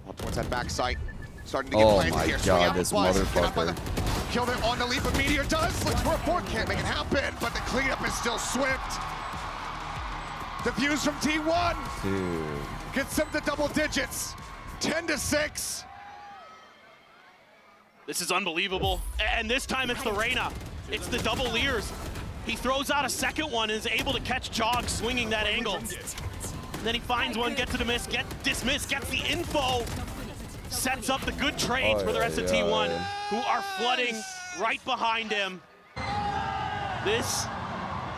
up towards that back site. Starting to get Oh planted my here. Swing god, out this Buzz. Get up by motherfucker. the kill there on the leap, but Meteor does. Looks for a fourth. Can't make it happen, but the cleanup is still swift. Defuse from T1. Dude. Gets them to double digits. 10 to 6. This is unbelievable. And this time it's the Reyna. It's the double leers. He throws out a second one and is able to catch Jog swinging that angle. And then he finds one, gets it a miss, dismissed, gets the info. Sets up the good trades for the rest of T1, who are flooding right behind him. This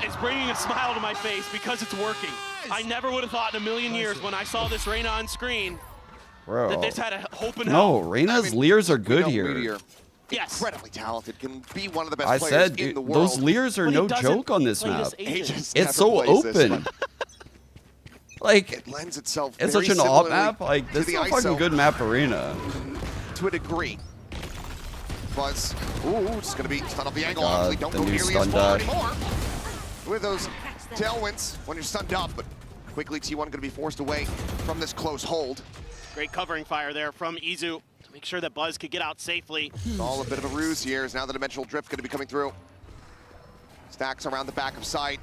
is bringing a smile to my face because it's working. I never would have thought in a million years when I saw this Reyna on screen Bro. that this had a hope and No, hope. Reyna's leers are good here. Meteor, yes. incredibly talented, can be one of the best I players said, in dude, the world. those leers are But he no doesn't joke on this play map. his agent. Aegis It's never so plays this, open. but Like, it lends itself it's very such an op similarly map. Like, to this the is a fucking ISO good map arena. to a degree. Buzz, ooh, just gonna be stun off the angle. God, Obviously, don't the go new nearly as stun far dash. anymore. With those tailwinds when you're stunned up, but quickly T1 gonna be forced away from this close hold. Great covering fire there from Izu to make sure that Buzz could get out safely. It's all a bit of a ruse here, as now the dimensional drift gonna be coming through. Stacks around the back of sight.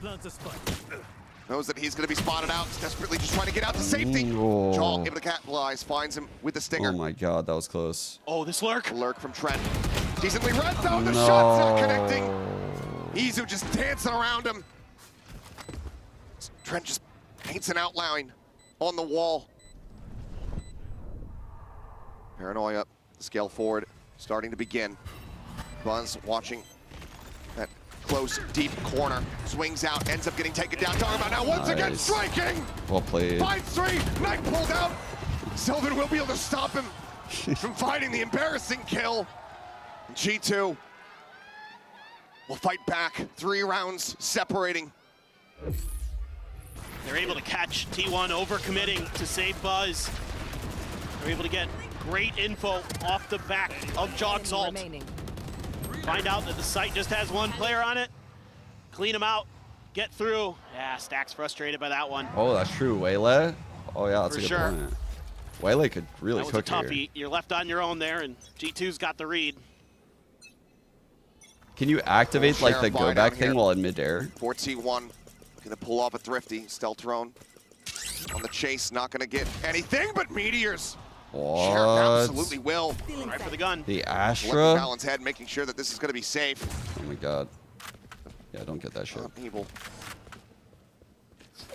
Knows that he's gonna be spotted out. He's desperately just trying to get out to safety. No. Jaw able to capitalize, finds him with the stinger. Oh my god, that was close. Oh, this lurk. A lurk from Trent. Decently read though, the No. shot's not connecting. Izu just dancing around him. Trent just paints an outline on the wall. Paranoia, scale forward, starting to begin. Buzz watching that close, deep corner. Swings out, ends up getting taken down. Talking about now once again Nice. striking. Well played. Finds 3, Knight pulled out. Sylvan will be able to stop him from finding the embarrassing kill. G2 will fight back. 3 rounds separating. They're able to catch T1 overcommitting to save Buzz. They're able to get great info off the back of Jog's ult. Find out that the site just has 1 player on it. Clean him out, get through. Yeah, Stack's frustrated by that one. Oh, that's true. Waylay? Oh yeah, that's For a good sure. point. Waylay could really That was a cook here. toughie. You're left on your own there, and G2's got the read. Can you activate like the Sheriff go Vine back out thing here. while in midair? 4T1 gonna pull off a thrifty. Stealth drone on the chase, not gonna get anything but meteors. Sheriff What? absolutely will. Right for the gun. The Let Astra? balance head, making sure that this is gonna be safe. Oh my god. Yeah, don't get that shit. Evil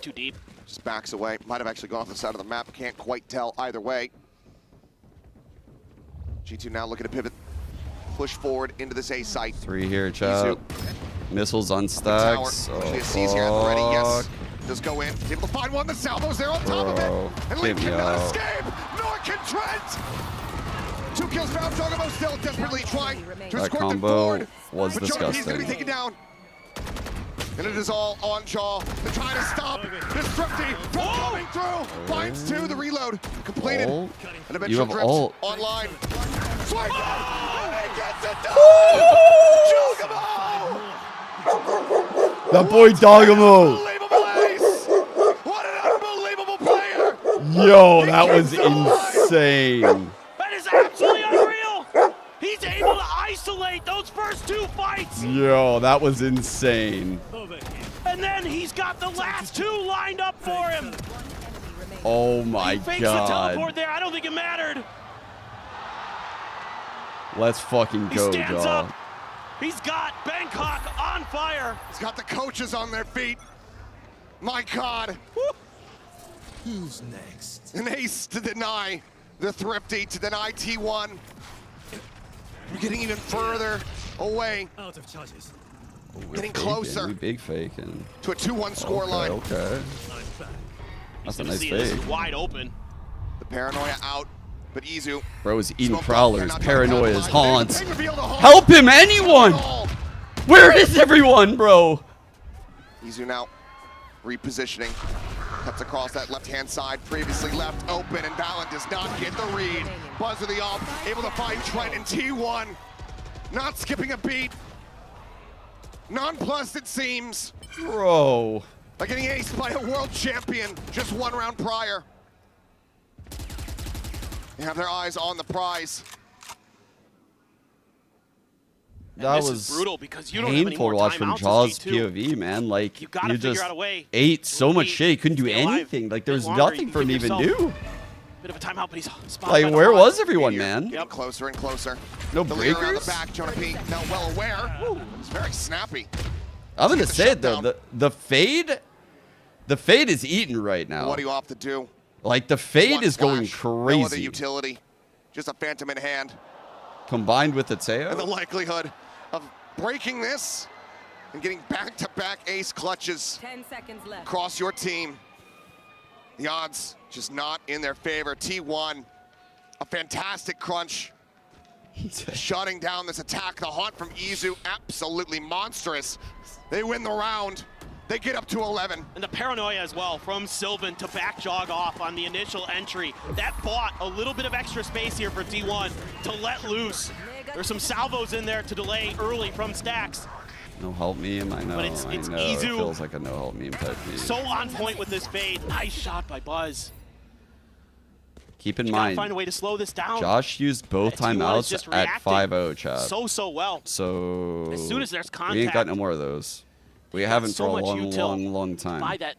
Too deep. just backs away. Might have actually gone off the side of the map. Can't quite tell either way. G2 now looking to pivot, push forward into this A site. 3 here, chat. Missiles on Tower. stacks. Actually, Oh, a C's here at the ready. Yes. fuck. Does go in. He's able to find one. The salvo's there on top Bro, of it. And get Lee me cannot out. escape. Nor can Trent. 2 kills found. Jogamo still desperately trying to That escort them combo forward. was But Jogamo, he's going to be disgusting. taken down. And it is all on Jaw. They're trying to stop this Thrifty from coming through. Finds two, the reload completed. Ult. And You have drift ult. online. Swipe! And he gets it done! Jogamo! That boy Dogamo. Unbelievable ace! What an unbelievable player! Yo, that was insane. That is absolutely unreal. He's able to isolate those first two fights. Yo, that was insane. And then he's got the last two lined up for him. Oh my He fakes the god. teleport there. I don't think it mattered. Let's fucking He go, stands Jaw. up. He's got Bangkok on fire. He's got the coaches on their feet. My god. Who's next? An ace to deny the Thrifty, to deny T1. We're getting even further away. Out of charges. Getting closer We big faking. to a 2-1 score line. Okay. That's a nice See, this is fake. wide open. The paranoia out, but Izu. Bro is eating Smoke prowlers. off, Paranoia is haunts. Big reveal to Haunt. Help him, anyone! Where is everyone, bro? Izu now repositioning. Cuts across that left-hand side, previously left open, and Valen does not get the read. Buzz with the off, able to find Trent and T1. Not skipping a beat. Nonplussed, it seems. Bro. By getting aced by a world champion just 1 round prior. They have their eyes on the prize. That this was is brutal because you don't have any painful more to watch from timeouts as Jaw's G2. POV, man. Like, You gotta you figure just out a way ate so to much shit. He couldn't do stay alive anything. Like, there was longer. nothing You for him to give even yourself do. Bit of a timeout, but he's spotted by Like, the where Hawk. was everyone, man? Getting closer and closer. No The leader on the breakers? back, Jonah P, now well aware. It's very snappy. I'm gonna Sees the say it though. shutdown. The fade is eating right now. What do you opt to do? Like, the fade One is going flash, No other crazy. utility. Just a phantom in hand. Combined with the And the Teo. likelihood of breaking this and getting back-to-back ace clutches 10 seconds left. across your team. The odds just not in their favor. T1, a fantastic crunch. Shutting down this attack. The haunt from Izu, absolutely monstrous. They win the round. They get up to 11. And the paranoia as well from Sylvan to back jog off on the initial entry. That bought a little bit of extra space here for T1 to let loose. There's some salvos in there to delay early from Stacks. No help meme, I know. But it's I know. It Izu. feels like a no help meme type meme. So on point with this fade. Nice shot by Buzz. Keep in You gotta mind, find a way to slow this down. Josh used both T1 is timeouts just at reacting 5-0, chat. So well. So As soon as there's we ain't got contact, no more of those. We got haven't so for a much long, util long time. By that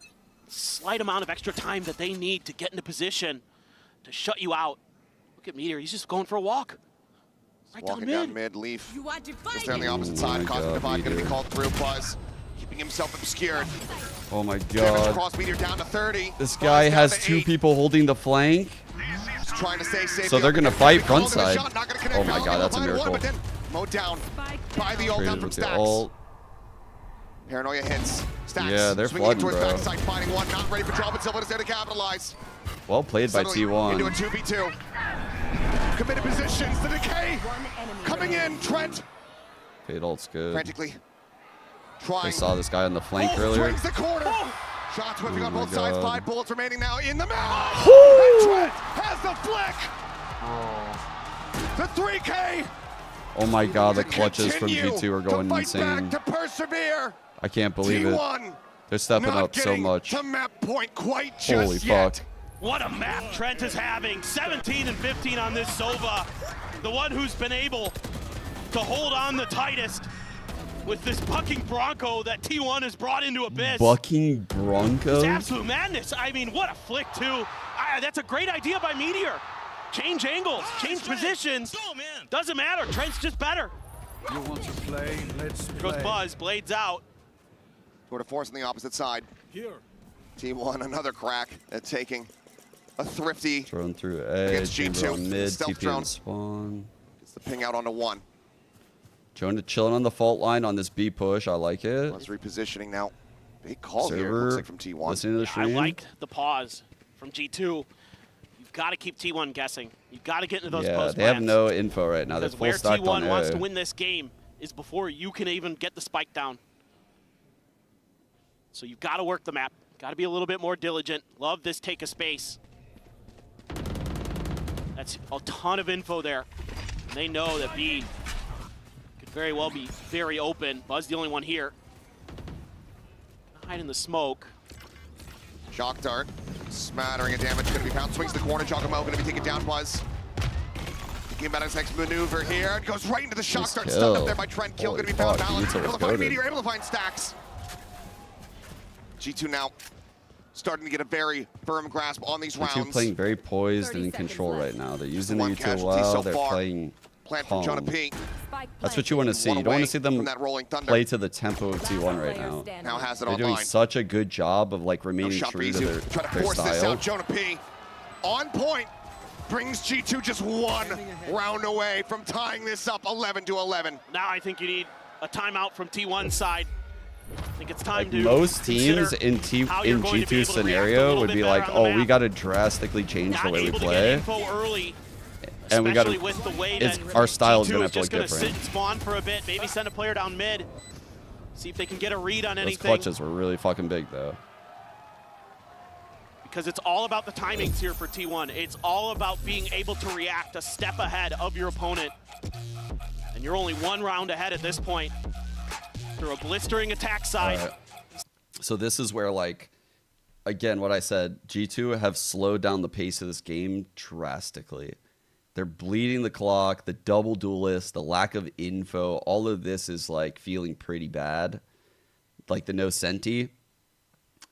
slight amount of extra time that they need to get into position to shut you out. Look at Meteor, he's just going for a walk. Right Walking down down mid. mid, Leaf. You are Just there on divided. the opposite Oh side. my Cosmic God, Divide going to be Meteor. called through. Buzz keeping himself obscured. Oh my Damage god. across Meteor down to 30. This Buzz guy down has to 2 8. people holding the flank. Just trying to stay safe. So they're gonna fight front side. Oh Oh my god, that's a miracle. But then mowed down by the ult Traded down from with the Stacks. ult. Paranoia hits. Stacks Yeah, they're swinging in flooding, towards bro. backside, finding one. Not ready for draw, but Silva is there to capitalize. Well played by Suddenly into a T1. 2v2. Committed positions. The decay coming in. Trent Fade ult's good. frantically I trying. saw this guy on the flank Oh, earlier. swings the corner. Shots whipping Oh on my both sides. God. 5 bullets remaining now in the mouth. And Trent has the flick. The 3K. Oh my god, the to clutches from continue G2 are to going fight insane. back, to persevere. I can't believe it. T1 They're stepping not up so getting much. to map point quite just Holy yet. fuck. What a map Trent is having. 17 and 15 on this Sova. The one who's been able to hold on the tightest with this bucking Bronco that T1 has brought into Abyss. Bucking Bronco? It's absolute madness. I mean, what a flick, too. That's a great idea by Meteor. Change angles, change positions. Doesn't matter. Trent's just better. You want to play? Let's Here goes Buzz. Blades out. Sort of forcing the opposite side. Here. T1 another crack at taking a thrifty. Thrown through Against edge, chamber G2. on mid, Stealth TP drone. on spawn. Gets the ping out onto 1. Jonah chilling on the fault line on this B push. I like it. Let's repositioning now. Big call here, Server, looks like from T1. listening to the I stream. like the pause from G2. You've got to keep T1 guessing. You've got to get into those Yeah, post they have plans. no info right now. They're Because full where stacked on T1 wants to A. win this game is before you can even get the spike down. So you've got to work the map. Got to be a little bit more diligent. Love this take a space. That's a ton of info there. And they know that B could very well be very open. Buzz the only one here. Hide in the smoke. Shock dart, smattering of damage, gonna be found. Swings the corner, Giacomo gonna be taken down, Buzz. Thinking about his next maneuver here, and goes right into the shock dart, stunned up there by Trent. Kill gonna be found, Balance. Able to find Meteor, able to find Stacks. G2 now starting to get a very firm grasp on these rounds. G2 playing very poised and in control right now. They're using the util well. So they're playing calm. That's what you want to see. You don't want to see them play to the tempo of T1 right now. Now has it They're doing such a good job of like remaining true to their force this style. out. Jonah P on point brings G2 just one round away from tying this up 11-11. Now I think you need a timeout from T1 side. I think it's time to most teams in G2 scenario would be like, oh, we got to drastically change the way we play. And we got to, our style is going to have to look different. Sit and spawn for a bit, maybe send a player down mid. See if they can get a read on anything. Those clutches were really fucking big though. Because it's all about the timings here for T1. It's all about being able to react a step ahead of your opponent. And you're only one round ahead at this point. Through a blistering attack side. So this is where, like, again, what I said, G2 have slowed down the pace of this game drastically. They're bleeding the clock, the double duelist, the lack of info, all of this is like feeling pretty bad. Like the no senti.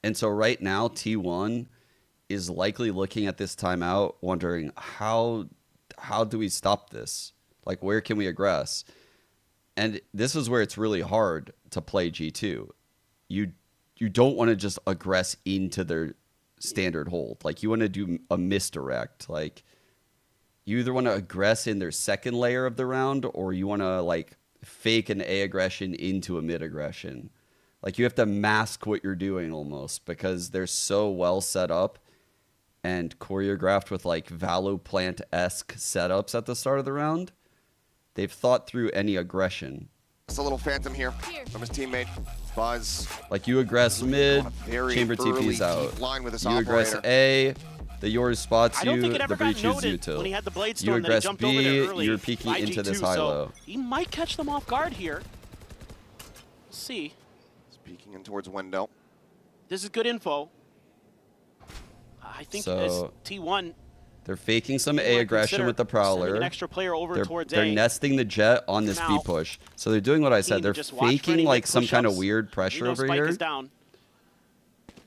And so right now, T1 is likely looking at this timeout, wondering how do we stop this? Like, where can we aggress? And this is where it's really hard to play G2. You don't want to just aggress into their standard hold. Like, you want to do a misdirect. Like, you either want to aggress in their second layer of the round, or you want to, like, fake an A aggression into a mid aggression. Like, you have to mask what you're doing almost, because they're so well set up and choreographed with, like, Valo Plant-esque setups at the start of the round. They've thought through any aggression. It's a little phantom here from his teammate, Buzz. Like, you aggress mid, Chamber TP's out. You aggress A, the yours spots you, the breach uses you till. You aggress B, you're peeking into this high-low. He might catch them off guard here. Let's see. He's peeking in towards window. This is good info. I think as T1... They're faking some A aggression with the Prowler. An extra player over they're nesting the Jet on this B push. So they're doing what I said. They're faking like some kind of weird pressure over here. Down.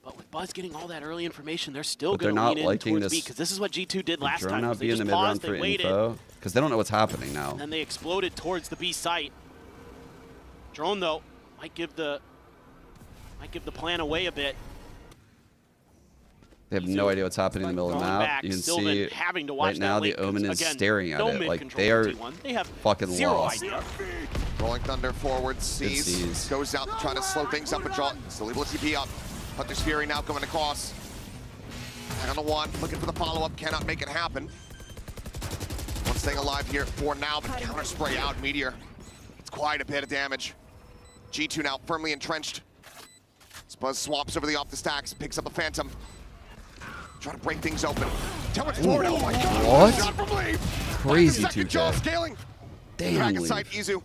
But with Buzz getting all that early information, they're still going to lean in towards B, because this is what G2 did last time. Not be in the mid round for info, because they don't know what's happening now. And then they exploded towards the B site. Drone though might give the plan away a bit. They have no idea what's happening in the middle of the map. You can see right now the Omen is staring at it. Like, they are fucking lost. Rolling Thunder forward, sees, goes out to try to slow things up, but still able to TP up. Hunter's Fury now coming across. And on the one, looking for the follow-up, cannot make it happen. One staying alive here for now, but counter spray out, Meteor. It's quite a bit of damage. G2 now firmly entrenched. Buzz swaps over the off the stacks, picks up a Phantom. Trying to break things open. Tell it forward. Oh my God! Shot from Leaf. Crazy second jaw scaling. Damn. Dragon Sight, Izu.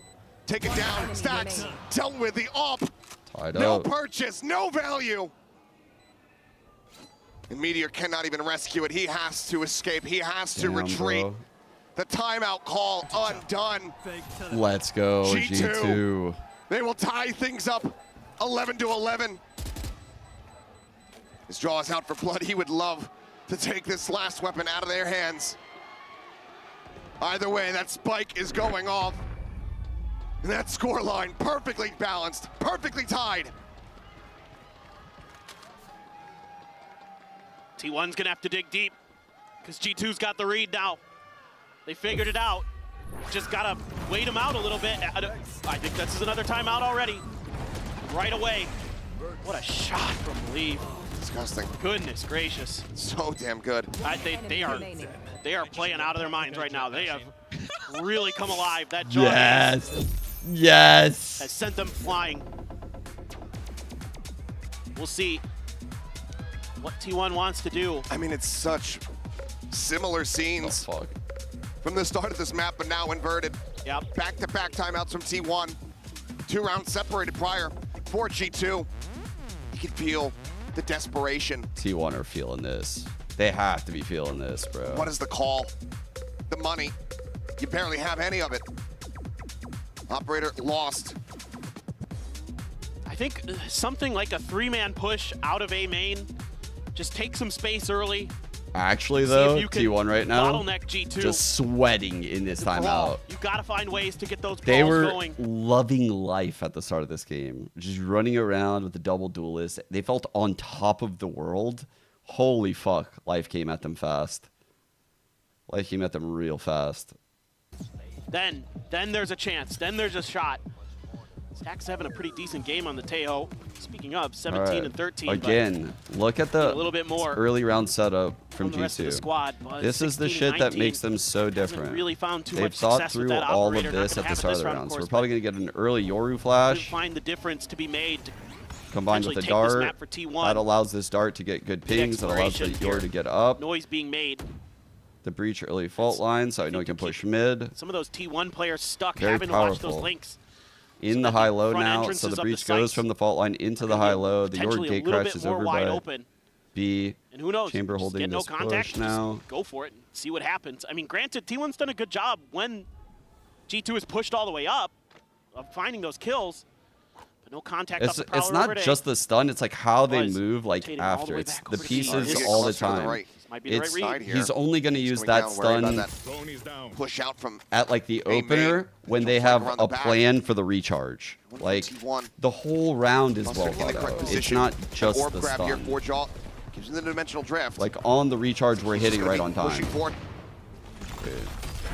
Take it down. Stacks. Dealt with the op. Tied no up. Purchase. No value. And Meteor cannot even rescue it. He has to escape. He has to retreat. Bro. The timeout call undone. Let's go, G2. They will tie things up 11-11. His draw is out for blood. He would love to take this last weapon out of their hands. Either way, that spike is going off. And that scoreline perfectly balanced, perfectly tied. T1's gonna have to dig deep, because G2's got the read now. They figured it out. Just gotta wait him out a little bit. I think this is another timeout already. Right away. What a shot from Leaf. Disgusting. Goodness gracious. So damn good. They are playing out of their minds right now. They have really come alive. That jaw yes. has sent them flying. We'll see what T1 wants to do. I mean, it's such similar scenes from the start of this map, but now inverted. Yep. Back-to-back timeouts from T1. 2 rounds separated prior for G2. You can feel the desperation. T1 are feeling this. They have to be feeling this, bro. What is the call? The money. You barely have any of it. Operator lost. I think something like a 3-man push out of A main. Just take some space early. Actually, though, T1 right now, bottleneck G2. just sweating in this timeout. You gotta find ways to get those They balls were going. loving life at the start of this game. Just running around with the double duelist. They felt on top of the world. Holy fuck. Life came at them fast. Life came at them real fast. Then there's a chance. Then there's a shot. Stack's having a pretty decent game on the Tejo. Speaking of, 17 and 13. Again, look at the a little bit more early round setup from the rest of the G2. squad. This is the shit that makes them so different. Really found too They've much thought success with through that all operator. of Not this gonna at the have it start this of the round, round. of So we're course, probably going to get an early Yoru flash find the difference to be made. combined with the Potentially take this dart. map for T1. That allows this dart to get good pings. That allows the exploration Yoru to get up. Noise being made. The breach early fault line, so I know he can push mid. Some of those T1 players stuck Very having to watch those powerful. links. In the high-low front now, so entrances the of the breach goes sites from the fault line into the high-low. The Yoru potentially a gate little crash bit is more over wide by open. B. And who knows? Chamber Just holding get no this contact, push just now. go for it and see what happens. I mean, granted, T1's done a good job when G2 is pushed all the way up of finding those kills, but no contact off the Prowler It's not over just the stun, it's like how they Was move like rotating all the after. way It's back the over to B. pieces Getting all the closer to the time. right. Might be the right read. He's only going to use Going that down, worried about stun that push out from at like the A main. opener when they Flank have around the a back. plan for the recharge. Like T1. the whole round is Mustard well in the thought correct out. It's position. not just Orb the grab here stun. for Jaw. Gives him the dimensional drift. Like on the recharge, we're hitting He's gonna right be on time. Pushing forward.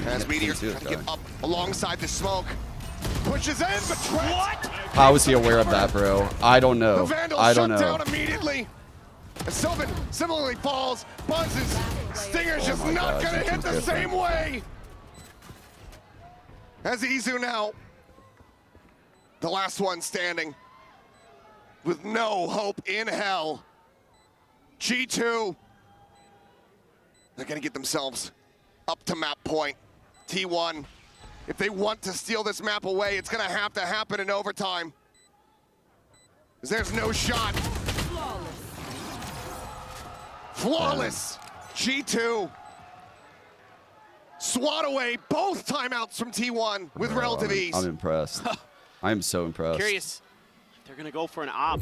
As Meteor trying to get up alongside the smoke. Pushes in, but Trent. How is he aware of that, bro? I don't The know. Vandal I don't shut know. down immediately. And Sylvan similarly falls. Buzzes. Stinger's just my not God, gonna G2's hit the different. same way. As Izu now, the last one standing, with no hope in hell. G2, they're gonna get themselves up to map point. T1, if they want to steal this map away, it's gonna have to happen in overtime. 'Cause there's no shot. Flawless. G2 swat away both timeouts from T1 with relative ease. I'm impressed. I'm so impressed. Curious if they're going to go for an op.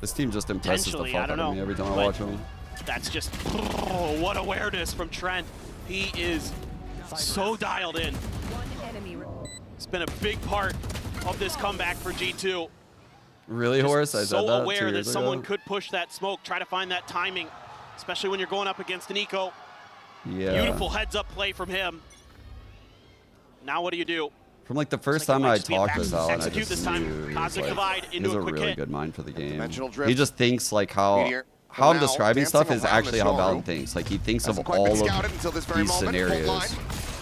This team just impresses the Potentially, fuck I out don't of know, me every time I but watch them. That's just, oh, what awareness from Trent. He is so dialed in. It's been a big part of this comeback for G2. Really, Just Horace? I said so that 2 aware that years someone ago? could push that smoke, try to find that timing, especially when you're going up against an eco. Yeah. Beautiful heads-up play from him. Now what do you do? From like the first like it time might I just be a talked back with Val, I execute just this time. knew he was, Cosmic like, Divide he into has a a quick really hit. good mind for the game. Dimensional drift. He just thinks like how Meteor, I'm now describing dancing stuff is around actually the how showroom. Val thinks. Like he thinks Hasn't of quite all been of scouted until this very these moment. Full scenarios. line.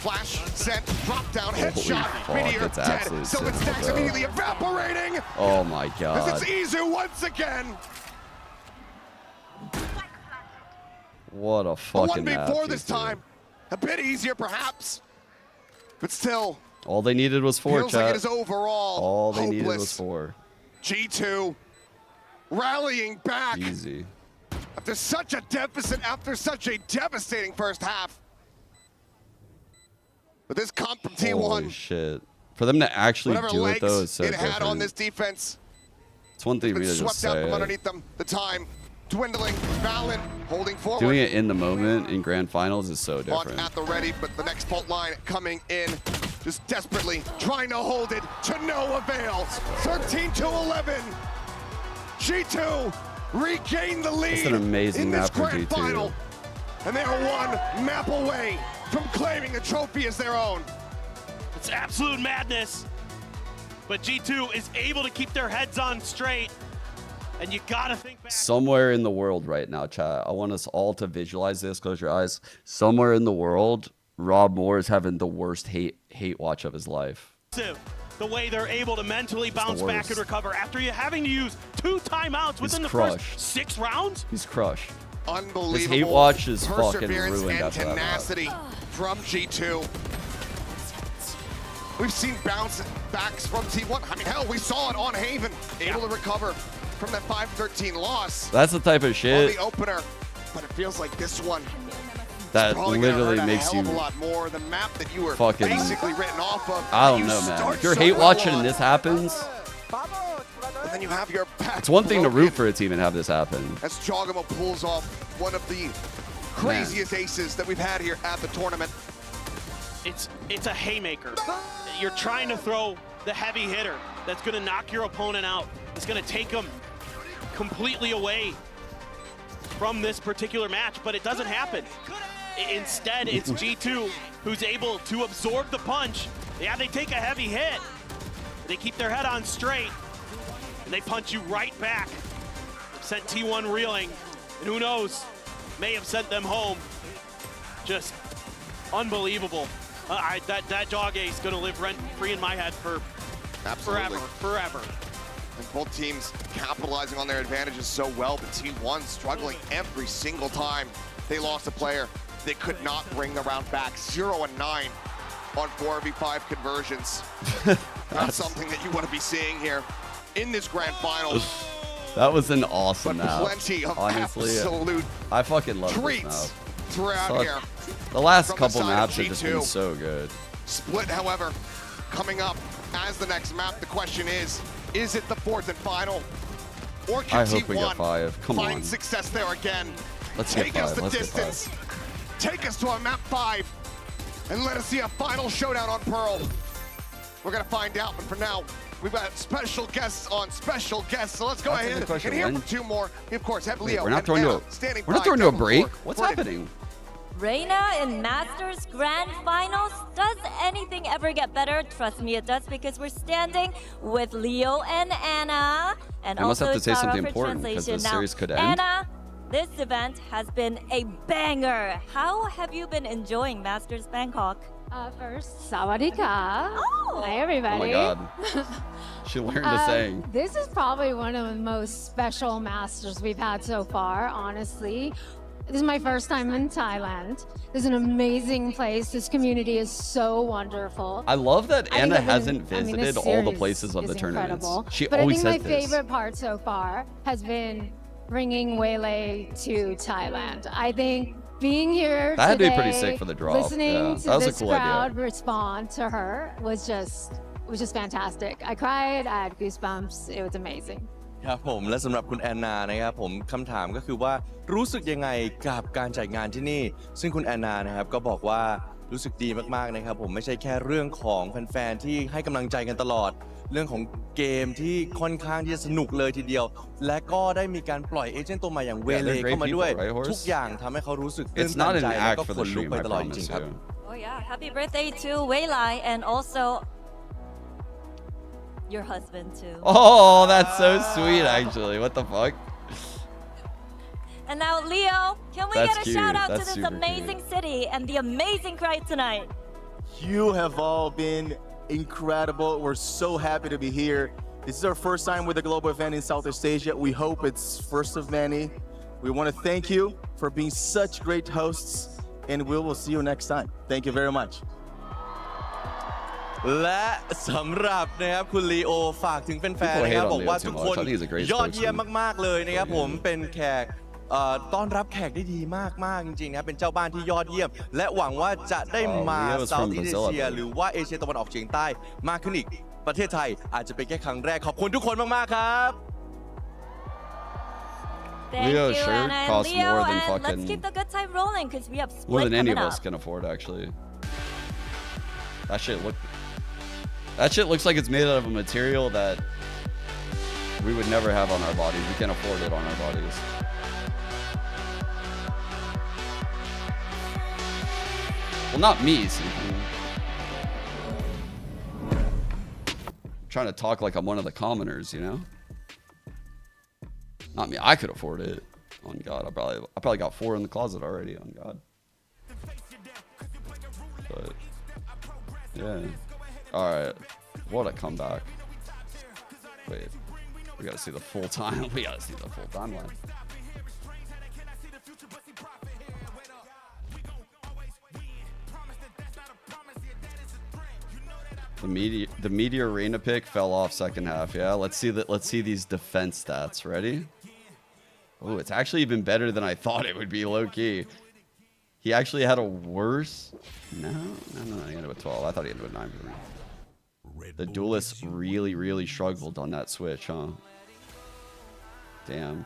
Flash, sent, drop down, Holy headshot. fuck, Meteor it's dead. absolute Sylvan cinema, stacks bro. immediately evaporating. Oh my god. As it's Izu once again. What a A fucking 1v4 map, this G2. time. A bit easier perhaps. But still, All they needed was 4, feels like it chat. is overall All they needed was hopeless. 4. G2 rallying back Easy. after such a deficit, after such a devastating first half. But this comp from Holy T1, shit. For them to actually whatever do legs it though is so it had different. on this defense, It's one thing been for me to swept just out say from it. underneath them. The time dwindling, Valen holding forward. Doing it in the moment in grand finals is so Lock different. at the ready, but the next fault line coming in, just desperately trying to hold it to no avail. 13-11. G2 regain the lead That's an amazing in this map for grand G2. final, and they are one map away from claiming the trophy as their own. It's absolute madness. But G2 is able to keep their heads on straight. And you gotta think back. Somewhere in the world right now, chat, I want us all to visualize this. Close your eyes. Somewhere in the world, Rob Moore is having the worst hate watch of his life. the way they're able to mentally bounce back and recover after you having to use 2 timeouts within the first 6 rounds. He's crushed. Unbelievable. His hate watch is fucking perseverance ruined and after that. tenacity from G2. We've seen bounce backs from T1. I mean, hell, we saw it on Haven, able to recover from that 5-13 loss. That's the type of On shit the opener, but it feels like this one that probably literally hurt makes a you hell of a lot more. The map that you were fucking basically written off of. I don't you know, man. start If you're so hate well watching on, and this happens, and then you have your back it's one thing to broken root for it to even have this happen. as Jogamo pulls off one of the craziest aces that we've had here at the tournament. It's a haymaker. You're trying to throw the heavy hitter that's going to knock your opponent out. It's going to take them completely away from this particular match, but it doesn't happen. Instead, it's G2 who's able to absorb the punch. Yeah, they take a heavy hit. They keep their head on straight, and they punch you right back. Sent T1 reeling, and who knows, may have sent them home. Just unbelievable. That dog ace gonna live rent-free in my head for forever. And both teams capitalizing on their advantages so well, but Team 1 struggling every single time they lost a player. They could not bring the round back. 0-9 on 4v5 conversions. That's something that you want to be seeing here in this grand final. That was an awesome map. Plenty of Honestly, absolute I fucking love treats this map. throughout here. The last From the couple side of maps have just been G2. so good. Split, however, coming up as the next map. The question is it the 4th and final? Or can I hope we get T1 5. Come find on. success there again? Let's get Take us 5. the Let's get distance. 5. Take us to a map 5. And let us see a final showdown on Pearl. We're going to find out, but for now, we've got special guests on special guests. So let's go That's a ahead good question, and hear Lynn. from 2 more. We, of course, have Leo We're not and throwing Anna to a, standing we're not by throwing to a down break. floor. What's We're happening? Reina in Masters Grand Finals. Does anything ever get better? Trust me, it does, because we're standing with Leo and Anna. And I must also have to say Tara something for important because translation. the Now, series could end. Anna, this event has been a banger. How have you been enjoying Masters Bangkok? First, Sawadee ka. Oh. Hi, everybody. Oh my god. She learned to sing. This is probably one of the most special Masters we've had so far, honestly. This is my first time in Thailand. This is an amazing place. This community is so wonderful. I love that I think Anna I've been- hasn't I mean, visited this all the series places of is the tournaments. incredible. She But always I says think my this. favorite part so far has been bringing Waylay to Thailand. I think being here That'd be today, pretty sick for the drop. listening Yeah, to that was a this cool idea. crowd respond to her was just fantastic. I cried, I had goosebumps. It was amazing. ครับผมและสำหรับคุณแอนนานะครับผมคำถามก็คือว่ารู้สึกยังไงกับการจัดงานที่นี่ซึ่งคุณแอนนานะครับก็บอกว่ารู้สึกดีมากๆนะครับผมไม่ใช่แค่เรื่องของแฟนๆที่ให้กำลังใจกันตลอดเรื่องของเกมที่ค่อนข้างที่จะสนุกเลยทีเดียวและก็ได้มีการปล่อยเอเจนต์ตัวใหม่อย่างเวเลเข้ามาด้วยทุกอย่างทำให้เขารู้สึกตื่น It's ตั not น an ใจและ act ก็ for ข the นลุก stream, ไป I ตลอดจ promise ริงๆครับ you. Oh yeah, happy birthday to Waylay and also your husband too. Oh, that's so sweet, actually. What the fuck? And now, Leo, can we That's get a cute. shout out to That's this super amazing city and the amazing crowd tonight? You have all been incredible. We're so happy to be here. This is our first time with a global event in Southeast Asia. We hope it's first of many. We want to thank you for being such great hosts, and we will see you next time. Thank you very much. และสำหรับนะครับคุณลีโอฝากถึงแฟนๆนะครับบอกว่าทุกคนยอดเยี่ยมมากๆเลยนะครับผมเป็นแขกต้อนรับแขกได้ดีมากๆจริงๆนะครับเป็นเจ้าบ้านที่ยอดเยี่ยมและหวังว่าจะได้มาเซาท์อีสเอเชียหรือว่าเอเชียตะวันออกเฉียงใต้มากขึ้นอีกประเทศไทยอาจจะเป็นแค่ครั้งแรกขอบคุณทุกคนมากๆครับ Thank Leo's you, shirt Anna and costs Leo, more than and let's fucking- keep the good time rolling because we have More split than any coming of us up. can afford, actually. That shit looks like it's made out of a material that we would never have on our bodies. We can't afford it on our bodies. Well, not me. See. I'm trying to talk like I'm one of the commoners, you know? Not me. I could afford it. On God, I probably got 4 in the closet already. On God. But yeah. All right. What a comeback. Wait, we gotta see the full time. We gotta see the full timeline. The media arena pick fell off second half. Yeah, let's see that. Let's see these defense stats. Ready? Oh, it's actually even better than I thought it would be. Low key, he actually had a worse. No, he ended with 12. I thought he ended with 9. The duelist really struggled on that switch, huh? Damn.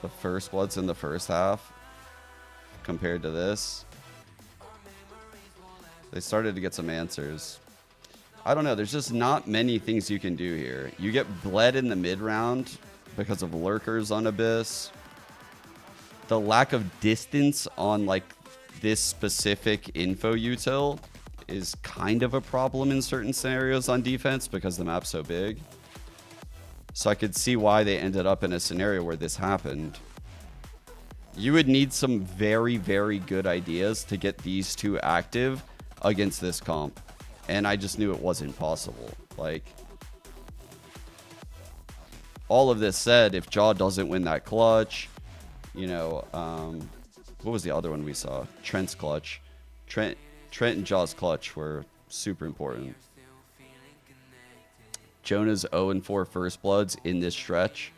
The first bloods in the first half compared to this, they started to get some answers. I don't know. There's just not many things you can do here. You get bled in the mid round because of lurkers on Abyss. The lack of distance on like this specific info util is kind of a problem in certain scenarios on defense because the map's so big. So I could see why they ended up in a scenario where this happened. You would need some very good ideas to get these two active against this comp. And I just knew it wasn't possible. Like, all of this said, if Jaw doesn't win that clutch, you know, what was the other one we saw? Trent's clutch. Trent and Jaw's clutch were super important. Jonah's 0-4 first bloods in this stretch.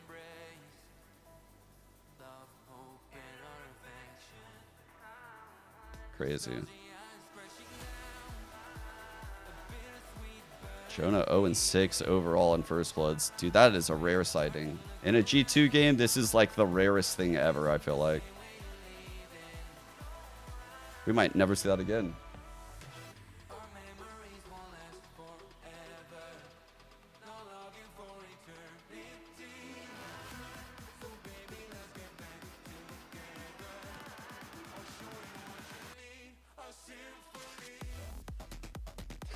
Crazy. Jonah 0-6 overall in first bloods. Dude, that is a rare sighting. In a G2 game, this is like the rarest thing ever, I feel like. We might never see that again.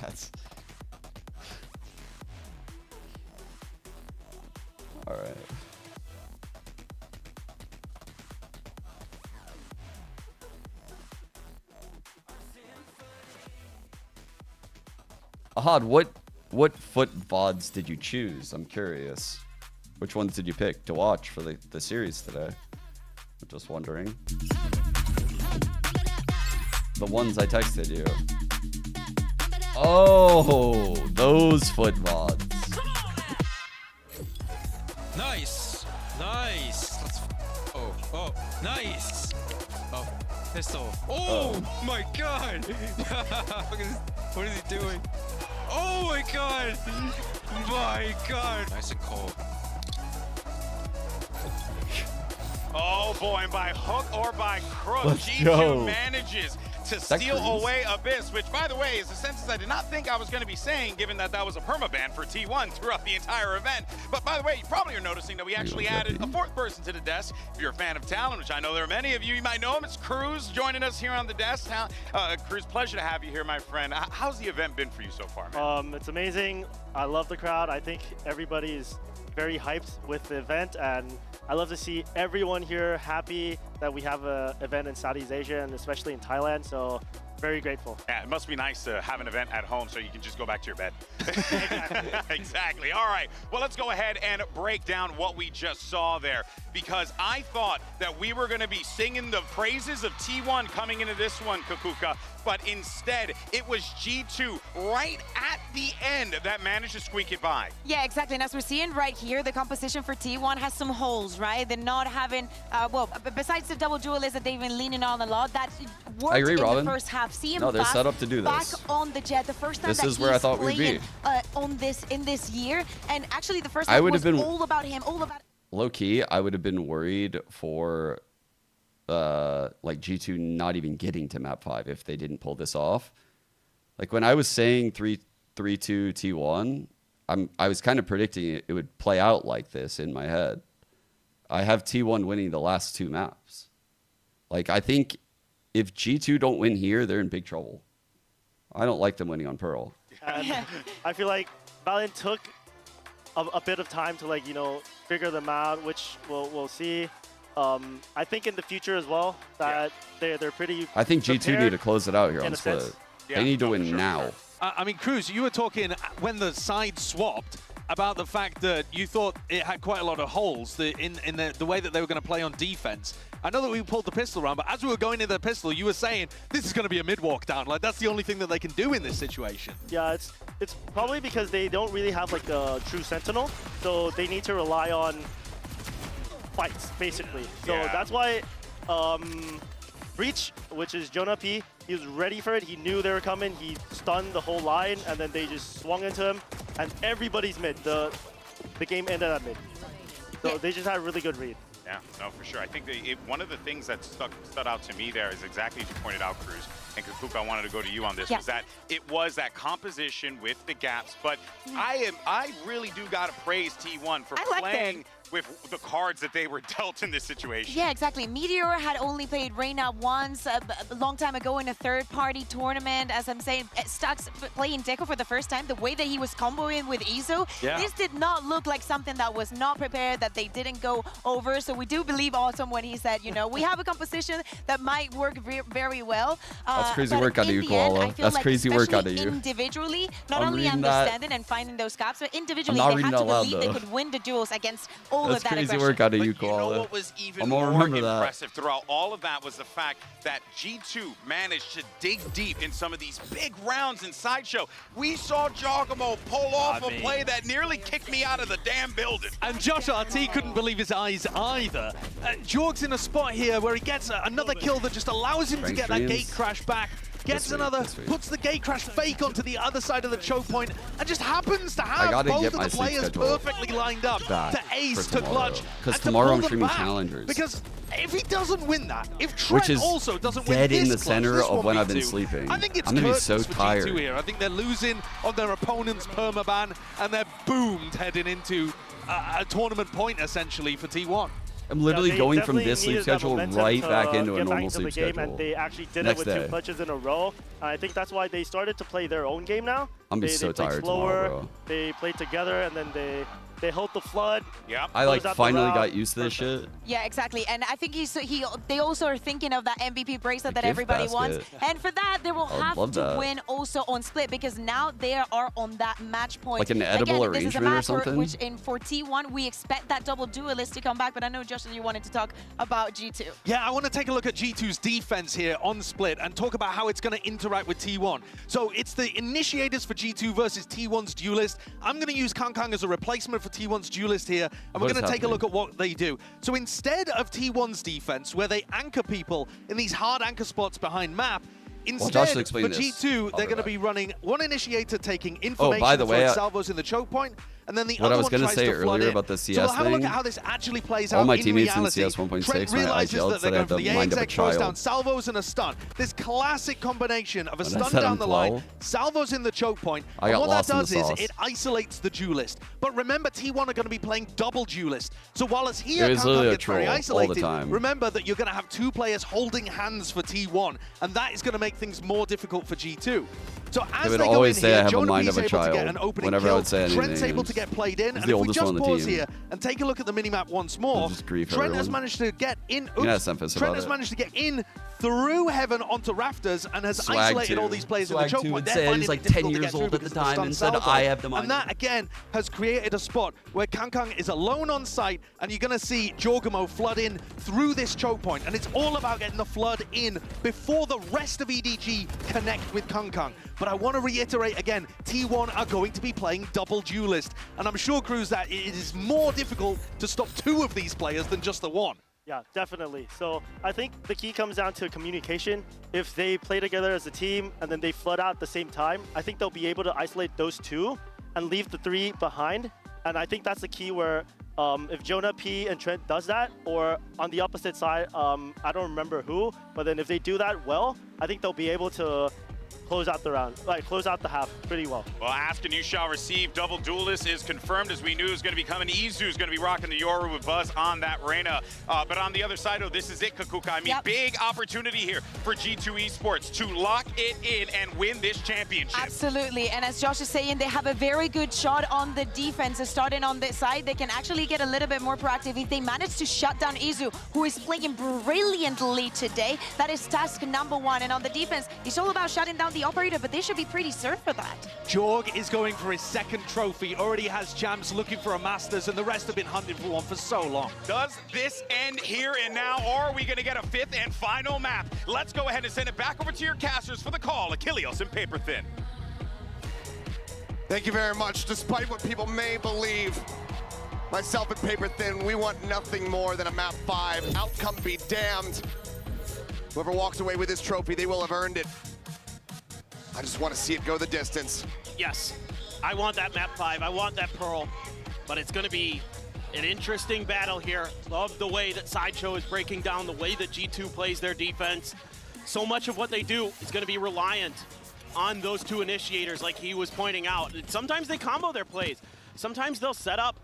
That's all right. Ahad, what foot VODs did you choose? I'm curious. Which ones did you pick to watch for the series today? I'm just wondering. The ones I texted you. Oh, those foot VODs. Nice. Oh, nice. Oh, pistol. Oh my god. What is he doing? Oh my god. My god. Nice and cold. Oh boy, and by hook or by crook, Let's G2 go. manages to steal away Abyss, which, by the way, is a sentence I did not think I was going to be saying, given that that was a permaban for T1 throughout the entire event. But by the way, you probably are noticing that we actually added a fourth person to the desk. If you're a fan of Talon, which I know there are many of you, you might know him. It's Cruz joining us here on the desk. Cruz, pleasure to have you here, my friend. How's the event been for you so far, man? It's amazing. I love the crowd. I think everybody is very hyped with the event, and I love to see everyone here happy that we have an event in Southeast Asia and especially in Thailand. So very grateful. Yeah, it must be nice to have an event at home so you can just go back to your bed. Exactly. All right. Well, let's go ahead and break down what we just saw there, because I thought that we were going to be singing the praises of T1 coming into this one, Kakuka, but instead it was G2 right at the end that managed to squeak it by. Yeah, exactly. And as we're seeing right here, the composition for T1 has some holes, right? They're not having, besides the double duelist that they've been leaning on a lot, that worked I agree, in Robin. the first half. See him No, they're back, set up to do back this. on the jet. The first time This that is where I he's thought we'd playing, be. in this year. And actually the first I half would was have been- all about him, all about... Low key, I would have been worried for like G2 not even getting to map 5 if they didn't pull this off. Like when I was saying 3-2 T1, I was kind of predicting it would play out like this in my head. I have T1 winning the last 2 maps. Like I think if G2 don't win here, they're in big trouble. I don't like them winning on Pearl. And I feel like Valiant took a bit of time to, like, you know, figure them out, which we'll see. I think in the future as well that they're pretty. I think G2 need to close it out here in on a Split. sense. They need to win now. I mean, Cruz, you were talking when the side swapped about the fact that you thought it had quite a lot of holes in the way that they were going to play on defense. I know that we pulled the pistol round, but as we were going into the pistol, you were saying this is going to be a mid walk down. Like, that's the only thing that they can do in this situation. Yeah, it's probably because they don't really have like a true sentinel, so they need to rely on fights basically. So that's why Breach, which is Jonah P, he was ready for it. He knew they were coming. He stunned the whole line, and then they just swung into him, and everybody's mid. The game ended at mid. So they just had a really good read. Yeah, no, for sure. I think one of the things that stood out to me there is exactly as you pointed out, Cruz, and Kakuka, I wanted to go to you on this, was that it was that composition with the gaps, but I really do gotta praise T1 for playing with the cards that they were dealt in this situation. Yeah, exactly. Meteor had only played Reyna once a long time ago in a third-party tournament. As I'm saying, Stux playing Deco for the first time, the way that he was comboing with Iso, this did not look like something that was not prepared, that they didn't go over. So we do believe Autumn when he said, you know, we have a composition that might work very well. That's crazy work out of you, Koala. That's crazy work out of you. Individually, not only understanding and finding those gaps, but individually they had to believe they could win the duels against all That's of that crazy aggression. work out of you, But you know Koala. what was even I'm more gonna remember that. impressive throughout all of that was the fact that G2 managed to dig deep in some of these big rounds in Sideshow. We saw Giacomo pull off a play that nearly kicked me out of the damn building. And Josh RT couldn't believe his eyes either. Jorg's in a spot here where he gets another kill that just allows him to get that gate crash back. Gets another, puts the gate crash fake onto the other side of the choke point, and just happens to have both of the players perfectly lined up to ace, to clutch, because and tomorrow I'm to pull them streaming back. Challengers. Because if he doesn't win that, if Which Trent is also doesn't win dead this in the clutch, center this of when I've been 1v2, sleeping. I think it's I'm gonna be so curtains for tired. G2 here. I think they're losing on their opponent's permaban, and they're boomed heading into a tournament point essentially for T1. I'm literally going from this sleep needed that schedule momentum right to back into a get back normal into sleep the game, schedule. and they actually did Next it with day. 2 clutches in a row. I think that's why they started to play their own game now. I'm they so played tired slower, tomorrow, bro. They played together, and then they held the flood. I like finally got used to this shit. Yeah, exactly. And I think they also are thinking of that MVP bracelet that gift everybody wants. basket. And for that, they will I would have love to that. win also on split, because now they are on that match point. Like an edible Again, this is a arrangement or match something? which for T1, we expect that double duelist to come back. But I know, Justin, you wanted to talk about G2. Yeah, I want to take a look at G2's defense here on Split and talk about how it's going to interact with T1. So it's the initiators for G2 versus T1's duelist. I'm going to use Kang as a replacement for T1's duelist here, and we're going to take a look at what they do. So instead of T1's defense, where they anchor people in these hard anchor spots behind map, instead, Josh will for explain this. G2, I'll they're be going to back. be running one initiator taking information by the way, for salvos in the choke point, and then the what other I was one gonna tries say to flood earlier in. about the CS so we'll have a look thing, at how this actually plays all out my in teammates in reality. CS 1.6 Trent when I realizes yelled that they're that I going for had the to mind up a AXX goes down, child. salvos and a stun. This classic combination of a And I stun said down I'm the line, 12. salvos in the choke point, I and got what that lost in the does is sauce. it isolates the duelist. But remember, T1 are going to be playing double duelist. So while it's here, It was Kang literally a gets very troll all the isolated, time. remember that you're going to have 2 players holding hands for T1, and that is going to make things more difficult for G2. So as They would they go always in say here, I have a Jonah mind P's of a able to get child an opening whenever I kill. would say anything. Trent's able to get played in, He's and the if we oldest just one on the pause team. here and take a look at the minimap once more, Just grief Trent has everyone. managed to get in. You gotta Oops, Semphis Trent about has it. managed to get in through heaven onto rafters and has Swag isolated two. all these players Swag in the choke two point. would They're say finding he's it like 10 difficult to years get through old at because the of time stun and said, salvo. "I have the mind." And that again has created a spot where Kang is alone on site, and you're going to see Jorgamo flood in through this choke point, and it's all about getting the flood in before the rest of EDG connect with Kang. But I want to reiterate again, T1 are going to be playing double duelist, and I'm sure, Cruz, that it is more difficult to stop 2 of these players than just the 1. Yeah, definitely. So I think the key comes down to communication. If they play together as a team and then they flood out at the same time, I think they'll be able to isolate those 2 and leave the 3 behind. And I think that's the key where if Jonah P and Trent does that, or on the opposite side, I don't remember who, but then if they do that well, I think they'll be able to close out the round, like close out the half pretty well. Well, ask and you shall receive. Double duelist is confirmed, as we knew is going to be coming. Izu is going to be rocking the Yoru with Buzz on that Reyna. But on the other side, this is it, Kakuka. I mean, big opportunity here for G2 Esports to lock it in and win this championship. Absolutely, and as Josh is saying, they have a very good shot on the defense. Starting on this side, they can actually get a little bit more proactive if they manage to shut down Izu, who is playing brilliantly today. That is task number 1. And on the defense, it's all about shutting down the operator, but they should be pretty served for that. Jorg is going for his second trophy, already has champs looking for a Masters, and the rest have been hunting for one for so long. Does this end here and now, or are we going to get a 5th and final map? Let's go ahead and send it back over to your casters for the call. Achilles and Paper Thin. Thank you very much. Despite what people may believe, myself and Paper Thin, we want nothing more than a map 5. Outcome be damned. Whoever walks away with this trophy, they will have earned it. I just want to see it go the distance. Yes, I want that map 5. I want that Pearl, but it's going to be an interesting battle here. Love the way that Sideshow is breaking down, the way that G2 plays their defense. So much of what they do is going to be reliant on those 2 initiators, like he was pointing out. And sometimes they combo their plays. Sometimes they'll set up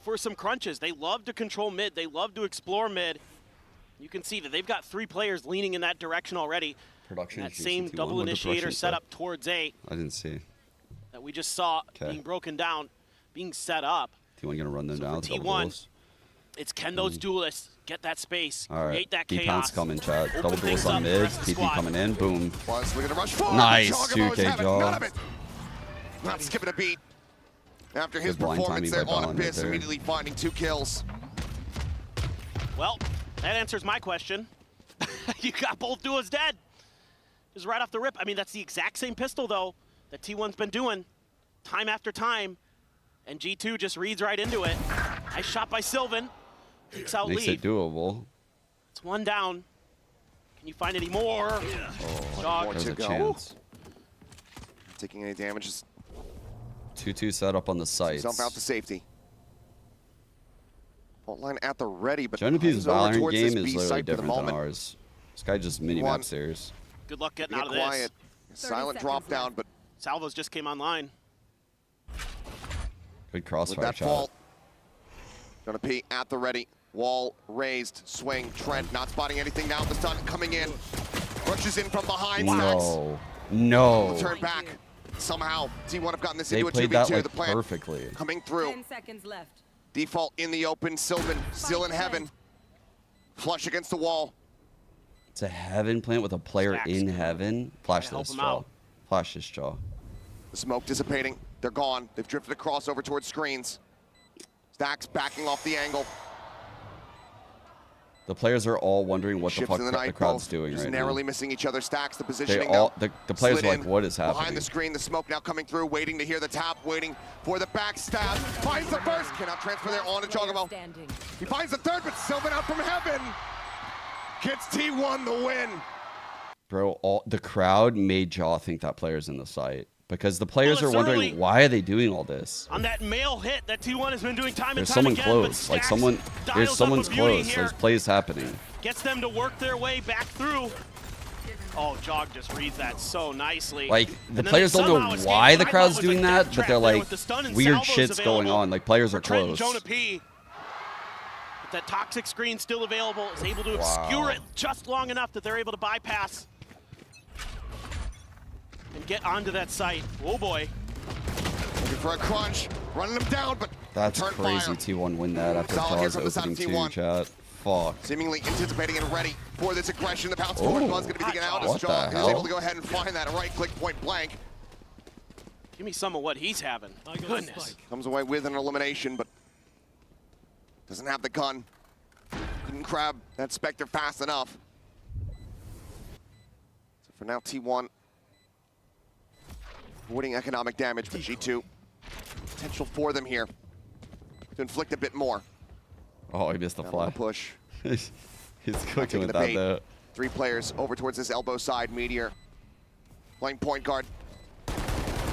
for some crunches. They love to control mid. They love to explore mid. You can see that they've got 3 players leaning in that direction already. Production. That same double initiator set up towards A. I didn't see. That we just saw being broken down, being set up. T1 gonna run them down. T1, it's can those duelists get that space, create that chaos. chaos. Coming, chat. Double duels on mid. TP coming in. Boom. Plus, we're gonna rush forward. Nice 2K jaw. Not skipping a beat. After his performance there on Abyss, immediately finding 2 kills. Well, that answers my question. You got both duos dead. Just right off the rip. I mean, that's the exact same pistol, though, that T1's been doing time after time. And G2 just reads right into it. Nice shot by Sylvan. Takes out Makes lead. it doable. It's 1 down. Can you find any more? More to go. Taking any damages. 2-2 set up on the sites. Jump out to safety. Fault line at the ready, but Genepi's Valorant game is B literally site different than ours. This guy just mini-map series. Good luck getting Get out of quiet. this. Silent drop down, but Salvos just came online. Good crossfire that shot. fault. Gonna be at the ready. Wall raised. Swing. Trent not spotting anything now. The stun coming in. Rushes in from behind. No. No. Turn back. Somehow, T1 have gotten this They into a played 2v2. that, like, The plan perfectly. coming through. 10 seconds left. Default in the open. Sylvan still in heaven. Flush against the wall. It's a heaven plant with a player in heaven. Flash Help this him jaw. out. Flash this jaw. The smoke dissipating. They're gone. They've drifted across over towards screens. Stacks backing off the angle. The players are all wondering what the Shifts fuck in the night, the crowd's both doing just right narrowly now. missing each other. Stacks the They positioning all, now. the players Slid are like, in what is happening? behind the screen, the smoke now coming through, waiting to hear the tap, waiting for the backstab. Finds the first, cannot transfer there on to Jogamo. He finds the third, but Sylvan out from heaven. Gets T1 the win. Bro, the crowd made Jaw think that player's in the site. Because the players Well, are wondering, certainly why are they doing all this? On that mail hit that T1 has been doing time There's and time someone again, close. Like someone, there's someone's close. There's plays happening. Gets them to work their way back through. Oh, Jog just reads that so nicely. Like, the And then players they don't somehow know escape. why the What I crowd's thought was a doing death that, but trap they're there like, with the stun and weird salvos shit's going available on. Like, players are for Trent and close. Jonah P. But that toxic screen still available, is able to obscure it just long enough that they're able to bypass and get onto that site. Oh boy. Looking for a crunch, running him down, but That's turn crazy. fire. T1 win that after Solid here pause from the side of opening 2, T1. chat. Fuck. Seemingly anticipating and ready for this aggression. The bounce forward buzz going to be taken out as What the Jog is hell? able to go ahead and find that right-click point blank. Give me some of what he's having. Goodness. Comes away with an elimination, but doesn't have the gun. Couldn't grab that Spectre fast enough. So for now, T1 avoiding economic damage, but G2 potential for them here to inflict a bit more. Oh, he missed the fly. Push. He's Not cooking taking with the that bait. though. 3 players over towards this elbow side. Meteor playing point guard.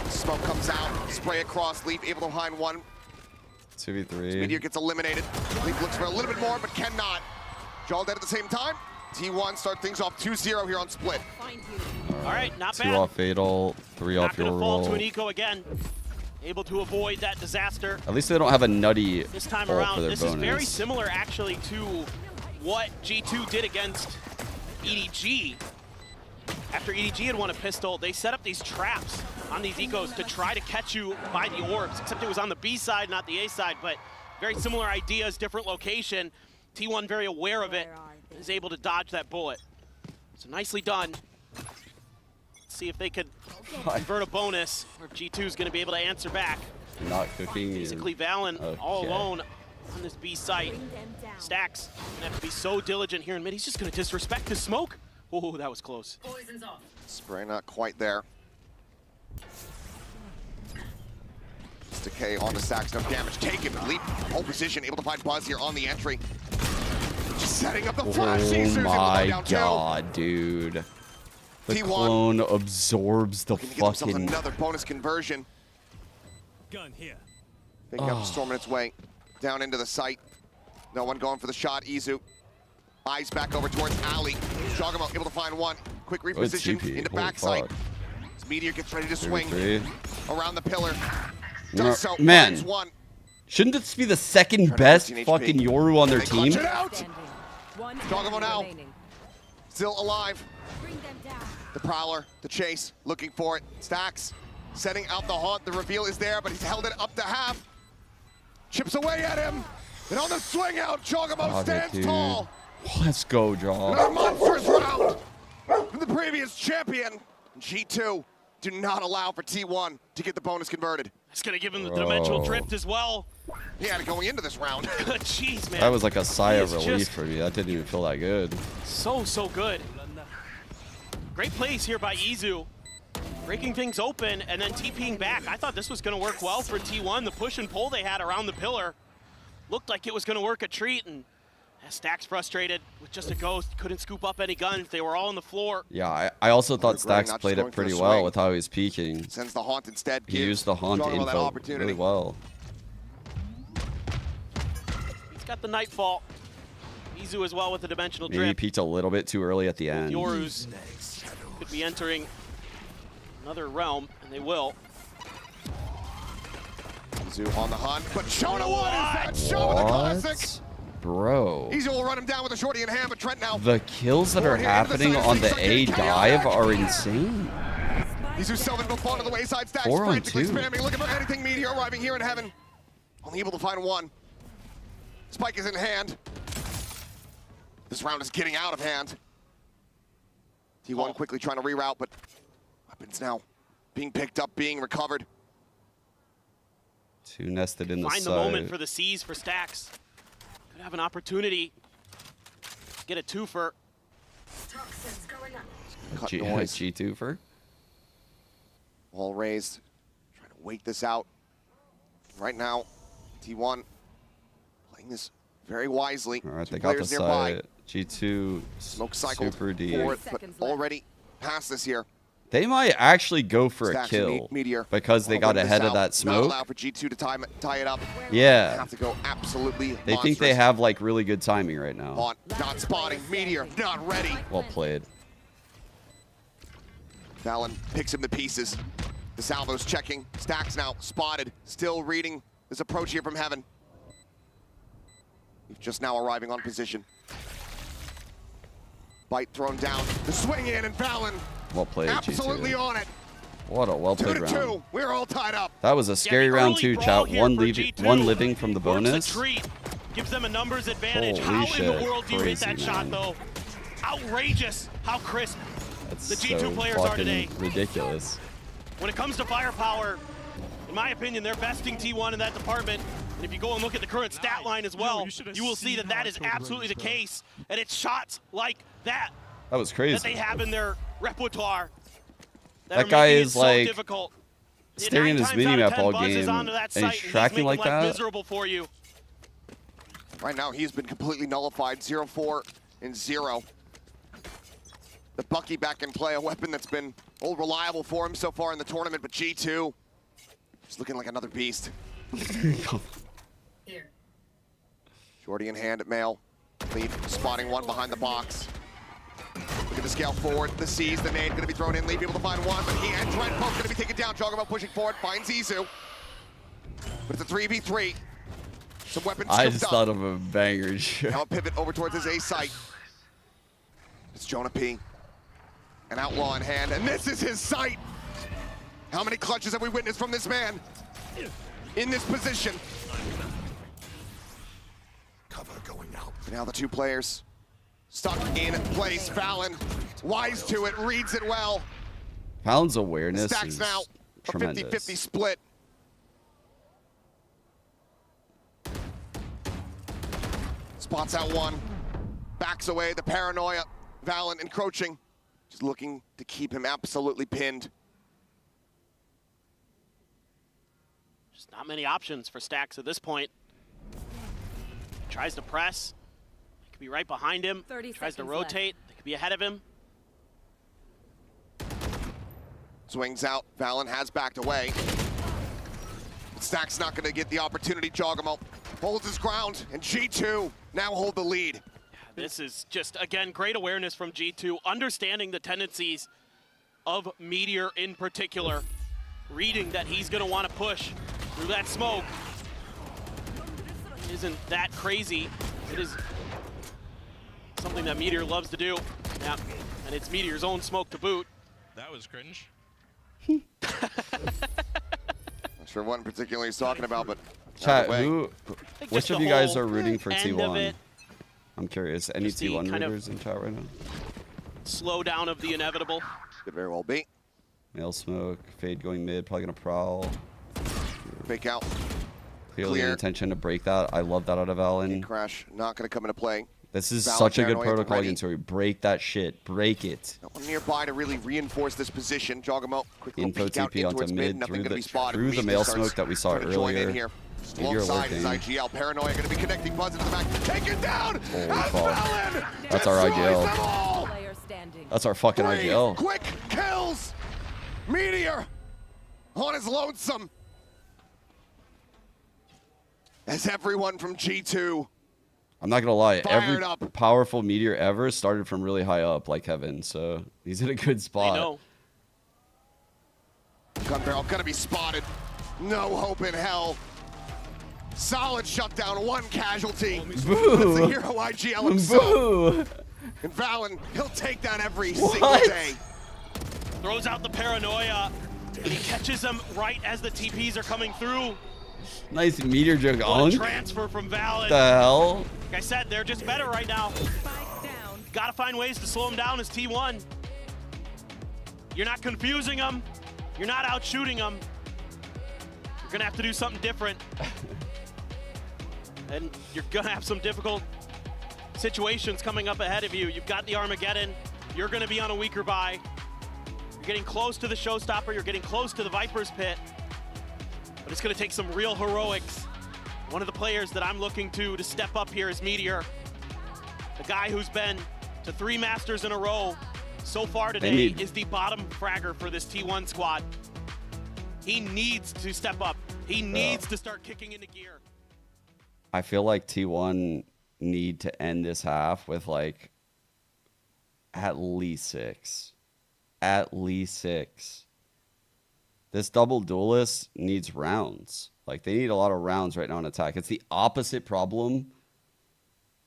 Smoke comes out, spray across. Leaf able to find one. 2v3. Meteor gets eliminated. Leaf looks for a little bit more, but cannot. Jol dead at the same time. T1 start things off 2-0 here on Split. All All right, not 2 bad. off Fatal, 3 Not off your gonna fall roll. to an eco again. Able to avoid that disaster. At least they don't have a nutty This time ult around, for their this bonus. is very similar actually to what G2 did against EDG. After EDG had won a pistol, they set up these traps on these ecos to try to catch you by the orbs, except it was on the B side, not the A side, but very similar ideas, different location. T1 very aware of it, is able to dodge that bullet. So nicely done. Let's see if they could convert a bonus, or if G2 is going to be able to answer back. Not cooking. Basically, Valen all alone on this B site. Stacks gonna have to be so diligent here in mid. He's just gonna disrespect his smoke. Oh, that was close. Spray not quite there. Decay on the Stacks, no damage taken. Leap, hold position, able to find Buzz here on the entry. Just setting up the flash. Oh my god, dude. The T1 clone absorbs the Looking to get themselves fucking... another bonus conversion. Gun here. Picking up, storming its way down into the site. No one going for the shot. Izu. Eyes back over towards Ali. Jogamo able to find one. Quick reposition into backside. As Meteor gets ready to swing around the pillar. Does so. Man, Finds one. shouldn't this be the second best fucking Yoru on their They team? clutch it out. Jogamo now. Still alive. The Prowler, the chase, looking for it. Stacks, setting out the haunt. The reveal is there, but he's held it up to half. Chips away at him. And on the swing out, Jogamo stands tall. Let's go, Jog. Another monstrous round from the previous champion. G2 do not allow for T1 to get the bonus converted. It's gonna give him the dimensional drift as well. He had it going into this round. Jeez, man. That was like a sigh of He is relief just for me. That didn't even feel that good. so good. Great plays here by Izu. Breaking things open and then TPing back. I thought this was gonna work well for T1. The push and pull they had around the pillar looked like it was gonna work a treat, and Stacks frustrated with just a ghost. Couldn't scoop up any guns. They were all on the floor. Yeah, I also thought Stacks played it pretty well with how he was peeking. Sends the haunt instead. He used the haunt info really well. He's got the nightfall. Izu as well with the dimensional Maybe he drift. peeked a little bit too early at the end. Yoru's could be entering another realm, and they will. Izu on the hunt, but Shona one is that show with the classic. Bro. Izu will run him down with a shorty in hand, but Trent now. The kills that are happening on the A dive are insane. Izu Selvin will fall to the wayside. Stacks 4 on frantically 2. spamming, looking for anything. Meteor arriving here in heaven. Only able to find one. Spike is in hand. This round is getting out of hand. T1 quickly trying to reroute, but weapons now being picked up, being recovered. 2 nested in the Find side. the moment for the C's for Stacks. Could have an opportunity to get a twofer. Cut noise. G2 for? Wall raised. Trying to wait this out. Right now, T1 playing this very wisely. All right, Two they got the players nearby. side. G2 Smoke cycled super deep. forward, but already past this here. They might actually go for a Stacks kill Meteor. because they got ahead of that Not smoke. allow for G2 to tie it up. Yeah. Have to go absolutely They think they have like really good timing right now. On, not spotting. Meteor not ready. Well played. Valen picks him to pieces. The salvo's checking. Stacks now spotted. Still reading this approach here from heaven. He's just now arriving on position. Bite thrown down. The swing in and Valen Well played, absolutely G2. on it. What a well played 2-2. round. We're all tied up. That was a scary round too, chat. One living from the bonus. Treat. Gives them a numbers advantage. Holy How shit, in the world do you hit crazy, that shot, man. though? Outrageous how crisp That's the G2 so players are fucking today. ridiculous. When it comes to firepower, in my opinion, they're besting T1 in that department. And if you go and look at the current stat line as well, you will see that that is absolutely the case. And it's shots like that That was crazy. that they have in their repertoire. That guy is so like difficult. staring at his minimap all game and he's tracking like that. Miserable for you. Right now, he's been completely nullified. 0-4 and 0. The Bucky back in play, a weapon that's been old reliable for him so far in the tournament, but G2 is looking like another beast. Shorty in hand at Mail. Lead spotting one behind the box. Looking to scale forward. The C's, the nade, going to be thrown in. Leave able to find one, but he and Trent both going to be taken down. Joggermo pushing forward, finds Izu. But it's a 3v3. Some weapons I scooped just up. thought of a banger shit. Now a pivot over towards his A site. It's Jonah P. An outlaw in hand, and this is his site. How many clutches have we witnessed from this man in this position? Cover going out. Now the two players stuck in place. Fallon, wise to it, reads it well. Fallon's awareness Stacks is now a tremendous. 50-50 split. Spots out one, backs away, the paranoia. Valen encroaching, just looking to keep him absolutely pinned. Just not many options for Stacks at this point. Tries to press. They could be right behind him. 30 Tries to seconds rotate. They could be ahead of him. Swings out, Valen has backed away. Stacks not gonna get the opportunity. Joggermo holds his ground, and G2 now hold the lead. This is just, again, great awareness from G2, understanding the tendencies of Meteor in particular, reading that he's going to want to push through that smoke. Isn't that crazy? It is something that Meteor loves to do. Yeah, and it's Meteor's own smoke to boot. That was cringe. Not sure what in particular he's talking about, but Chat, either way. which of you guys are rooting for T1? I'm curious. Any Just the T1 kind of rooters in chat right now? Slowdown of the inevitable. Could very well be. Male smoke, fade going mid, probably gonna prowl. Fake out. Clearly an intention to break that. I love that out of Valen. Crash not going to come into play. This is Valen such a good paranoia protocol ready. against Ori. Break that shit. Break it. No one nearby to really reinforce this position. Joggermo quick little Info peek out TP in onto towards mid. mid Nothing through going to be the, spotted. through the Meteor male starts smoke that we saw trying to join in earlier. here. Meteor Alongside his lurking. IGL. Paranoia going to be connecting Buzz into the back. Taken down. Holy As fuck. Valen That's our destroys them IGL. all. That's our fucking Three IGL. quick kills. Meteor on his lonesome. As everyone from G2 I'm not gonna lie, every fired up. powerful Meteor ever started from really high up, like Heaven. So he's in a good spot. I know. Gun barrel gonna be spotted. No hope in hell. Solid shutdown, one casualty. Boo. That's the hero IGL himself. Boo. And Valen, he'll take that every What? single day. Throws out the paranoia. And he catches them right as the TPs are coming through. Nice Meteor jug What on. a transfer from Valen. The hell? Like I said, they're just better right now. Gotta find ways to slow them down as T1. You're not confusing them. You're not out shooting them. You're gonna have to do something different. And you're gonna have some difficult situations coming up ahead of you. You've got the Armageddon. You're gonna be on a weaker buy. You're getting close to the showstopper. You're getting close to the Viper's pit. But it's gonna take some real heroics. One of the players that I'm looking to step up here is Meteor. The guy who's been to 3 Masters in a row so far today is the bottom fragger for this T1 squad. He needs to step up. He needs to start kicking into gear. I feel like T1 need to end this half with like at least 6. At least 6. This double duelist needs rounds. Like, they need a lot of rounds right now in attack. It's the opposite problem.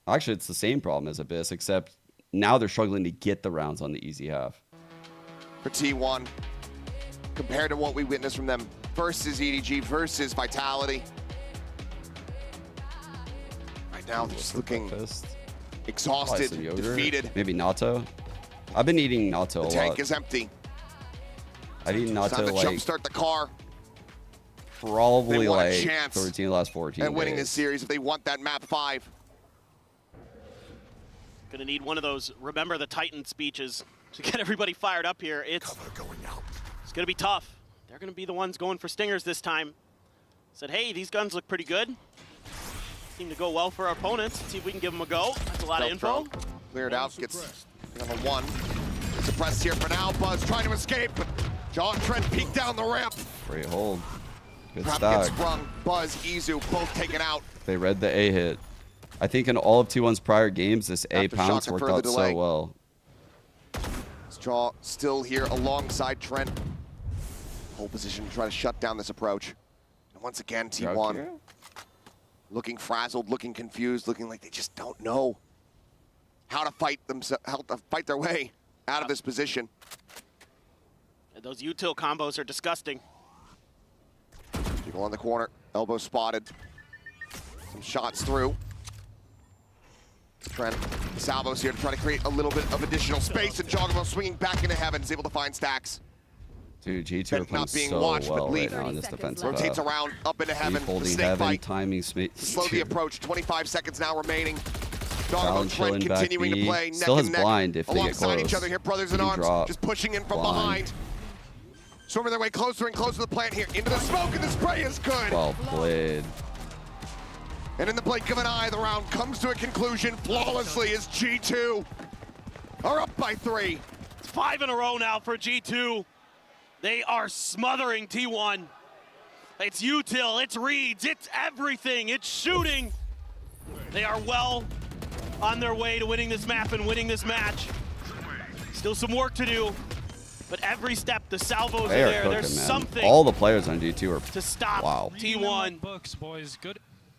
Actually, it's the same problem as Abyss, except now they're struggling to get the rounds on the easy half. For T1, compared to what we witnessed from them versus EDG versus Vitality. Right now, they're just looking exhausted, Probably some yogurt. defeated. Maybe natto. I've been eating natto The a tank lot. is empty. I've eaten It's time natto to like jumpstart the car probably They want a like chance 13 of the last 14 and winning days. this series if they want that map 5. Gonna need one of those remember the Titan speeches to get everybody fired up here. It's gonna be tough. They're gonna be the ones going for stingers this time. Said, hey, these guns look pretty good. Seem to go well for our opponents. Let's see if we can give them a go. That's a lot of info. Cleared out, gets number 1. Suppressed here for now. Buzz trying to escape, but John Trent peeked down the ramp. Great hold. Good Trap gets stack. sprung. Buzz, Izu, both taken out. They read the A hit. I think in all of T1's prior games, this A Aftershock pounce to worked further out delay. so well. Jaw still here alongside Trent. Whole position to try to shut down this approach. And once again, T1 looking frazzled, looking confused, looking like they just don't know how to fight their way out of this position. And those util combos are disgusting. People on the corner, elbow spotted. Some shots through. Trent, Salvo's here to try to create a little bit of additional space, and Jogamo swinging back into heaven is able to find Stacks. Dude, G2 are playing not being so watched, well but Leaf right now in this defensive rotates around, up into heaven. Leaf holding the snake heaven, fight. timing, Slow the approach, 25 seconds now remaining. Fallon Jogamo, Trent chilling back continuing B. to play neck Still has and neck blind if they get alongside close. each other here, brothers in He can arms, drop. just pushing in from Blind. behind. Storming their way closer and closer to the plant here, into the smoke, and the spray is good. Well played. And in the blink of an eye, the round comes to a conclusion flawlessly as G2 are up by 3. It's 5 in a row now for G2. They are smothering T1. It's util, it's reads, it's everything, it's shooting. They are well on their way to winning this map and winning this match. Still some work to do, but every step the salvos They are are there. cooking, There's man. something All the players on G2 are to stop wow. T1. Books, boys, good.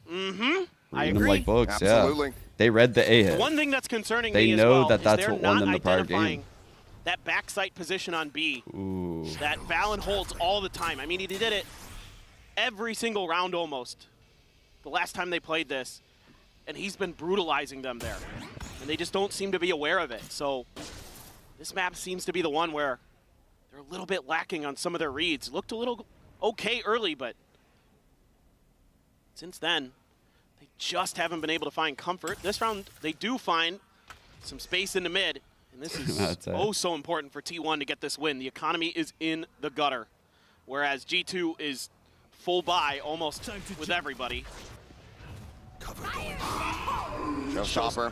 Mm-hmm. I Reading them agree. like books, Absolutely. yeah. They read the A hit. One thing that's concerning They me as know well that is that's they're what won not them the prior identifying game. that backside position on B Ooh. that Valen holds all the time. I mean, he did it every single round almost the last time they played this, and he's been brutalizing them there, and they just don't seem to be aware of it. So this map seems to be the one where they're a little bit lacking on some of their reads. Looked a little okay early, but since then, they just haven't been able to find comfort. This round, they do find some space in the mid, and this is oh so important for T1 to get this win. The economy is in the gutter, whereas G2 is full buy almost with everybody. Showstopper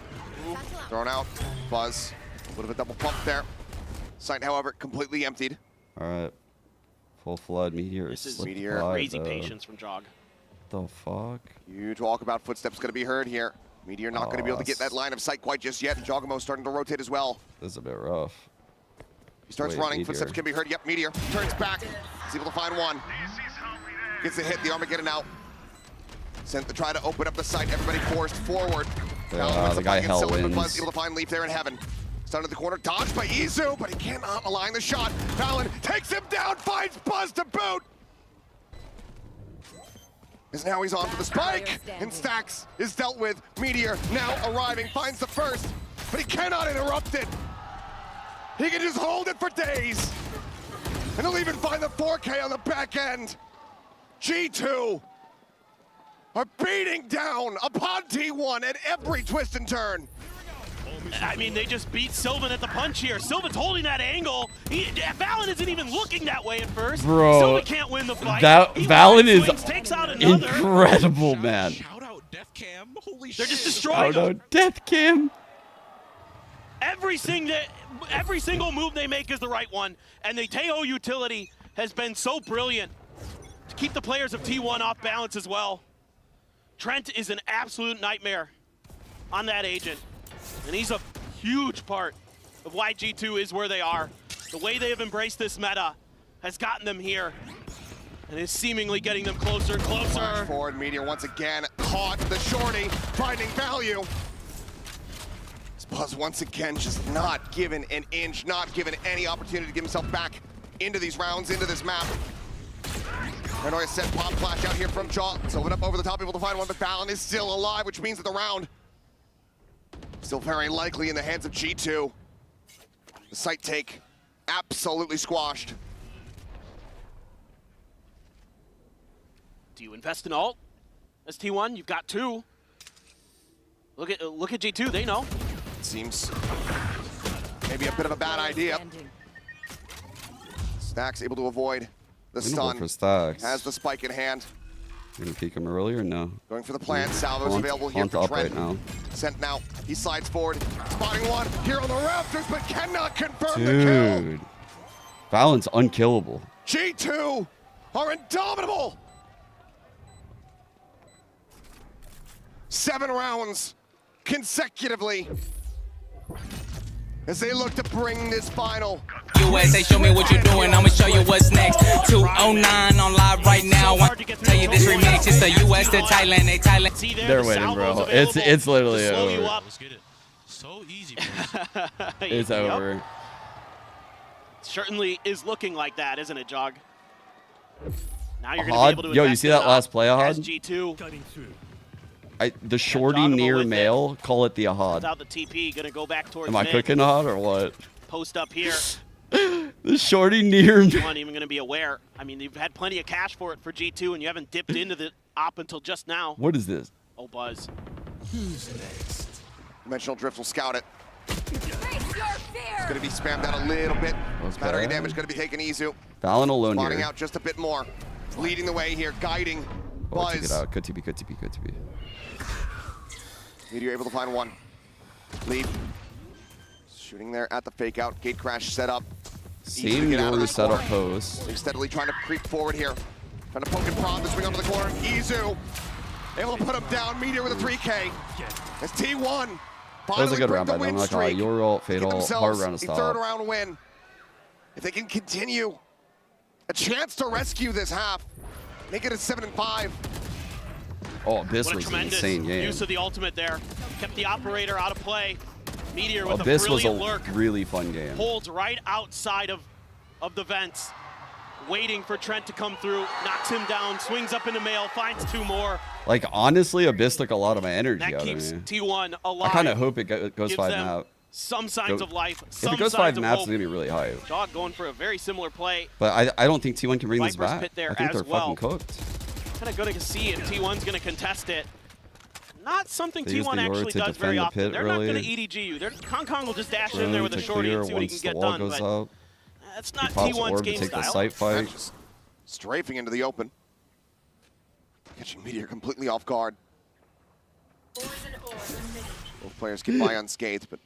thrown out. Buzz, a bit of a double pump there. Site, however, completely emptied. All right. Full flood, Meteor. This is Meteor. crazy patience from Jog. The fuck? Huge walkabout footsteps going to be heard here. Meteor not going to be able to get that line of sight quite just yet. Jogamo starting to rotate as well. This is a bit rough. He starts Wait, running. Meteor. Footsteps can be heard. Yep, Meteor turns back. He's able to find one. Gets the hit. The Armageddon out. Sent to try to open up the site. Everybody forced forward. The guy hell wins. Buzz able to find Leaf there in heaven. Starting at the corner. Dodged by Izu, but he cannot align the shot. Fallon takes him down. Finds Buzz to boot. As now he's on for the spike, and Stacks is dealt with. Meteor now arriving, finds the first, but he cannot interrupt it. He can just hold it for days. And he'll even find the 4K on the back end. G2 are beating down upon T1 at every twist and turn. I mean, they just beat Sylvan at the punch here. Sylvan's holding that angle. Valen isn't even looking that way at first. Bro, Sylvan can't win the fight. Valen is swings, takes out another. incredible, man. They're just destroying Shout him. out Death Cam. Every single move they make is the right one. And the Teho utility has been so brilliant to keep the players of T1 off balance as well. Trent is an absolute nightmare on that agent. And he's a huge part of why G2 is where they are. The way they have embraced this meta has gotten them here and is seemingly getting them closer and closer. Flash forward, Meteor once again caught the shorty, finding value. Buzz once again just not given an inch, not given any opportunity to get himself back into these rounds, into this map. Paranoia set pop flash out here from Jaw. Sylvan up over the top, able to find one, but Fallon is still alive, which means that the round still very likely in the hands of G2. The site take absolutely squashed. Do you invest in ult as T1? You've got 2. Look at G2, they know. Seems maybe a bit of a bad idea. Stacks able to avoid the stun. For Stacks. Has the spike in hand. Gonna peek him earlier? No. Going for the plant. Salvo's available here for up Trent. right now. Sent now. He slides forward. Spotting one here on the rafters, but cannot confirm the kill. Dude. Valent's unkillable. G2 are indomitable. 7 rounds consecutively. as they look to bring this final. USA, show me what you're doing. I'ma show you what's next. 209 on live right now. I tell you this remix. It's the US to Thailand. They Thailand. They're winning, bro. It's literally over. So easy. It's over. Certainly is looking like that, isn't it, Jog? Now you're gonna be able to yo, you see that last play, Ahad? G2. The shorty near male, call it the Ahad. Without the TP, gonna go back towards Am I mid. cooking Ahad or what? Post up here. The shorty near me. One even gonna be aware. I mean, you've had plenty of cash for it for G2, and you haven't dipped into the op until just now. What is this? Oh, Buzz. Who's next? Dimensional Drift will scout it. It's going to be spammed out a little bit. Battery damage going to be taking Izu. Valen alone Spotting here. out just a bit more. Leading the way here, guiding Oh, took Buzz. it out. Good to be, good to be, good to be. Meteor able to find one. Lead. Shooting there at the fake out. Gate crash set up. Same your setup post. They're steadily trying to creep forward here. Trying to poke and prod the swing onto the corner. Izu able to put him down. Meteor with a 3K. It's T1. That was a good round by them. I'm not gonna lie. Your ult, fatal, hard round to third stop. round win. If they can continue, a chance to rescue this half. Make it a 7-5. Oh, Abyss What a was an tremendous insane game. use of the ultimate there. Kept the operator out of play. Meteor with Abyss a was brilliant a lurk. really fun game. Holds right outside of the vents. Waiting for Trent to come through. Knocks him down. Swings up into mail. Finds two more. Like, honestly, Abyss took a lot of my energy That out of keeps me. T1 alive. I kind of hope it goes Gives 5 them map. some signs of life. If it goes 5 maps, it's going to be really high. Jog going for a very similar play. But I don't think T1 can bring this Viper's back. pit there I think as they're well. fucking cooked. Kind of good to see if T1's going to contest it. Not something They use T1 the actually aura to does very defend the often. pit They're not going to early. EDG you. Kong will just dash in there Room with a to shorty clear and see what he once can the get wall done. goes But up. that's not He pops T1's orb to game take the style. sight fight. Just strafing into the open. Catching Meteor completely off guard. Both players get by unscathed, but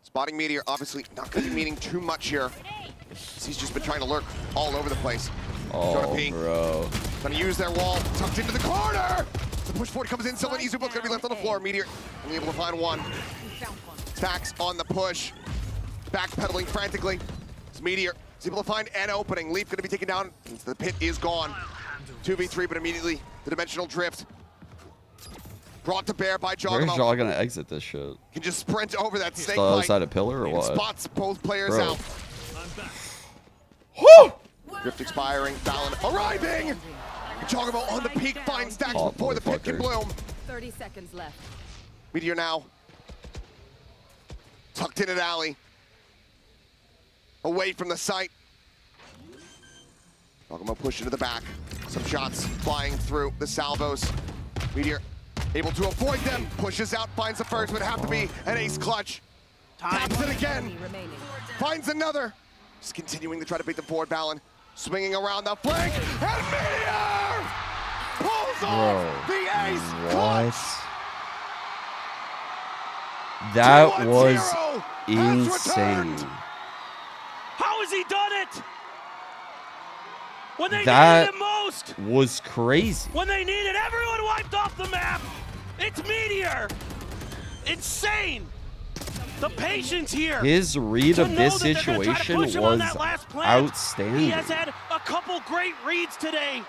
spotting Meteor obviously not going to be meaning too much here. He's just been trying to lurk all over the place. Oh, bro. Going to use their wall, tucked into the corner. The push forward comes in, someone Izu both going to be left on the floor. Meteor only able to find one. Tax on the push. Backpedaling frantically. It's Meteor is able to find an opening. Leaf going to be taken down. The pit is gone. 2v3, but immediately the dimensional drift brought to bear by Where's Jogamo. Jaw going to exit this shit? Can just sprint over that snake The other bite. side of pillar or and what? Spots both players Bro. out. Drift expiring, Valen arriving! Jogamo on the peak, finds stacks Oh, before the pit can motherfucker. bloom. 30 seconds left. Meteor now tucked in an alley, away from the site. Jogamo push into the back. Some shots flying through the salvos. Meteor able to avoid them, pushes out, finds the first, would have to be an ace clutch. Taps it again, finds another. Just continuing to try to beat them forward, Valen. Swinging around the flank, and Meteor pulls off the ace clutch. That was 2-1-0 has insane. How has he done it? When they That needed him most. was crazy. When they needed everyone wiped off the map. It's Meteor. Insane. The patience here. His read to of know this that they're gonna try to situation push him on was that last plant. outstanding. He has had a couple great reads today.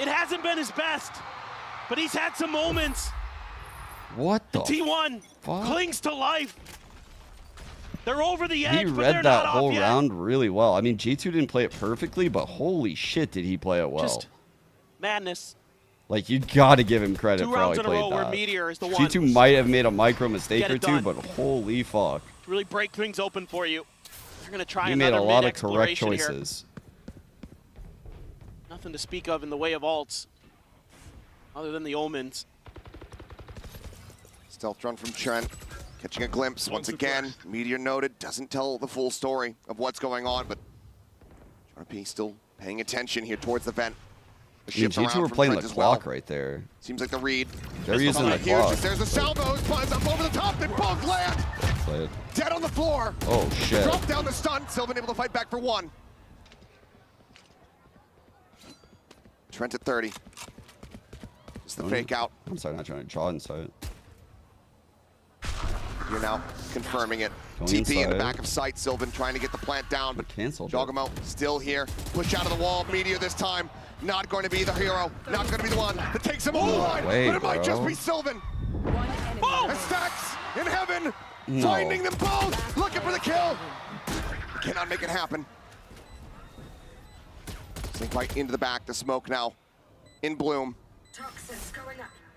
It hasn't been his best, but he's had some moments. What the T1 fuck? clings to life. They're over the edge, He but they're read not that off whole yet. round really well. I mean, G2 didn't play it perfectly, but holy shit did he play it well. Just madness. Like, you got to give him credit 2 for how rounds he in a row played where that. Meteor is the one G2 might have made a micro mistake Get or it two, done. but holy fuck. to really break things open for you. They're going to try He another made a lot of correct mid-exploration here. choices. Nothing to speak of in the way of alts, other than the omens. Stealth run from Trent, catching a glimpse once again. Meteor noted, doesn't tell the full story of what's going on, but RP still paying attention here towards the vent. I mean, G2 were playing the clock right there. Seems like the read. They're using the Here, clock. there's the salvos, flies up over the top, they both land! Play it. Dead on the floor! Oh, shit. Drop down the stun, Sylvan able to fight back for one. Trent at 30. Just the fake out. I'm sorry, not trying to draw inside. You're now confirming it. TP in the back of sight. Sylvan trying to get the plant down, but Jogamo still here. Push out of the wall. Meteor this time. Not going to be the hero. Not going to be the one that takes him over the line. But it might just be Sylvan. And Stacks in heaven. Finding them both. Looking for the kill. Cannot make it happen. Sink right into the back. The smoke now in bloom.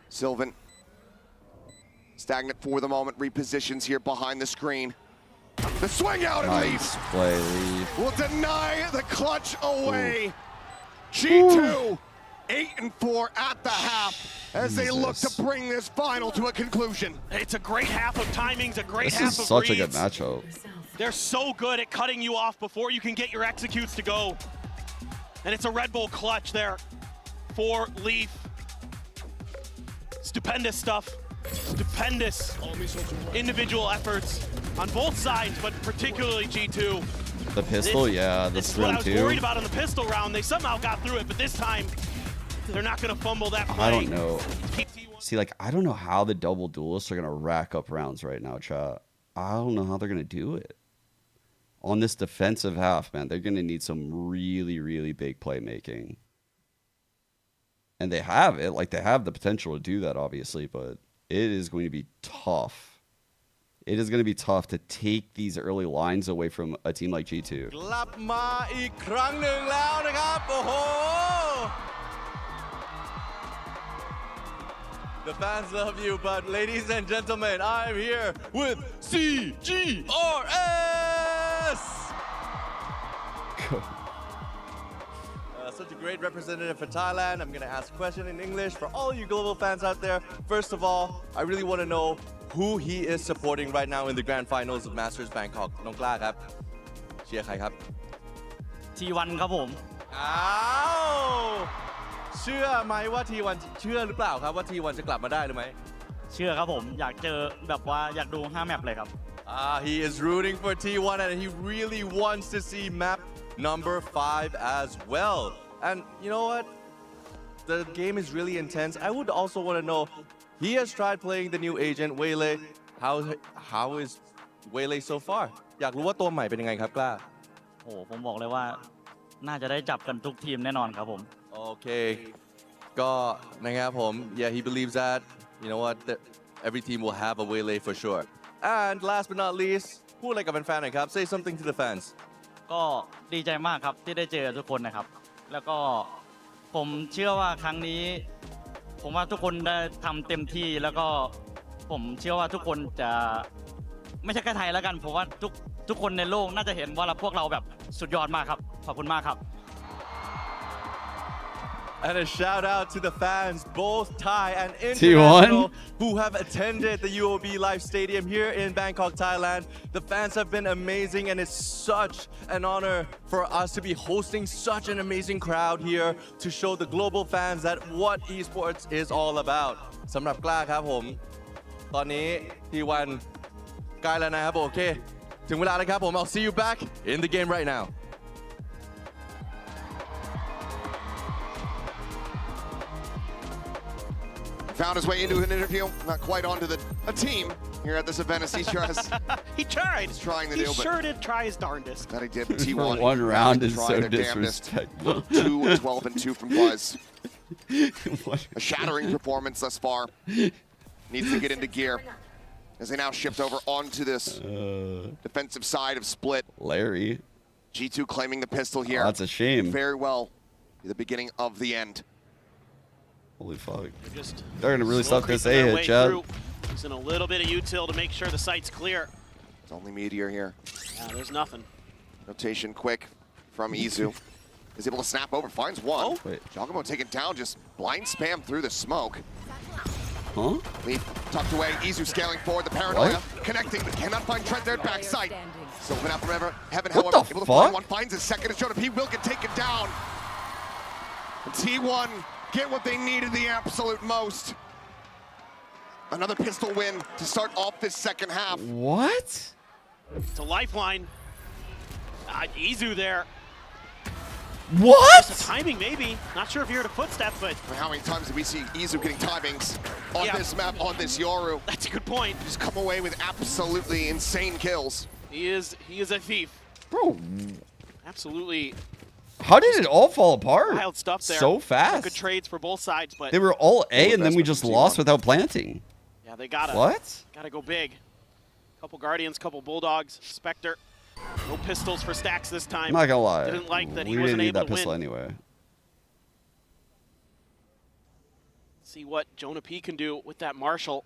Sylvan. Stagnant for the moment. Repositions here behind the screen. The swing out and Nice play, Leaf. will deny the clutch away. G2, 8-4 at the half as they look to bring this final to a conclusion. It's a great half of timings, a great half of reads. This is such a good matchup. They're so good at cutting you off before you can get your executes to go. And it's a Red Bull clutch there for Leaf. Stupendous stuff. Stupendous individual efforts on both sides, but particularly G2. The pistol, yeah, this is what I was too. worried about on the pistol round. They somehow got through it, but this time they're not going to fumble that play. I don't know. See, like, I don't know how the double duelists are going to rack up rounds right now, chat. I don't know how they're going to do it. On this defensive half, man, they're going to need some really, really big playmaking. And they have it. Like, they have the potential to do that, obviously, but it is going to be tough. It is going to be tough to take these early lines away from a team like G2. กลับมาอีกครั้งหนึ่งแล้วนะครับโอ้โห The fans love you, but ladies and gentlemen, I'm here with CGRS. Such a great representative for Thailand. I'm going to ask a question in English for all you global fans out there. First of all, I really want to know who he is supporting right now in the grand finals of Masters Bangkok. น้องกล้าครับเชียร์ใครครับ T1 ครับผม อ้าวเชื่อไหมว่า T1 เชื่อหรือเปล่าครับว่า T1 จะกลับมาได้หรือไม่ เชื่อครับผมอยากเจอแบบว่าอยากดู5แมปเลยครับ He is rooting for T1 and he really wants to see map number 5 as well. And you know what? The game is really intense. I would also want to know, he has tried playing the new agent, Waylay. How is Waylay so far? อยากรู้ว่าตัวใหม่เป็นยังไงครับกล้า โอ้ผมบอกเลยว่าน่าจะได้จับกันทุกทีมแน่นอนครับผม Okay. ก็นะครับผม Yeah, he believes that. You know what? Every team will have a Waylay for sure. And last but not least, พูดอะไรกับแฟนๆหน่อยครับ Say something to the fans. ก็ดีใจมากครับที่ได้เจอทุกคนนะครับแล้วก็ผมเชื่อว่าครั้งนี้ผมว่าทุกคนได้ทำเต็มที่แล้วก็ผมเชื่อว่าทุกคนจะไม่ใช่แค่ไทยแล้วกันผมว่าทุกคนในโลกน่าจะเห็นว่าพวกเราแบบสุดยอดมากครับขอบคุณมากครับ And a shout out to the fans, both Thai and international, who have attended the UOB Live Stadium here in Bangkok, Thailand. The fans have been amazing, and it's such an honor for us to be hosting such an amazing crowd here to show the global fans that what esports is all about. สำหรับกล้าครับผมตอนนี้ T1 ใกล้แล้วนะครับโอเคถึงเวลาแล้วครับผม I'll see you back in the game right now. Found his way into an interview, not quite onto a team here at this event as CGRS. He tried. He's trying to he do, but sure did try his darndest. That he did. T1 one round is so disrespectful. 2-12-2 from Vyse. A shattering performance thus far. Needs to get into gear as they now shift over onto this defensive side of Split. Larry. G2 claiming the pistol here. Oh, that's a shame. Very well. The beginning of the end. Holy fuck. They're going to really stop this A hit, Chad. Using a little bit of util to make sure the site's clear. It's only Meteor here. Yeah, there's nothing. Rotation quick from Izu. Is able to snap over, finds one. Oh. Wait. Jogamo taken down, just blind spam through the smoke. Huh? Leaf tucked away, Izu scaling forward, the paranoia. Connecting, but cannot find Trent there, backside. Sylvan out from heaven, however, able to find one, finds his second, has shown up, he will get taken down. And T1 get what they needed the absolute most. Another pistol win to start off this second half. What? It's a lifeline. Izu there. What? Just timing, maybe. Not sure if you heard a footstep, but... How many times did we see Izu getting timings on this map, on this Yoru? That's a good point. Just come away with absolutely insane kills. He is a thief. Bro. Absolutely. How did it all fall apart? Wild stuff there. So fast. Good trades for both sides, but... They were all A, and then we just lost without planting. Yeah, they gotta... What? Gotta go big. Couple Guardians, couple Bulldogs, Spectre. No pistols for Stacks this time. I'm not gonna lie. Didn't like that he we wasn't didn't need able that to pistol win. anyway. See what Jonah P can do with that Marshall.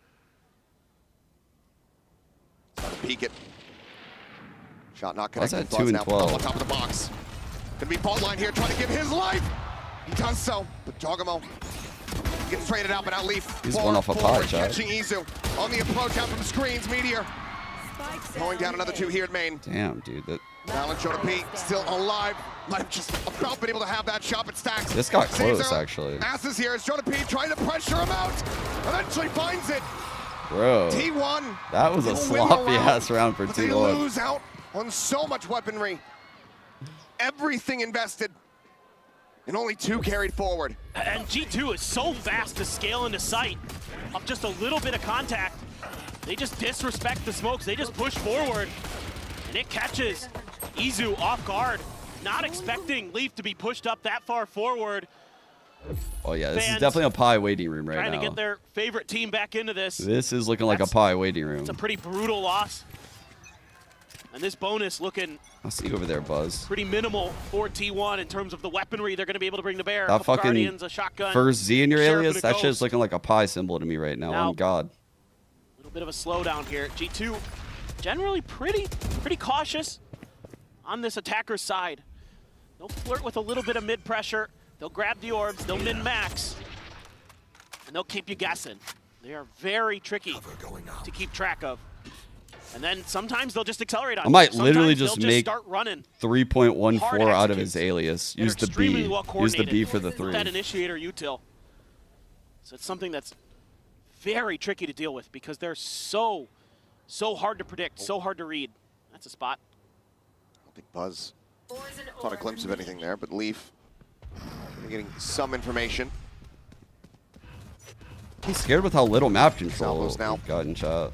Peek it. Shot not Why's connected. that 2 and now 12? on top of the box. Gonna be ball line here, trying to give his life. He does so, but Jogamo gets traded out, but now Leaf. He's one off a pod shot. Catching Izu on the approach out from screens. Meteor going down another 2 here at main. Damn, dude. That Alan Jonah P still alive. Might have just about been able to have that shot, but Stacks. This got saves close, her. actually. Asses here as Jonah P trying to pressure him out. Eventually finds it. Bro. T1. That was a sloppy ass round for But they T1. lose out on so much weaponry. Everything invested. And only 2 carried forward. And G2 is so fast to scale into sight. Up just a little bit of contact. They just disrespect the smokes. They just push forward. And it catches Izu off guard. Not expecting Leaf to be pushed up that far forward. Oh yeah, this is Fans definitely a pie waiting room right Trying now. to get their favorite team back into this. This is looking like a pie waiting room. It's a pretty brutal loss. And this bonus looking I'll see you over there, Buzz. pretty minimal for T1 in terms of the weaponry they're going to be able to bring to bear. A That couple fucking Guardians, a shotgun. first Z in your Sheriff alias, and a that Ghost. shit's looking like a pie symbol to me right now. Now- On God. A little bit of a slowdown here. G2 generally pretty cautious on this attacker's side. They'll flirt with a little bit of mid pressure. They'll grab the orbs. They'll min max. And they'll keep you guessing. They are very tricky to keep track of. And then sometimes they'll just accelerate on I might you. literally Sometimes just they'll make start running. 3.14 Hard out of executes. his alias. They're Use the extremely B. well Use the coordinated B for the with 3. that initiator util. So it's something that's very tricky to deal with because they're so hard to predict, so hard to read. That's a spot. I don't think Buzz caught a glimpse of anything there, but Leaf getting some information. He's scared with how little map control Salvos now. we've got in chat.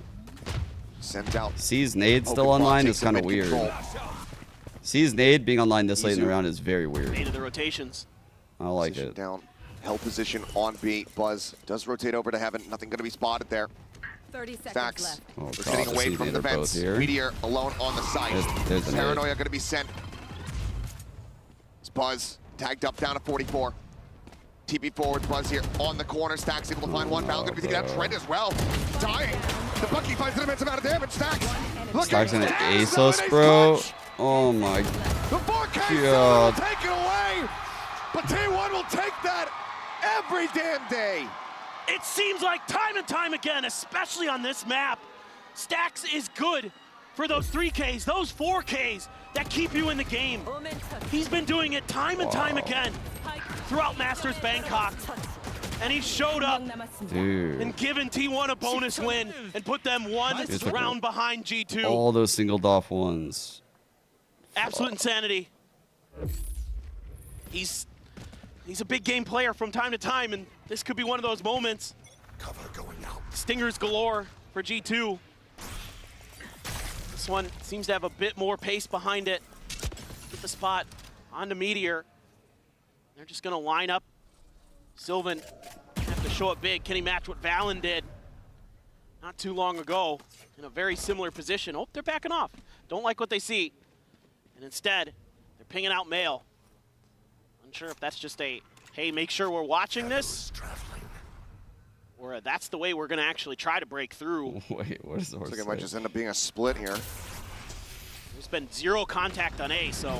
Sends out. C's nade still Open online ball, is takes kind of the mid weird. control. C's nade being online this late in the Izu. round is very weird. Made of the rotations. I don't like Position it. down. Held position on B. Buzz does rotate over to heaven. Nothing going to be spotted there. 30 seconds Stacks. left. Oh, We're God, getting the away C's from nade the are both vents. here. Meteor alone on the site. There's the nade. Paranoia going to be sent. It's Buzz tagged up down to 44. TP forward, Buzz here on the corner. Stacks able to find one. Val going to be taking out Trent as well. Dying. The Bucky finds an immense amount of damage. Stacks. Stacks gonna ace us, bro. Oh my The 4K God. will take it away. But T1 will take that every damn day. It seems like time and time again, especially on this map, Stacks is good for those 3Ks, those 4Ks that keep you in the game. He's been doing it time and time again throughout Masters Bangkok. And he showed up Dude. and given T1 a bonus win and put them one Just look round at behind G2. all those singled off ones. Absolute insanity. He's a big game player from time to time, and this could be one of those moments. Cover going out. Stingers galore for G2. This one seems to have a bit more pace behind it. Get the spot onto Meteor. They're just gonna line up. Sylvan have to show up big. Can he match what Valen did not too long ago in a very similar position? Oh, they're backing off. Don't like what they see. And instead, they're pinging out Mail. Unsure if that's just a, hey, make sure we're watching this, or that's the way we're going to actually try to break through. Wait, what is the horse Looks like it might say? just end up being a split here. There's been zero contact on A, so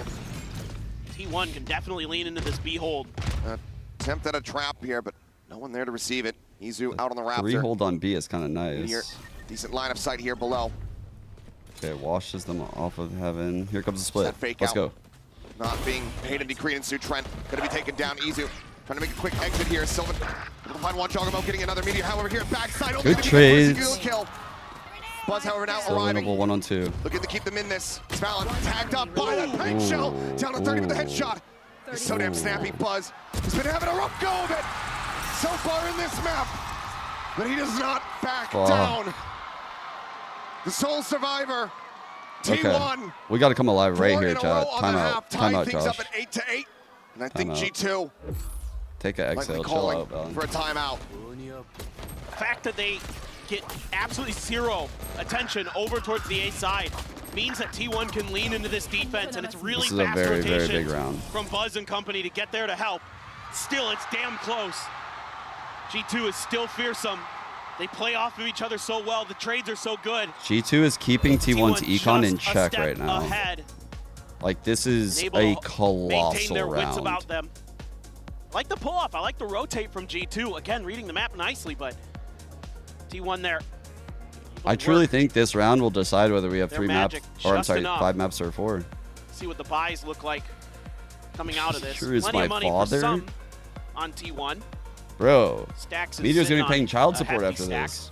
T1 can definitely lean into this B hold. Attempt at a trap here, but no one there to receive it. Izu out on the Raptor. 3 hold on B is kind of nice. Here, decent line of sight here below. Okay, washes them off of heaven. Here comes the split. Fake Let's out. go. Not being paid into credence to Trent. Gonna be taken down. Izu trying to make a quick exit here. Sylvan will find one. Jogamo getting another Meteor. However, here backside. only Good gonna be the first trades. single kill. Buzz, however, now Still arriving. winnable 1-on-2. Looking to keep them in this. Valen tagged up by that paint shell. Down to 30 with the headshot. He's so damn snappy. Buzz has been having a rough go of it so far in this map, but he does not back down. The sole survivor, T1. We got to come alive right here, chat. Timeout. Timeout, Josh. up at 8-8. And I think G2 take an exhale, chill out, man. for a timeout. The fact that they get absolutely zero attention over towards the A side means that T1 can lean into this defense, and it's really fast very rotation big round from Buzz and company to get there to help. Still, it's damn close. G2 is still fearsome. They play off of each other so well. The trades are so good. G2 is keeping T1's econ in check right now. Ahead. Like, this is a colossal their round. wits about them. I like the pull-off. I like the rotate from G2. Again, reading the map nicely, but T1 there. I truly think this round will decide whether we have Their 3 maps, or I'm sorry, enough. 5 maps or 4. See what the buys look like coming out of this. Sure is Plenty my of money father. for some on T1. Bro, Stacks is Meteor's going to be sitting paying on child a support hefty after stack. this.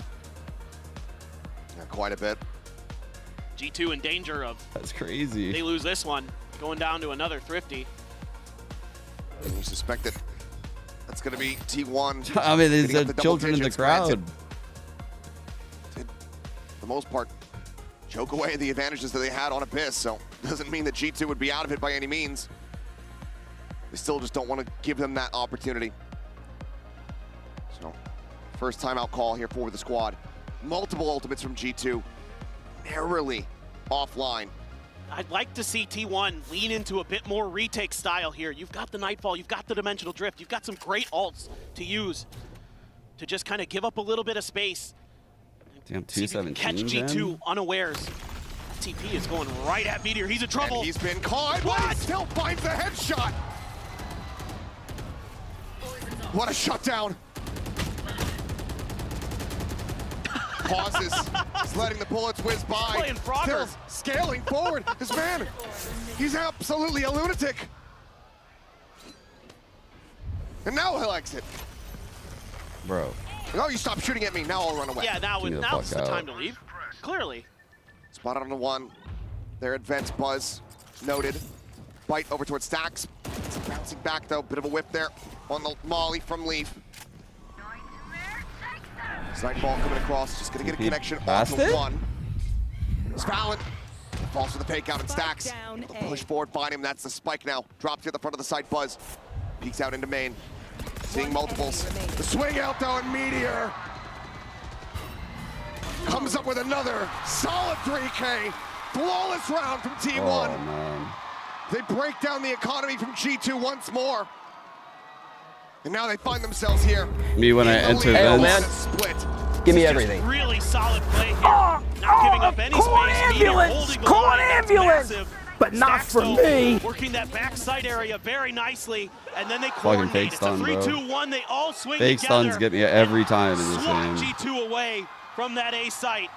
Yeah, quite a bit. G2 in danger of. That's crazy. They lose this one, going down to another Thrifty. And we suspect that that's going to be T1. I mean, there's getting up the to children in the double digits, crowd. granted. For the most part, choke away the advantages that they had on Abyss, so doesn't mean that G2 would be out of it by any means. They still just don't want to give them that opportunity. So, first timeout call here for the squad. Multiple ultimates from G2, narrowly offline. I'd like to see T1 lean into a bit more retake style here. You've got the Nightfall, you've got the Dimensional Drift, you've got some great ults to use to just kind of give up a little bit of space. Damn, See if you can 217, catch G2 unawares. TP is going right at Meteor. He's in trouble. And he's been caught, but he still finds the headshot. What a shutdown. Pauses. He's letting the bullets whiz by. Playing Frogger. Still scaling forward. This man, he's absolutely a lunatic. And now he'll exit. Bro. Oh, you stop shooting at me. Now I'll run away. Yeah, Get me the now's fuck the out. time to leave. Clearly. Spotted on the one. Their advance Buzz noted. Bite over towards Stacks. It's bouncing back though. Bit of a whip there on the molly from Leaf. Nightfall coming across. Just gonna get a connection off of one. Spallin falls for the fake out and Stacks. They'll push forward, find him. That's the spike now. Drops here at the front of the site. Buzz peeks out into main. Seeing multiples. The swing out though, and Meteor comes up with another solid 3K. Flawless round from T1. Oh, man. They break down the economy from G2 once more. And now they find themselves here. Me when I enter vents. Split. Give me everything. Really solid play here. Not giving up any space. Meteor holding the line. That's massive. But not Stacks, for though, me. Working that backside area very nicely, and then they Fucking coordinate. fake It's stun, a bro. 3-2-1. They all swing Fake together. stuns get me every time in this Swat game. G2 away from that A site.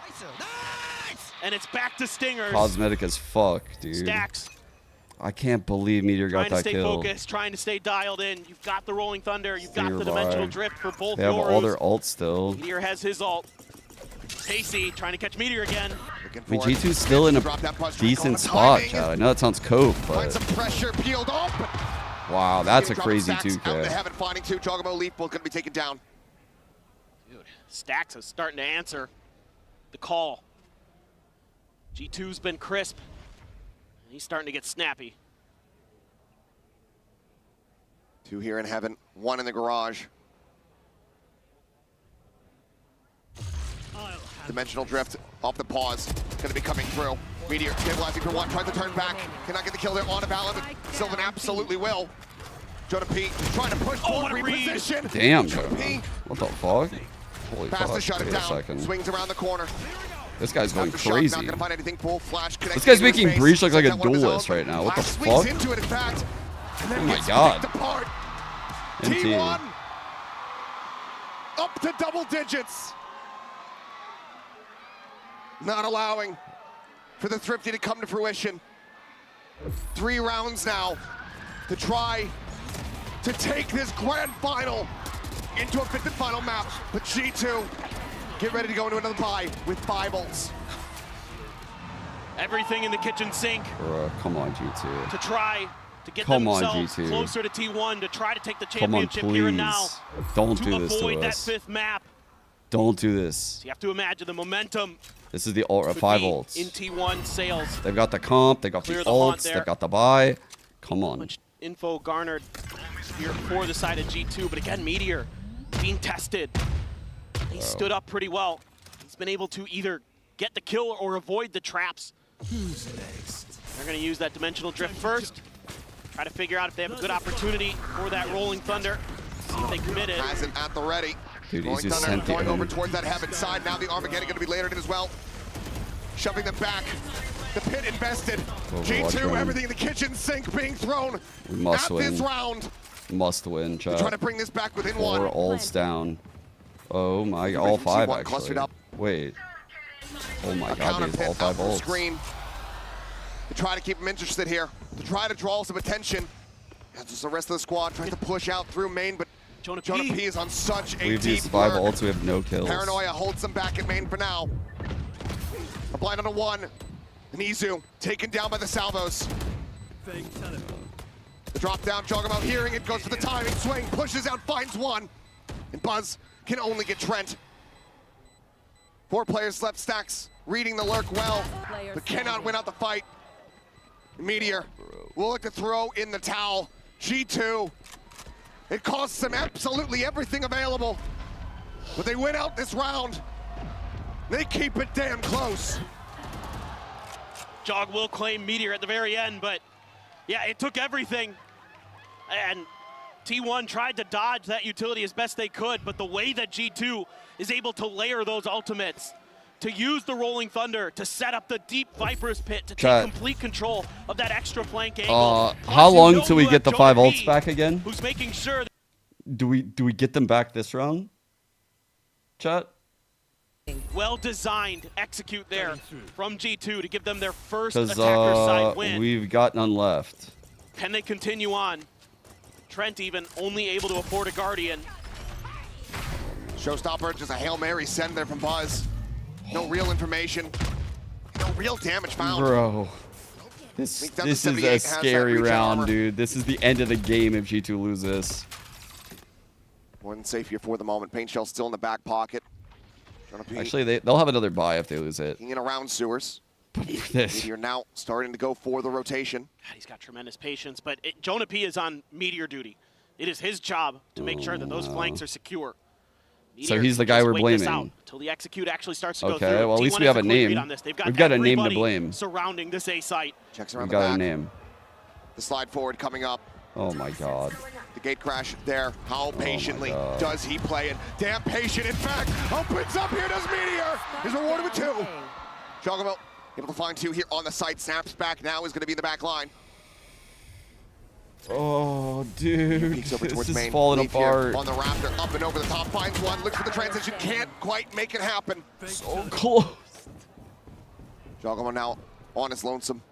And it's back to Stingers. Cosmetic as fuck, dude. Stacks. I can't believe Meteor got Trying to that stay kill. focused, trying to stay dialed in. You've got the Rolling Thunder, you've got Stinger the Dimensional bar. Drift for both They have yours. all their ults still. Meteor has his ult. Pacey trying to catch Meteor again. I mean, G2's still in a decent spot, Chad. I know that sounds cope, Find but some pressure peeled off. wow, that's a Drop crazy Stacks out. They 2K. have it finding two. Jogamo Leaf both going to be taken down. Dude, Stacks is starting to answer the call. G2's been crisp. And he's starting to get snappy. Two here in heaven, one in the garage. Dimensional Drift off the pause. Going to be coming through. Meteor stabilizing for one, tries to turn back. Cannot get the kill there on a Valid, but Sylvan absolutely will. Jonah P trying to push forward, reposition. Damn, Jonah P what the fuck? Holy fast to fuck. shut it Wait a down. second. Swings around the corner. This guy's going After shot, crazy. Not gonna find anything. Full flash This guy's making Breach look like a duelist right now. What the Swings fuck? into it, in fact, and then Oh my gets god. picked apart. NT. T1 up to double digits. Not allowing for the Thrifty to come to fruition. 3 rounds now to try to take this grand final into a fifth and final map. But G2 get ready to go into another bye with 5 ults. Everything in the kitchen sink Bro, come on, G2. to try to get Come on, themselves G2. closer to T1 to try to take the Come on, championship here and now. please. Don't do this to avoid that us. 5th map. Don't do this. So you have to imagine the momentum. This is the 5 ults. In T1 sales. They've got the comp. They've got Clear the the haunt ults. there. They've got the buy. Come on. Much info garnered here for the side of G2, but again, Meteor being tested. He stood up pretty well. He's been able to either get the kill or avoid the traps. Who's next? They're going to use that dimensional drift first. Try to figure out if they have a good opportunity for that rolling thunder. See if they commit it. Has it at the ready. Dude, Rolling he's just thunder sent it going over in. towards that heaven side. Now the Armageddon going to be layered in as well. Shoving them back. The pit invested. Overwatch G2, round. everything in the kitchen sink being thrown We must at win. this round. Must win, chat. Trying to bring this back within 4 one. ults down. Oh my, Everybody all from 5 T1 clustered actually. up. Wait. Oh my A god, counter these pit all 5 out from the ults. screen. To try to keep them interested here. To try to draw some attention. As the rest of the squad trying to push out through main, but Jonah P is on such a We've deep used 5 lurk. ults, we have no kills. Paranoia holds them back at main for now. A blind on a 1. And Izu taken down by the salvos. The drop down, Jogamo hearing it, goes for the timing swing, pushes out, finds 1. And Buzz can only get Trent. 4 players left, Stacks reading the lurk well, but cannot win out the fight. Meteor will look to throw in the towel. G2, it costs them absolutely everything available, but they win out this round. They keep it damn close. Jog will claim Meteor at the very end, but yeah, it took everything. And T1 tried to dodge that utility as best they could, but the way that G2 is able to layer those ultimates, to use the Rolling Thunder, to set up the deep Viper's Pit, to take complete control of that extra flank angle. How long till we get the 5 ults back again? Who's making sure that Do we get them back this round? Chat? well-designed execute there from G2 to give them their first Because attacker side win. we've got none left. Can they continue on? Trent even only able to afford a Guardian. Showstopper, just a Hail Mary send there from Buzz. No real information, no real damage found. Bro. This is a scary round, dude. This is the end of the game if G2 loses. More than safe here for the moment. Paint Shell still in the back pocket. Actually, they'll have another buy if they lose it. In around sewers. This. Meteor now starting to go for the rotation. God, he's got tremendous patience, but Jonah P is on Meteor duty. It is his job to make sure that those flanks are secure. So he's the guy we're blaming. Until the execute actually starts to go through. Okay, well at least we have a name. We've got a name to blame. Surrounding this A site. Checks around We've the got back. a name. The slide forward coming up. Oh my god. The gate crash there. How patiently does he play it? Damn patient, in fact, opens up here, does Meteor. Is rewarded with 2. Jogamo able to find 2 here on the site. Snaps back now, is going to be in the back line. Oh, dude. Peeks over This towards is main. falling Leaf here apart. on the Raptor, up and over the top, finds 1, looks for the transition, can't quite make it happen. So close. Jogamo now on his lonesome.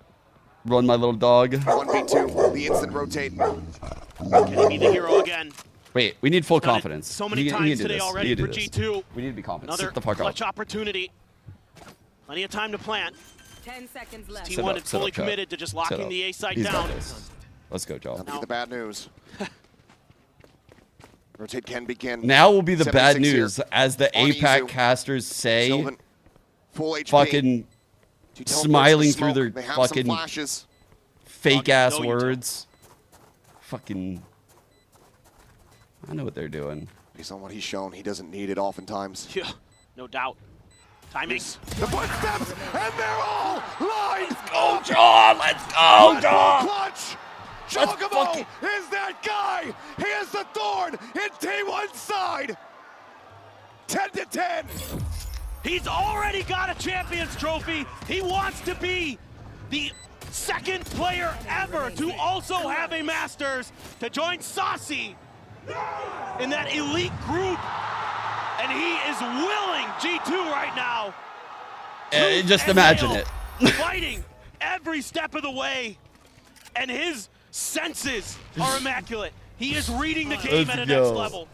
Run, my little dog. 1v2, the instant rotate. Can he be the hero again? Wait, we need full confidence. So many We times need to do today this. already We need to for do this. G2. We need to be confident. Another Sit the fuck up. clutch opportunity. Plenty of time to plant. 10 seconds left. T1 Sit up, is sit fully up, chat. committed to just Sit locking up. the A site He's got down. this. Let's go, Joe. That'll be the bad news. Rotate can begin. Now will be the bad 76 here news. As the on APAC Izu. casters say, Sylvan, full HP. fucking Two teleports smiling to through their smoke. They have some fucking flashes. fake-ass No, you don't. words. Fucking... I know what they're doing. Based on what he's shown, he doesn't need it oftentimes. Yeah, no doubt. Timing. The footsteps, and they're all lined. Let's go, John! Let's go, John! Clutch! Jogamo is that guy! He is the thorn in T1's side! 10-10! He's already got a Champions Trophy. He wants to be the second player ever to also have a Masters, to join Saucy in that elite group. And he is willing, G2 right now. Just imagine it. Fighting every step of the way. And his senses are immaculate. He is reading the game at a next level.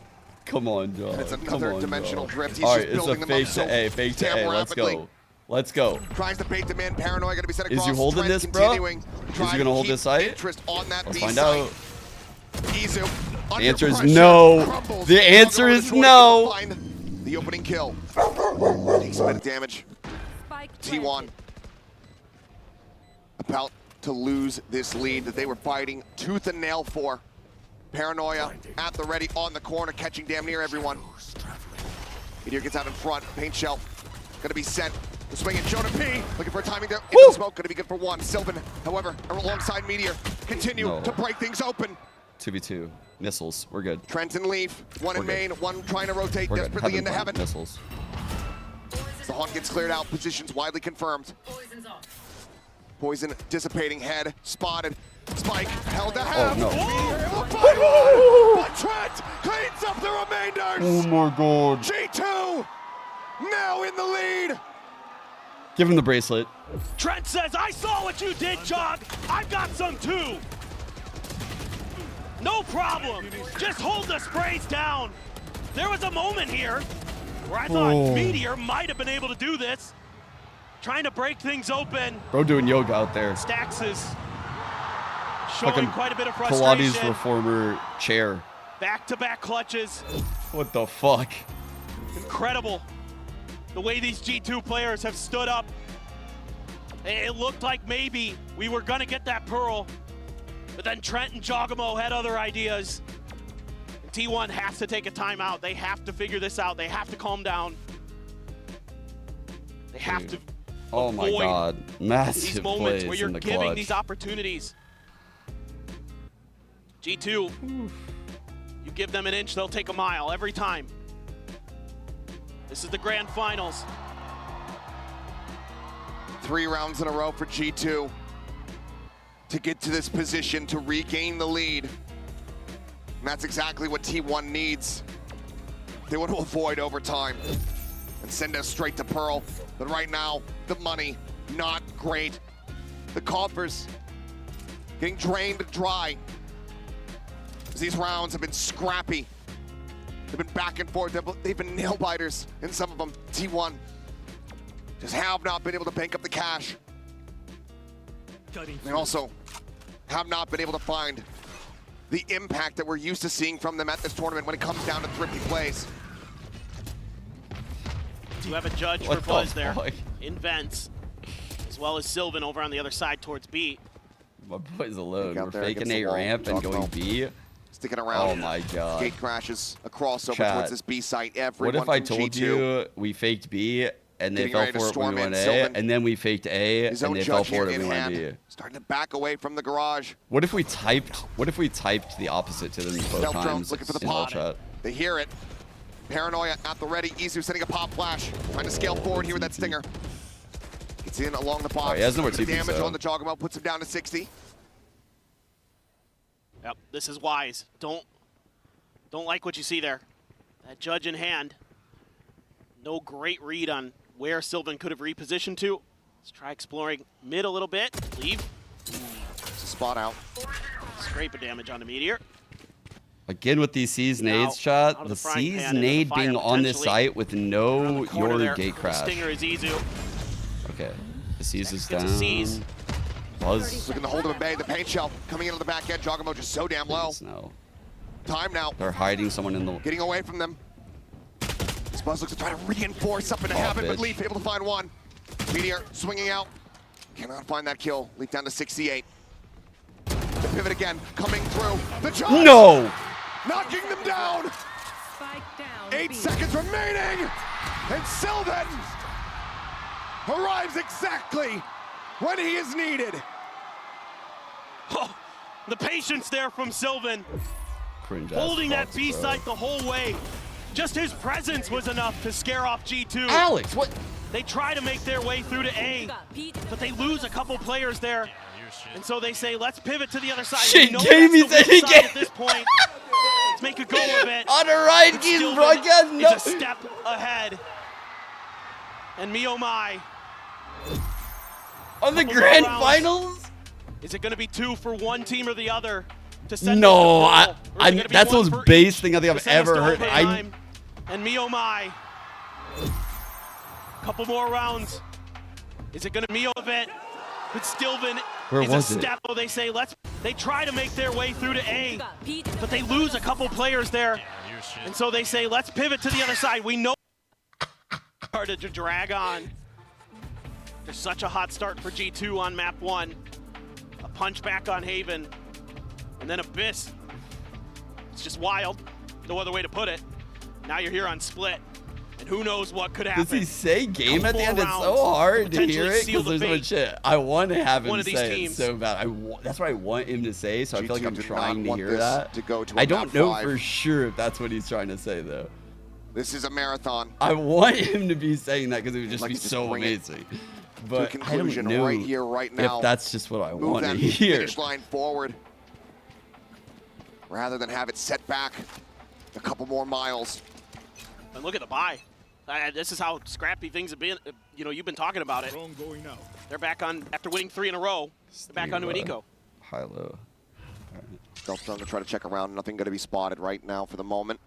Come on, John. It's another Come on, dimensional John. drift. He's All just right, it's building a them up fake so to A, fake to damn A. Let's rapidly. go. Let's go. Tries to bait them in. Paranoia going to be sent across. Is you holding this, bro? Is you gonna hold this site? Let's find out. Izu, the answer is no. The answer is no. The opening kill. Takes a bit of damage. T1 about to lose this lead that they were fighting tooth and nail for. Paranoia at the ready on the corner, catching damn near everyone. Meteor gets out in front. Paint shell gonna be sent. The swing and Jonah P looking for a timing there. In the smoke, gonna be good for one. Sylvan, however, alongside Meteor, continue to break things open. 2v2. Missiles. We're good. Trent and Leaf, one in main, one trying to rotate desperately into heaven. Missiles. The Haunt gets cleared out, positions widely confirmed. Poison dissipating, head spotted. Spike held to half. But Trent cleans up the remainders. Oh my god. G2 now in the lead. Give him the bracelet. Trent says, I saw what you did, Jog. I've got some too. No problem. Just hold the sprays down. There was a moment here where I thought Meteor might have been able to do this. Trying to break things open. Bro doing yoga out there. Stax is showing quite a bit of frustration. Pilates reformer chair. Back-to-back clutches. What the fuck? Incredible. The way these G2 players have stood up. It looked like maybe we were gonna get that Pearl, but then Trent and Jogamo had other ideas. And T1 has to take a timeout. They have to figure this out. They have to calm down. They have to Oh my god. Massive these moments where you're in the giving clutch. these opportunities. G2, you give them an inch, they'll take a mile every time. This is the grand finals. 3 rounds in a row for G2 to get to this position to regain the lead. And that's exactly what T1 needs. They want to avoid overtime and send us straight to Pearl. But right now, the money, not great. The coffers getting drained dry. These rounds have been scrappy. They've been back and forth. They've been nail biters in some of them. T1 just have not been able to bank up the cash. They also have not been able to find the impact that we're used to seeing from them at this tournament when it comes down to thrifty plays. You have a judge for Buzz there in Vents, as well as Sylvan over on the other side towards B. My boy's alone. We're faking a ramp and going B. Sticking around. Oh my god. Gate crashes across over towards this B site. Everyone what if I from told G2 you we faked B and they getting fell ready to for it when storm we in. went A, Sylvan, and then we faked A his and own they fell judge for it here and we in went hand. B? Starting to back away from the garage. What if we typed the opposite to them both Stealth times drones looking for the in all pop. chat? They hear it. Paranoia at the ready. Izu sending a pop flash. Trying to scale forward here with that stinger. Gets in along the box. He has no more The TP, damage so. on the Jogamo puts him down to 60. Yep, this is wise. Don't like what you see there. That judge in hand. No great read on where Sylvan could have repositioned to. Let's try exploring mid a little bit. Leave. It's a spot out. Scrape of damage on the Meteor. Again with these C's nades shot, the C's nade being on this site with no your gate crash. Stinger is Izu. Okay, the C's is Gets a down. C's. Buzz. Looking to hold him at bay. The paint shell coming into the back end. Jogamo just so damn low. Time now. They're hiding someone in the. Getting away from them. This Buzz looks to try to reinforce up into heaven, but Leaf able to find one. Meteor swinging out. Cannot find that kill. Leaf down to 68. The pivot again, coming through. The judge! No! Knocking them down! 8 seconds remaining! And Sylvan arrives exactly when he is needed. Oh, the patience there from Sylvan. Cringe Holding that B site the whole way. Just his presence was enough to scare off G2. Alex, what? They try to make their way through to A, but they lose a couple players there. And so they say, let's pivot to the other side. Shit, We know Jamie that's the said weak he side gave- at this point. Let's make a go of it. On a Ryan But Geese Sylvan broadcast, no. is a step ahead. And me oh my. On the Couple grand more rounds. finals? Is it going to be 2 for one team or the other to send No, us to Pearl? Or is it gonna be that's the one most for base each thing I think to I've send us ever to heard. overtime? And me oh my. Couple more rounds. Is it going to Mio event? But Stilvin Where is was a it? step. They say they try to make their way through to A, but they lose a couple players there. And so they say, let's pivot to the other side. We know hard to drag on. There's such a hot start for G2 on map 1. A punch back on Haven. And then Abyss. It's just wild. No other way to put it. Now you're here on Split. And who knows what could happen. Does he say game at the end? It's so hard to hear it because there's so much shit. I want to have him say it so bad. That's what I want him to say, so I feel like I'm trying to hear that. I don't know for sure if that's what he's trying to say, though. This is a marathon. I want him to be saying that because it would just be so amazing. But I don't know right here, right now. if that's just what I Move want to that hear. finish line forward, rather than have it set back a couple more miles. And look at the buy. This is how scrappy things have been. You know, you've been talking about it. They're back on, after winning 3 in a row, they're back onto an eco. High-low. Stealth zone to try to check around. Nothing going to be spotted right now for the moment.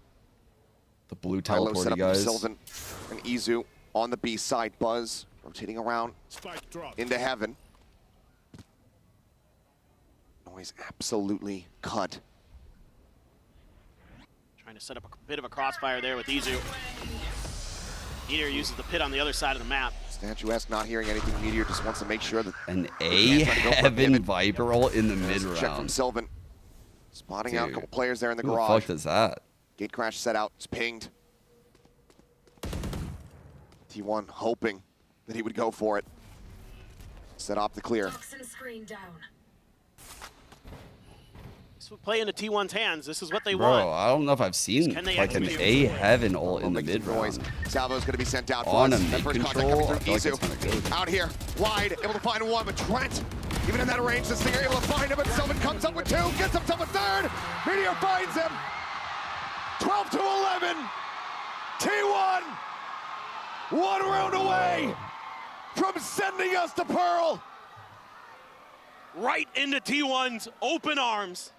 The blue High-low set teleporty up guys. Sylvan and Izu on the B side. Buzz rotating around into heaven. Noise absolutely cut. Trying to set up a bit of a crossfire there with Izu. Meteor uses the pit on the other side of the map. Statuesque not hearing anything. Meteor just wants to make sure that an A-heaven Viper roll in the mid-round. Check from Sylvan. Spotting out a couple players there in the Who garage. the fuck does that? Gate crash set out. It's pinged. T1 hoping that he would go for it. Set off the clear. So play into T1's hands. This is what they Bro, want. I don't know if I've seen like an A-heaven ult in the mid-round. Salvo's going to be sent out on a mid-control. I feel like it's kind of good. Out here, wide, able to find one, but Trent, even in that range, this thing able to find him, but Sylvan comes up with 2, gets himself a 3rd. Meteor finds him. 12 to 11. T1, 1 round away from sending us to Pearl. Right into T1's open arms.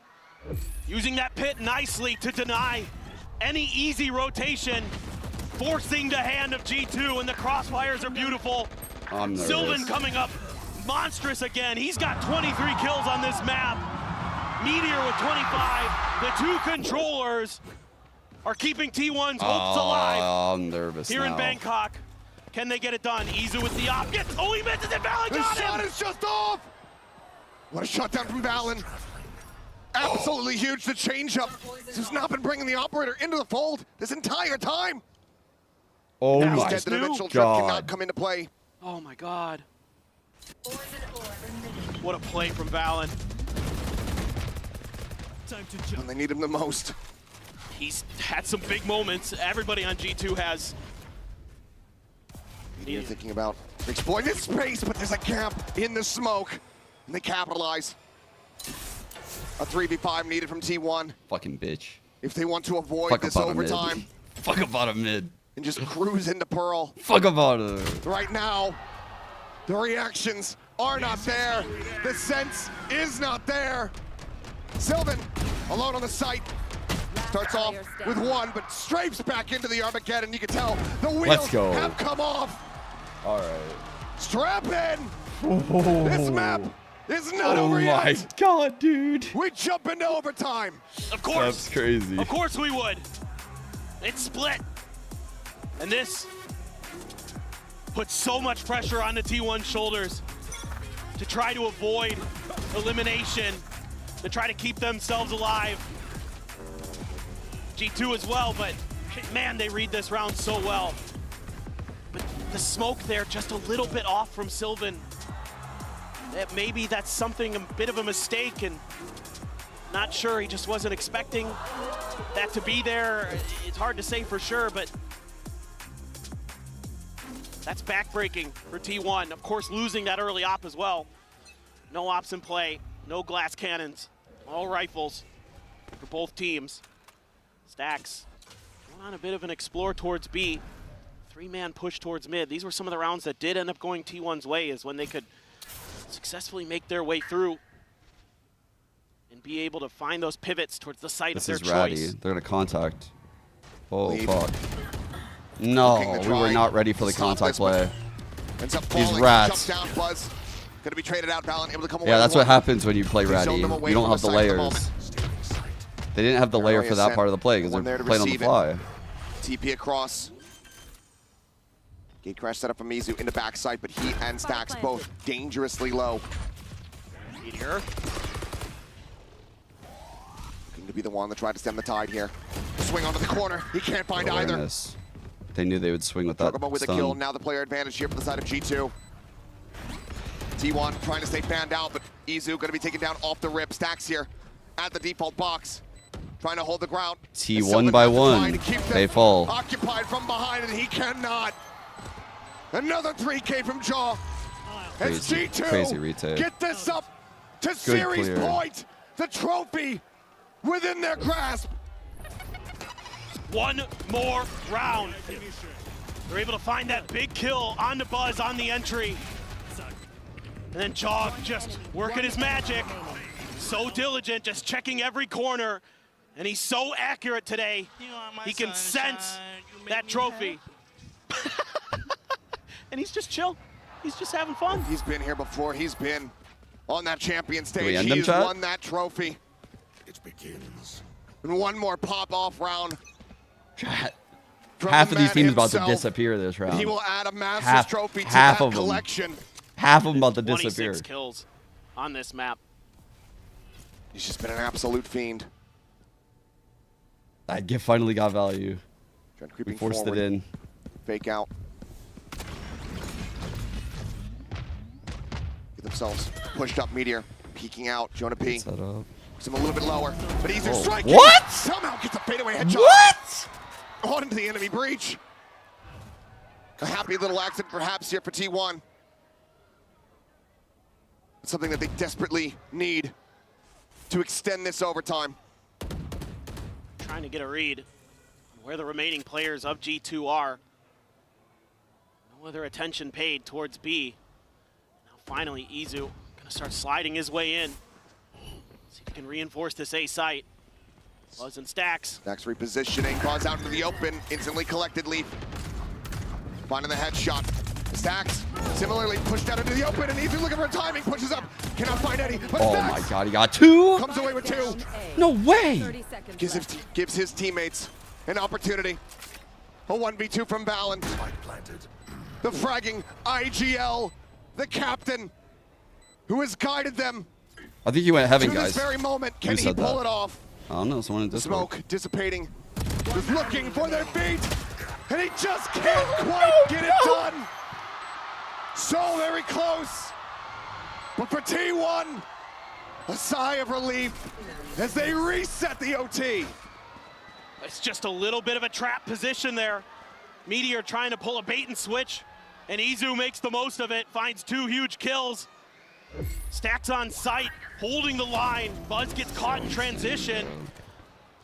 Using that pit nicely to deny any easy rotation. Forcing the hand of G2, and the crossfires are beautiful. Sylvan coming up monstrous again. He's got 23 kills on this map. Meteor with 25. The 2 controllers are keeping T1's hopes alive. I'm nervous here now. in Bangkok. Can they get it done? Izu with the op. Gets, oh, he misses it. Valen The got shot him. is just off. What a shutdown from Valen. Absolutely huge. The changeup. This has not been bringing the operator into the fold this entire time. Oh now my the dimensional drift cannot god. come into play. Oh my god. What a play from Valen. When they need him the most. He's had some big moments. Everybody on G2 has. You're thinking about exploiting this space, but there's a gap in the smoke. And they capitalize. A 3v5 needed from T1. Fucking bitch. If they want to avoid Fuck this about overtime. Mid. Fuck about a mid. And just cruise into Pearl. Fuck about it. Right now, the reactions are not there. The sense is not there. Sylvan, alone on the site. Starts off with 1, but strafes back into the Armageddon. You can tell the wheels have come off. All right. Strap in. This map is not over yet. Oh my god, dude. We jump into overtime. Of course. That's crazy. Of course we would. It's split. And this puts so much pressure on the T1 shoulders to try to avoid elimination, to try to keep themselves alive. G2 as well, but man, they read this round so well. But the smoke there just a little bit off from Sylvan. Maybe that's something, a bit of a mistake, and not sure, he just wasn't expecting that to be there. It's hard to say for sure, but that's backbreaking for T1. Of course, losing that early op as well. No ops in play, no glass cannons, all rifles for both teams. Stacks going on a bit of an explore towards B. 3-man push towards mid. These were some of the rounds that did end up going T1's way, is when they could successfully make their way through and be able to find those pivots towards the site of their This is ratty. choice. They're gonna contact. Oh fuck. No, we were not ready for the contact play. Ends up These falling. rats. Jump down, Buzz. Gonna be traded out. Valen able to come away. Yeah, that's with what one. happens when you play Ratty. You don't have the layers. They didn't have the layer for that part of the play because they're playing on the fly. TP across. Gate crash set up from Mizu into backside, but he and Stacks both dangerously low. Meteor. Looking to be the one that tried to stem the tide here. Swing onto the corner. He can't find either. They knew they would swing with that with a kill. Now the player advantage here for the side of G2. T1 trying to stay fanned out, but Izu going to be taken down off the rip. Stacks here at the default box. Trying to hold the ground. T1 by 1. They fall. Occupied from behind, and he cannot. Another 3K from Jaw. As G2 crazy retake. get this up to series clear. point. The trophy within their grasp. One more round. They're able to find that big kill on the Buzz on the entry. And then Jaw just working his magic. So diligent, just checking every corner. And he's so accurate today. He can sense that trophy. And he's just chill. He's just having fun. He's been here before. He's been on that champion stage. end him, He's chat? won that trophy. It begins. And one more pop-off round. Half of these teams about to himself. disappear this round. He will add a Masters trophy to half that of them. collection. Half of them about to 26 disappear. kills on this map. He's just been an absolute fiend. That gift finally got value. We Creeping forced forward. it in. Fake out. Get themselves pushed up. Meteor peeking out. Jonah P. Set up. Puts him a little bit lower, but he's striking. What? Somehow gets a fadeaway headshot. What? On into the enemy breach. A happy little accident perhaps here for T1. It's something that they desperately need to extend this overtime. Trying to get a read on where the remaining players of G2 are. No other attention paid towards B. Now finally Izu gonna start sliding his way in. See if he can reinforce this A site. Buzz and Stacks. Stacks repositioning, Buzz out into the open, instantly collected Leaf. Finding the headshot. Stacks similarly pushed out into the open, and Ethan looking for timing, pushes up, cannot find any. But Oh Stacks my god, he got 2? comes away with 2. No way! Gives his teammates an opportunity. A 1v2 from Valen. The fragging IGL, the captain, who has guided them I think he went heaven, to guys. this very moment. Who Can he said pull that? it off? I don't know, someone in Discord. Smoke dissipating. Was looking for their feet, and he just can't quite get it done. So very close. But for T1, a sigh of relief as they reset the OT. It's just a little bit of a trap position there. Meteor trying to pull a bait and switch, and Izu makes the most of it, finds 2 huge kills. Stacks on site, holding the line. Buzz gets caught in transition.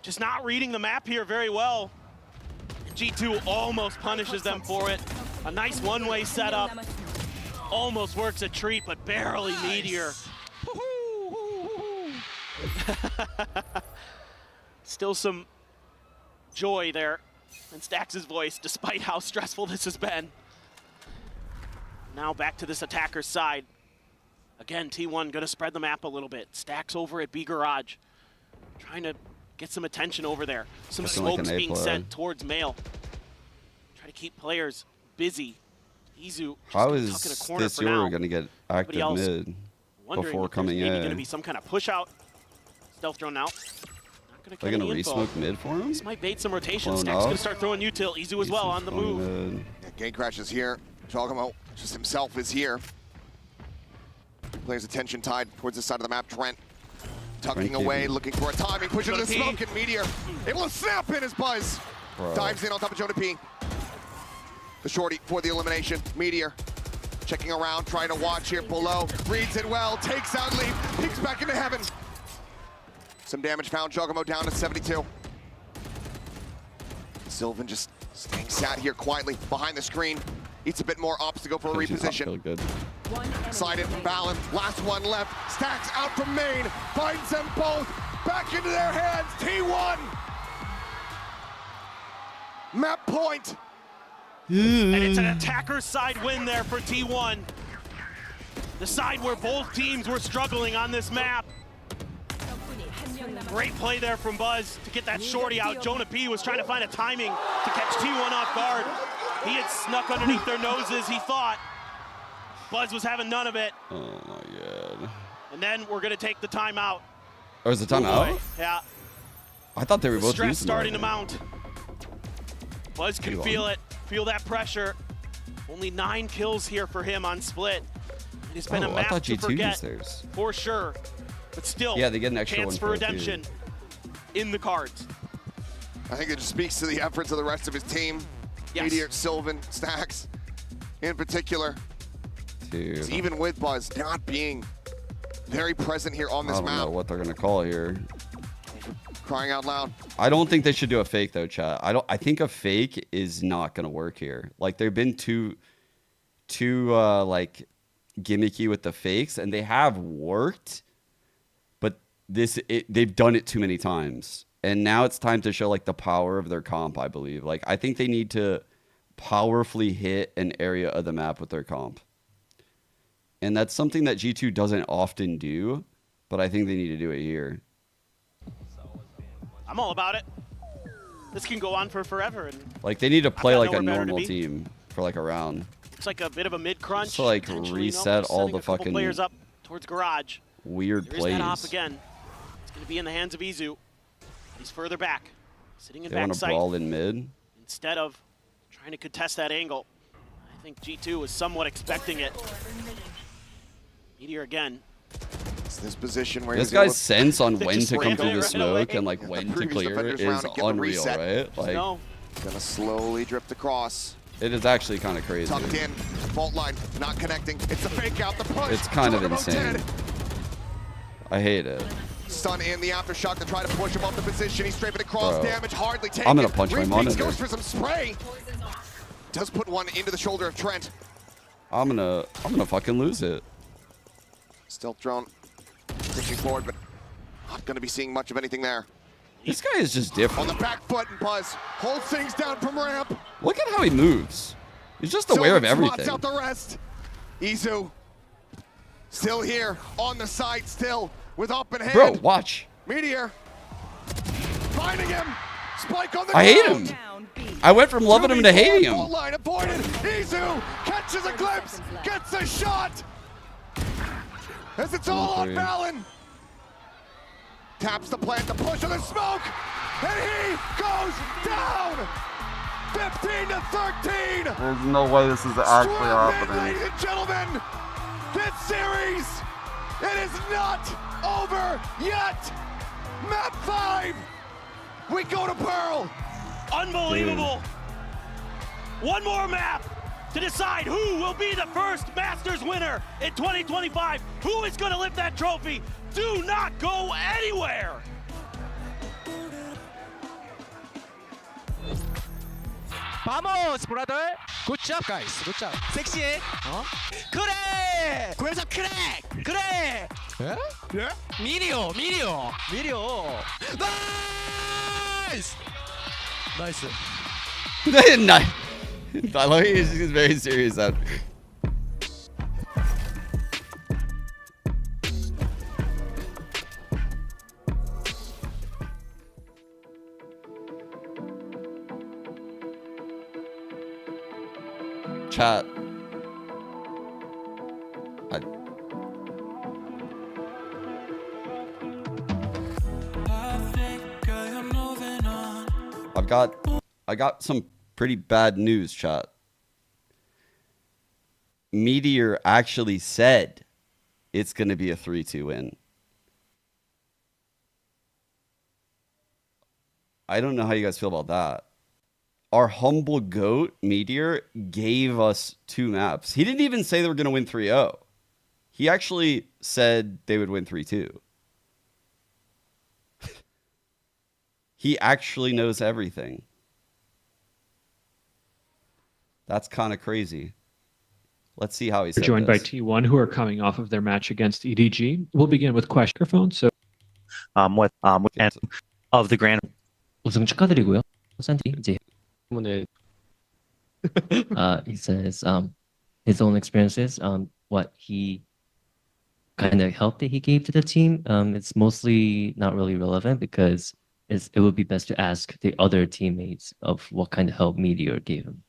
Just not reading the map here very well. G2 almost punishes them for it. A nice one-way setup. Almost works a treat, but barely Meteor. Still some joy there in Stacks' voice, despite how stressful this has been. Now back to this attacker's side. Again, T1 gonna spread the map a little bit. Stacks over at B Garage. Trying to get some attention over there. Some smokes like being sent towards Mail. Try to keep players busy. Izu How just is tuck in a corner this for year now. going to get active Everybody else mid wondering before if there's coming maybe in? gonna be some kind of push out. Stealth drone out. Not gonna They're get going to any info. re-smoke mid for him? This might bait some rotation. Blown Stacks gonna up. start throwing util. Izu as well on the Going move. mid. Yeah, Gate Crash is here. Jogamo just himself is here. Players' attention tied towards the side of the map. Trent tucking Trent away, keeping. looking for a timing, pushing the Jonah P. smoke, and Meteor able to snap in his Buzz. Bro. Dives in on top of Jonah P. The shorty for the elimination. Meteor checking around, trying to watch here below. Reads it well, takes out Leaf, peeks back into heaven. Some damage found. Jogamo down to 72. Sylvan just staying sat here quietly behind the screen. Eats a bit more ops to go for a reposition. Feel good. Slide in from Valen. Last one left. Stacks out from main. Finds them both. Back into their hands. T1. Map point. And it's an attacker's side win there for T1. The side where both teams were struggling on this map. Great play there from Buzz to get that shorty out. Jonah P was trying to find a timing to catch T1 off guard. He had snuck underneath their noses, he thought. Buzz was having none of it. Oh my god. And then we're gonna take the timeout. Oh, is the timeout? Yeah. I thought they were The both stress losing starting to already. mount. Buzz can feel it, feel that pressure. Only 9 kills here for him on Split. It has been a I map thought to G2 forget, was theirs. for sure. But still, Yeah, they get an extra chance one for for it, too. redemption in the cards. I think it just speaks to the efforts of the rest of his team. Yes. Meteor, Sylvan, Stacks, in particular. Dude. Even with Buzz not being very present here on this I don't map. know what they're gonna call here. Crying out loud. I don't think they should do a fake though, chat. I think a fake is not gonna work here. Like they've been too like gimmicky with the fakes, and they have worked, but they've done it too many times. And now it's time to show like the power of their comp, I believe. Like I think they need to powerfully hit an area of the map with their comp. And that's something that G2 doesn't often do, but I think they need to do it here. I'm all about it. This can go on for forever. And Like they need to play like a nowhere better to normal be. team for like a round. it's like a bit of a mid-crunch. Just to, like, potentially, reset all setting the a couple fucking players up towards garage. Weird There's plays. that op again. It's going to be in the hands of Izu. He's further back, sitting in They want to backside. brawl in mid. Instead of trying to contest that angle. I think G2 was somewhat expecting it. Meteor again. It's this position where This he's able guy's sense on They when just to come ran through it the right smoke away. and like The when to previous clear defenders is round to get the unreal, reset. right? Like No. Gonna slowly drift across. it is actually kind of crazy. Tucked in, fault line, not connecting. It's the fake out, the push. It's kind of Jordan insane. dead. I hate it. Stun in the aftershock to try to push him off the position. He's strafing across, Bro. damage hardly taken. I'm gonna punch my Repeats, monitor. goes for some spray. Does put one into the shoulder of Trent. I'm gonna fucking lose it. Stealth drone pushing forward, but not gonna be seeing much of anything there. This guy is just On different. the back foot, and Buzz holds things down from ramp. Look at how he moves. He's just aware of Sylvan spots everything. out the rest. Izu still here on the side, still with up in hand. Bro, watch. Meteor finding him. Spike on the I hate ground. him. I went from loving him to hating Goal him. line avoided. Izu catches a glimpse, gets a shot. As it's all on Valen. Taps the plant, the push of the smoke, and he goes down. 15 to 13. There's no way this is actually Stranded, ladies and gentlemen. This series, it is not over yet. Map 5. We go to Pearl. Unbelievable. One more map to decide who will be the first Masters winner in 2025. Who is going to lift that trophy? Do not go anywhere. Vamos, brother. Good job, guys. Good job. 섹시해. 어? 그래. 구해서 그래. 그래. 예? 예? 미리오. 나이스. 나이스. Nice. I love he's very serious out. Chat. I got some pretty bad news, chat. Meteor actually said it's going to be a 3-2 win. I don't know how you guys feel about that. Our humble goat, Meteor, gave us 2 maps. He didn't even say they were going to win 3-0. He actually said they would win 3-2. He actually knows everything. That's kind of crazy. Let's see how he said Joined by this. T1, who are coming off of their match against EDG. We'll begin with question microphone. So, with and of the grand. 우승 축하드리고요. 선생님 이제 오늘 He says his own experiences, what he kind of help that he gave to the team. It's mostly not really relevant because it would be best to ask the other teammates of what kind of help Meteor gave him.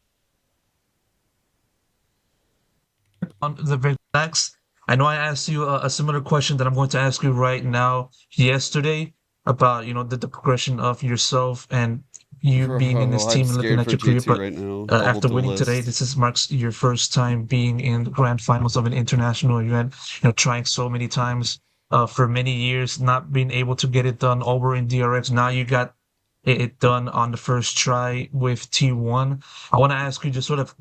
On the very next, I know I asked you a similar question that I'm going to ask you right now yesterday about the progression of yourself and you being in this Bro, I'm team and looking scared at for your career. G2 But right now. Double after winning today, duelist. this marks your first time being in the grand finals of an international event. Trying so many times for many years, not being able to get it done over in DRX. Now you got it done on the first try with T1. I want to ask you, just sort of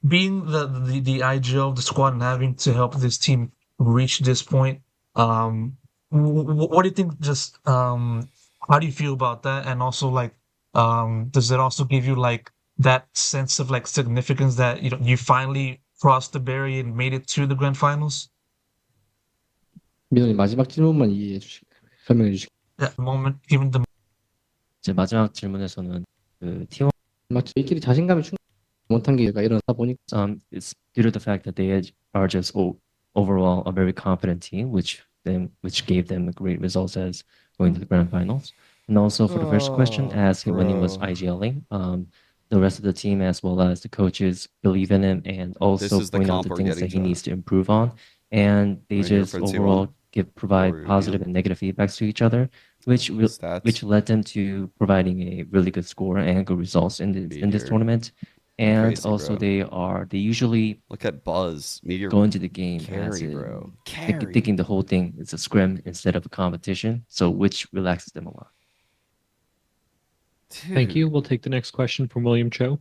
being the IGL of the squad and having to help this team reach this point. What do you think? Just how do you feel about that? And also, like, does it also give you like that sense of like significance that you finally crossed the barrier and made it to the grand finals? 민호님 마지막 질문만 설명해 주시겠어요? That moment, given the 이제 마지막 질문에서는 그 T1 저희끼리 자신감이 충분히 못한 게 일어나다 보니까 it's due to the fact that they are just overall a very confident team, which gave them great results as going to the grand finals. And also for the first question, as when he was IGLing, the rest of the team as well as the coaches believe in him and also point out the things that he needs to improve on. And they just overall provide positive and negative feedbacks to each other, which led them to providing a really good score and good results in this tournament. And Crazy, also bro. they usually look at Buzz Meteor go into the game carry, bro. thinking the whole thing is a scrim instead of a competition, so which relaxes them a lot. Thank you. We'll take the next question from William Cho.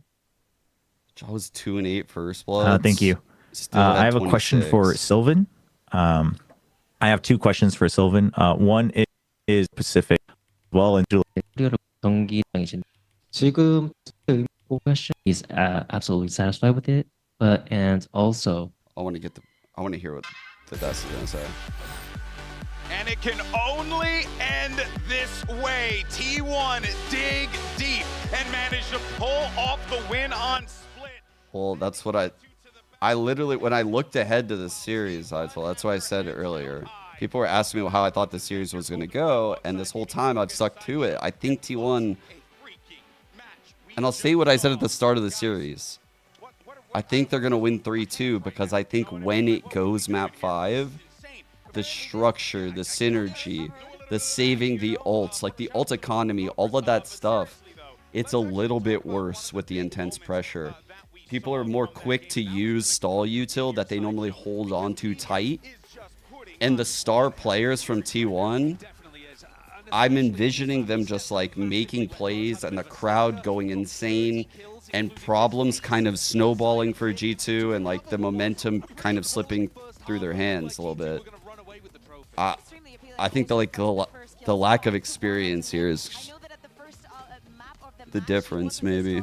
I was 2-8 first blood. Thank you. I have a question for Sylvan. I have two questions for Sylvan. One is Pacific, well, and 지금 question, he's absolutely satisfied with it, and also I want to hear what the Dust is gonna say. And it can only end this way. T1 dig deep and manage to pull off the win on split. Well, that's what I literally, when I looked ahead to the series, that's why I said earlier. People were asking me how I thought the series was going to go, and this whole time I've stuck to it. I think T1, and I'll say what I said at the start of the series. I think they're going to win 3-2 because I think when it goes map 5, the structure, the synergy, the saving the ults, like the ult economy, all of that stuff, it's a little bit worse with the intense pressure. People are more quick to use stall util that they normally hold on to tight. And the star players from T1, I'm envisioning them just like making plays and the crowd going insane and problems kind of snowballing for G2 and like the momentum kind of slipping through their hands a little bit. I think the lack of experience here is the difference, maybe.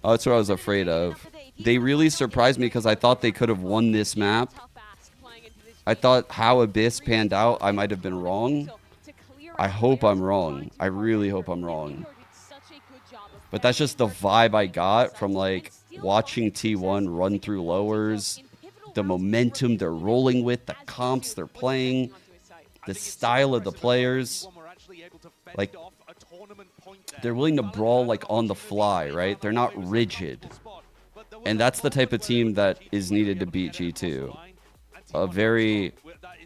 Oh, that's what I was afraid of. They really surprised me because I thought they could have won this map. I thought how Abyss panned out, I might have been wrong. I hope I'm wrong. I really hope I'm wrong. But that's just the vibe I got from like watching T1 run through lowers, the momentum they're rolling with, the comps they're playing, the style of the players. Like, they're willing to brawl like on the fly, right? They're not rigid. And that's the type of team that is needed to beat G2. A very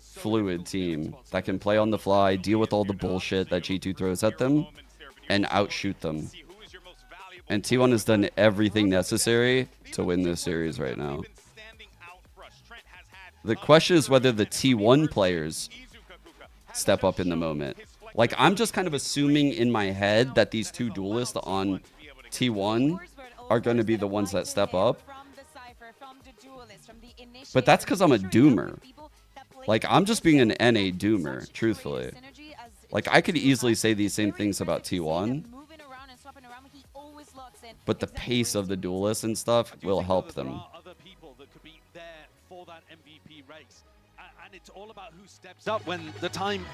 fluid team that can play on the fly, deal with all the bullshit that G2 throws at them, and outshoot them. And T1 has done everything necessary to win this series right now. The question is whether the T1 players step up in the moment. Like, I'm just kind of assuming in my head that these two duelists on T1 are going to be the ones that step up. But that's because I'm a doomer. Like, I'm just being an NA doomer, truthfully. Like, I could easily say these same things about T1. But the pace of the duelists and stuff will help them. And it's all about who steps up when the time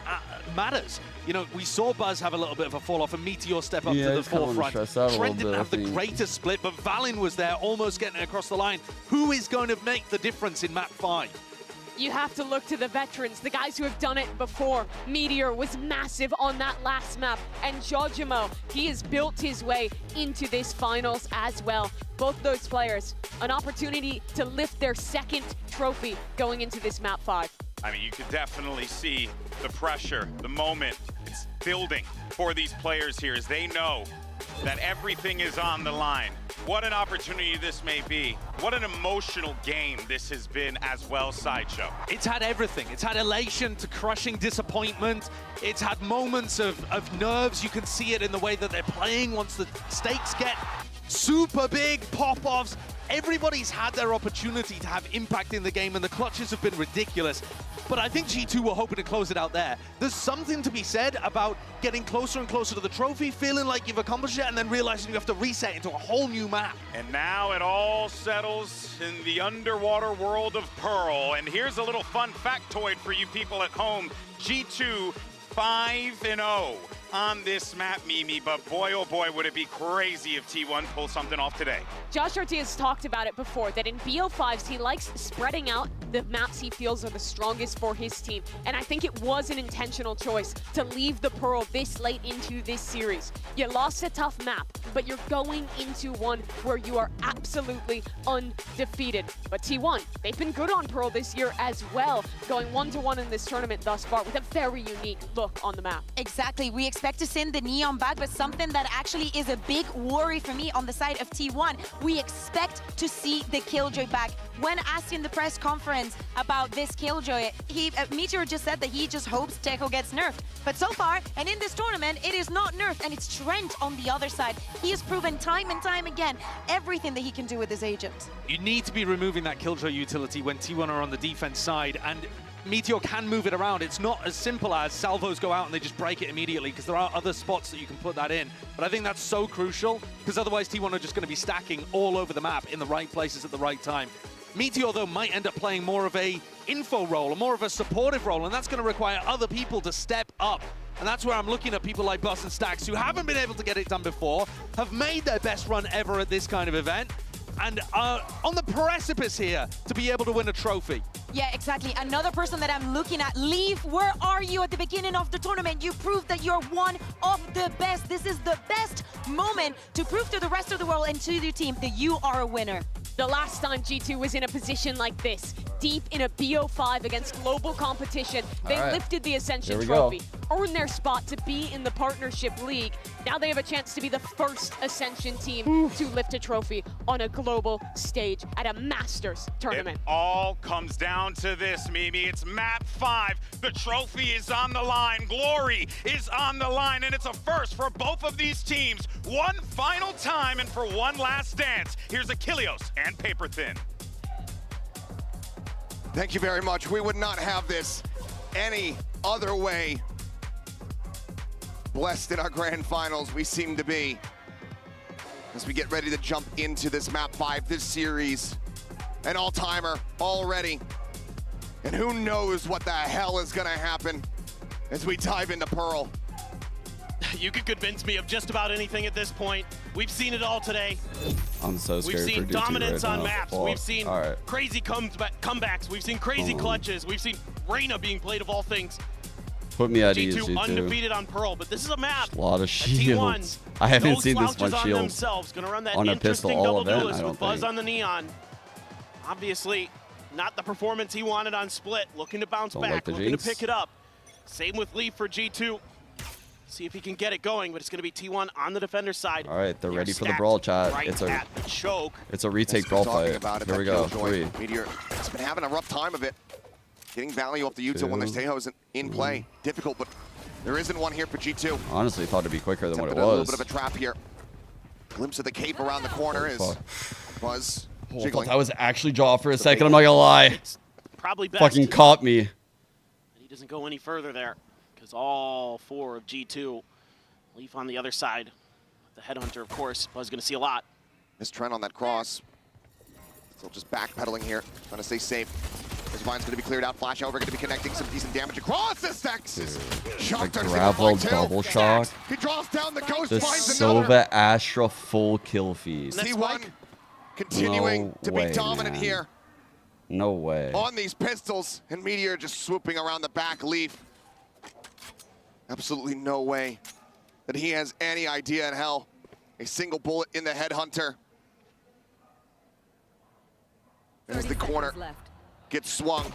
matters. You know, we saw Buzz have a little bit of a fall off and Meteor step up to the forefront. Trent didn't have the greatest split, but Valin was there almost getting it across the line. Who is going to make the difference in map 5? You have to look to the veterans, the guys who have done it before. Meteor was massive on that last map, and Jojimo, he has built his way into this finals as well. Both those players, an opportunity to lift their second trophy going into this map 5. I mean, you could definitely see the pressure, the moment. It's building for these players here as they know that everything is on the line. What an opportunity this may be. What an emotional game this has been as well, Sideshow. It's had everything. It's had elation to crushing disappointment. It's had moments of nerves. You can see it in the way that they're playing once the stakes get super big, pop-offs. Everybody's had their opportunity to have impact in the game, and the clutches have been ridiculous. But I think G2 were hoping to close it out there. There's something to be said about getting closer and closer to the trophy, feeling like you've accomplished it, and then realizing you have to reset into a whole new map. And now it all settles in the underwater world of Pearl. And here's a little fun factoid for you people at home. G2 5-0 on this map, Mimi, but boy, oh boy, would it be crazy if T1 pulls something off today. Josh Ortiz has talked about it before, that in BO5s, he likes spreading out the maps he feels are the strongest for his team. And I think it was an intentional choice to leave the Pearl this late into this series. You lost a tough map, but you're going into one where you are absolutely undefeated. But T1, they've been good on Pearl this year as well, going 1-1 in this tournament thus far with a very unique look on the map. Exactly. We expect to send the Neon back, but something that actually is a big worry for me on the side of T1, we expect to see the Killjoy back. When asked in the press conference about this Killjoy, Meteor just said that he just hopes Tejo gets nerfed. But so far, and in this tournament, it is not nerfed, and it's Trent on the other side. He has proven time and time again everything that he can do with his agent. You need to be removing that Killjoy utility when T1 are on the defense side, and Meteor can move it around. It's not as simple as salvos go out and they just break it immediately, because there are other spots that you can put that in. But I think that's so crucial, because otherwise T1 are just going to be stacking all over the map in the right places at the right time. Meteor, though, might end up playing more of a info role, or more of a supportive role, and that's going to require other people to step up. And that's where I'm looking at people like Bus and Stacks, who haven't been able to get it done before, have made their best run ever at this kind of event, and are on the precipice here to be able to win a trophy. Yeah, exactly. Another person that I'm looking at, Leaf, where are you at the beginning of the tournament? You proved that you're one of the best. This is the best moment to prove to the rest of the world and to your team that you are a winner. The last time G2 was in a position like this, deep in a BO5 against global competition, they lifted the Ascension Trophy, earned their spot to be in the Partnership League. Now they have a chance to be the first Ascension team to lift a trophy on a global stage at a Masters tournament. It all comes down to this, Mimi. It's map 5. The trophy is on the line. Glory is on the line, and it's a first for both of these teams. One final time and for one last dance. Here's Achilleos and Paper Thin. Thank you very much. We would not have this any other way. Blessed in our grand finals we seem to be as we get ready to jump into this map 5, this series. An all-timer already. And who knows what the hell is gonna happen as we dive into Pearl. You could convince me of just about anything at this point. We've seen it all today. I'm so scared. We've seen for dominance right on now. maps. Well, We've seen crazy comebacks. We've seen crazy clutches. We've seen Reyna being played of all things. Put me at ease, G2 undefeated on Pearl, but this is a map. A lot of shields. T1, I haven't no seen this much slouches on shields themselves. Gonna run that on a interesting pistol all double event, duelist I don't with Buzz think. on the Neon. Obviously, not the performance he wanted on Split. Looking to bounce Don't back, like the looking jinx. to pick it up. Same with Leaf for G2. See if he can get it going, but it's going to be T1 on the defender side. All right, they're They're ready for the stacked brawl, chat. right it's at the choke. a retake brawl fight. Here we go. 3. Meteor has been having a rough time of it. Getting value off the util when there's Tejo isn't in play. Difficult, but there isn't one here for G2. Honestly, thought it'd be quicker than what it A little was. bit of a trap here. Glimpse of the cape around the corner is Buzz I thought jiggling. that was actually Jaw for a second. I'm not gonna lie. Probably best. Fucking caught me. And he doesn't go any further there because all 4 of G2. Leaf on the other side. The headhunter, of course. Buzz going to see a lot. Missed Trent on that cross. Still just backpedaling here, trying to stay safe. This Vine's going to be cleared out. Flash over, going to be connecting some decent damage across the stacks. Shock The Gravel double shock. He draws down the Ghost. The Finds another. Sova Astra full kill feed. T1 continuing No to way, be dominant man. here No way. on these pistols. And Meteor just swooping around the back leaf. Absolutely no way that he has any idea in hell. A single bullet in the headhunter. As the corner gets swung,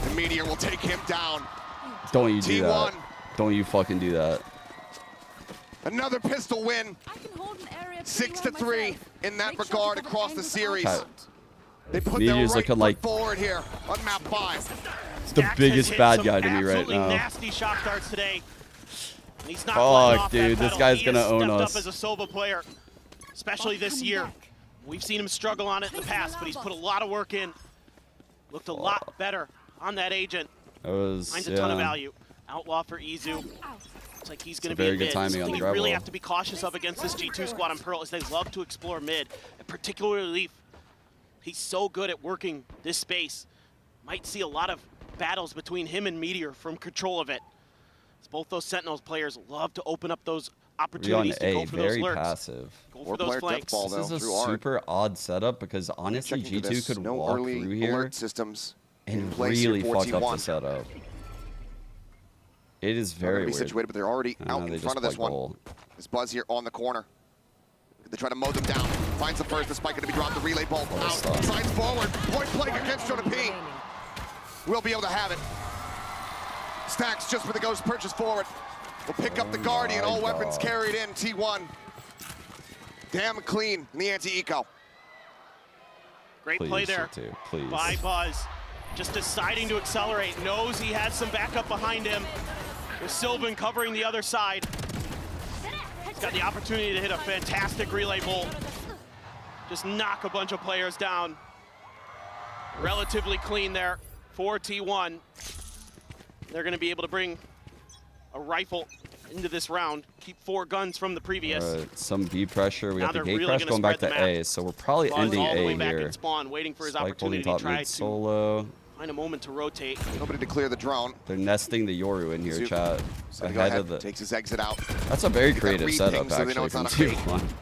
and Meteor will take him down. Don't you do T1. that. Don't you fucking do that. Another pistol win. 6-3 in that regard across the series. Okay. They put Meteor's their right looking like foot forward here on map 5. it's the biggest bad guy to me right Absolutely now. nasty shot darts today. And he's not Fuck, letting off dude, that this pedal. guy's He gonna has own stepped us. up as a Sova player, especially this year. We've seen him struggle on it in the past, but he's put a lot of work in. Looked a lot better on that agent. That was, Finds a ton of value. Outlaw for Izu. Looks like he's going to be very in good mid. timing on Something the you really Gravel. have to be cautious of against this G2 squad on Pearl is they love to explore mid, and particularly Leaf. He's so good at working this space. Might see a lot of battles between him and Meteor from control of it. As both those Sentinels players love to open up those opportunities to go for those very lurks. passive. Go for those flanks. This is a super odd setup because honestly G2 could walk through here alert systems and place here really for fuck up T1. the setup. It is They're gonna very be weird. situated, but they're already out they in just front of this play one. goal. This Buzz here on the corner. They try to mow them down. Finds the first. The spike going to be dropped. The relay bolt out. Slides forward. Point blank against Jonah P. We'll be able to have it. Stacks just for the Ghost purchase forward. We'll pick up the Guardian. All weapons carried in. T1. Damn clean in the anti-eco. Great play there by Buzz. Just deciding to accelerate. Knows he has some backup behind him. With Sylvan covering the other side. He's got the opportunity to hit a fantastic relay bolt. Just knock a bunch of players down. Relatively clean there for T1. They're going to be able to bring a rifle into this round. Keep 4 guns from the previous. Some B pressure. We Now got the they're gate really crash gonna going back spread to the map. A, so we're probably Buzz ending all the way A back here. in spawn, waiting for his Spike holding opportunity top to try mid to solo. find a moment to rotate. Nobody to clear the drone. They're nesting the Yoru in here, Zoop. chat. So go Ahead ahead, of the. takes his exit out. That's a very Get that creative re-ping setup, so they know actually, it's from not a fake. T1.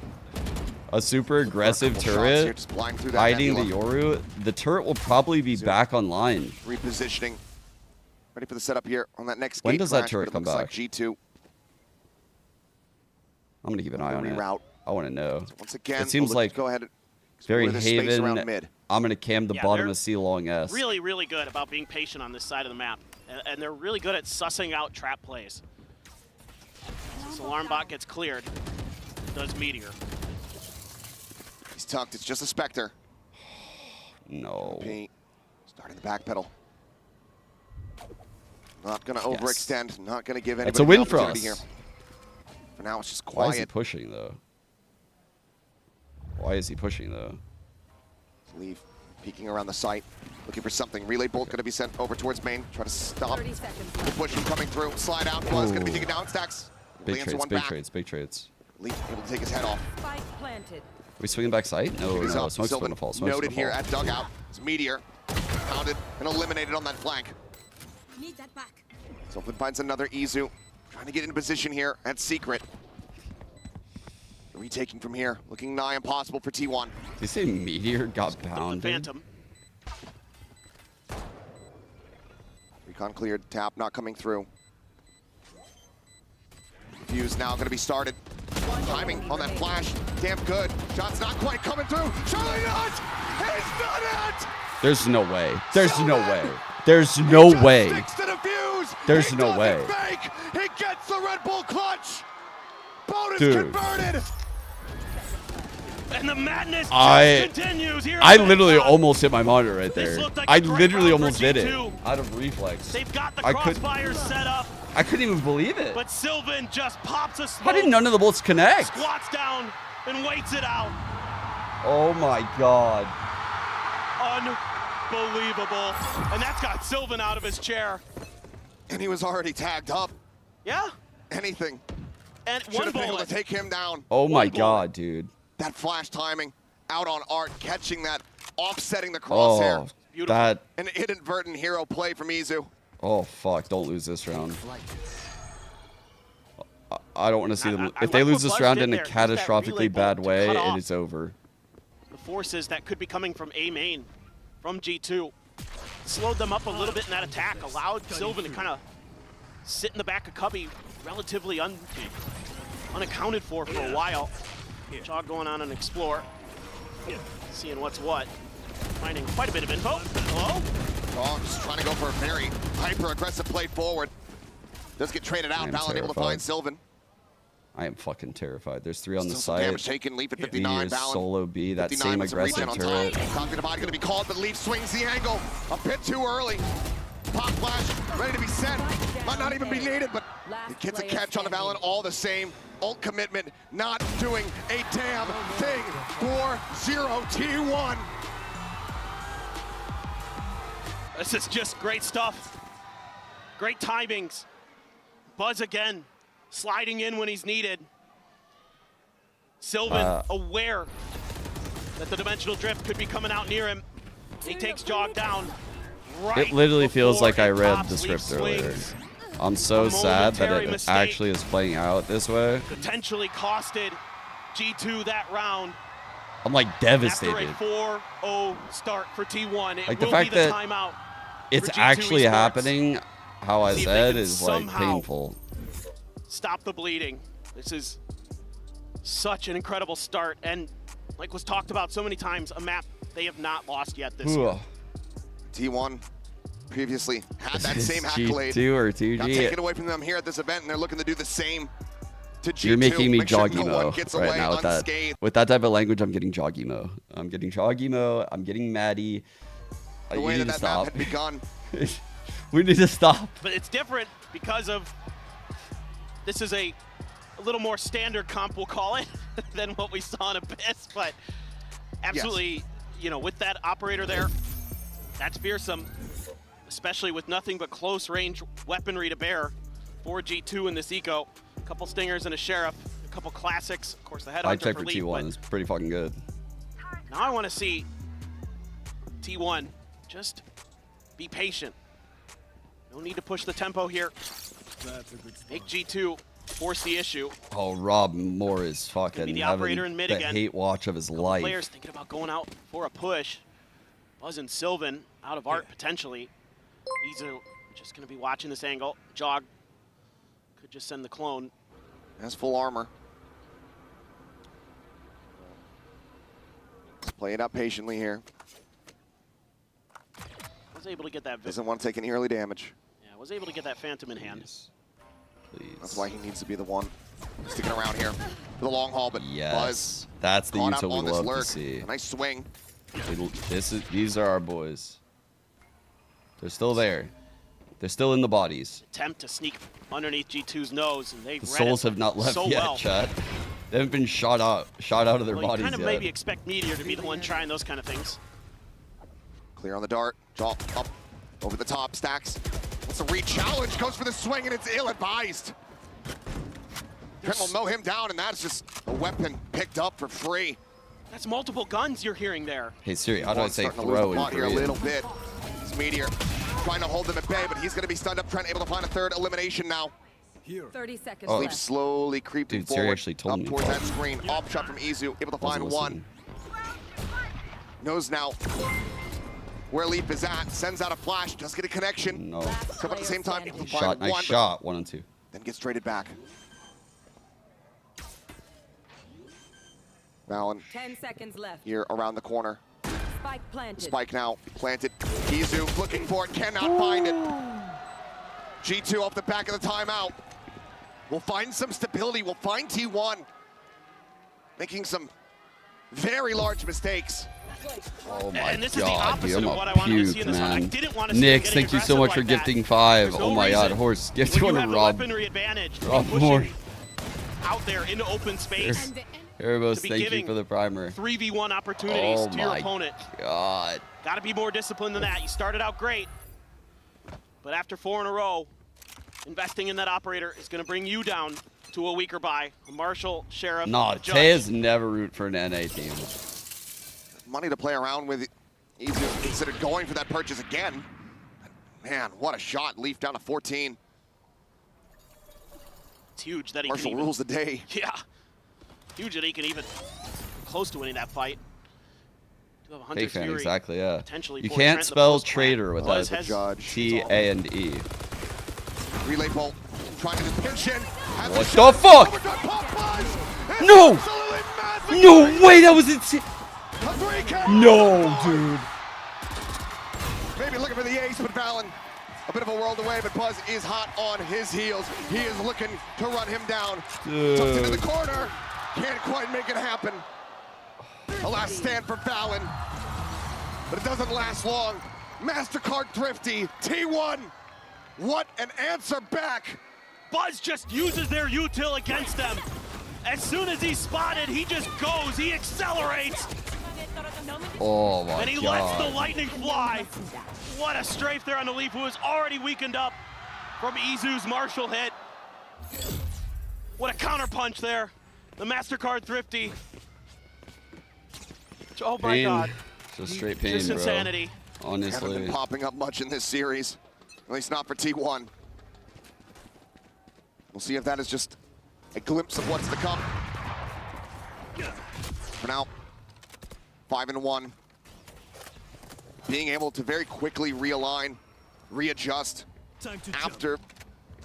A super aggressive Couple shots here, turret just flying through that hiding the nebula. Yoru. The turret will probably be back online. Repositioning. Ready for the setup here on that next When gate does that crash, turret but it come looks back? Like G2. I'm gonna keep an eye on it. Reroute. I want to know. Once again, It seems we'll like go ahead and very explore the space around Haven. mid. I'm gonna cam the Yeah, bottom they're of C long S. Really, really good about being patient on this side of the map. And they're really good at sussing out trap plays. This alarm bot gets cleared. Does Meteor. He's tucked. It's just a Spectre. No. P. Starting the back pedal. Not going to overextend. Not going to give anybody It's a win the for opportunity us. here. For now, it's just Why is he quiet. pushing though? Why is he pushing though? Leave. Peeking around the site. Looking for something. Relay bolt going to be sent over towards main. Try to stop the push from coming through. Slide out. Was going to be taken down. Stacks. Big Lands trades, one big back. trades, big trades. Leaf able to take his head off. Spike planted. Are we swinging back sight? No, He's no. up. Smoke's Sylvan gonna fall. Smoke's noted gonna here fall. at dugout. It's Meteor. Pounded and eliminated on that flank. Need that back. Sylvan finds another Izu. Trying to get in position here at Secret. Retaking from here. Looking nigh impossible for T1. Did you say Meteor got pounded? Phantom. Recon cleared. Tap not coming through. Fuse now going to be started. Timing on that flash. Damn good. Shot's not quite coming through. Surely not! He's done it! There's no way. There's no way. There's no way. Sticks to the fuse. There's He no doesn't way. Fake. He gets the Red Bull clutch. Bonus Dude. converted. And the madness just continues here. I literally almost hit my monitor right This there. looked like I a great literally round for almost did it G2. out of reflex. They've got the I could- crossfires set up, I couldn't even believe it. but Sylvan just pops a smoke. How did none of the bullets connect? Squats down and waits it out. Oh my god. Unbelievable. And that's got Sylvan out of his chair. And he was already tagged up. Yeah. Anything. And Should one have been able to bullet. take him down. Oh my One bullet. god, dude. That flash timing out on Art, catching that, offsetting the crosshair. Oh, An inadvertent hero play from Izu. Oh, fuck. Don't lose this round. I don't want to see them. If they lose this round in a catastrophically bad way, it is over. The forces that could be coming from A main, from G2, slowed them up a little bit in that attack, allowed Sylvan to kind of sit in the back of Cubby relatively unaccounted for a while. Jog going on and explore, seeing what's what, finding quite a bit of info. Hello? Jog just trying to go for a very hyper-aggressive play forward. Does get traded out. Valen able to find Sylvan. I am fucking terrified. There's 3 on the Still side. damage taken. Leaf at 59. Valen. Solo B. That same aggressive turret. Talking about going to be called, but Leaf swings the angle a bit too early. Pop flash ready to be sent. Might not even be needed, but it gets a catch on the Valen all the same. Ult commitment not doing a damn thing. 4-0 T1. This is just great stuff. Great timings. Buzz again, sliding in when he's needed. Sylvan aware that the dimensional drift could be coming out near him. He takes Jog down. It literally feels like I read the script earlier. I'm so sad that it actually is playing out this way. Potentially costed G2 that round. I'm like devastated. After a 4-0 start for T1, it like will the fact be the that timeout it's for G2 actually Esports. happening, how I See if they said, can is like somehow painful. Stop the bleeding. This is such an incredible start, and like was talked about so many times, a map they have not lost yet this year. T1 previously had that same accolade. G2 or 2G. Got taken away from them here at this event, and they're looking to do the same to G2. You're making me Make sure jog no emo one gets right away now with that. unscathed. With that type of language, I'm getting jog emo. I'm getting jog emo. I'm getting Maddie. The way that map had begun. We need to stop. But it's different because of this is a little more standard comp, we'll call it, than what we saw in Abyss. But absolutely, you know, with that operator there, that's fearsome, especially with nothing but close range weaponry to bear for G2 in this eco. A couple stingers and a sheriff, a couple classics, of course the headhunter I check for for Leaf, T1 is pretty fucking good. now I want to see T1 just be patient. No need to push the tempo here. Make G2 force the issue. Oh, Rob Moore is fucking the having operator in mid the again. hate watch of his life. Players thinking about going out for a push. Buzz and Sylvan out of art potentially. Izu just going to be watching this angle. Jog could just send the clone. Has full armor. Play it up patiently here. Was able to get that. Doesn't want to take any early damage. Yeah, was able to get that Phantom in hand. Please. That's why he needs to be the one sticking around here for the long haul. But Buzz that's the caught up util we on this love lurk. to see. A nice swing. These are our boys. They're still there. They're still in the bodies. Attempt to sneak underneath G2's nose, and they The read souls it have not left so yet, well. chat. They haven't been shot out of their Well, you bodies kind of yet. maybe expect Meteor to be the one trying those kind of things. Clear on the dart. Jaw up over the top. Stacks. What's a re-challenge? Goes for the swing, and it's ill-advised. Trent will mow him down, and that's just a weapon picked up for free. That's multiple guns you're hearing there. Hey Siri, how do I say Starting to lose the throw in plot here a Korean? little bit. It's Meteor trying to hold them at bay, but he's going to be stunned up. Trent able to find a third elimination now. 30 seconds Leaf left. slowly creeping Dude, Siri forward actually told up me. towards that screen. Off shot from Izu, able to find one. Knows now where Leaf is at. Sends out a flash, does get a connection. No. Come at the same time, able to Shot, find nice one. shot, 1 and 2. Then gets traded back. Valen 10 seconds left. here around the corner. Spike planted. Spike now planted. Izu looking for it, cannot find it. G2 off the back of the timeout. We'll find some stability. We'll find T1 making some very large mistakes. Oh my And this is the god, opposite dude, I'm of what a I wanted to see puke, in this one. I man. didn't want to see him Nick, getting thank you so aggressive much for like that. gifting 5. There's Oh no my god, reason Horse, gift when you one to have the Rob. weaponry advantage, to be Rob pushing Moore. out there into open space. Erebos, to be thank you giving for the primer. 3v1 opportunities Oh to your my opponent. God. Got to be more disciplined than that. You started out great, but after 4 in a row, investing in that operator is going to bring you down to a weaker buy. A Marshall, Sheriff, Nah, a Judge. Tay has never root for an NA team. Money to play around with Izu considered going for that purchase again. Man, what a shot. Leaf down to 14. It's huge that he Marshall can even, rules the day. Yeah. Huge that he can even close to winning that fight. Do have a Hunter's Fan, Fury exactly, yeah. potentially You for can't Trent in the spell post-plant. traitor without Buzz has Judge. T, A, and E. Relay bolt trying to just pitch in. What the fuck? No! No way, that was insane. No, dude. Maybe looking for the ace, but Valen a bit of a world away, but Buzz is hot on his heels. He is looking to run him down. Tucked into the corner. Can't quite make it happen. A last stand for Valen, but it doesn't last long. MasterCard Thrifty, T1. What an answer back. Buzz just uses their util against them. As soon as he's spotted, he just goes, he accelerates. Oh my god. And he lets the lightning fly. What a strafe there on the Leaf, who is already weakened up from Izu's Marshall hit. What a counterpunch there. The MasterCard Thrifty. Oh my Pain. god. Just straight pain, Just bro. insanity. Haven't Honestly. been popping up much in this series, at least not for T1. We'll see if that is just a glimpse of what's to come. For now, 5-1. Being able to very quickly realign, readjust after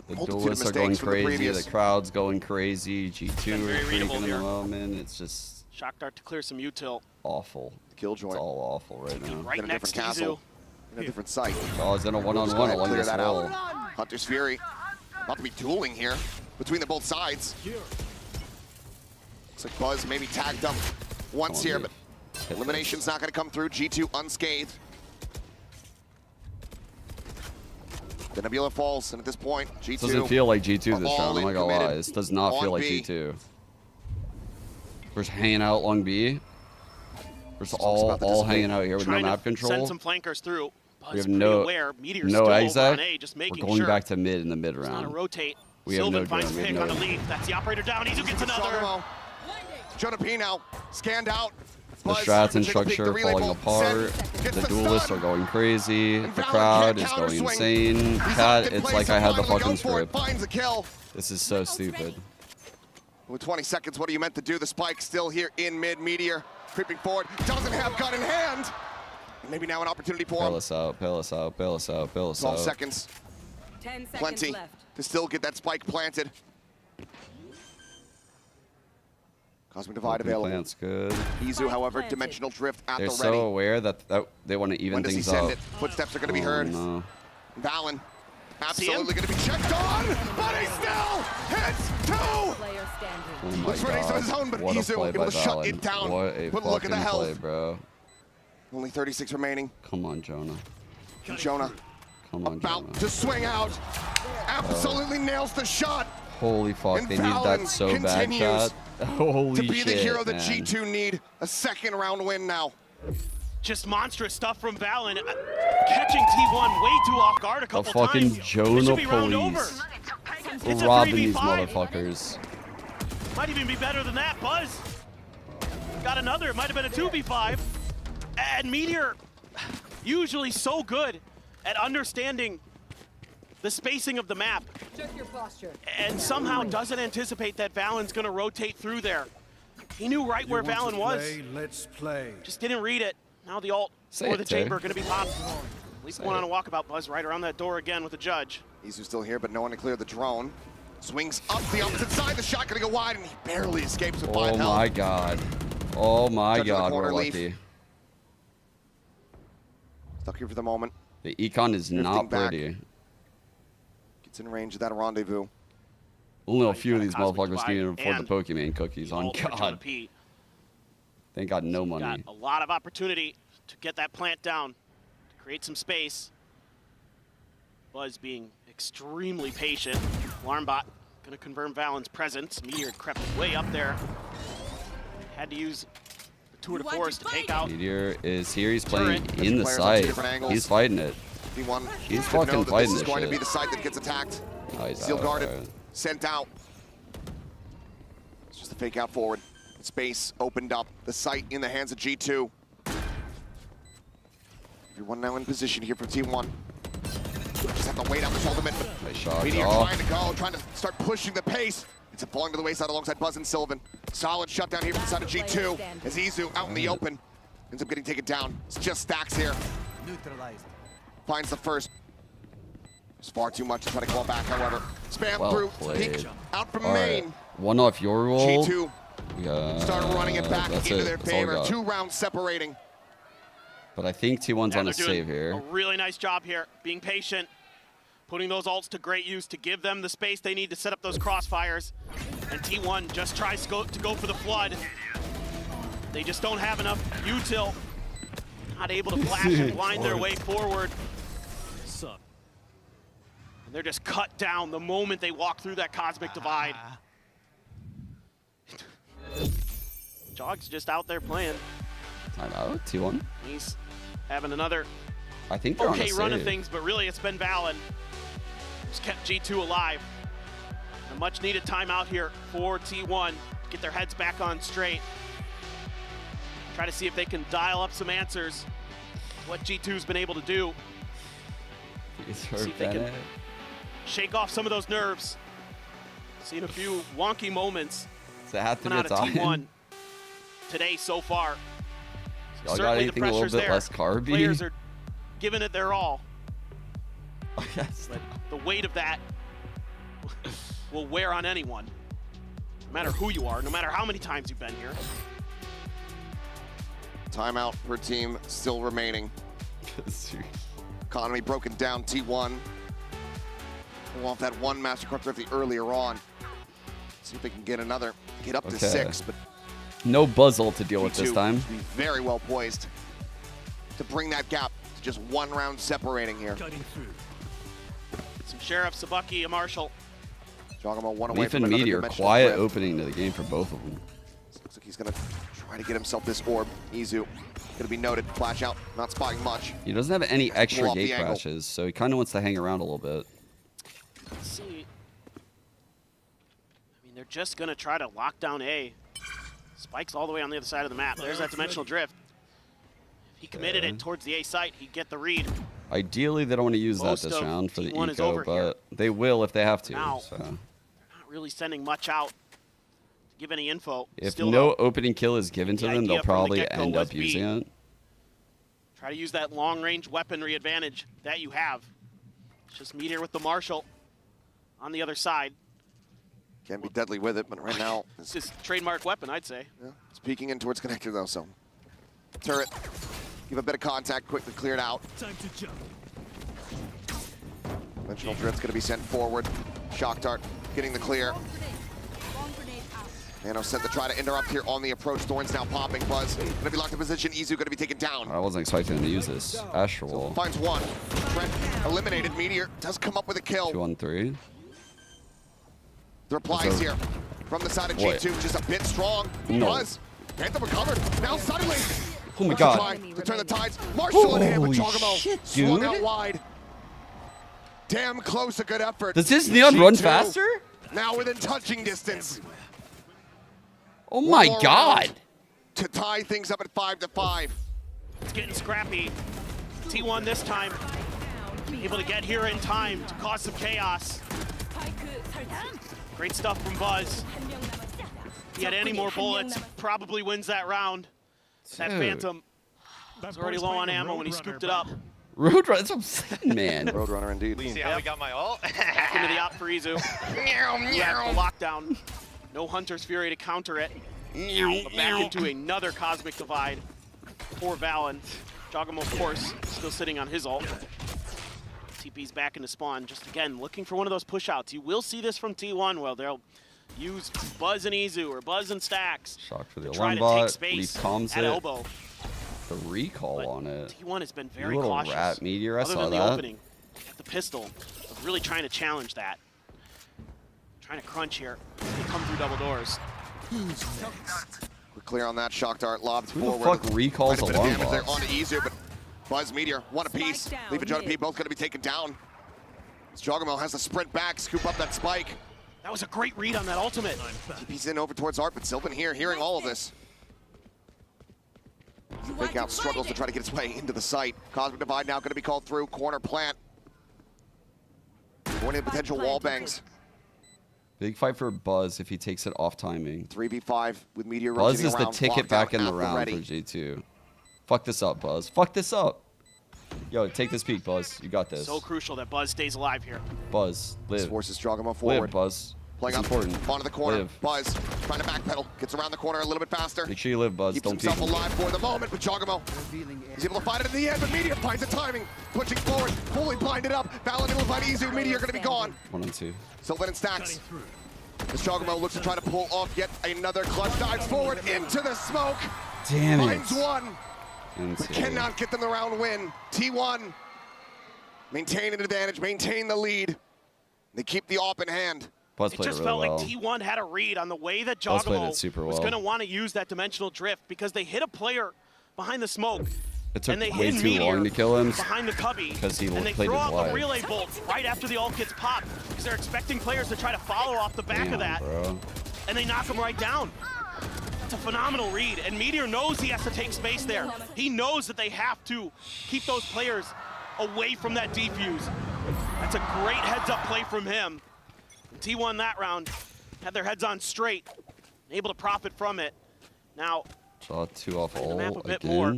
The multitude of duelists are going mistakes from the crazy, previous. the crowd's going crazy, G2 very is readable freaking in the here. moment. It's just Shock dart to clear some util. awful. Killjoy. It's all awful right now. Right in a next different to castle, Izu. in a different site. Oh, it's in a one-on-one Just go ahead and along clear this that wall. out. Hunter's Fury about to be dueling here between the both sides. Looks like Buzz maybe tagged up once here, but elimination's not going to come through. G2 unscathed. The Nebula falls, and at this point, G2 This doesn't feel like G2 this all round, I'm in not gonna lie. committed This does not feel on like B. G2. We're just hanging out long B. We're just all hanging out here with no Trying map to control. send some flankers through. Buzz We have pretty no aware. Meteor's no still exit. over on A, just We're making going sure. back to mid in the mid It's not a round. rotate. We have Sylvan no finds gun, we have pick no- on the Leaf. That's the operator down. Izu gets another. Jonah P now scanned out. The Buzz strats and takes a peek, the structure relay falling bolt apart. sent, gets The duelists stun. are going crazy. The Valor crowd can't is going counterswing. insane. He's Chat, up in it's place like I and had the finally fucking goes for it, script. finds a kill. This is so stupid. With 20 seconds, what are you meant to do? The spike still here in mid. Meteor creeping forward. Doesn't have gun in hand. Maybe now an opportunity for Bail him. us out, bail us out, bail us out, bail us 12 out. seconds. 10 seconds Plenty left. to still get that spike planted. Cosmic Divide Open available. plant's good. Izu, however, dimensional drift at They're the so ready. aware that they want to even When does he things send up. it? Footsteps are going to be Oh, heard. no. Valen absolutely going to be checked on, but he still hits two. Player standing. Oh my Looks for an ace of his god. own, but What a Izu play able by to shut Valen. it down. What a But look at the fucking health. play, bro. Only 36 remaining. Come on, Jonah. Jonah Come on, about Jonah. to swing out. Absolutely nails the shot. Holy fuck, And they needed that Valen so bad, continues chat. Holy to be shit, the hero that man. G2 need. A second round win now. Just monstrous stuff from Valen. Catching T1 way too off guard a The couple fucking times. This Jonah should be round over. police. It's a Robbing these 3v5. motherfuckers. Might even be better than that. Buzz got another. It might have been a 2v5. And Meteor, usually so good at understanding the spacing of the map, Check your posture. and somehow doesn't anticipate that Valen's going to rotate through there. He knew right where Valen was. Let's play. Just didn't read it. Now the ult Say or it, the Tay. chamber going to be popped. Leaf going on a walkabout. Buzz right around that door again with the judge. Izu's still here, but no one to clear the drone. Swings up the opposite side. The shot going to go wide, and he barely escapes with 5 Oh health. my god. Oh my Touch of the god, corner, we're Leaf. lucky. Stuck here for the moment. The econ is Drifting not back. pretty. Gets in range of that rendezvous. Only a few of these Cosmic motherfuckers Divide can even afford the and Pokemon cookies. On Ult for Jonah god. P. They ain't got no Got money. a lot of opportunity to get that plant down, to create some space. Buzz being extremely patient. Alarmbot going to confirm Valen's presence. Meteor crept way up there. Had to use the tour de force to take out. Meteor is here. He's playing Turret. in the Players on two site. different angles. He's fighting it. P1 He's should know fucking that fighting this is this going to shit. be the side that gets attacked. Oh, he's Seal out, guarded, alright. sent out. It's just a fake out forward. Space opened up. The site in the hands of G2. Everyone now in position here for T1. Just have to wait out this ultimate. Nice shot. Meteor trying to go, trying to start pushing the pace. It's falling to the wayside alongside Buzz and Sylvan. Solid shutdown here from the side of G2 as Izu out in the open. Ends up getting taken down. It's just stacks here. Neutralized. Finds the first. It's far too much to try to claw back, however. Spam Well through, played. peek out from All main. right. One off your roll. G2 start running it back into their favor. 2 rounds separating. But I think T1's on a save here. A really nice job here, being patient, putting those ults to great use to give them the space they need to set up those crossfires. And T1 just tries to go for the flood. They just don't have enough util. Not able to flash and blind their way forward. And they're just cut down the moment they walk through that cosmic divide. Jog's just out there playing. Timeout, T1. He's having another I think they're okay on a run of save. things, but really it's been Valen who's kept G2 alive. A much needed timeout here for T1. Get their heads back on straight. Try to see if they can dial up some answers. What G2's been able to do. See if they can shake off some of those nerves. Seen a few wonky moments coming out of T1 today so far. Y'all got Certainly the anything a little pressure's bit there. less carby? Players are giving it their all. Yes. But the weight of that will wear on anyone. No matter who you are, no matter how many times you've been here. Timeout per team still remaining. Economy broken down, T1. Pull off that one Mastercard thrifty earlier on. See if they can get another, get up to 6, but no buzz ult to deal with this G2 time. be very well poised to bring that gap to just 1 round separating here. Some Sheriff, Sabaki, and Marshall. Jogamo one away Leaf from and another Meteor, dimensional quiet rift. opening to the game for both of them. Looks like he's gonna try to get himself this orb. Izu, gonna be noted. Flash out, not spotting much. He doesn't have any extra Pull off gate the angle. crashes, so he kind of wants to hang around a little bit. Let's see. I mean, they're just gonna try to lock down A. Spike's all the way on the other side of the map. There's that dimensional drift. If he committed it towards the A site, he'd get the read. Ideally, they don't want to use Most that this of round for the T1 is eco, over here. but they will if they have to. Now, So. Not really sending much out to give any info. If Still, no though, opening kill is given to the them, idea they'll from the probably get-go end was up using it. Try to use that long-range weaponry advantage that you have. It's just Meteor with the Marshall on the other side. Can be deadly with it, but right now It's his trademark weapon, I'd say. yeah, it's peeking in towards connector though, so. Turret, give a bit of contact, quickly cleared out. Time to jump. Dimensional drift's gonna be sent forward. Shock dart getting the clear. Nano sent to try to interrupt here on the approach. Thorns now popping. Buzz gonna be locked in position. Izu gonna be taken down. I wasn't expecting him to use this. Astral. Finds one. Trent eliminated. Meteor does come up with a kill. 2-on-3. The replies here from the side of G2, just a bit strong. No. Buzz, Phantom recovered. Now suddenly, Oh my Buzz God. trying to turn the tides. Marshall in here, but Holy Jogamo shit, swung dude. out wide. Damn close, a good effort. Does his Neon run faster? Now within touching distance. Oh my One more God. round to tie things up at 5-5. It's getting scrappy. T1 this time, able to get here in time to cause some chaos. Great stuff from Buzz. If he had any more bullets, probably wins that round. That Dude. Phantom was already low on ammo when he scooped it up. Roadrunner, that's what I'm saying, man. Roadrunner indeed. See how we got my ult? Back into the op for Izu. Yeah, the lockdown. No Hunter's Fury to counter it. But back into another Cosmic Divide for Valen. Jogamo, of course, still sitting on his ult. TP's back into spawn, just again, looking for one of those push-outs. You will see this from T1, well, they'll use Buzz and Izu or Buzz and Stacks. Shock for the to try alarm to take bot. space Leaf calms at it. elbow. The recall on it. T1 has been You very little cautious. rat Meteor, I Other saw than the that. opening, the pistol, of really trying to challenge that. Trying to crunch here. They come through double doors. We're clear on that. Shock dart lobbed Who the forward. fuck recalls Quite a bit of alarm damage there bots? onto Izu, but Buzz, Meteor, one apiece. Leaf and JP both going to be taken down. Jogamo has to sprint back, scoop up that spike. That was a great read on that ultimate. TP's in over towards Art, but Sylvan here, hearing all of this. Fake out struggles to try to get its way into the site. Cosmic Divide now going to be called through. Corner plant. Going into potential wall bangs. Big fight for Buzz if he takes it off timing. 3v5 with Meteor Buzz rotating is the around, ticket locked back down in the at round ready. for G2. Fuck this up, Buzz. Fuck this up. Yo, take this peek, Buzz. You got this. So crucial that Buzz stays alive here. Buzz, live. Forces Jogamo forward. Live, Buzz. Playing It's up important. onto the corner. Live. Buzz trying to backpedal. Gets around the corner a little bit faster. Make sure you live, Buzz. Keeps Don't himself peek. alive for the moment, but Jogamo is able to find it in the end, but Meteor finds the timing. Pushing forward, fully blinded up. Valen able to find Izu. Meteor going to be gone. 1 and 2. Sylvan and Stacks. As Jogamo looks to try to pull off yet another clutch, dives forward into the smoke. Damn it. Finds one, but cannot get them the round win. T1 maintain an advantage, maintain the lead. They keep the AWP in hand. Buzz It played just it felt really like well. T1 had a read on the way that Buzz played Jogamo it super was well. going to want to use that dimensional drift because they hit a player behind the smoke. It took and they way hit too Meteor long to kill him behind the cubby, because he and they played throw it out the wide. relay bolt right after the ult gets popped because they're expecting players to try to follow off the back Damn, of that, bro. and they knock him right down. It's a phenomenal read, and Meteor knows he has to take space there. He knows that they have to keep those players away from that defuse. That's a great heads-up play from him. T1 that round had their heads on straight, able to profit from it. Now, Saw 2 off the map all a bit again. more.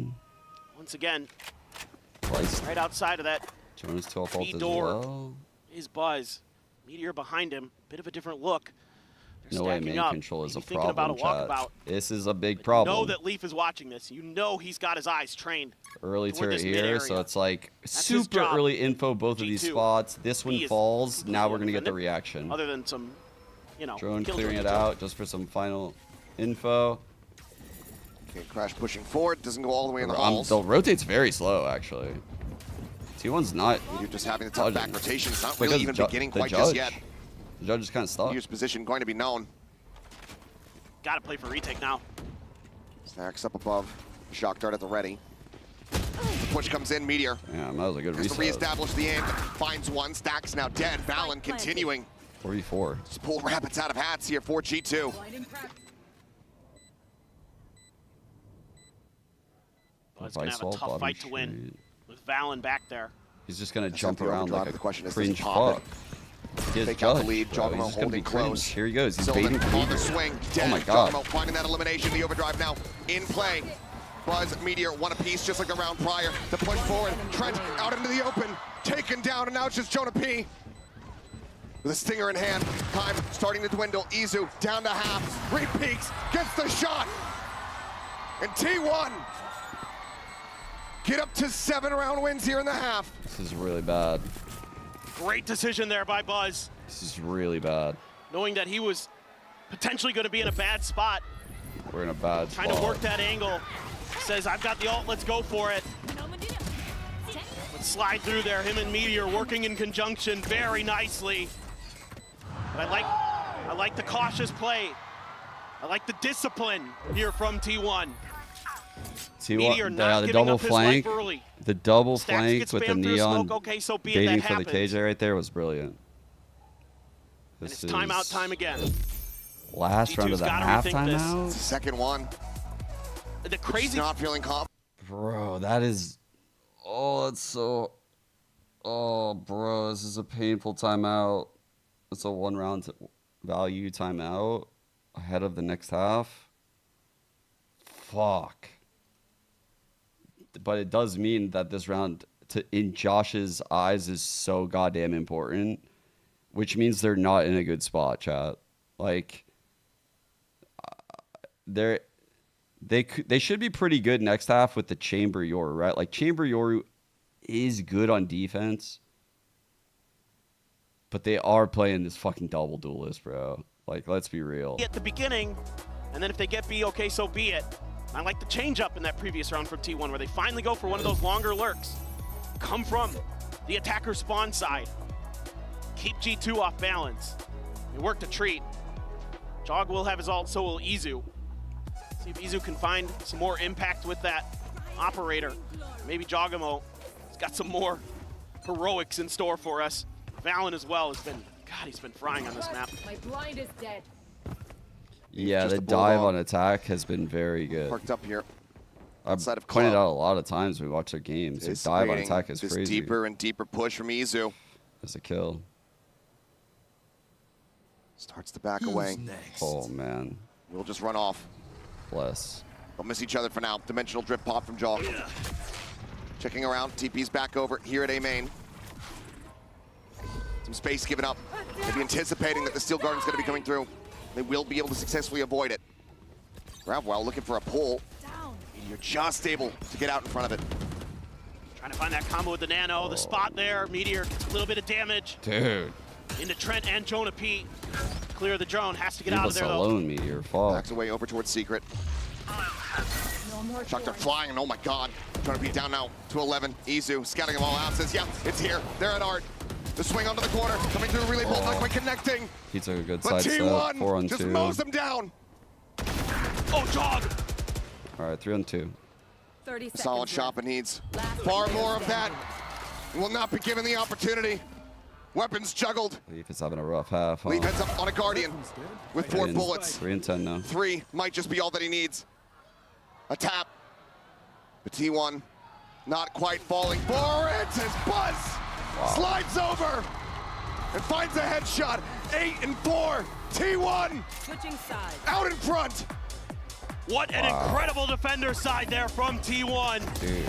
Once again, Twice. right outside of that Jonas 2 off ult B as door well. is Buzz. Meteor behind him, bit of a different look. They're No way stacking main up. control is a Maybe thinking about problem, a chat. walkabout. This is a big You problem. know that Leaf is watching this. You know he's got his eyes trained. Early toward turret this here, mid-area. so it's like his super job. early info both of these G2. spots. This one He is falls. Now we're going to get the independent, reaction. Other than some, you know, Drone kills clearing with it the out just for some final info. Okay, Crash pushing forward, doesn't go all the way in the The halls. rotate's very slow, actually. T1's not. You're just having the tough back dodging. rotation. It's not Because really even the beginning the quite judge, just yet. The judge is kind of stuck. Meteor's position going to be known. Gotta play for retake now. Stacks up above. Shock dart at the ready. The push comes in, Meteor. Yeah, that was a good Has to reset. reestablish the aim. Finds one. Stacks now dead. Valen continuing 44. to pull rabbits out of hats here for G2. Buzz gonna have a tough fight to win with Valen back there. He's just gonna That's jump not the around overdrive. like The a question is, cringe does he pop fuck. His Fake out the judge, lead. bro. Jogamo He's just gonna be holding cringe. close. Here he goes. He's Sylvan baiting for on the Meteor. swing. Dead. Oh my god. Jogamo finding that elimination. The overdrive now in play. Buzz, Meteor, one apiece, just like the round prior. The push forward. Trent out into the open. Taken down, and now it's just Jonah P. With a stinger in hand. Time starting to dwindle. Izu down to half. Repeaks. Gets the shot. And T1 get up to 7 round wins here in the half. This is really bad. Great decision there by Buzz, This is really bad. knowing that he was potentially going to be in a bad spot. We're in a bad Trying spot. to work that angle. Says, I've got the ult, let's go for it. Let's slide through there. Him and Meteor working in conjunction very nicely. But I like the cautious play. I like the discipline here from T1. Meteor T1, not the giving double up his life flank, early. the double Stacks flank gets with the spammed through neon smoke. Okay, so be it, baiting that for the happens. KJ right there was brilliant. And This it's timeout time again. Last round of G2's the gotta half rethink this. timeout. It's the second one. The crazy. Not feeling confident. Bro, that is. Oh, that's so. Oh, bro, this is a painful timeout. It's a 1 round value timeout ahead of the next half. Fuck. But it does mean that this round, in Josh's eyes, is so goddamn important, which means they're not in a good spot, chat. Like, they should be pretty good next half with the Chamber Yoru, right? Like, Chamber Yoru is good on defense, but they are playing this fucking double duelist, bro. Like, let's be real. At the beginning, and then if they get B, okay, so be it. I like the change up in that previous round from T1 where they finally go for one of those longer lurks. Come from the attacker spawn side. Keep G2 off balance. They work to treat. Jog will have his ult, so will Izu. See if Izu can find some more impact with that operator. Maybe Jogamo has got some more heroics in store for us. Valen as well has been, God, he's been frying on this map. My blind is dead. Yeah, Just the a bulldog. dive on attack has been very good. Parked up here. I've pointed out a lot of times we watch their games. Their dive on attack is crazy. Deeper and deeper push from Izu. That's a kill. Starts to back away. Oh, man. We'll just run off. Bless. They'll miss each other for now. Dimensional drip pop from Jaw. Checking around. TP's back over here at A main. Some space given up. Maybe anticipating that the Steel Guardian's going to be coming through. They will be able to successfully avoid it. Gravwell looking for a pull. You're just able to get out in front of it. Trying to find that combo with the Nano. The spot there. Meteor gets a little bit of damage. Dude. Into Trent and Jonah P. Clear the drone. Has to get out of there, though. Alone, Meteor. Fuck. Backs away over towards Secret. Shock dart flying, and oh my god. Trying to be down now to 11. Izu scouting them all out. Says, yeah, it's here. They're at Art. The swing onto the corner. Coming through relay bolt, not quite connecting. He took a good But side step. T1 4 on just 2. mows them down. Oh, Jog. All right, 3 on 2. Solid shot, but needs far more of that. Will not be given the opportunity. Weapons juggled. Leaf is having a rough half. Huh? Leaf heads up on a Guardian with 4 bullets. 3 and 10 now. 3 might just be all that he needs. A tap. But T1 not quite falling for it as Buzz slides over and finds a headshot. 8 and 4. T1 Switching sides. out in front. What an incredible defender side there from T1. Dude.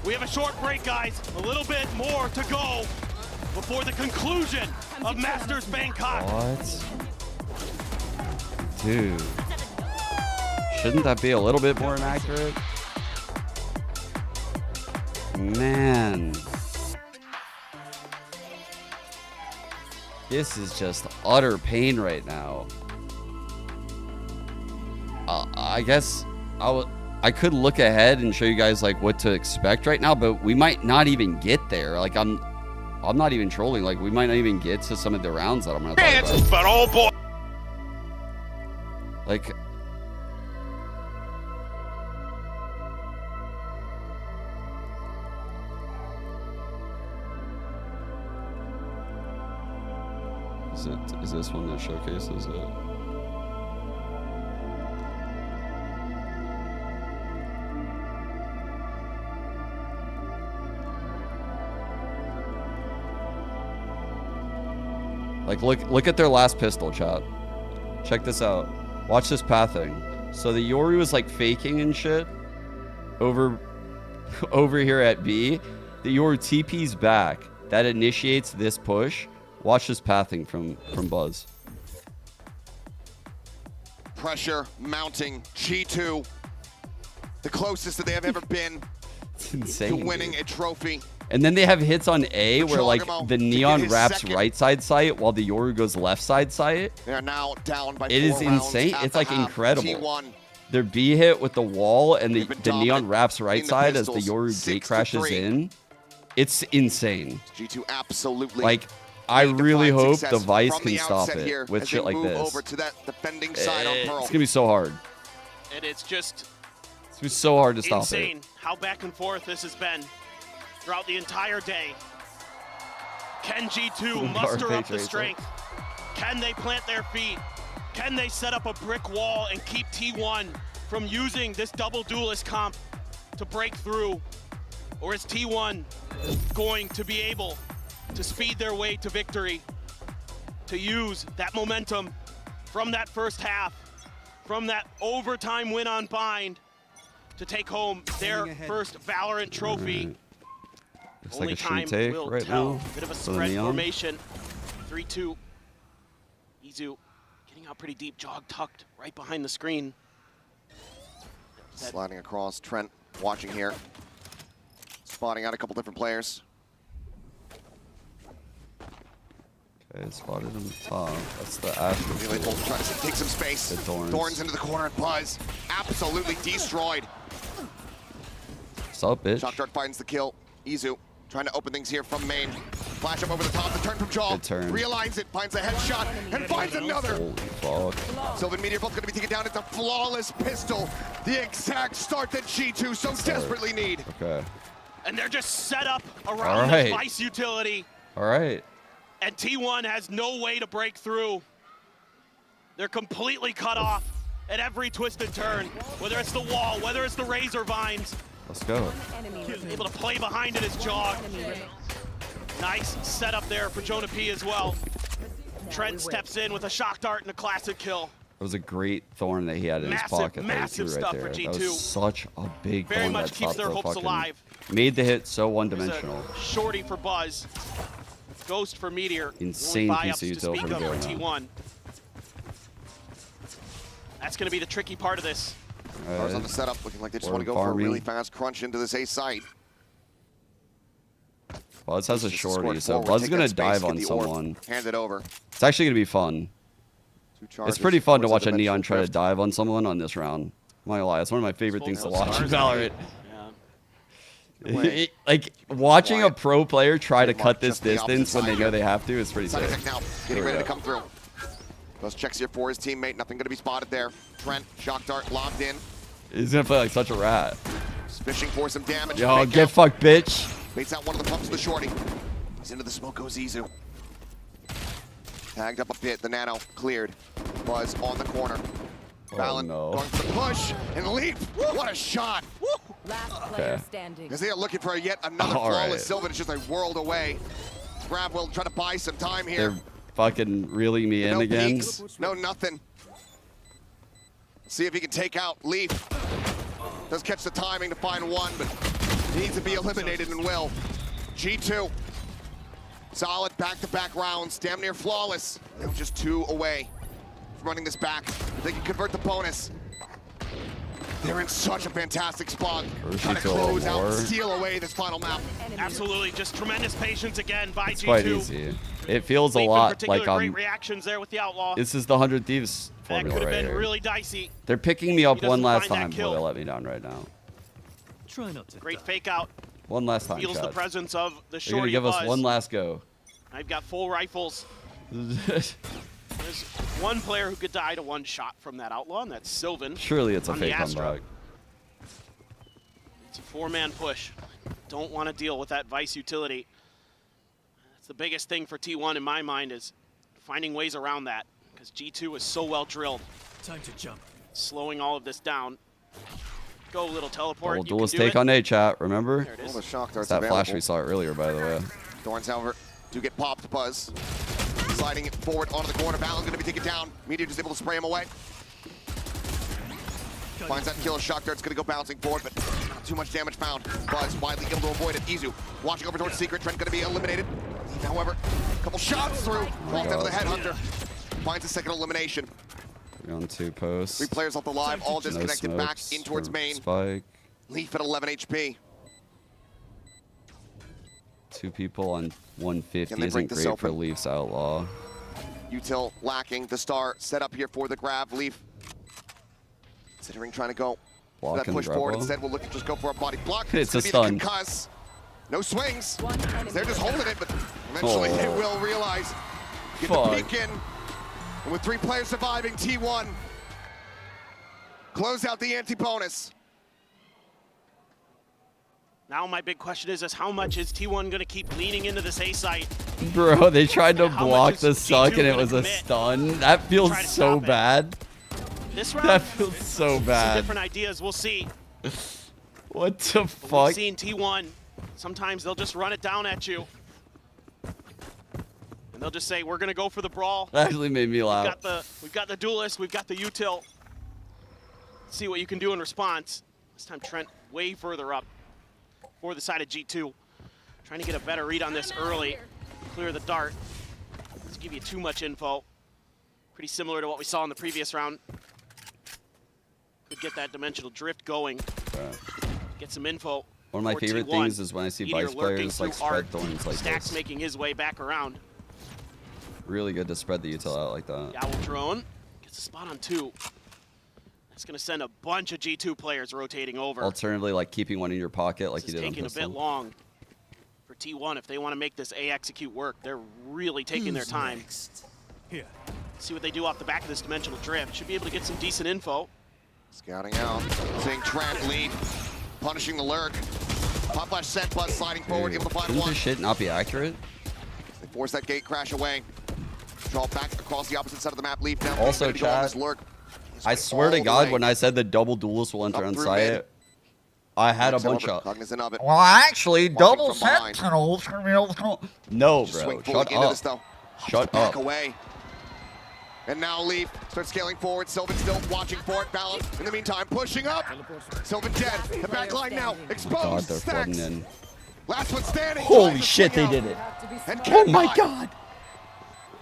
We have a short break, guys. A little bit more to go before the conclusion of Masters Bangkok. What? Dude. Shouldn't that be a little bit more inaccurate? Man. This is just utter pain right now. I guess I could look ahead and show you guys like what to expect right now, but we might not even get there. Like I'm not even trolling. Like we might not even get to some of the rounds that I'm gonna talk about. But oh boy. Like is this one that showcases it? Like look at their last pistol, chat. Check this out. Watch this pathing. So the Yoru was like faking and shit over here at B. The Yoru TP's back. That initiates this push. Watch this pathing from Buzz. Pressure mounting. G2, the closest that they have ever been It's insane, to winning dude. a trophy. And then they have hits on A where like the Neon wraps second. right side sight while the Yoru goes left side sight. They are now down by It 4 is rounds insane. at It's the like half. incredible. T1 Their B hit with the wall and the dominant Neon wraps right in the side as the pistols. Yoru 6 gate to crashes 3. in. It's insane. G2 absolutely. Like, I need to really find hope success the Vyse from can the stop outset it here with as shit they like move this. over to that defending side on Pearl. It's gonna be so hard. And it's just It's gonna be so hard to stop insane it. how back and forth this has been throughout the entire day. Can G2 muster up the strength? Can they plant their feet? Can they set up a brick wall and keep T1 from using this double duelist comp to break through? Or is T1 going to be able to speed their way to victory, to use that momentum from that first half, from that overtime win on Bind, to take home their first Valorant trophy? Looks Only like a time shoot take will right tell. now. Bit of a for the spread Neon. formation. 3-2. Izu getting out pretty deep. Jog tucked right behind the screen. Sliding across. Trent watching here. Spotting out a couple different players. Okay, spotted him top. That's the Asher. Relay Bolt trying to take some space. The Thorns. Thorns into the corner and Buzz. Absolutely destroyed. What's up, bitch? Shock Dart finds the kill. Izu trying to open things here from main. Flash up over the top. The turn from Jaw. Good turn. Realigns it. Finds a headshot and finds another. Holy fuck. Sylvan Meteor both going to be taken down. It's a flawless pistol. The exact start that G2 so desperately need. Okay. And they're just set up around All this right. Vyse utility. All right. And T1 has no way to break through. They're completely cut off. at every twist and turn, whether it's the wall, whether it's the razor vines. Let's go. Able to play behind it is Jog. Nice setup there for Jonah P as well. Trent steps in with a shock dart and a classic kill. It was a great thorn that he had in his pocket. Massive right stuff there. for G2. That was such a big Very thorn much that keeps stopped their the hopes fucking- alive. Made the hit so one-dimensional. Shorty for Buzz. Ghost for Meteor. Insane Only PC buy-ups to util speak for of Go for T1. That's going to be the tricky part of this. Stars on the setup, looking like they just want to go for a really fast crunch into this A site. Buzz has a shorty, so Buzz is going to dive on someone. Hand it over. It's actually going to be fun. It's pretty fun to watch a Neon try to dive on someone on this round. I'm not gonna lie, it's one of my favorite things to watch in Valorant. Like, watching a pro player try to cut this distance when they know they have to is pretty sick. Now, getting ready to come through. Buzz checks here for his teammate, nothing going to be spotted there. Trent, shock dart locked in. He's going to play like such a rat. Just fishing for some damage. Yo, get fucked, bitch. Baits out one of the pumps of the shorty. He's into the smoke, goes Izu. Tagged up a bit, the nano cleared. Buzz on the corner. Valen going for the push and leap. What a shot. Last player standing. As they are looking for yet another flawless Sylvan. It's just a world away. Grab will try to buy some time here. They're fucking reeling me in again. Peaks, no nothing. See if he can take out Leaf. Does catch the timing to find one, but needs to be eliminated and will. G2. Solid back-to-back rounds, damn near flawless. Now just 2 away from running this back. They can convert the bonus. They're in such a fantastic spot. Trying to close out, steal away this final map. Absolutely, just tremendous patience again by It's G2. quite easy. It feels a lot like great reactions there with the Outlaw. This is the 100 Thieves That formula could have right been here. really dicey. They're picking me up He one doesn't last find that time kill. before they let me down right now. Try not to. Great fake out. One last time, Feels the Chad. presence of the They're shorty gonna give us Buzz. one last go. I've got full rifles. There's one player who could die to one shot from that Outlaw, and that's Sylvan. Surely it's a on the fake Astra. comeback. It's a 4-man push. Don't want to deal with that Vyse utility. That's the biggest thing for T1 in my mind, is finding ways around that, because G2 is so well drilled. Time to jump. Slowing all of this down. Go, little teleport. Double You can duelist do take it. on A, chat. Remember? There it is. All the shock darts That flash available. we saw earlier, by the way. Thorns, however, do get popped. Buzz sliding it forward onto the corner. Valen going to be taken down. Meteor just able to spray him away. Finds that kill. Shock dart's going to go bouncing forward, but not too much damage found. Buzz widely able to avoid it. Izu watching over towards Secret. Trent going to be eliminated. However, a couple shots through. Walked out of the headhunter. Finds a second elimination. 3 on 2 posts. 3 players left alive, all No disconnected back smokes in towards for main. Spike. Leaf at 11 HP. 2 people on 150 Can they break isn't the great for Selfie? Leafs Outlaw. Util lacking. The star set up here for the grab. Leaf considering trying to go for Block that and push grab forward. ball. Instead, we'll look to just go for a body block. It's gonna a be stun. The concuss. No swings. They're just holding it, but eventually they will realize. Get the Fuck. peek in. And with 3 players surviving, T1 close out the anti-bonus. Now my big question is how much is T1 going to keep leaning into this A site? Bro, they tried to How block much the is suck G2 and it gonna was a commit? stun. That feels Try to so stop it. bad. This round, That feels so some bad. different ideas. We'll see. What the We've fuck? seen T1. Sometimes they'll just run it down at you. And they'll just say, we're going to go for the brawl. That actually made me laugh. We've got the duelist. We've got the util. See what you can do in response. This time Trent way further up for the side of G2. Trying to get a better read on this early. Clear the dart. Let's give you too much info. Pretty similar to what we saw in the previous round. Could get that dimensional drift going. Get some info. One of my for favorite T1. things is when I see Meteor Vyse lurking players like through spread art. thorns like Stacks this. making his way back around. Really good to spread the util out like that. Owl drone gets a spot on 2. That's going to send a bunch of G2 players rotating over. Alternatively, like keeping one in your pocket like This you is did on taking a pistol. bit long for T1. If they want to make this A execute work, they're really taking their time. Here. See what they do off the back of this dimensional drift. Should be able to get some decent info. Scouting out, seeing Trent lead, punishing the lurk. Pop flash set, Buzz sliding forward, able to find Shouldn't one. this shit not be accurate? They force that gate crash away. Draw back across the opposite side of the map. Leaf now. Also, Gonna go on chat, this lurk. I swear to God, when I said the double duelist will enter on site, I had a bunch of. Well, actually, double sentinels. No, bro. Shut up. Shut up. Away. And now Leaf starts scaling forward. Sylvan still watching for it. Balance in the meantime, pushing up. Sylvan dead. The back line now exposed. God, they're flooding Stacks. in. Last one standing. Holy shit, they did it. And Oh my God.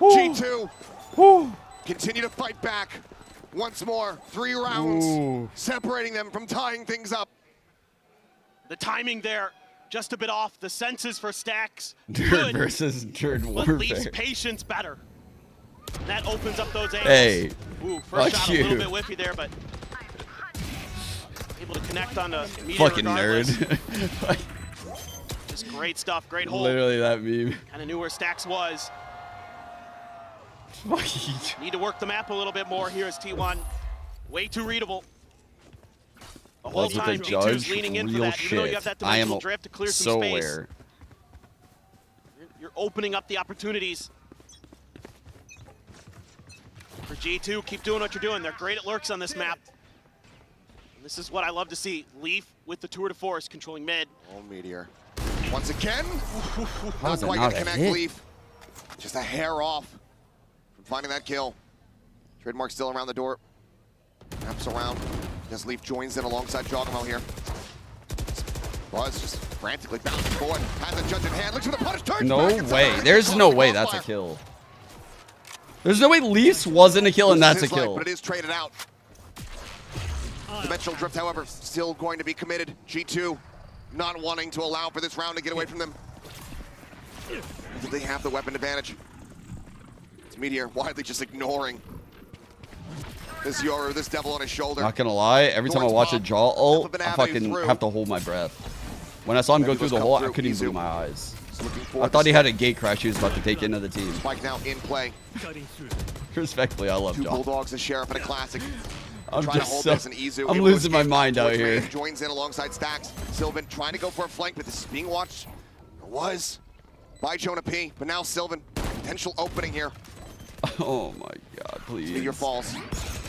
G2 continue to fight back. Once more, 3 rounds, separating them from tying things up. The timing there, just a bit off. The senses for Stacks. Dirt versus Dirt But warfare. Leaf's patience better. That opens up those angles. Hey, Ooh, first fuck shot you. a little bit whiffy there, but able to connect on the meteor Fucking regardless. nerd. Just great stuff, great hold. Literally that meme. Kind of knew where Stacks was. Need to work the map a little bit more here as T1. Way too readable. The whole Loves with time the G2's judge, leaning in for real that. Even though you shit. have that I am dimensional drift to clear so some space. aware. You're opening up the opportunities. For G2, keep doing what you're doing. They're great at lurks on this map. And this is what I love to see. Leaf with the tour de force controlling mid. Oh, Meteor. Once again, not was that quite not gonna a connect hit? Leaf. Just a hair off from finding that kill. Trademark still around the door. Wraps around. As Leaf joins in alongside Jogamo here. Buzz just frantically bouncing forward. Has a judge in hand. Looks for the punish. Turns No back. It's way. a There's no way that's a kill. There's no way Leafs wasn't a kill and that's a His life, kill. but it is traded out. Dimensional drift, however, still going to be committed. G2 not wanting to allow for this round to get away from them. Do they have the weapon advantage? It's Meteor widely just ignoring this devil on his shoulder. Not gonna lie, every time I watch a jaw ult, I fucking have to hold my breath. When I saw him go through the hole, I couldn't even believe my eyes. I thought he had a gate crash he was about to take into the team. Spike now in play. Respectfully, I love 2 Jaw. Bulldogs, a Sheriff, and a Classic. I'm Trying to just hold so, this, and Izu I'm able to losing my escape mind out towards here. Rave, joins in alongside Stacks. Sylvan trying to go for a flank, but this is being watched. It was by Jonah P, but now Sylvan, potential opening here. Oh my God, please. Meteor falls.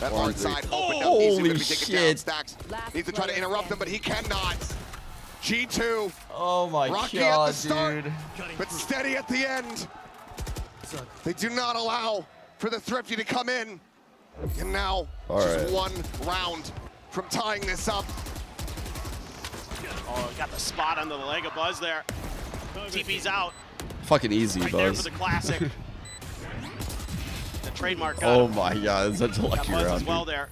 That hard side opened up. Holy Izu gonna be taken down. shit. Stacks needs to try to interrupt them, but he cannot. G2. Oh my Rocky God, at the start, dude. but steady at the end. They do not allow for the Thrifty to come in. And now, just 1 round from tying this up. Oh, got the spot under the leg of Buzz there. TP's out. Fucking easy, Right there for Buzz. the Classic. The trademark got Oh him. my God, it's such a Got lucky Buzz round. as well dude. there.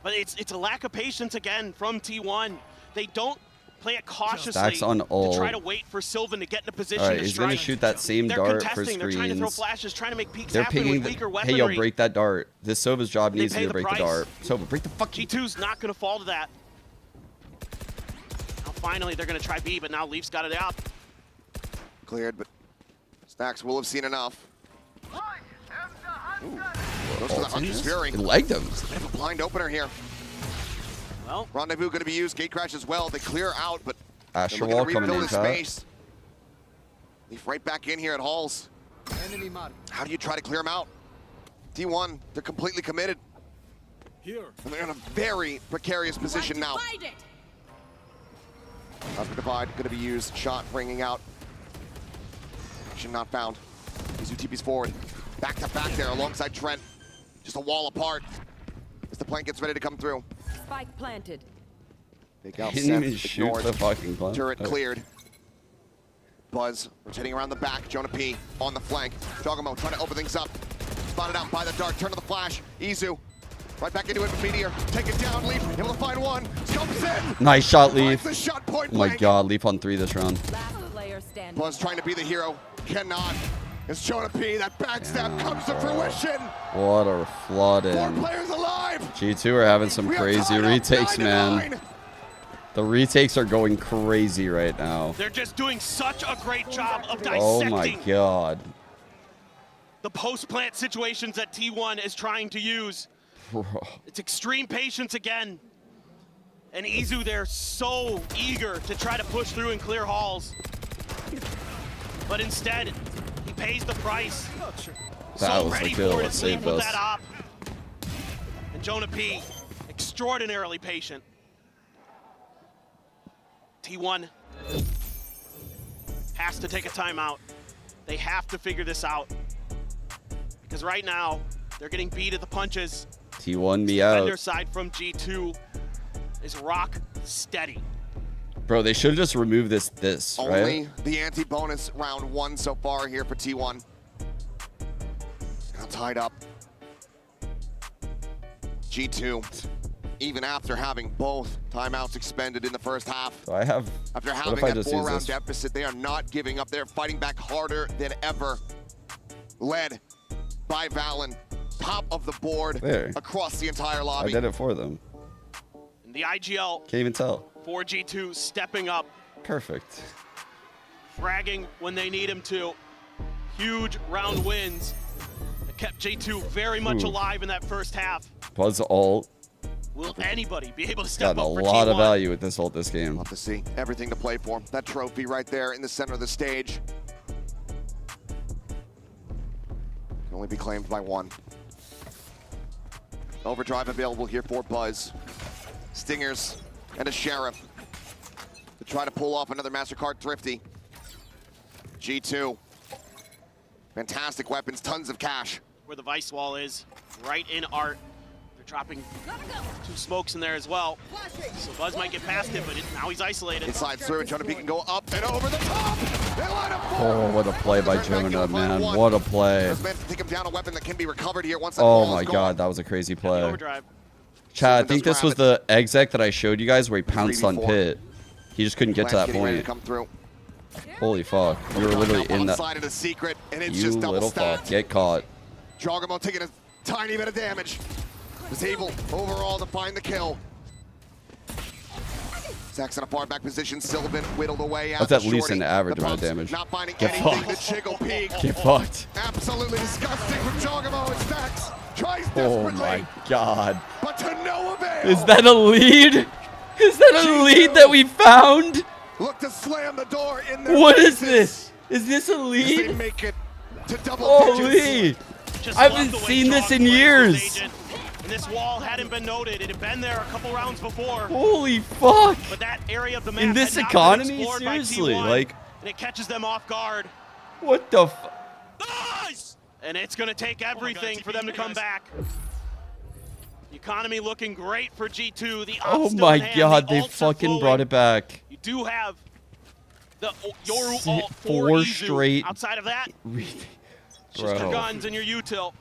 But it's a lack of patience again from T1. They don't play it cautiously Stacks on ult. to try to wait for Sylvan to get in a position All right, to he's strike. gonna shoot that same They're dart for contesting. They're trying to throw screens. flashes, trying to make peaks They're happen pinging with weaker hey, weaponry. yo, break that dart. This Sova's job They needs pay you to the break the price. dart. Sova, break the fuck. G2's not going to fall to that. Now finally, they're going to try B, but now Leaf's got it out. Cleared, but Stacks will have seen enough. Goes for the Hunter's Fury. He legged him. Bit of a blind opener here. Well, Rendezvous going to be used. Gate crash as well. They clear out, but Astro they're looking Wall to coming refill in, the chat. space. Leaf right back in here at Halls. How do you try to clear them out? D1, they're completely committed. And they're in a very precarious position now. Cosmic Divide going to be used. Shot ringing out. Action not found. Izu TP's forward. Back to back there alongside Trent. Just a wall apart as the plank gets ready to come through. Spike planted. Take out He didn't even Seth, shoot ignored. the fucking plant. Turret Okay. cleared. Buzz rotating around the back. Jonah P on the flank. Jogamo trying to open things up. Spotted out by the dart. Turn to the flash. Izu right back into it with Meteor. Take it down. Leaf able to find one. Scopes in. Nice shot, Leaf. Finds the shot point Oh my blank. God, Leaf on 3 this round. Last player standing. Buzz trying to be the hero. Cannot. It's Jonah P. That backstab comes to fruition. What a flood 4 in. players alive. G2 are having some We are crazy tied up retakes, 9-9. man. The retakes are going crazy right now. they're just doing such a great job of Oh dissecting my God. the post-plant situations that T1 is trying to use. It's extreme patience again. And Izu, they're so eager to try to push through and clear halls. But instead, he pays the price. That So was the ready kill for it that as Leaf saved with us. that op. And Jonah P, extraordinarily patient. T1 has to take a timeout. They have to figure this out. Because right now, they're getting beat at the punches. T1 me Defender out. side from G2 is rock steady. Bro, they should have just removed this, Only right? the anti-bonus round 1 so far here for T1. Now tied up. G2, even after having both timeouts expended in the first half. So I have. After what having if I that just use 4-round this? deficit, they are not giving up. They're fighting back harder than ever. Led by Valen, top of the board There. across the entire I lobby. did it for them. And the IGL Can't even tell. for G2 stepping up, Perfect. fragging when they need him to. Huge round wins that kept G2 very much Ooh. alive in that first half. Buzz ult. Will anybody be able to step Gotten a up for lot T1? of value with this ult this game. Love to see everything to play for. That trophy right there in the center of the stage can only be claimed by one. Overdrive available here for Buzz. Stingers and a Sheriff to try to pull off another MasterCard Thrifty. G2. Fantastic weapons, tons of cash. Where the Vyse wall is, right in art. They're dropping 2 smokes in there as well. So Buzz might get past it, but now he's isolated. It slides through, Jonah P can go up and over the top. They line up for Oh, what a play by Jonah, man. What a play. There's meant to take him down, a weapon that can be recovered here once that Oh ball my is god, gone. that was a crazy play. Overdrive. Chad, I Sylvan think does this was grab the exec that I showed you guys where he pounced on 3v4. Pit. He just couldn't get to Lance that getting ready to point. come through. Holy fuck. We were literally in that. Side of the secret, and it's You just double little stacked. fuck. Get caught. Jogamo taking a tiny bit of damage. Was able overall to find the kill. Zach's in a far back position. Sylvan whittled away at That's the at least shorty. an average The amount of pumps damage. Not finding Get anything. fucked. The Jiggle Peak. Get fucked. Absolutely disgusting from Jogamo and Stacks. Tries Oh desperately, my god. but to no avail. Is that a lead? Is that a lead that we found? Look to slam the door in their What is faces this? Is this a as they lead? make it to double Holy! digits. Just I love haven't the way seen this Jog in plays his years. agent. And this wall hadn't been noted. It had been there a couple rounds before. Holy fuck! But that area of the map In this had not economy? been explored by Seriously, T1, like- and it catches them off guard. What the f- And it's going to take everything for them to come back. The economy looking great for G2. The Oh ops still my in hand, god, the they ults are fucking brought flowing. it back. You do have the Yoru Si- ult for four Izu. straight- Outside of that, it's just your Bro. guns and your util.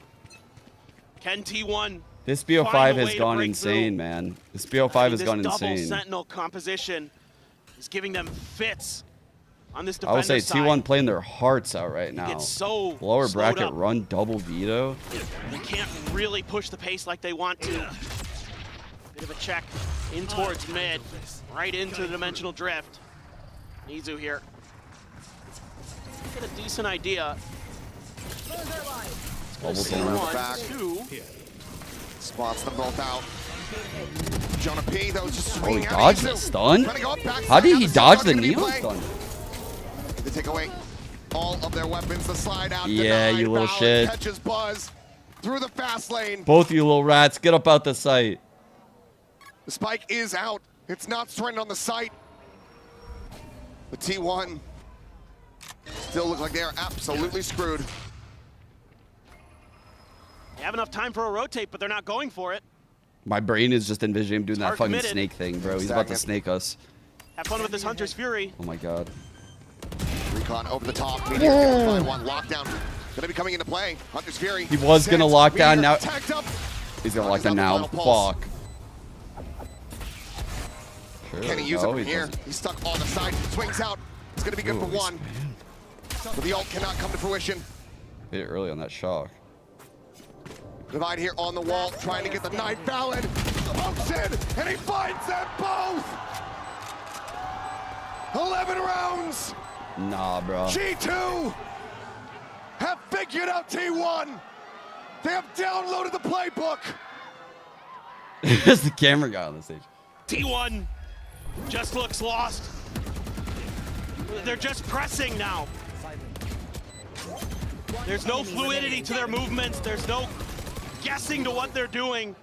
Can T1 This find BO5 a has way to gone break insane, through? man. This BO5 has This gone double insane. Sentinel composition is giving them fits on this I defender would say side. T1 playing their hearts out right now. It's so Lower slowed bracket up. run double veto. They can't really push the pace like they want to. Bit of a check in towards mid, right into the dimensional drift. Nizu here. Get a decent idea. Bubbles See around the one, back. 2. Spots them both out. Jonah P, though, just Oh, swinging he at dodged Izu. the stun? Trying to go up backside. How did Now he the dodge Seagull's the gonna be in neon play. stun? They take away all of their weapons. The slide out. Yeah, denied. you little Valor shit. Catches Buzz through the fast lane. Both you little rats, get up out the site. The spike is out. It's not stranded on the site. The T1 still look like they are absolutely screwed. They have enough time for a rotate, but they're not going for it. My brain is just envisioning him doing that Hard fucking committed. snake thing, bro. He's about to snake us. Have fun with this Hunter's Fury. Oh my god. Recon over the top. Meteor gonna find one. Lockdown gonna be coming into play. Hunter's Fury. He was gonna Sent. lock down, Meteor now- tagged up. He's gonna lock down the now. final pulse. Fuck. Sure, Can he use it no, from he here? doesn't. He's stuck on the side. Swings out. It's gonna be good for Ooh, one. But the ult cannot come to fruition. Hit it early on that shock. Divide here on the wall, trying to get the knife. Valen pumps in, and he finds them both. 11 rounds. Nah, bro. G2 have figured out T1. They have downloaded the playbook. There's the camera guy on the stage. T1 just looks lost. They're just pressing now. There's no fluidity to their movements. There's no guessing to what they're doing.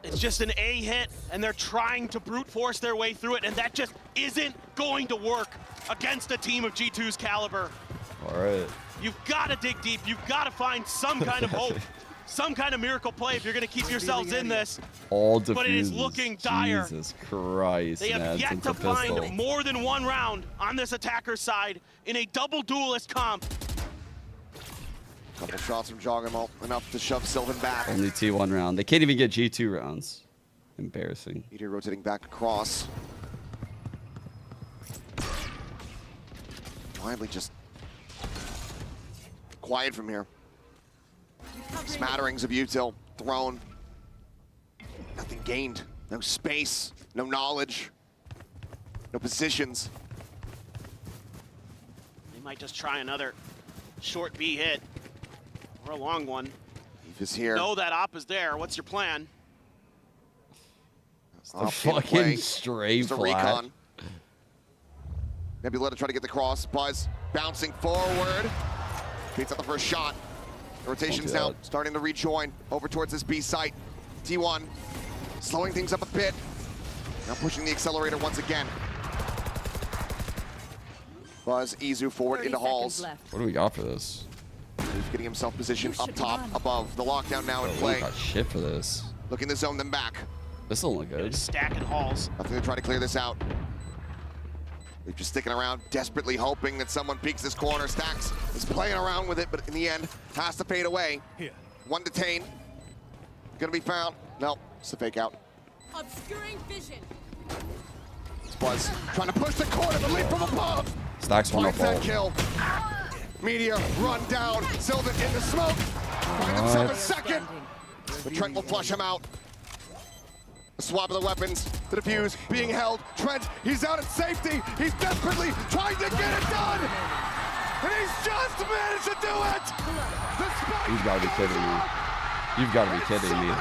It's just an A hit, and they're trying to brute force their way through it, and that just isn't going to work against a team of G2's caliber. All right. You've got to dig deep. You've got to find some kind of hope, some kind of miracle play if you're going to keep yourselves in this. All diffuses. But it is looking dire. Jesus Christ, They have yet to find more than one round on this attacker side in a double duelist comp. Couple shots from Joggermo, enough to shove Sylvan back. Only T1 round. They can't even get G2 rounds. Embarrassing. Meteor rotating back across. Widely just quiet from here. Smatterings of util thrown. Nothing gained. No space, no knowledge, no positions. They might just try another short B hit or a long one. Eve is here. Know that op is there. What's your plan? The fucking stray flash. Recon. Nebula to try to get the cross. Buzz bouncing forward. Beats out the first shot. The rotation's now starting to rejoin over towards this B site. T1 slowing things up a bit. Now pushing the accelerator once again. Buzz, Izu forward into halls. What do we got for this? He's getting himself positioned up top, above. The lockdown now in play. We got shit for this. Looking to zone them back. This don't look good. Stacking halls. Nothing to try to clear this out. They're just sticking around, desperately hoping that someone peeks this corner. Stacks is playing around with it, but in the end, has to fade away. Here. One detained. Gonna be found. No, it's a fake out. Obscuring vision. Buzz trying to push the corner, but leap from above. Stacks one up that kill. Meteor run down. Sylvan in the smoke. Find himself a second. But Trent will flush him out. A swap of the weapons. The defuse being held. Trent, he's out at safety. He's desperately trying to get it done. And he's just managed to do it. You've got to be kidding me. You've got to be kidding me.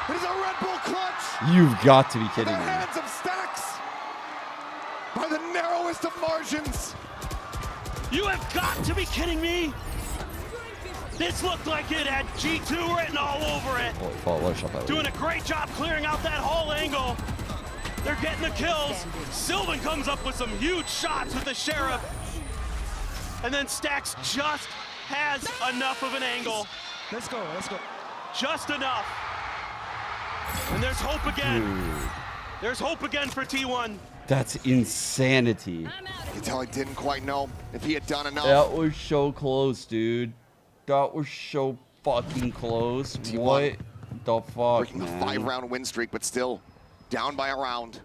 It is a Red Bull clutch. You've got to be kidding me. Hands of Stacks by the narrowest of margins. You have got to be kidding me. This looked like it had G2 written all over it. Doing a great job clearing out that whole angle. They're getting the kills. Sylvan comes up with some huge shots with the Sheriff. And then Stacks just has enough of an angle. Let's go, let's go. Just enough. And there's hope again. There's hope again for T1. That's insanity. You can tell he didn't quite know if he had done enough. That was so close, dude. That was so fucking close. What the fuck, breaking man? A 5-round win streak, but still down by a round.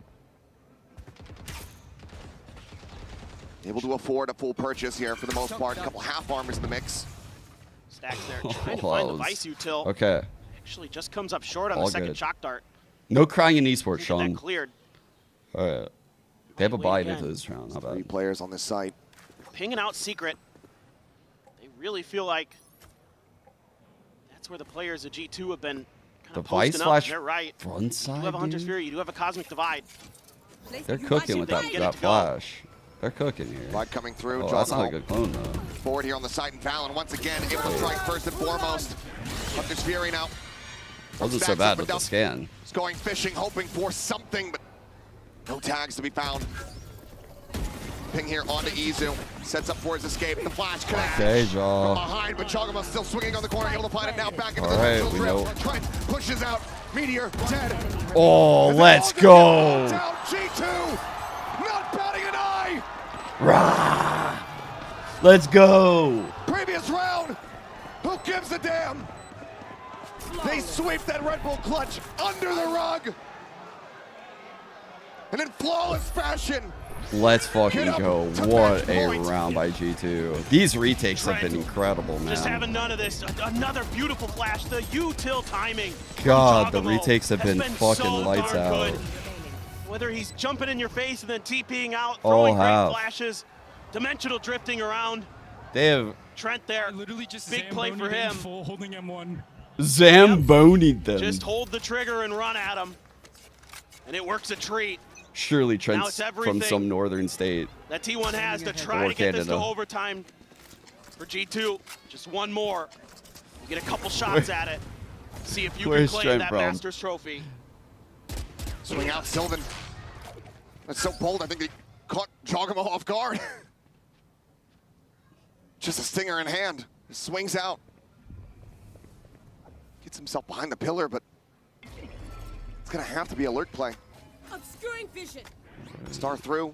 Able to afford a full purchase here for the most part. A couple half armors in the mix. Stacks there trying to find the Vyse util. Okay. Actually just comes up short on All the second good. shock dart. No crying in esports, Sean. That cleared. All right. They have a bye into this round. How about 3 players on this site. Pinging out secret. They really feel like that's where the players of G2 have been kind of posting up. They're right. Front side, you do have a Hunter's Fury. You do have a Cosmic Divide. They're cooking with that flash. They're cooking here. Light coming through. Oh, that's not a good clone, though. Forward here on the site, and Valen once again able to strike first and foremost. Hunter's Fury now. Wasn't so bad with the scan. He's going fishing, hoping for something, but no tags to be found. Ping here onto Izu. Sets up for his escape. The flash connects. Okay, Jaw. From behind, but Joggermo still swinging on the corner, able to find it now. Back into All the right, we know. Trent pushes out. Meteor dead. Oh, let's go. Down G2. Not batting an eye. Rah! Let's go. Previous round. Who gives a damn? They sweep that Red Bull clutch under the rug. And in flawless fashion. Let's fucking go. What a round by G2. These retakes have been incredible, man. Just having none of this. Another beautiful flash. The util timing. God, the retakes have been fucking so lights out. Good. Whether he's jumping in your face and then TPing out, throwing great flashes, dimensional drifting around. They have Trent there. Literally just big play for him. Full, holding M1. Zambonied them. Just hold the trigger and run at him. And it works a treat. Surely Trent's from some northern state. That T1 has to try to get this to overtime for G2. Just one more. You get a couple shots at it. See if you Where's can claim Trent that from? Masters trophy. Swing out Sylvan. That's so bold, I think they caught Jogamo off guard. Just a stinger in hand. Swings out. Gets himself behind the pillar, but it's gonna have to be a lurk play. Obscuring vision. Star through.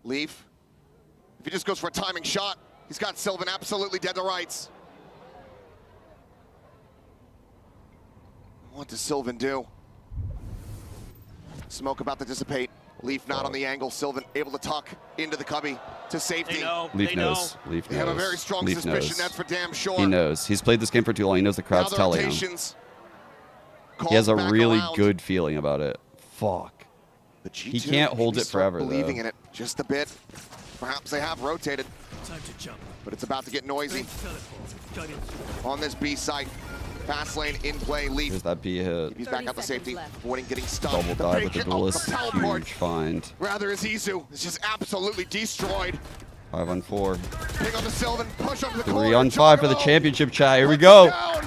Leaf. If he just goes for a timing shot, he's got Sylvan absolutely dead to rights. What does Sylvan do? Smoke about to dissipate. Leaf not on the angle. Sylvan able to tuck into the cubby to safety. Leaf knows. Leaf knows. They have a very strong Leaf suspicion, knows. that's for damn sure. He knows. He's played this game for too long. He knows the crowd's Now the telling him. rotations He has a called back really around. good feeling about it. Fuck. But G2 He can't hold maybe it start forever, believing though. in it just a bit. Perhaps they have rotated, Time to jump. but it's about to get noisy Teleport. Got it. on this B site. Fast lane in play. Leaf. Here's that B hit. He's back out to safety, avoiding getting stuck. Double The dive with the fake hit, duelist. the teleport. Huge find. Rather is Izu. It's just absolutely destroyed. 5 on 4. Ping on the Sylvan, push up to the 3 corner. on 5 for the Jogamo championship chat. Here we puts go. it down.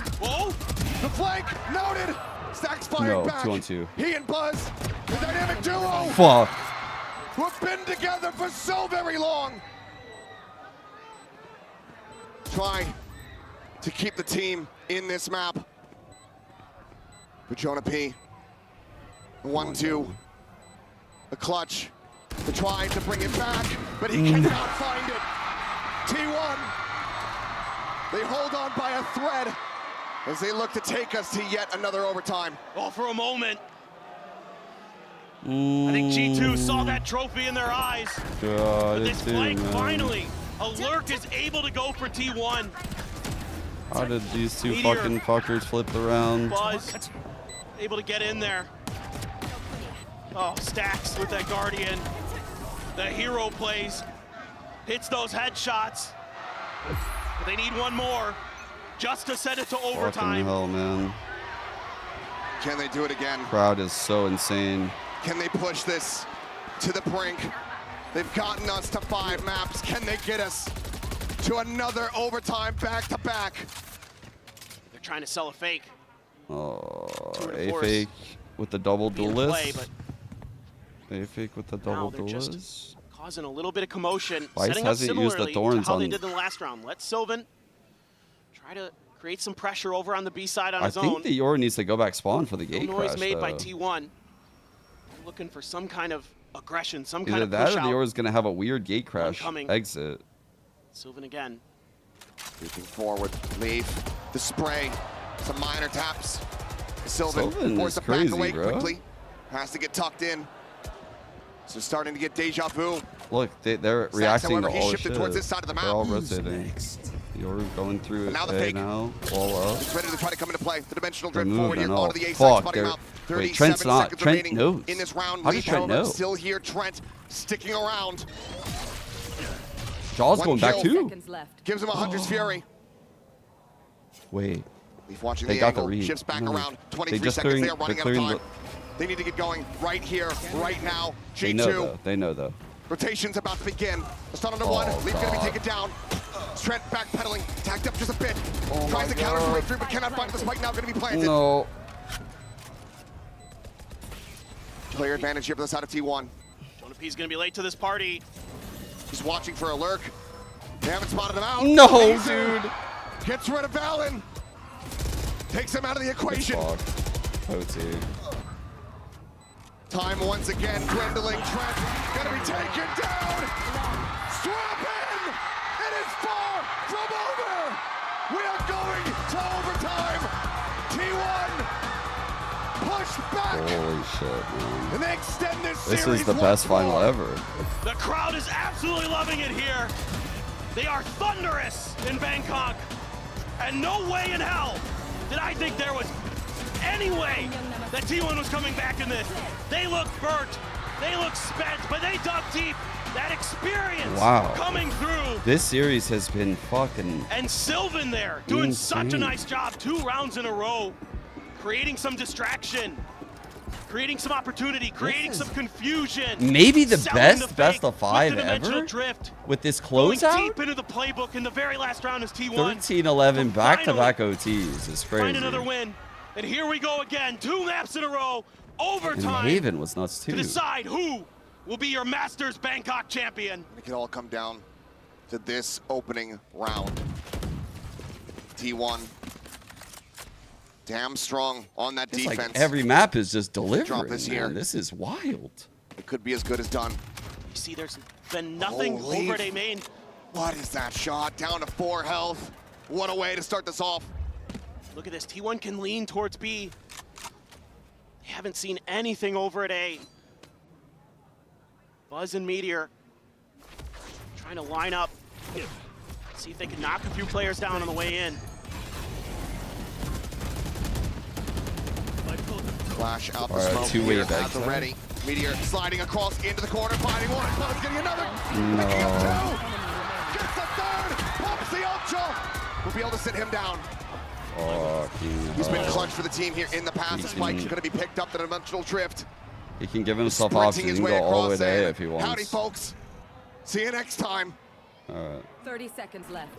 The flank, noted. Stacks firing No, back. 2 on 2. He and Buzz, the dynamic duo. Fuck. Who have been together for so very long. Trying to keep the team in this map. For Jonah P. 1-2. The clutch. The try to bring it back, but he cannot find it. T1. They hold on by a thread as they look to take us to yet another overtime. Oh, for a moment. I think G2 saw that trophy in their eyes. God, But this flank, man. finally, a lurk is able to go for T1. How did these two Meteor. fucking fuckers flip around? Buzz able to get in there. Oh, Stacks with that Guardian. The hero plays, hits those headshots. But they need one more just to set it to Fucking overtime. hell, man. Can they do it again? Crowd is so insane. Can they push this to the brink? They've gotten us to 5 maps. Can they get us to another overtime back-to-back? They're trying to sell a fake. Oh, Two and a A force. fake with the double Being in play, duelist. but A fake with the now double they're just duelist. causing a little bit of commotion. Vyse Setting up hasn't used the similarly to thorns how they on- did in the last round. Let Sylvan try to create some pressure over on the B side on I his think own. the Yor needs to go back spawn for the No gate noise crash, made by though. T1. Looking for some kind of aggression, some Either kind of that push or the out. Yor is going to have a weird gate crash coming. exit. Sylvan again. Creeping forward, leave, the spray, some minor taps. Sylvan Sylvan forced is to back crazy, away bro. quickly. Has to get tucked in. So starting to get deja vu. Look, they're Stacks, reacting however, to he all the shifted shit. towards this side of the map. They're all Who's rotating. Yor going through Now it the fake. now. Wall up. He's ready to try to come into play. The dimensional They're drift forward here moving. onto the Oh, A side, fuck, spotting they're- out. wait, 37 Trent's not. seconds Trent remaining knows. in this round. How does Leaf, Trent however, know? still here. Trent sticking around. Jaw's One going back kill. too. Gives him a Hunter's Fury. Wait. Leaf watching They the got angle. the read. Shifts back No. around. They 23 just seconds. clearing- They are running they're out of clearing time. They need to get going right here, right now. They know G2. though. They know though. Rotation's about to begin. A stun under one. Leaf gonna be taken down. Trent backpedaling, tacked up just a bit. Tries to counter his way through, but cannot find the spike. Now gonna be planted. No. Player advantage here for the side of T1. Jonah P's gonna be late to this party. He's watching for a lurk. They haven't spotted him out. No, Vyse dude. Gets rid of Valen. Takes him out of the equation. OT. Time once again dwindling. Trent gonna be taken down. Strap in. It is far from over. We are going to overtime. T1 push back. Holy shit, man. And they extend this This series is the once best final more. ever. The crowd is absolutely loving it here. They are thunderous in Bangkok. And no way in hell did I think there was any way that T1 was coming back in this. They look burnt, they look spent, but they dug deep. That experience Wow. coming through. This series has been fucking And Sylvan there, doing such a insane. nice job 2 rounds in a row, creating some distraction, Creating some opportunity, creating some confusion. Maybe the selling best fake best of with 5 the dimensional ever drift. with this Going closeout. deep into the playbook in the very last round is T1. 13-11 back-to-back OTs is Find crazy. another win. And here we go again. 2 maps in a row. And Overtime. Haven was nuts too. To decide who will be your Masters Bangkok champion. It can all come down to this opening round. T1. Damn strong on that It's defense. like every map is just delivering. Drop this here. Man. This is wild. It could be as good as done. You see, there's been nothing Holy over at main. What is that shot? Down to 4 health. What a way to start this off. Look at this. T1 can lean towards B. They haven't seen anything over at A. Buzz and Meteor trying to line up. See if they can knock a few players down on the way in. Flash out the Alright, smoke. two-way Meteor back at the side. ready. Meteor sliding across into the corner, finding one. Buzz getting another. No. Picking up 2. Gets the 3rd. Pops the ultra. We'll be able to sit him down. He's been clutch for the team here in the past. The spike's going to be picked up the dimensional drift. He can give himself Sprinting options. He his can way go all the way across to A in. if he wants. Howdy, folks. See you next time. Alright. 30 seconds left.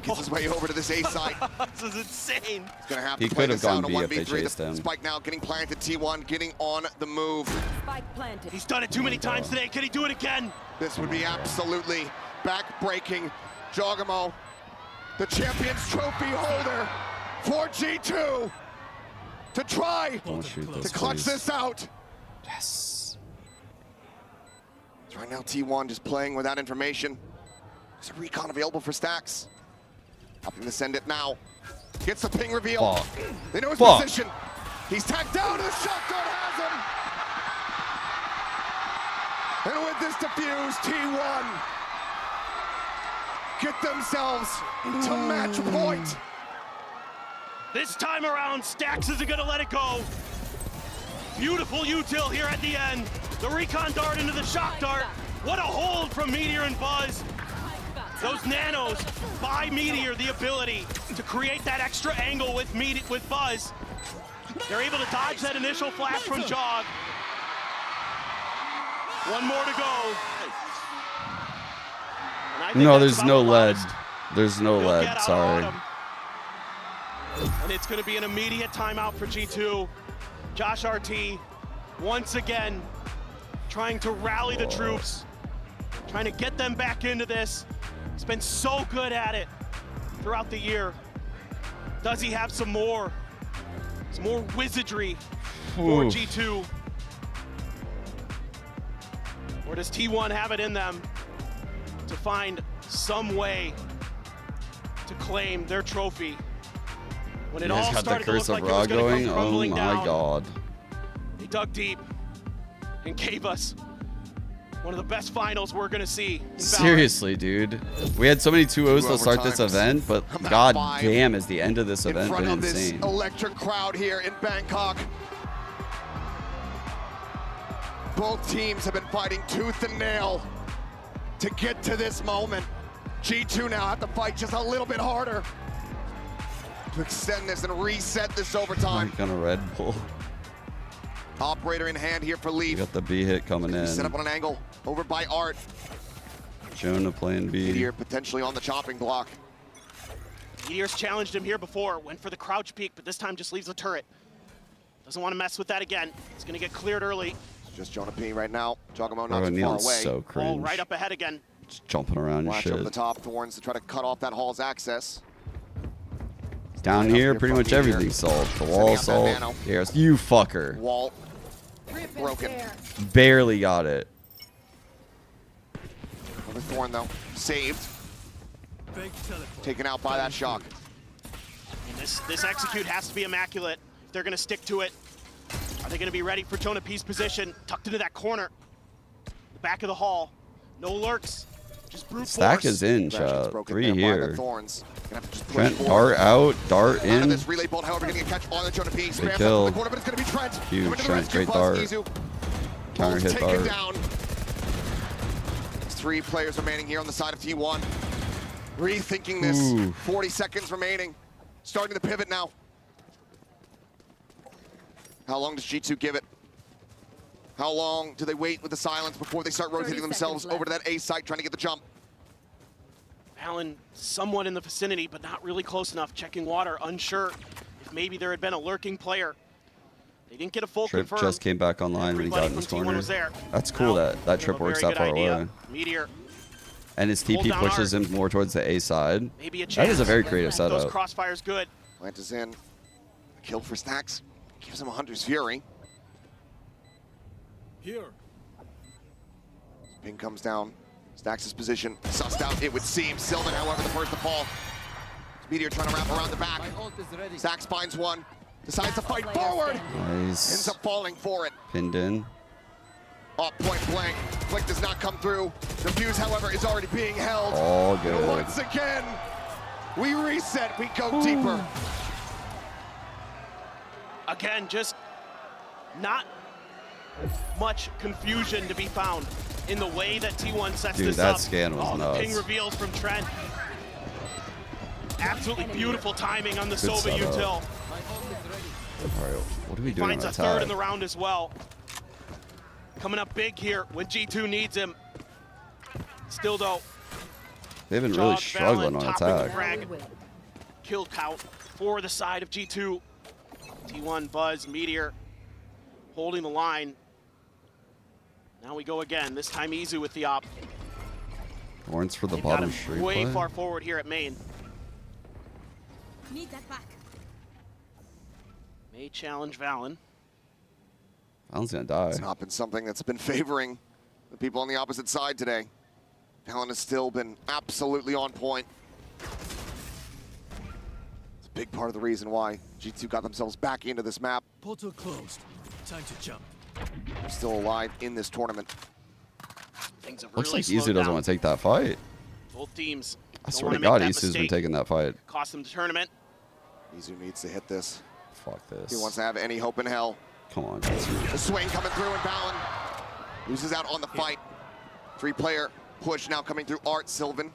Gets his way over to this A side. This is insane. He's going to have He to play could have this out gone on B if they 1v3. chased him. Spike now getting planted. T1 getting on the move. Spike planted. He's done it too many times today. Can he do it again? This would be absolutely back-breaking. Jogamo, the Champions Trophy holder for G2, to try to clutch this out. Yes. So right now, T1 just playing without information. There's a recon available for Stacks. Opting to send it now. Gets the ping reveal. Fuck. They know his Fuck. position. He's tagged down, and the shotgun has him. And with this defuse, T1 get themselves to match point. This time around, Stacks isn't gonna let it go. Beautiful util here at the end. The recon dart into the shock dart. What a hold from Meteor and Buzz. Those nanos buy Meteor the ability to create that extra angle with Buzz. They're able to dodge that initial flash from Jog. One more to go. And I think No, that's there's about no the lead. last There's no they'll lead. get out Sorry. on 'em. And it's going to be an immediate timeout for G2. Josh RT, once again, trying to rally the troops, trying to get them back into this. He's been so good at it throughout the year. Does he have some more wizardry for Oof. G2? Or does T1 have it in them to find some way to claim their trophy? When it You guys all got the started to look curse of like it was Ra gonna going? come Oh crumbling my down, god. they dug deep and gave us one of the best finals we're gonna see in Valorant. Seriously, dude. We had so many 2-0s to start this overtimes. event, but About god 5 damn is the end of this in event front been of this insane. electric crowd here in Bangkok. Both teams have been fighting tooth and nail to get to this moment. G2 now have to fight just a little bit harder to extend this and reset this overtime. Gonna Red Bull. Operator in hand here for We Leaf. got the B hit coming Set up in. on an angle over by Art. Jonah playing B. Meteor potentially on the chopping block. Meteor's challenged him here before, went for the crouch peek, but this time just leaves the turret. Doesn't want to mess with that again. It's gonna get cleared early. It's just Jonah P right now. Jogamo Bro, not too far Neil's away. so Ball cringe. right up ahead again. Just jumping around and Flash over the shit. top. Thorns to try to cut off that hall's access. Down Line up here, here pretty from much Meteor. everything's solved. The Setting wall up that solved. nano. Yes, you fucker. Wall broken. Barely got it. Another Thorn though, saved. Taken out by that shock. And this execute has to be immaculate. If they're gonna stick to it, are they gonna be ready for Jonah P's position? Tucked into that corner. The back of the hall. No lurks. Just brute Stack force. is in, Bastion's chat. broken 3 there by the here. Thorns. Gonna have to just push Trent, forward. dart out, dart Out of in. this relay bolt, however, getting a catch on the Jonah P. Spams kill. up the corner, but it's gonna be Trent. Huge Coming to the Trent, rescue, great Buzz, dart. Izu. Counter Ball's hit taken dart. down. There's 3 players remaining here on the side of T1. Rethinking this. Ooh. 40 seconds remaining. Starting to pivot now. How long does G2 give it? How long do they wait with the silence before they start rotating themselves over to that A site, trying to get the jump? Alan somewhat in the vicinity, but not really close enough. Checking water, unsure if maybe there had been a lurking player. They didn't get a full Trip confirm. just came back online when he got in this Everybody from corner. T1 was there. That's cool that Trip works that far away. Meteor. And his Hold TP down pushes Art. him more towards the A side. Maybe a That is a chance. very creative Those setup. crossfires good. Plant is in. Kill for Stacks. Gives him a Hunter's Fury. Here. Ping comes down. Stacks' position. Sussed out, it would seem. Sylvan, however, the first to fall. Meteor trying to wrap around the back. Stacks finds one. Decides to fight forward. Nice. Ends up falling for it. Pinned in. Off point blank. Flick does not come through. The fuse, however, is already being held. All good. And once again, we reset. We go deeper. Again, just not much confusion to be found in the way that T1 sets Dude, this that up. scan was The nuts. ping reveals from Trent. Absolutely beautiful timing on the Good Sova setup. util. All right, what are we doing Finds on a third attack? in the round as well. Coming up big here when G2 needs him. Still though, They've been really Jog, struggling Valen on topping the attack. frag. Kill count for the side of G2. T1, Buzz, Meteor holding the line. Now we go again, this time Izu with the op. Horns for the They've got bottom him street way play. far forward here at main. Need that back. May challenge Valen. Valen's gonna die. It's not been something that's been favoring the people on the opposite side today. Valen has still been absolutely on point. It's a big part of the reason why G2 got themselves back into this map. Portal closed. Time to jump. They're still alive in this tournament. Things have Looks really like Izu slowed doesn't down. want to take that fight. Both teams I don't swear wanna to make God, that Isu's been mistake. taking that fight. Cost them the tournament. Izu needs to hit this. Fuck this. He wants to have any hope in hell. Come on. The swing coming through and Valen loses out on the fight. Three-player push now coming through Art. Sylvan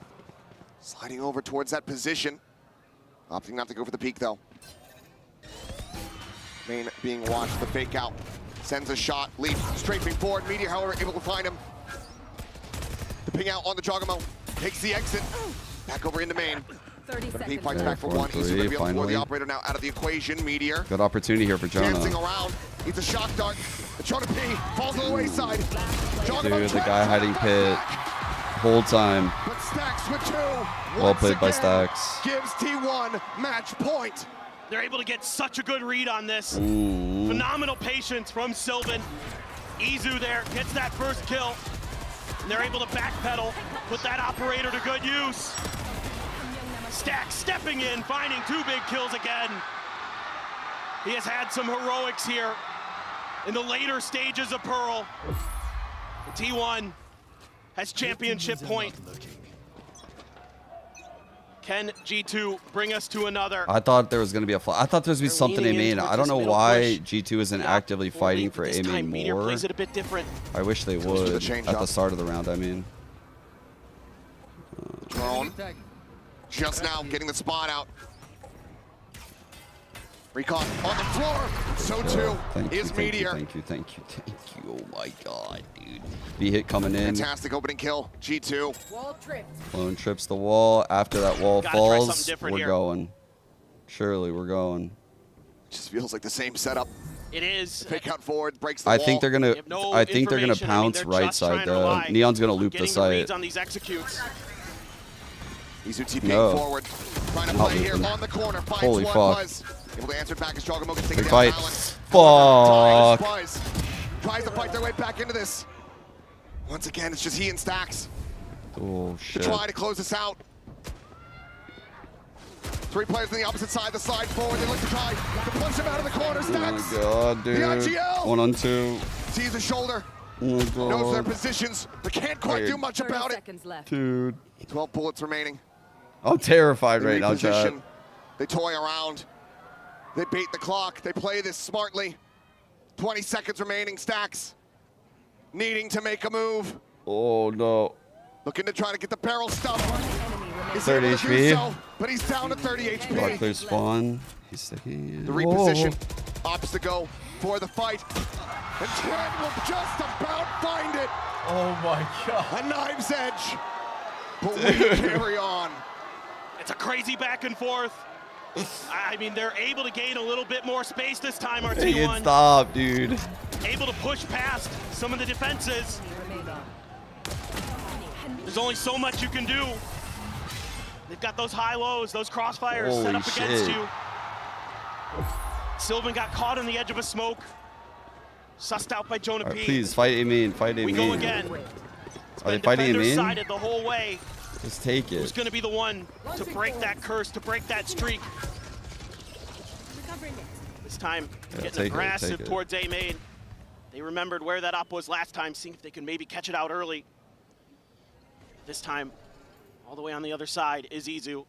sliding over towards that position. Opting not to go for the peak though. Main being watched, the fake out. Sends a shot, leap, strafing forward. Meteor, however, able to find him. The ping out on the Jogamo. Takes the exit. Back over into main. 30 But he seconds. fights back for Four one. and Izu three, gonna be able to pull the finally. operator now out of the equation. Meteor Good opportunity here for dancing Jonah. around. He's a shock dart. The Jonah P falls to the wayside. Dude, the guy hiding pit. Whole time. But Stacks with two. Well Once played by again, Stacks. Gives T1 match point. They're able to get such a good read on this. Ooh. Phenomenal patience from Sylvan. Izu there gets that first kill. And they're able to backpedal, put that operator to good use. Stacks stepping in, finding two big kills again. He has had some heroics here in the later stages of Pearl. And T1 has championship point. Can G2 bring us to another? I thought there was going to be a I thought there was going to be something in leaning in main. towards I don't this know middle why push. G2 isn't actively fighting for This A time main Meteor more. plays it a bit different. I wish they for the would change at up. the start of the round, I mean. Drone. Just now getting the spot out. Recon on the floor. So too Thank you, is thank you, Meteor. thank you, thank you, thank you. Oh my god, dude. V-hit coming in. Fantastic opening kill. G2. Wall tripped. Lone trips the wall. After that wall Gotta try something falls, different we're here. going. Surely we're going. Just feels like the same setup. It is. Fake out forward, breaks the I wall. think they're gonna. They have no I think they're gonna information. I mean, pounce they're right just side trying to though. rely Neon's gonna on loop the getting site. reads on these executes. Izu TPing No. forward. Trying to Not play here looping. on the corner. Finds Holy one. fuck. Buzz. Able to answer back as Jogamo gets Big taken fight. down. Balance. Fuck. Buzz tries to fight their way back into this. Once again, it's just he and Stacks Oh to shit. try to close this out. Three players on the opposite side, the slide forward. They look to try to push him out of the corner. Oh Stacks my god, dude. The IGL. 1 on 2. sees the shoulder. Oh my Knows their god. positions, but can't quite do much 30 about it. seconds left. Dude. 12 bullets remaining. I'm terrified They right now, chat. reposition. They toy around. They bait the clock. They play this smartly. 20 seconds remaining. Stacks needing to make a move. Oh no. Looking to try to get the barrel stuff. He's 30 able to do HP. so, but he's down to 30 Dark HP. clear spawn. He's sticking. The reposition. Opts to go for the fight. And Chen will just about find it. Oh my god. A knife's edge. But we carry on. It's a crazy back and forth. I mean, they're able to gain a little bit more space this time, our T1. Stop, dude. Able to push past some of the defenses. There's only so much you can do. They've got those high-lows, those crossfires set up against you. Sylvan got caught on the edge of a smoke. Sussed out by Jonah P. Please, fight A main, fight A main. We go again. Are they fighting A main? Sided the whole way. Just take it. Who's going to be the one to break that curse, to break that streak? This time, getting aggressive towards A main. They remembered where that op was last time, seeing if they can maybe catch it out early. This time, all the way on the other side is Izu.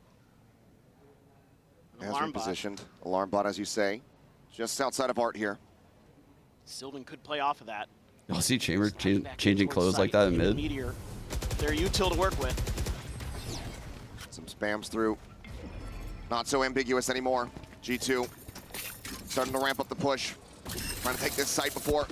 As repositioned. Alarm bot, as you say. Just outside of Art here. Sylvan could play off of that. Y'all see Chamber changing clothes like that in mid? Meteor. They're util to work with. Some spams through. Not so ambiguous anymore. G2 starting to ramp up the push. Trying to take this site before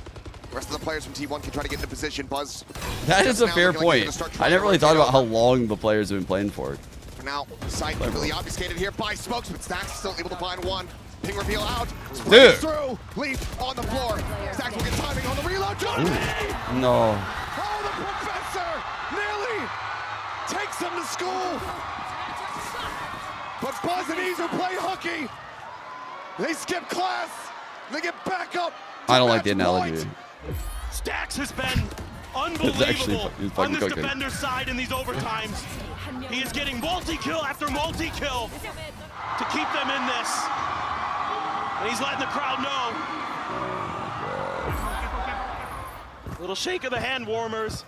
the rest of the players from T1 can try to get into position. Buzz. That is a fair point. I never really thought about how long the players have been playing for. For now, site completely obfuscated here by Smokes, but Stax still able to find one. Ping reveal out. Sprays through. Leaf on the floor. Stax will get timing on the reload. No. Oh, the professor nearly takes them to school. But Buzz and Izu play hooky. They skip class. They get back up. I don't like the analogy. Stax has been unbelievable on this defender's side in these overtimes. He is getting multi-kill after multi-kill to keep them in this. And he's letting the crowd know. Little shake of the hand warmers.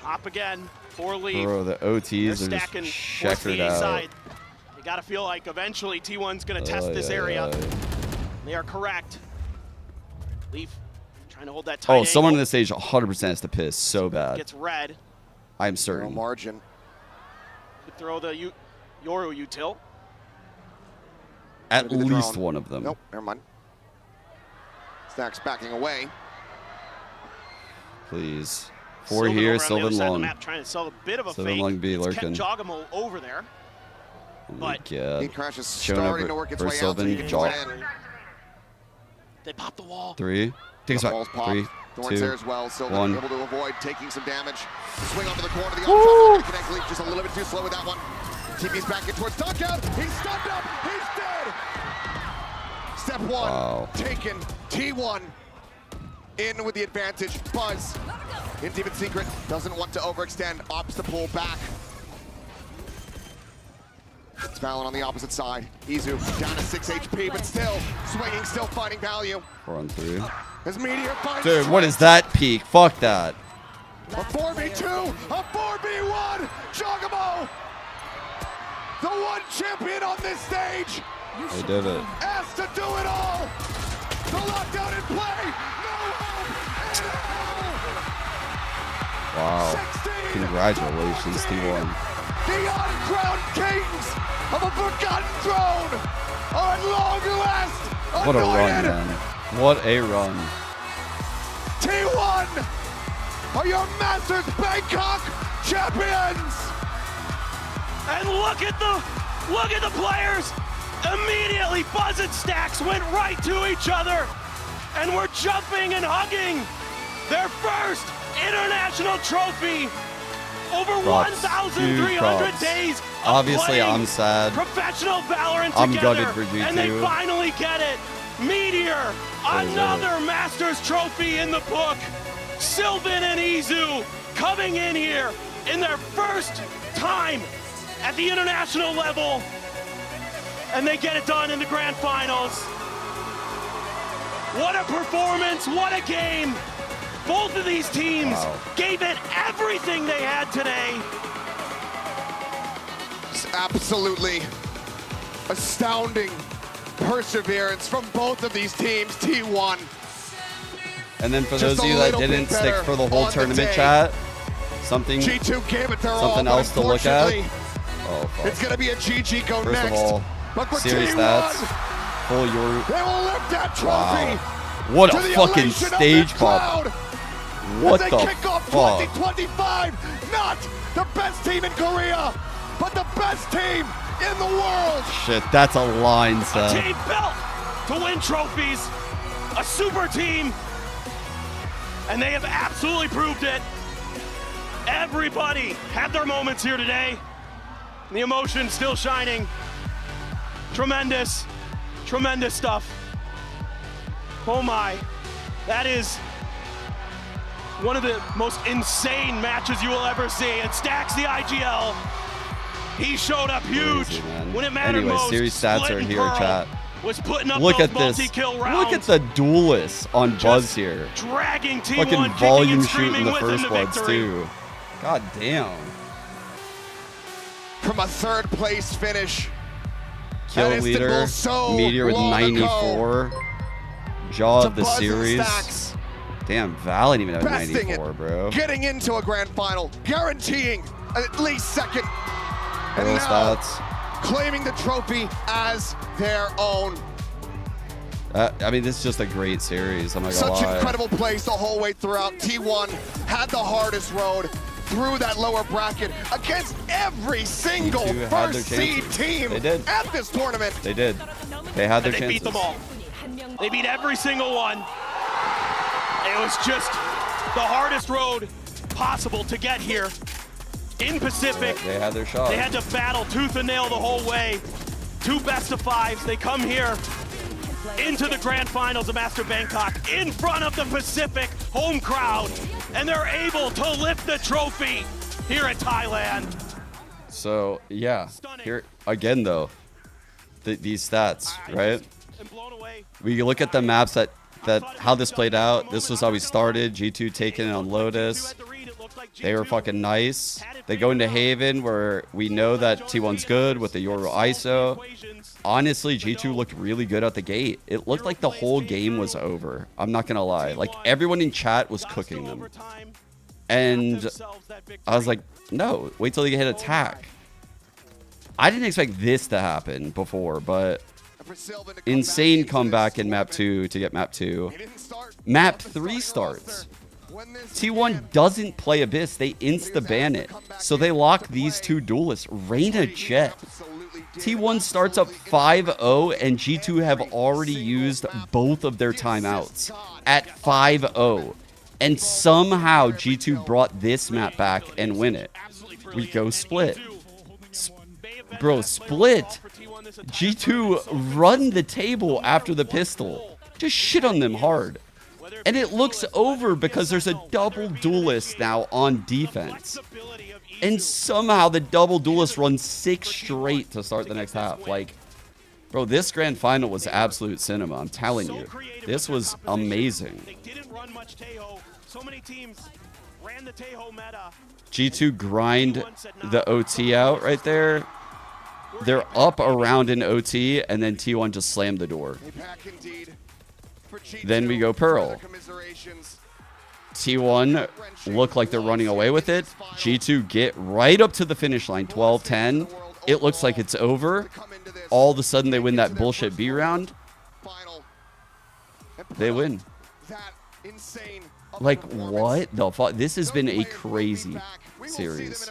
Hop again for Leaf. Bro, the OTs are just checkered out. You gotta feel like eventually T1's gonna test this area. They are correct. Leaf trying to hold that tight. Oh, someone on the stage 100% has to piss so bad. Gets red. I'm certain. Margin. Could throw the Yoru util. At least one of them. Nope, never mind. Stax backing away. Please. Four here, Sylvan long. Trying to sell a bit of a Sylvan fake. long B It's lurking. kept Jogamo over there. But Heat Crash is starting to work its way out. They pop the wall. 3. Take a shot. 3, Thorns there 2, as well. Sylvan 1. able to avoid taking some damage. Swing onto the corner. The on shot connect. Leaf just a little bit too slow with that one. TP's back in towards Dunkout. He's stunned up. He's dead. Step 1 taken. T1 in with the advantage. Buzz in Demon Secret doesn't want to overextend. Opts to pull back. It's Valen on the opposite side. Izu down to 6 HP, but still swinging, still finding value. 4 on 3. As Meteor finds Dude, what is that peak? Fuck that. A 4v2, a 4v1. Jogamo, the one champion on this stage. They did it. Asked to do it all. The lockdown in play. No hope. Wow. Congratulations, T1. The uncrowned kings of a forgotten throne are at long last anointed. What a run, man. What a run. T1 are your Masters Bangkok champions. And look at the players. Immediately Buzz and Stax went right to each other and were jumping and hugging their first international trophy. Over 1,300 days. Obviously, I'm sad. Professional Valorant I'm together, gutted for G2. and they finally get it. Meteor, another Masters trophy in the book. Sylvan and Izu coming in here in their first time at the international level, and they get it done in the grand finals. What a performance! What a game! Both of these teams gave it everything they had today. It's absolutely astounding perseverance from both of these teams. T1. And then for those of you that didn't stick for the whole tournament chat, something G2 gave it their something all, else to look at. Oh, fuck. It's going to be a GG go First next. of all, Series stats. Full Yoru. They will lift that trophy. Wow. What a fucking stage pop. What the kick off fuck? 2025. Not the best team in Korea, but the best team in the world. Shit, that's a line, A son. team built to win trophies. A super team. And they have absolutely proved it. Everybody had their moments here today. The emotion still shining. Tremendous, tremendous stuff. Oh my, that is one of the most insane matches you will ever see. And Stacks the IGL, he showed up huge Crazy, man. when it mattered Anyway, most. series stats Split are and here, Pearl chat. was putting up Look those at this. multi-kill rounds. Look at the duelists on Buzz here. Dragging Team Fucking 1, volume kicking and shooting screaming the with first the ones, victory. too. God damn. From a third place finish. Kill That leader, Istanbul so Meteor with long 94. Jaw of the Buzz and series. Stacks. Damn, Val didn't even have Besting 94, bro. Getting into a grand final, guaranteeing at least second. Pearl And now stats. claiming the trophy as their own. I mean, this is just a great series. I'm not gonna Such lie. incredible plays the whole way throughout. T1 had the hardest road through that lower bracket against every single T2 had their first seed chances. team They did. at this tournament. They did. They had their And they chances. beat them all. They beat every single one. It was just the hardest road possible to get here in Pacific. They had their shot. They had to battle tooth and nail the whole way. 2 best of 5s. They come here into the grand finals of Master Bangkok in front of the Pacific home crowd, and they're able to lift the trophy here in Thailand. So yeah, here again though, these stats, right? We look at the maps that how this played out. This was how we started. G2 taking it on Lotus. They were fucking nice. They go into Haven where we know that T1's good with the Yoru ISO. Honestly, G2 looked really good at the gate. It looked like the whole game was over. I'm not gonna lie. Like everyone in chat was cooking them. And I was like, no, wait till they hit attack. I didn't expect this to happen before, but insane comeback in map 2 to get map 2. Map 3 starts. T1 doesn't play Abyss. They insta-ban it. So they lock these two duelists. Reyna Jet. T1 starts up 5-0 and G2 have already used both of their timeouts at 5-0. And somehow G2 brought this map back and win it. We go split. Bro, split. G2 run the table after the pistol. Just shit on them hard. And it looks over because there's a double duelist now on defense. And somehow the double duelist runs 6 straight to start the next half. Like, bro, this grand final was absolute cinema. I'm telling you. This was amazing. G2 grind the OT out right there. They're up around an OT, and then T1 just slammed the door. Then we go Pearl. T1 look like they're running away with it. G2 get right up to the finish line, 12-10. It looks like it's over. All of a sudden, they win that bullshit B round. They win. Like, what the fuck? This has been a crazy series.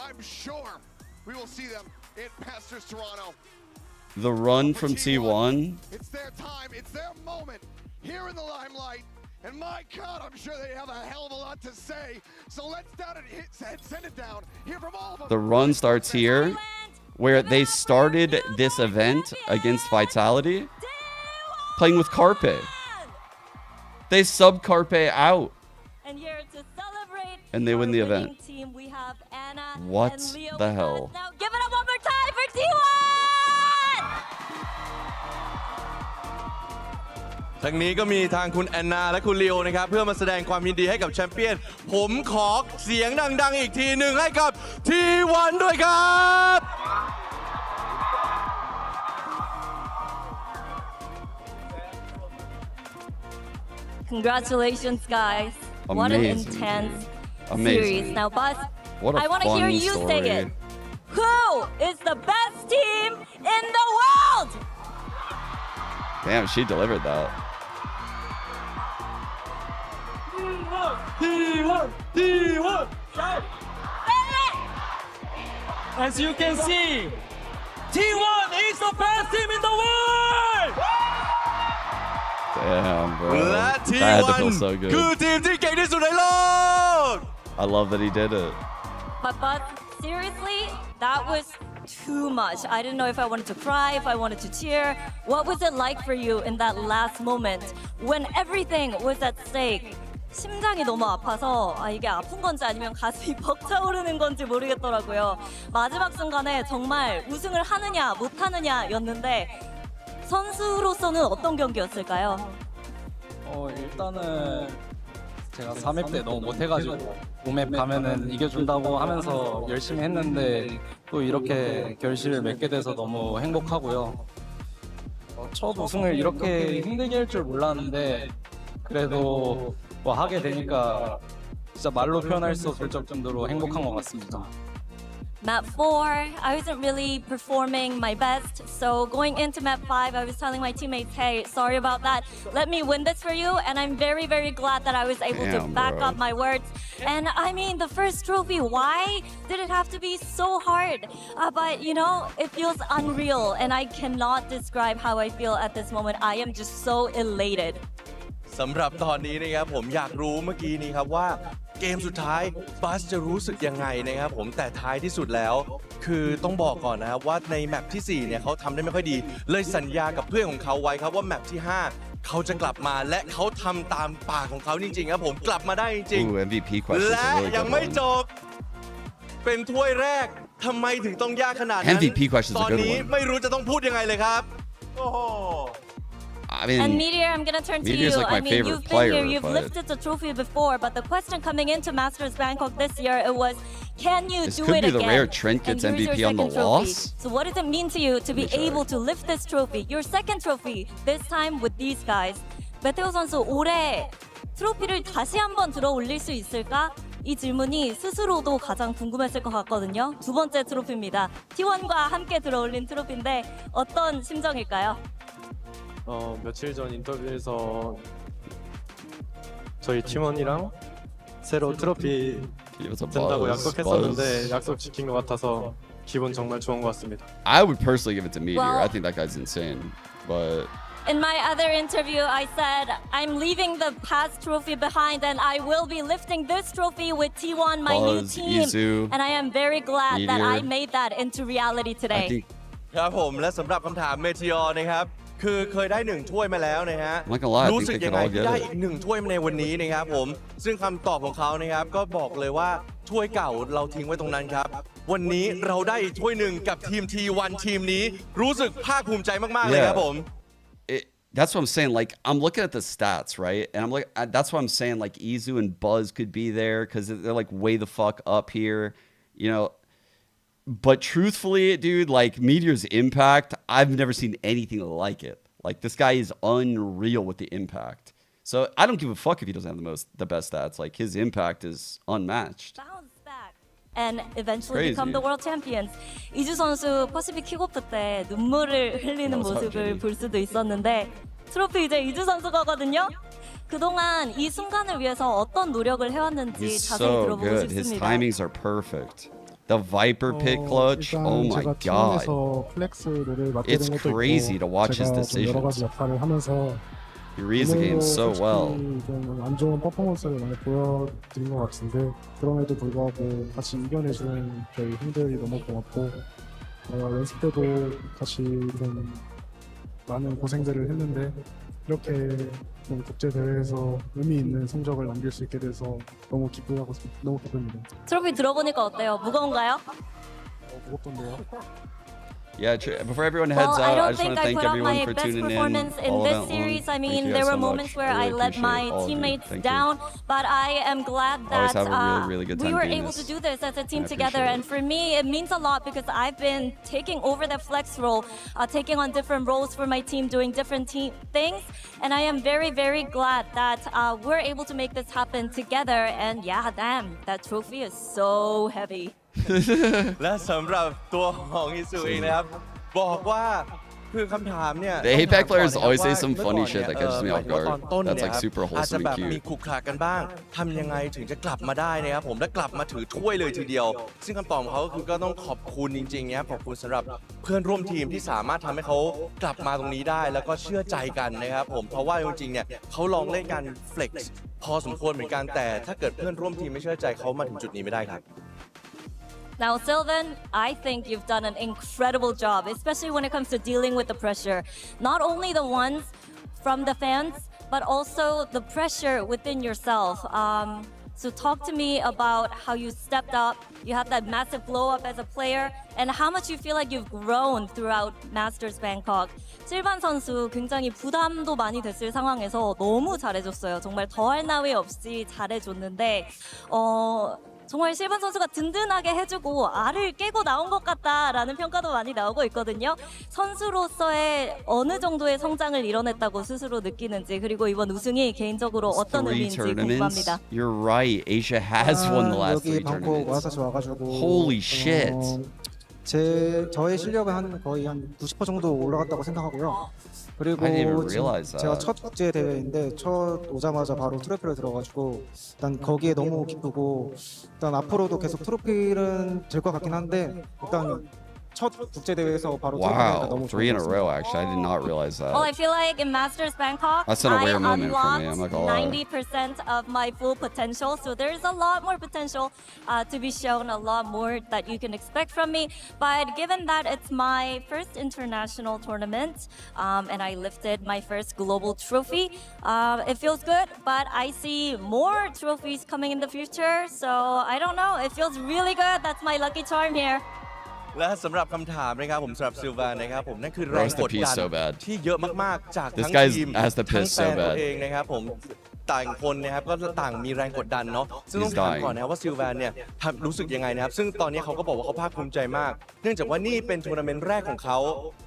I'm sure we will see them in Masters Toronto. The run from T1. It's their time. It's their moment here in the limelight. And my God, I'm sure they have a hell of a lot to say. So let's down and send it down. Hear from all of them. The run starts here, where they started this event against Vitality, playing with Carpe. They sub Carpe out. And here to celebrate And they win the event. team, we have Anna What and Leo the with hell? us. Now give it up one more time for T1! ทางนี้ก็มีทางคุณแอนนาและคุณลีโอนะครับเพื่อมาแสดงความยินดีให้กับแชมเปี้ยนผมขอเสียงดังๆอีกทีหนึ่งให้กับ T1 ด้วยครับ Congratulations, guys. What an Amazing, intense dude. Amazing. series. Now, Buzz, What a I want to fun hear you say story. it. Who is the best team in the world? Damn, she delivered that. T1! As you can see, T1 is the best team in the world! Damn, bro. และ That had to feel T1 so คือ good. ทีมที่เก่งที่สุดในโลก I love that he did it. But seriously, that was too much. I didn't know if I wanted to cry, if I wanted to cheer. What was it like for you in that last moment when everything was at stake? 심장이 너무 아파서 이게 아픈 건지 아니면 가슴이 벅차오르는 건지 모르겠더라고요. 마지막 순간에 정말 우승을 하느냐 못하느냐였는데 선수로서는 어떤 경기였을까요? 일단은 제가 3회 때 너무 못해가지고 5맵 가면은 이겨준다고 하면서 열심히 했는데 또 이렇게 결실을 맺게 돼서 너무 행복하고요. 첫 우승을 이렇게 힘들게 할 줄 몰랐는데 그래도 뭐 하게 되니까 진짜 말로 표현할 수 없을 정도로 행복한 것 같습니다. Map 4, I wasn't really performing my best. So going into map 5, I was telling my teammates, hey, sorry about that. Let me win this for you. And I'm very, very glad that I was able to back up my words. And I mean, the first trophy, why did it have to be so hard? But you know, it feels unreal. And I cannot describe how I feel at this moment. I am just so elated. สำหรับตอนนี้นะครับผมอยากรู้เมื่อกี้นี้ครับว่าเกมสุดท้ายบัสจะรู้สึกยังไงนะครับผมแต่ท้ายที่สุดแล้วคือต้องบอกก่อนนะครับว่าในแมปที่4เนี่ยเขาทำได้ไม่ค่อยดีเลยสัญญากับเพื่อนของเขาไว้ครับว่าแมปที่5เขาจะกลับมาและเขาทำตามปากของเขาจริงๆครับผมกลับมาได้จริง MVP question. และยังไม่จบเป็นถ้วยแรกทำไมถึงต้องยากขนาดนั้น MVP question is a good one. ตอนนี้ไม่รู้จะต้องพูดยังไงเลยครับโอ้โห I mean, and Meteor, I'm gonna turn to you. Like my I mean, favorite you've player, been here, you've but lifted the trophy before, but the question coming into Masters Bangkok this year, it was, can you this do could it be again? the rare Trent gets and here's MVP your on the second trophy. loss. So what does it mean to you to be able to lift this trophy, your second trophy, this time with these guys? 메테오 선수, 올해 트로피를 다시 한번 들어 올릴 수 있을까? 이 질문이 스스로도 가장 궁금했을 것 같거든요. 두 번째 트로피입니다. T1과 함께 들어 올린 트로피인데 어떤 심정일까요? 며칠 전 인터뷰에서 저희 팀원이랑 새로 트로피 된다고 약속했었는데 약속 지킨 것 같아서 기분 정말 좋은 것 같습니다. I would personally give it to Meteor. I think that guy's insane. But in my other interview, I said I'm leaving the past trophy behind and I will be lifting this trophy with T1, my new team. Izu, and I am very glad that I made that into reality today. ครับผมและสำหรับคำถามเมทิออร์นะครับคือเคยได้1ถ้วยมาแล้วนะฮะรู้สึกยังไงที่ได้อีก1ถ้วยในวันนี้นะครับผมซึ่งคำตอบของเขานะครับก็บอกเลยว่าถ้วยเก่าเราทิ้งไว้ตรงนั้นครับวันนี้เราได้อีกถ้วยหนึ่งกับทีม T1 ทีมนี้รู้สึกภาคภูมิใจมากๆเลยครับผม That's what I'm saying. Like, I'm looking at the stats, right? And I'm like, that's what I'm saying. Like, Izu and Buzz could be there because they're like way the fuck up here, you know. But truthfully, dude, like Meteor's impact, I've never seen anything like it. Like, this guy is unreal with the impact. So I don't give a fuck if he doesn't have the best stats. Like, his impact is unmatched. Bounce back and eventually become the world champions. 이주 선수 퍼시픽 킥오프 때 눈물을 흘리는 모습을 볼 수도 있었는데 트로피 이제 이주 선수거든요. 그동안 이 순간을 위해서 어떤 노력을 해왔는지 자세히 들어보고 good. 싶습니다. His timings are perfect. The Viper pit clutch, oh my god. It's crazy to watch his decisions. He reads the game so well. 안 좋은 퍼포먼스를 많이 보여드린 것 같은데 그럼에도 불구하고 같이 이겨내주는 저희 형들이 너무 고맙고 연습 때도 같이 좀 많은 고생들을 했는데 이렇게 좀 국제 대회에서 의미 있는 성적을 남길 수 있게 돼서 너무 기쁘고 너무 기쁩니다. 트로피 들어보니까 어때요? 무거운가요? 무겁던데요. Yeah, before everyone heads out, I just want to thank everyone for tuning in. In this series, I mean, there were moments where I let my teammates down, but I am glad that we were able to do this as a team together. And for me, it means a lot because I've been taking over that flex role, taking on different roles for my team, doing different things. And I am very, very glad that we're able to make this happen together. And yeah, damn, that trophy is so heavy. และสำหรับตัวของฮิสุเองนะครับบอกว่าคือคำถามเนี่ย The Apex players ต้องถามก่อน always say นะครับ some ว่า funny เมื่อก่อน shit that catches me off เนี่ย guard. ตอนต้น That's เนี่ย like ครับ super อาจจะ wholesome แบบ and มี cute. ขรุขระกันบ้างทำยังไงถึงจะกลับมาได้นะครับผมและกลับมาถือถ้วยเลยทีเดียว ซึ่งคำตอบของเขาก็คือก็ต้องขอบคุณจริงๆนะครับขอบคุณสำหรับเพื่อนร่วมทีมที่สามารถทำให้เขากลับมาตรงนี้ได้ แล้วก็เชื่อใจกันนะครับผมเพราะว่าจริงๆเนี่ยเขาลองเล่นการ flex พอสมควรเหมือนกันแต่ถ้าเกิดเพื่อนร่วมทีมไม่เชื่อใจเขามาถึงจุดนี้ไม่ได้ครับ Now, Sylvan, I think you've done an incredible job, especially when it comes to dealing with the pressure. Not only the ones from the fans, but also the pressure within yourself. So talk to me about how you stepped up, you had that massive blow up as a player, and how much you feel like you've grown throughout Masters Bangkok. 실반 선수 굉장히 부담도 많이 됐을 상황에서 너무 잘해줬어요. 정말 더할 나위 없이 잘해줬는데, 정말 실반 선수가 든든하게 해주고 알을 깨고 나온 것 같다라는 평가도 많이 나오고 있거든요. 선수로서의 어느 정도의 성장을 이뤄냈다고 스스로 느끼는지 그리고 이번 우승이 개인적으로 어떤 의미인지 궁금합니다. You're right. Asia has won the last 여기 3 방콕 와서 tournaments. 와가지고 Holy shit. 저의 실력은 한 거의 한 90% 정도 올라갔다고 생각하고요. 그리고 I didn't even realize 제가 that. 첫 국제 대회인데 첫 오자마자 바로 트로피를 들어가지고 일단 거기에 너무 기쁘고 일단 앞으로도 계속 트로피는 될 것 같긴 한데 일단 첫 국제 대회에서 바로 트로피가 Wow, 너무 3 in a 좋았어요. row actually. I did not realize that. Well, I feel like in Masters Bangkok, That's an I aware moment for me, unlocked I'm not gonna lie. 90% of my full potential. So there's a lot more potential to be shown, a lot more that you can expect from me. But given that it's my first international tournament and I lifted my first global trophy, it feels good. But I see more trophies coming in the future. So I don't know. It feels really good. That's my lucky charm here. และสำหรับคำถามนะครับผมสำหรับซิลวานนะครับผมนั่นคือแรง Roast ก the ด piece ดัน so bad. ที่เยอะมากๆจาก This ทั้ง guy's ทีม has the ทั้ง piss แฟ so นตัว bad. เองนะครับผมต่างคนนะครับก็ต่างมีแรงกดดันเนาะซึ่งต้อง He's ถาม dying. ก่อนนะครับว่าซิลวานเนี่ยรู้สึกยังไงนะครับซึ่งตอนนี้เขาก็บอกว่าเขาภาคภูมิใจมาก เนื่องจากว่านี่เป็นทัวร์นาเมนต์แรกของเขา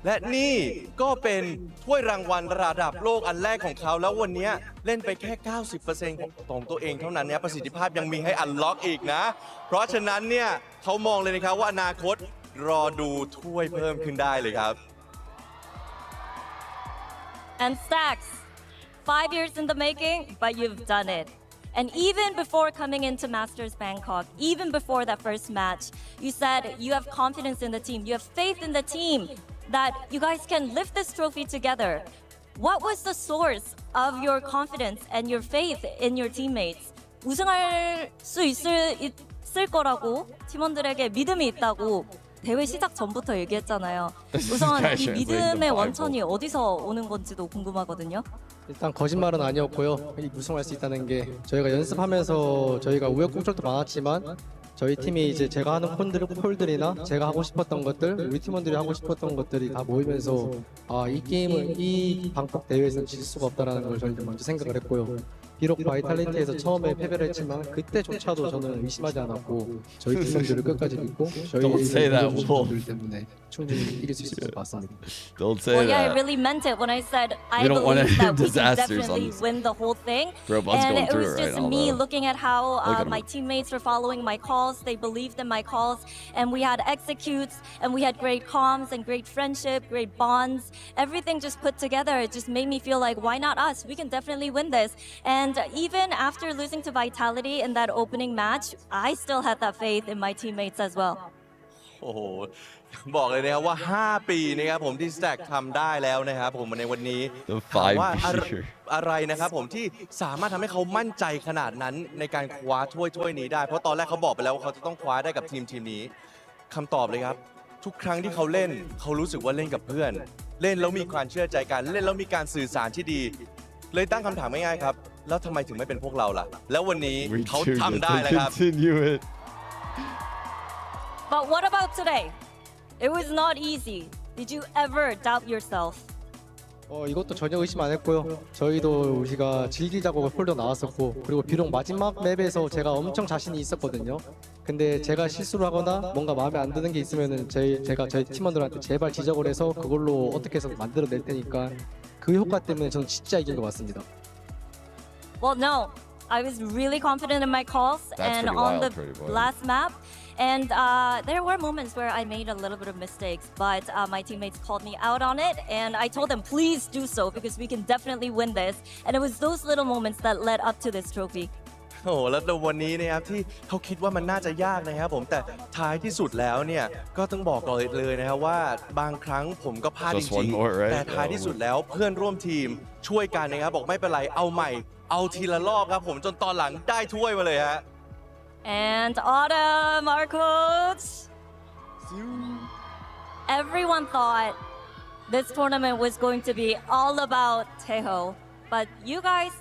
และนี่ก็เป็นถ้วยรางวัลระดับโลกอันแรกของเขาแล้ววันนี้เล่นไปแค่ 90% ของตัวเองเท่านั้นเนี่ยประสิทธิภาพยังมีให้อันล็อกอีกนะเพราะฉะนั้นเนี่ยเขามองเลยนะครับว่าอนาคตรอดูถ้วยเพิ่มขึ้นได้เลยครับ And Stacks, 5 years in the making, but you've done it. And even before coming into Masters Bangkok, even before that first match, you said you have confidence in the team, you have faith in the team that you guys can lift this trophy together. What was the source of your confidence and your faith in your teammates? 우승할 수 있을 거라고 팀원들에게 믿음이 있다고 대회 시작 전부터 얘기했잖아요. 우선 이 믿음의 원천이 어디서 오는 건지도 궁금하거든요. 일단 거짓말은 아니었고요. 우승할 수 있다는 게 저희가 연습하면서 저희가 우여곡절도 많았지만 저희 팀이 이제 제가 하는 콜들이나 제가 하고 싶었던 것들, 우리 팀원들이 하고 싶었던 것들이 다 모이면서 이 게임을 이 방콕 대회에서는 질 수가 없다라는 걸 저희가 먼저 생각을 했고요. 비록 바이탈리티에서 처음에 패배를 했지만 그때조차도 저는 의심하지 않았고 저희 팀원들을 끝까지 믿고 Don't say that, 분들 때문에 충분히 이길 수 있을 것 같습니다. Don't say Well, yeah, I that. really meant it when I said I We don't want believe any that we can disasters on definitely this. win the whole thing. Bro, Bud's And going it through was it right just now, me though. looking at how Look at my him. teammates were following my calls. They believed in my calls, and we had executes, and we had great comms and great friendship, great bonds. Everything just put together. It just made me feel like, why not us? We can definitely win this. And even after losing to Vitality in that opening match, I still had that faith in my teammates as well. โอ้โหบอกเลยนะครับว่า 5 ปีนะครับผมที่ Stack ทำได้แล้วนะครับผมในวันนี้ The ถามว่า 5 year. อะไรนะครับผมที่สามารถทำให้เขามั่นใจขนาดนั้นในการคว้าถ้วยนี้ได้เพราะตอนแรกเขาบอกไปแล้วว่าเขาจะต้องคว้าได้กับทีมนี้คำตอบเลยครับทุกครั้งที่เขาเล่นเขารู้สึกว่าเล่นกับเพื่อน เล่นแล้วมีความเชื่อใจกันเล่นแล้วมีการสื่อสารที่ดี เลยตั้งคำถามง่ายๆครับแล้วทำไมถึงไม่เป็นพวกเราล่ะแล้ววันนี้ We เขา do ทำได้ get แล้ว to ครับ continue it. But what about today? It was not easy. Did you ever doubt yourself? 이것도 전혀 의심 안 했고요. 저희도 우리가 질기자고 폴더 나왔었고 그리고 비록 마지막 맵에서 제가 엄청 자신이 있었거든요. 근데 제가 실수를 하거나 뭔가 마음에 안 드는 게 있으면은 제가 저희 팀원들한테 제발 지적을 해서 그걸로 어떻게 해서 만들어낼 테니까 그 효과 때문에 저는 진짜 이긴 것 같습니다. Well, no. I was really confident in my calls and on the last map. And there were moments where I made a little bit of mistakes, but my teammates called me out on it, and I told them, please do so, because we can definitely win this. And it was those little moments that led up to this trophy. โอ้โหแล้ววันนี้นะครับที่เขาคิดว่ามันน่าจะยากนะครับผมแต่ท้ายที่สุดแล้วเนี่ยก็ต้องบอกก่อนเลยนะครับว่าบางครั้งผมก็พลาดจริงๆแต่ท้ายที่สุดแล้วเพื่อนร่วมทีมช่วยกันนะครับบอกไม่เป็นไรเอาใหม่เอาทีละรอบครับผมจนตอนหลังได้ถ้วยมาเลยฮะ And Autumn, our coach. Everyone thought this tournament was going to be all about Taeho, but you guys,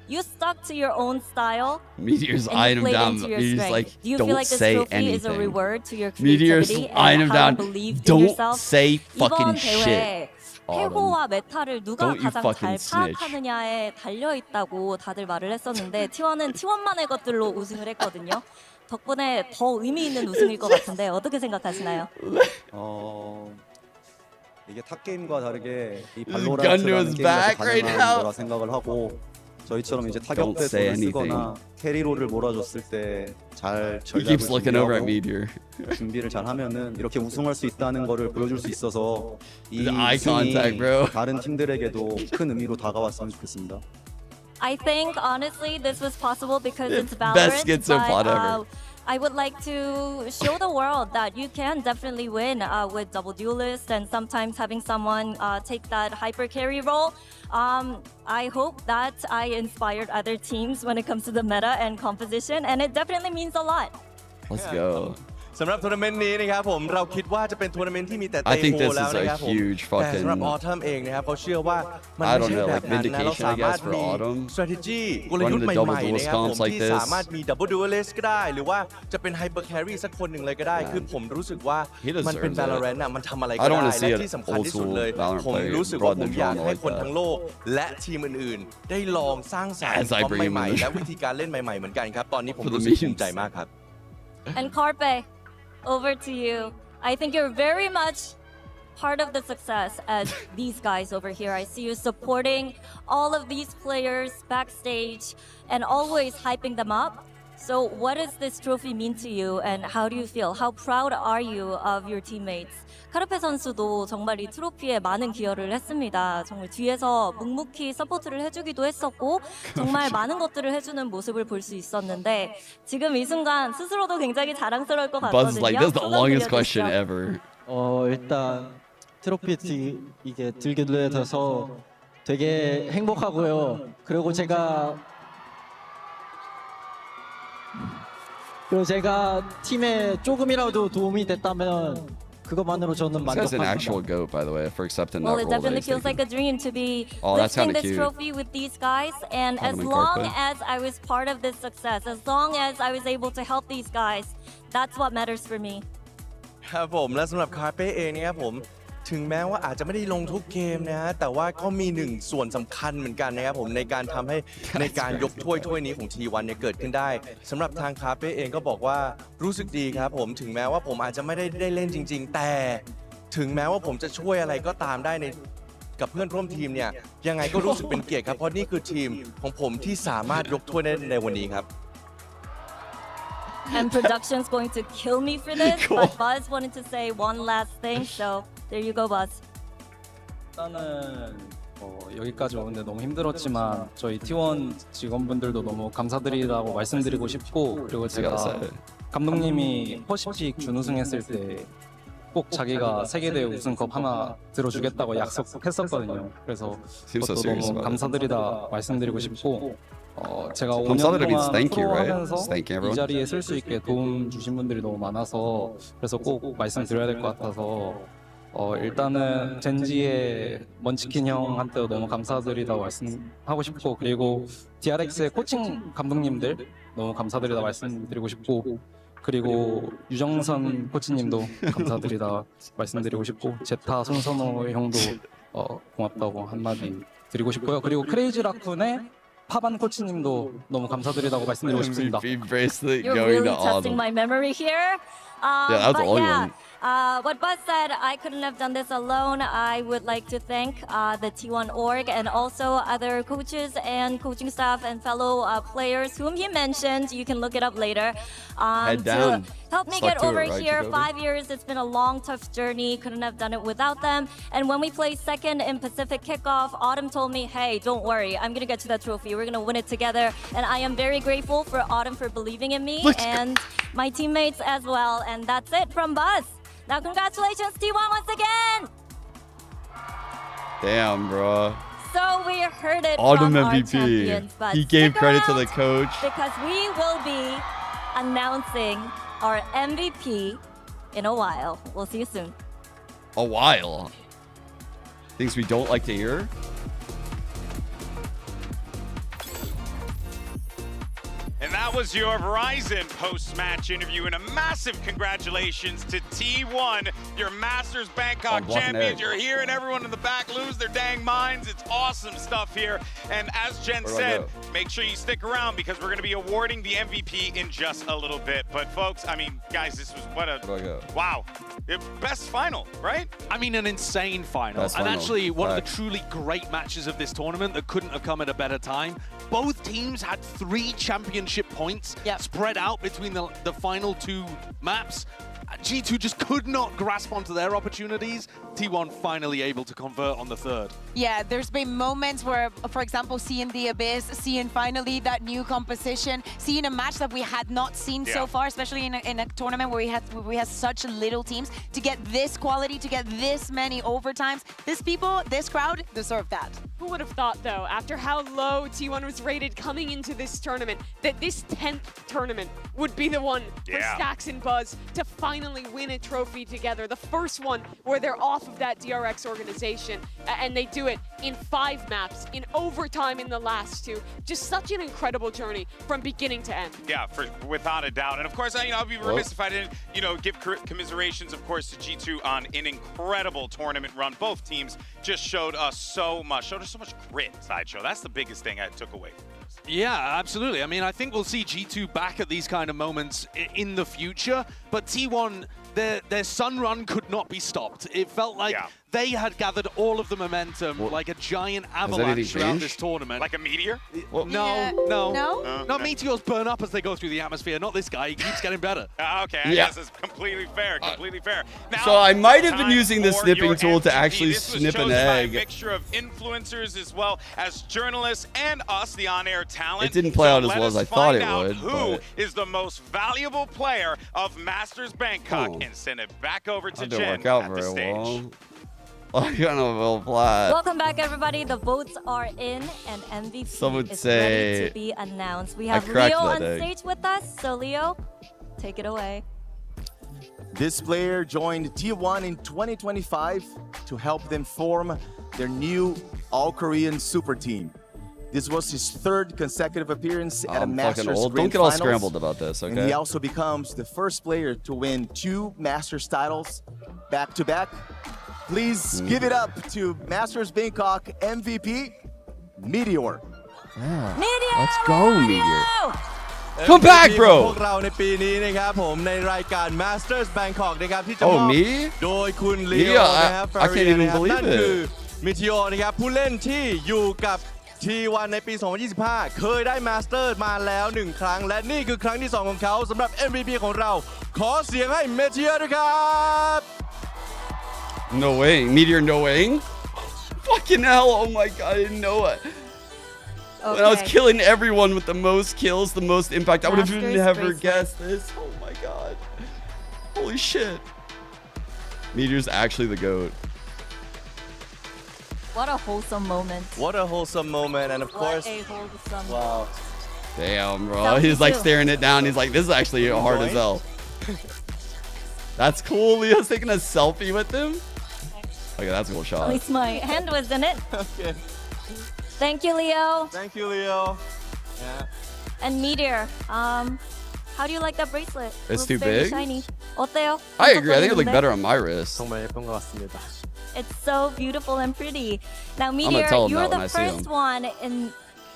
you stuck to your own style. Meteor's eyeing him down. Meteor's like, do you don't feel like this say trophy anything. is a reward to your Meteor's creativity eyeing him and how down. you believed in Don't yourself? say fucking 이번 shit. 대회 태호와 메타를 누가 Don't you 가장 잘 fucking snitch. 파악하느냐에 달려 있다고 다들 말을 했었는데 T1은 T1만의 것들로 우승을 했거든요. 덕분에 더 의미 있는 우승일 것 같은데 어떻게 생각하시나요? 이게 탑 게임과 다르게 이 Gun to 발로란트라는 his 게임에서 back right 가능한 now. 거라 생각을 하고 저희처럼 이제 Don't 타격 say 패턴을 쓰거나 anything. 캐리롤을 몰아줬을 때 잘 He keeps 전략을 looking over at 준비하고 Meteor. 준비를 잘 하면은 이렇게 우승할 수 있다는 거를 보여줄 수 있어서 이 The eye 우승이 contact, bro. 다른 팀들에게도 큰 의미로 다가왔으면 좋겠습니다. I think honestly this was possible because it's Best Valorant, schizo ever. I would like to show the world that you can definitely win with double duelist and sometimes having someone take that hyper carry role. I hope that I inspired other teams when it comes to the meta and composition, and it definitely means a lot. Let's go. สำหรับทัวร์นาเมนต์นี้นะครับผมเราคิดว่าจะเป็นทัวร์นาเมนต์ที่มีแต่เต I think โฮ this แล้ว is นะครับ a ผม huge แต่สำหรับ fucking. ออทัมเองนะครับเขาเชื่อว่ามัน I ไม่ don't ใช่ know, แบ like บนั้นนะเรา vindication, สา I มารถ guess, for มี Autumn. strategy กลยุทธ์ Running ใ the หม่ double ๆนะครับ duelist ผม comps like ที่ this. สามารถมี double duelist ก็ได้หรือว่าจะเป็น hyper carry สักคนหนึ่งเลยก็ได้คือผมรู้สึกว่า He มันเป็น deserves it. Valorant น่ะมันทำอะไร I ก็ don't ได้ wanna see และ an ที่สำคัญ old ที่สุด school เลย Valorant ผม player รู้สึกว่า broaden ผ the มอยาก genre ให้ like คนทั้ง that. โลกและทีมอื่นๆ ได้ลองสร้างสรรค์ As I ความ bring ใหม่ him ๆ in. และวิธีการเล่นใหม่ๆเหมือนกันครับตอนนี้ผม For the รู้สึกภูมิ memes. ใจมากครับ And Carpe, over to you. I think you're very much part of the success as these guys over here. I see you supporting all of these players backstage and always hyping them up. So what does this trophy mean to you and how do you feel? How proud are you of your teammates? 카르페 선수도 정말 이 트로피에 많은 기여를 했습니다. 정말 뒤에서 묵묵히 서포트를 해주기도 했었고 정말 많은 것들을 해주는 모습을 볼 수 있었는데 지금 이 순간 스스로도 굉장히 자랑스러울 것 Buzz is 같거든요. like, this is the 소감 longest 들려주시죠. question ever. 일단 트로피 이게 들게 돼서 되게 행복하고요. 그리고 제가 팀에 조금이라도 도움이 됐다면 그것만으로 저는 This guy's an 만족합니다. actual goat, by the way, for accepting Well, that it role. that definitely he's feels taking. like a dream to be Oh, that's lifting kinda this cute. trophy with these guys. And as Autumn and long Carpe. as I was part of this success, as long as I was able to help these guys, that's what matters for me. ครับผมและสำหรับคาเป้เองนะครับผมถึงแม้ว่าอาจจะไม่ได้ลงทุกเกมนะฮะแต่ว่าก็มีหนึ่งส่วนสำคัญเหมือนกันนะครับผมในการทำให้ในการยกถ้วยนี้ของ T1 เนี่ยเกิดขึ้นได้สำหรับทางคาเป้เองก็บอกว่ารู้สึกดีครับผมถึงแม้ว่าผมอาจจะไม่ได้เล่นจริง ๆ แต่ถึงแม้ว่าผมจะช่วยอะไรก็ตามได้ในกับเพื่อนร่วมทีมเนี่ยยังไงก็รู้สึกเป็นเกียรติครับเพราะนี่คือทีมของผมที่สามารถยกถ้วยได้ในวันนี้ครับ And production's going to kill me for this, but Buzz wanted to say one last thing, so there you go, Buzz. 일단은 여기까지 오는데 너무 힘들었지만 저희 T1 직원분들도 너무 감사드리다고 말씀드리고 싶고 그리고 제가 감독님이 퍼시픽 준우승했을 때 꼭 자기가 세계대회 우승컵 하나 들어주겠다고 약속했었거든요. 그래서 그것도 너무 감사드리다 말씀드리고 싶고 제가 5년 동안 프로하면서 이 자리에 쓸 수 있게 도움 주신 분들이 너무 많아서 그래서 꼭 말씀드려야 될 것 같아서 일단은 젠지의 먼치킨 형한테도 너무 감사드리다고 말씀하고 싶고 그리고 DRX의 코칭 감독님들 너무 감사드리다 말씀드리고 싶고 그리고 유정선 코치님도 감사드리다 말씀드리고 싶고 제타 손선호 형도 고맙다고 한마디 드리고 싶고요. 그리고 크레이지 라쿤의 파반 코치님도 너무 감사드리다고 말씀드리고 싶습니다. You're really testing my memory here. that was the only one. What Buzz said, I couldn't have done this alone. I would like to thank the T1 org and also other coaches and coaching staff and fellow players whom he mentioned. You can look it up later. Head down. To help me Stuck get to it, over right, here. Jacoby? 5 years, it's been a long, tough journey. Couldn't have done it without them. And when we placed second in Pacific Kickoff, Autumn told me, hey, don't worry. I'm going to get to that trophy. We're going to win it together. And I am very grateful for Autumn for believing in me and my teammates as well. And that's it from Buzz. Now, congratulations, T1, once again. Damn, bro. So we heard it Autumn from our MVP. champions, but He gave stick credit to the around coach. because we will be announcing our MVP in a while. We'll see you soon. A while. Things we don't like to hear. And that was your Verizon post-match interview, and a massive congratulations to T1, your Masters Bangkok champions. You're here, and everyone in the back lose their dang minds. It's awesome stuff here. And as Jen said, make sure you stick around because we're going to be awarding the MVP in just a little bit. But folks, I mean, guys, this was what a wow, best final, right? I mean, an insane final, and actually one of the truly great matches of this tournament that couldn't have come at a better time. Both teams had 3 championship points spread out between the final 2 maps. G2 just could not grasp onto their opportunities. T1 finally able to convert on the 3rd. Yeah, there's been moments where, for example, seeing the Abyss, seeing finally that new composition, seeing a match that we had not seen so far, especially in a tournament where we had such little teams, to get this quality, to get this many overtimes. This crowd deserve that. Who would have thought, though, after how low T1 was rated coming into this tournament, that this 10th tournament would be the one for Stax and Buzz to finally win a trophy together. The first one where they're off of that DRX organization, and they do it in 5 maps, in overtime in the last 2. Just such an incredible journey from beginning to end. Yeah, without a doubt. And of course, I'll be remiss if I didn't, give commiserations, of course, to G2 on an incredible tournament run. Both teams just showed us so much grit, Sideshow. That's the biggest thing I took away from this. Yeah, absolutely. I mean, I think we'll see G2 back at these kind of moments in the future, but T1, their sun run could not be stopped. It felt like they had gathered all of the momentum like a giant avalanche throughout this tournament. Like a meteor? Well, no, meteors burn up as they go through the atmosphere. Not this guy. He keeps getting better. Okay, I guess it's completely fair. Now, so I might have been using the snipping tool to actually snip an egg. By a mixture of influencers as well as journalists and us, the on-air talent. It didn't play out as well as I thought it would. Who is the most valuable player of Masters Bangkok? And send it back over to Jen work out at the very stage. well. I don't know if flat. Welcome back, everybody. The votes are in, and MVP Some would is say ready to be announced. We have cracked Leo on that egg. stage with us. So, Leo, take it away. This player joined T1 in 2025 to help them form their new all-Korean super team. This was his 3rd consecutive appearance at a Masters Grand Don't get all Finals, scrambled about this, okay? And he also becomes the first player to win 2 Masters titles back-to-back. Please give it up to Masters Bangkok MVP, Meteor. Meteor! Let's go, Meteor. Come back, bro. พวกเราในปีนี้นะครับผมในรายการ Masters Bangkok นะครับที่จะมอบ me? โดยคุณ Me? Leo นะครับ I can't even believe นั่นคือ it. Meteor นะครับผู้เล่นที่อยู่กับ T1 ในปี 2025 เคยได้ Masters มาแล้ว1ครั้งและนี่คือครั้งที่2ของเขาสำหรับ MVP ของเราขอเสียงให้ Meteor ด้วยครับ No way. Meteor no way. Fucking hell. Oh my god, I didn't know it. When I was killing everyone with the most kills, the most impact, I would have never guessed this. Oh my god. Holy shit. Meteor's actually the GOAT. What a wholesome moment. What a wholesome moment, and of course, what a wholesome wow. Damn, bro. He's like staring it down. He's like, this is actually hard as hell. That's cool. Leo's taking a selfie with him. Okay, that's a cool shot. At least my hand was in it. Okay. Thank you, Leo. Thank you, Leo. Yeah. And Meteor, how do you like that bracelet? It's Looks too very big? shiny. 어때요? I agree. I think it would look better on my wrist. 정말 예쁜 것 같습니다. It's so beautiful and pretty. Now, gonna Meteor, tell him you're that when the I see first him. one in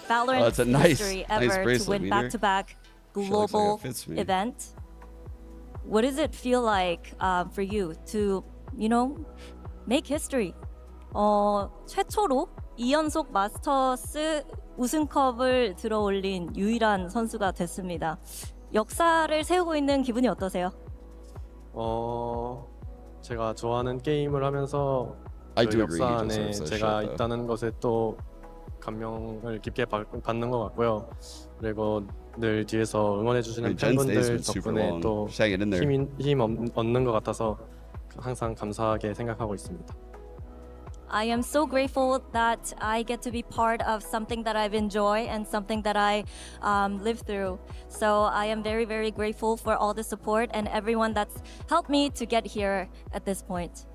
Valorant that's a nice- history nice ever bracelet, to win Meteor. back-to-back Sure looks like global it fits me. event. what does it feel like for you to, make history? 최초로 2연속 마스터스 우승컵을 들어올린 유일한 선수가 됐습니다. 역사를 세우고 있는 기분이 어떠세요? 제가 좋아하는 게임을 하면서 I 그 do agree. 역사 He 안에 deserves that 제가 shit, though. 있다는 것에 또 감명을 깊게 받는 것 같고요. 그리고 늘 뒤에서 응원해 주시는 Jen's days 팬분들 been super 덕분에 long. 또 Just hang it in there. 힘 얻는 것 같아서 항상 감사하게 생각하고 있습니다. I am so grateful that I get to be part of something that I've enjoyed and something that I lived through. So I am very, very grateful for all the support and everyone that's helped me to get here at this point.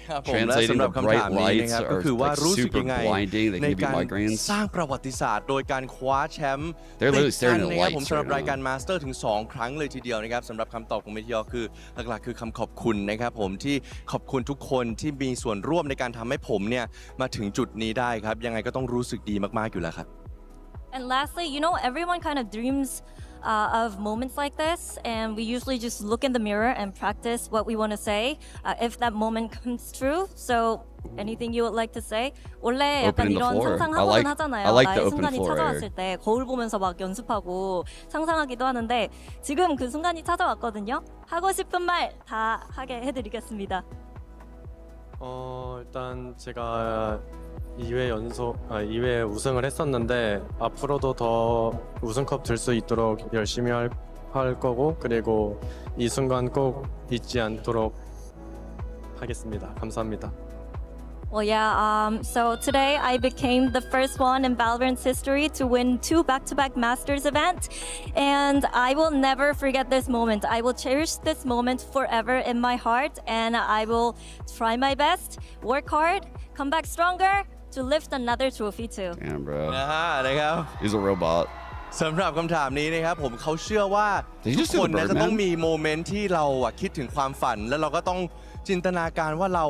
ครับผมและ Translating สำหรับ the คำถาม bright นี้ lights นะครับก็ are คือว่า like รู้สึก super ยังไง blinding. They ใน give you การ migraines. สร้างประวัติศาสตร์โดยการคว้าแชมป์ They're ติ literally ด staring กัน at the นะครับ lights ผมสำหรับ right now. รายการมาสเตอร์ถึง 2 ครั้งเลยทีเดียวนะครับสำหรับคำตอบของเมทิออคือหลักๆคือคำขอบคุณนะครับผมที่ขอบคุณทุกคนที่มีส่วนร่วมในการทำให้ผมเนี่ยมาถึงจุดนี้ได้ครับยังไงก็ต้องรู้สึกดีมากๆอยู่แล้วครับ And lastly, everyone kind of dreams of moments like this, and we usually just look in the mirror and practice what we want to say if that moment comes true. So anything you would like to say? 원래 약간 Opening the 이런 floor. 상상하고는 하잖아요. I like the 나의 open 순간이 floor 찾아왔을 here. 때 거울 보면서 막 연습하고 상상하기도 하는데 지금 그 순간이 찾아왔거든요. 하고 싶은 말 다 하게 해드리겠습니다. 일단 제가 2회 우승을 했었는데 앞으로도 더 우승컵 들 수 있도록 열심히 할 거고 그리고 이 순간 꼭 잊지 않도록 하겠습니다. 감사합니다. Well, yeah, so today I became the first one in Valorant's history to win 2 back-to-back Masters events, and I will never forget this moment. I will cherish this moment forever in my heart, and I will try my best, work hard, come back stronger to lift another trophy too. Damn, bro. นะครับ He's a robot. สำหรับคำถามนี้นะครับผมเขาเชื่อว่า Did he ทุก just do ค the นเนี่ยจะ Birdman? ต้องมีโมเมนต์ที่เราคิดถึงความฝันแล้วเราก็ต้องจินตนาการว่าเรา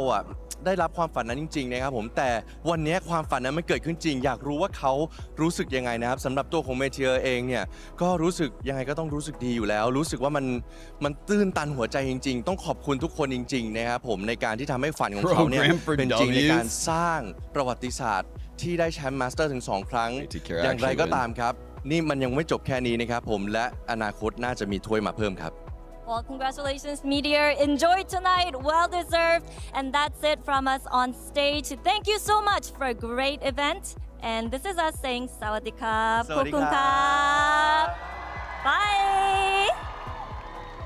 ได้รับความฝันนั้นจริงๆนะครับผมแต่วันนี้ความฝันนั้นมันเกิดขึ้นจริงอยากรู้ว่าเขารู้สึกยังไงนะครับสำหรับตัวของเมเทียเองเนี่ยก็รู้สึกยังไงก็ต้องรู้สึกดีอยู่แล้วรู้สึกว่ามันตื้นตันหัวใจจริงๆต้องขอบคุณทุกคนจริงๆนะครับผมในการที่ทำให้ฝันของเขาเนี่ย Program for เป็นจริงในการ W's สร้างประวัติศาสตร์ที่ได้แชมป์มาสเตอร์ถึง 2 ครั้ง อย่างไรก็ตามครับนี่มันยังไม่จบแค่นี้นะครับผมและอนาคตน่าจะมีถ้วยมาเพิ่มครับ Well, congratulations, Meteor. Enjoy tonight. Well deserved. And that's it from us on stage. Thank you so much for a great event. And this is us saying Sawadee Krap. Sawadee Kokun Krap. Bye.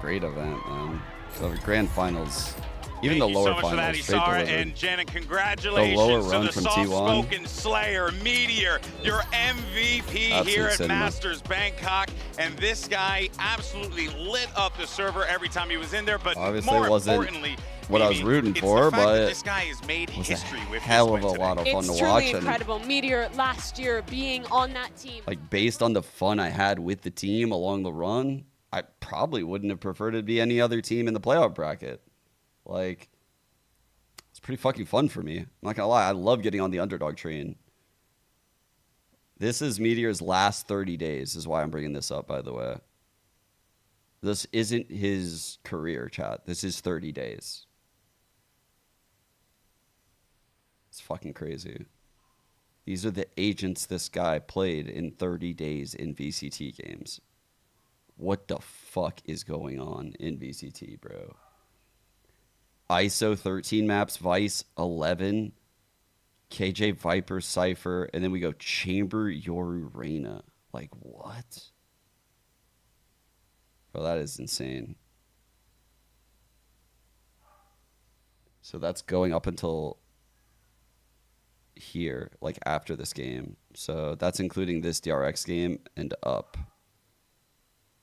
Great event, man. The grand finals. Even Thank the lower you so much finals, for that, they Isara, delivered. and Jen, and congratulations lower to run the from T1. soft-spoken Slayer, Meteor, your MVP Absolute here at cinema. Masters Bangkok. And this guy absolutely lit up the server every time he was in there. But Obviously more wasn't importantly, what I was Mimi, rooting it's for, the fact that but this guy has made it was history a with hell his of a win lot of today. fun It's to truly watch. incredible. Meteor last year being on that team. Like based on the fun I had with the team along the run, I probably wouldn't have preferred it to be any other team in the playoff bracket. Like, it's pretty fucking fun for me. I'm not gonna lie, I love getting on the underdog train. This is Meteor's last 30 days, is why I'm bringing this up, by the way. This isn't his career, chat. This is 30 days. It's fucking crazy. These are the agents this guy played in 30 days in VCT games. What the fuck is going on in VCT, bro? ISO 13 maps, Vyse 11, KJ Viper Cypher, and then we go Chamber Yoru Reina. Like, what? Bro, that is insane. So that's going up until here, like after this game. So that's including this DRX game and up.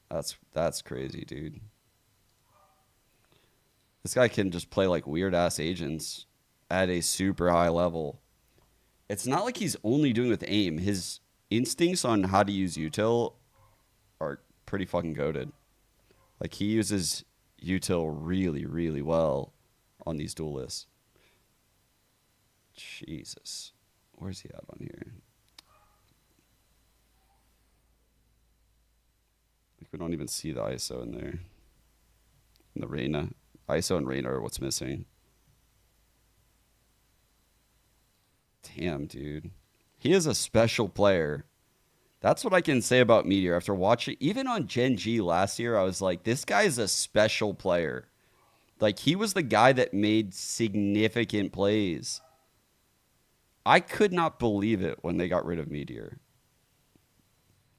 That's crazy, dude. This guy can just play like weird ass agents at a super high level. It's not like he's only doing with aim. His instincts on how to use util are pretty fucking goated. Like he uses util really, really well on these duelists. Jesus. Where's he at on here? Like we don't even see the ISO in there. And the Reyna. ISO and Reyna are what's missing. Damn, dude. He is a special player. That's what I can say about Meteor. After watching, even on Gen G last year, I was like, this guy is a special player. Like, he was the guy that made significant plays. I could not believe it when they got rid of Meteor.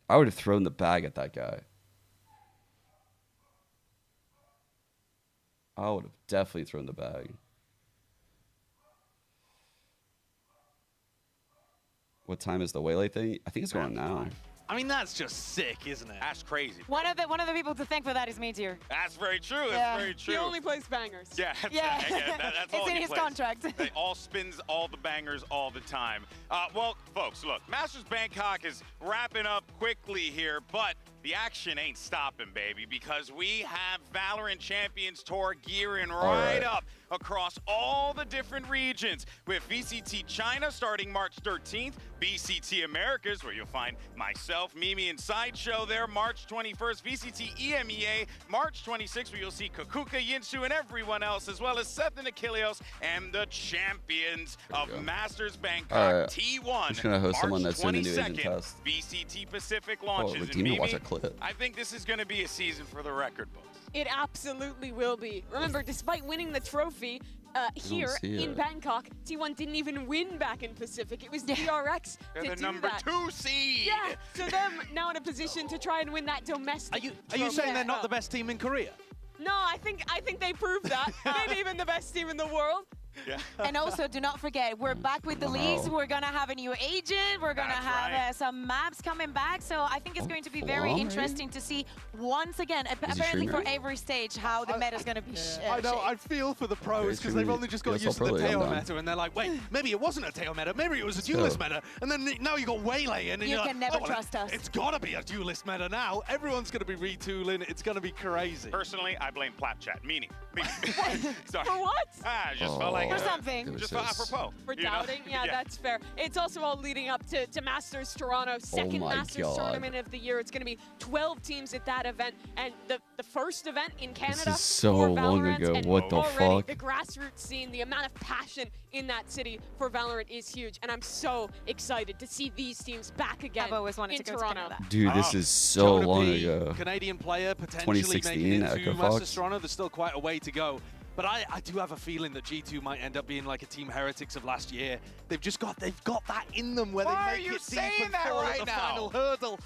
I would have thrown the bag at that guy. I would have definitely thrown the bag. What time is the Waylay thing? I think it's going now. I mean, that's just sick, isn't it? That's crazy. One of the people to thank for that is Meteor. That's very true. Yeah. That's very true. He only plays bangers. Yeah, Yeah. that's It's all in he his plays. contract. They all spins all the bangers all the time. Well, folks, look, Masters Bangkok is wrapping up quickly here, but the action ain't stopping, baby, because we have Valorant Champions Tour gearing right up across all the different regions. We have VCT China starting March 13th, VCT Americas, where you'll find myself, Mimi, and Sideshow there March 21st, VCT EMEA March 26th, where you'll see Kakuka, Yinsu, and everyone else, as well as Seth and Achilleos, and the champions of Masters Bangkok T1. I'm just going to host someone that's doing a new agent 22nd, test. VCT Pacific launches. Redeem and to watch Mimi, a clip. I think this is going to be a season for the record books. It absolutely will be. Remember, despite winning the trophy here see in it. Bangkok, T1 didn't even win back in Pacific. It was DRX They're to the do number that. 2 seed. Yeah, so them now in a position to try and win that domestic. Are you trophy. saying they're not the best team in Korea? No, I think they proved that. Maybe even the best team in the world. Yeah. And also, do not forget, we're back with the leagues. We're going to have a new agent. We're going to have some maps coming back. So I think it's going to be very interesting to see once again, apparently for every stage, how the meta is going to be I know, I feel for the pros because they've only just got used to the tail meta and they're like, wait, maybe it wasn't a tail meta, maybe it was a duelist meta. And then now you got Waylay and You you're can like, never trust us. It's got to be a duelist meta now. Everyone's going to be retooling. It's going to be crazy. Personally, I blame Plapchat. Meaning. Sorry. For what? I just felt like For something. Just for apropos. For you know? doubting? Yeah, that's fair. It's also all leading up to Masters Toronto, second my Masters God. tournament of the year. It's going to be 12 teams at that event, and the first event in Canada. This is so for long Valorant, ago. and What the already fuck? The grassroots scene, the amount of passion in that city for Valorant is huge, and I'm so excited to see these teams back again I've always wanted in to go Toronto. to Canada. Dude, this is so Jonah long B, ago. Canadian player potentially 2016 making it Echo into Fox. Masters Toronto. There's still quite a way to go. But I do have a feeling that G2 might end up being like a Team Heretics of last year. They've got that in them where Why they are make you it deep saying and that fall right at the now? final hurdle.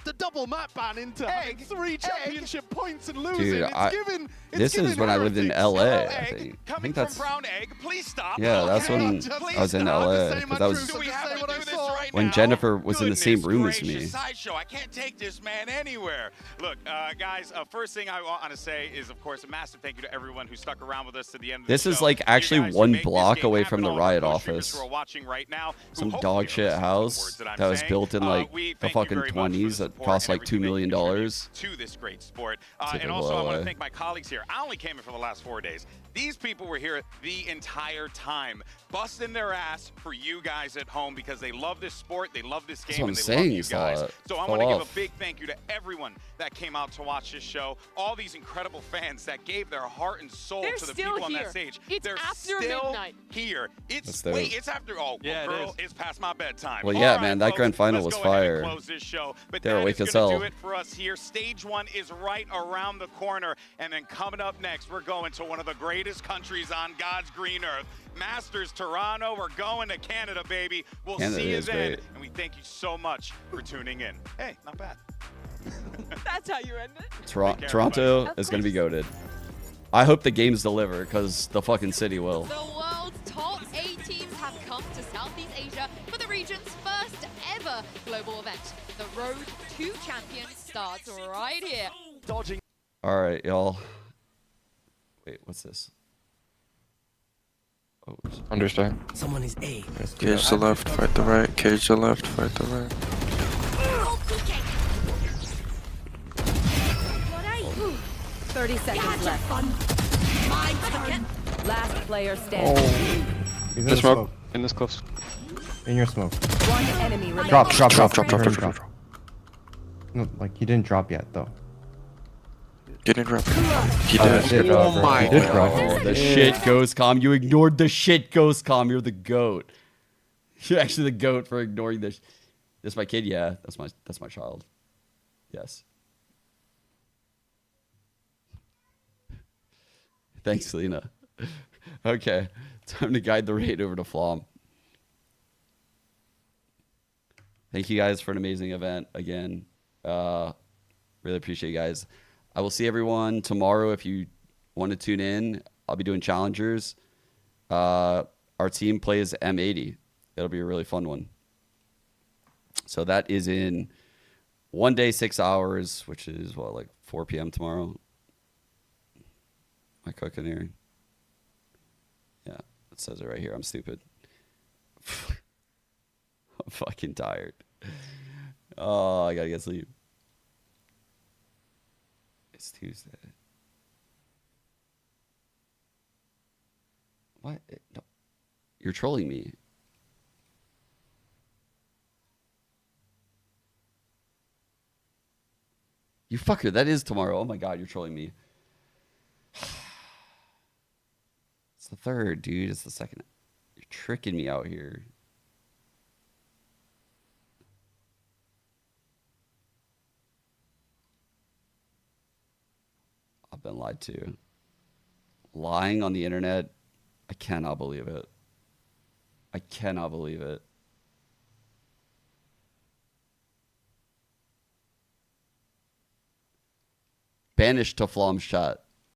The double map ban into having 3 championship points and losing. Dude, It's is when I lived in LA, I think. I Coming think that's. from Brown Egg, please stop. Yeah, that's when I was in LA. Because that was Do we have to do this right when now? Jennifer was in the same room as Goodness me. gracious, Sideshow, I can't take this man anywhere. Look, guys, first thing I want to say is, of course, a massive thank you to everyone who stuck around with us to the end of the This show. is like You actually guys who one make this block game away happen, from the all Riot those streamers office. who are watching right now, who Some hopefully dog are shit listening to the house words that I'm that was saying. built in like We the thank you fucking very much for the 20s that support cost and like $2 everything million. that you contribute to this great sport. And Typical also, I want LA. to thank my colleagues here. I only came in for the last 4 days. These people were here the entire time, busting their ass for you guys at home because they love this sport, they love this That's game, what and I'm they love saying, you you saw guys. it. So I Fell want to give off. a big thank you to everyone that came out to watch this show, all these incredible fans that gave their heart and soul They're to the still people on here. that stage. It's They're after still midnight. here. That's It's dope. wait, it's after Yeah, girl, it is. it's past my bedtime. Well, All yeah, right, man, that folks, grand final let's was go ahead and fire. close this show. But They're that awake is as gonna hell. do it for us here. Stage 1 is right around the corner, and then coming up next, we're going to one of the greatest countries on God's green earth. Masters Toronto, we're going to Canada, baby. We'll Canada see you is then, great. and we thank you so much for tuning in. Hey, not bad. That's how you end it. Take care, Toronto everybody. is going to be goated. I hope the games deliver because the fucking city will. The world's top 8 teams have come to Southeast Asia for the region's first ever global event. The Road to Champions starts right here. Dodging. All right, y'all. Wait, what's this? Oh, Understand. Someone is A. Cage the left, fight the right. Cage the left, fight the right. 30 seconds left. Last player standing. In the smoke. In this close. In your smoke. One enemy remaining. Drop. Drop. No, like he didn't drop yet though. Getting dropped. He did. Oh my god. The shit Ghost Com. You ignored the shit Ghost Com. You're the goat. You're actually the goat for ignoring this. This my kid? Yeah, that's my child. Yes. Thanks, Selena. Okay. Time to guide the raid over to Flom. Thank you guys for an amazing event again. Really appreciate you guys. I will see everyone tomorrow if you want to tune in. I'll be doing challengers. Our team plays M80. It'll be a really fun one. So that is in 1 day, 6 hours, which is what, like 4 p.m. tomorrow? Am I cooking here? Yeah, it says it right here. I'm stupid. I'm fucking tired. Oh, I gotta get sleep. It's Tuesday. What? No. You're trolling me. You fucker, that is tomorrow. Oh my god, you're trolling me. It's the 3rd, dude. It's the 2nd. You're tricking me out here. I've been lied to. Lying on the internet, I cannot believe it. I cannot believe it. Banished to Flom's chat.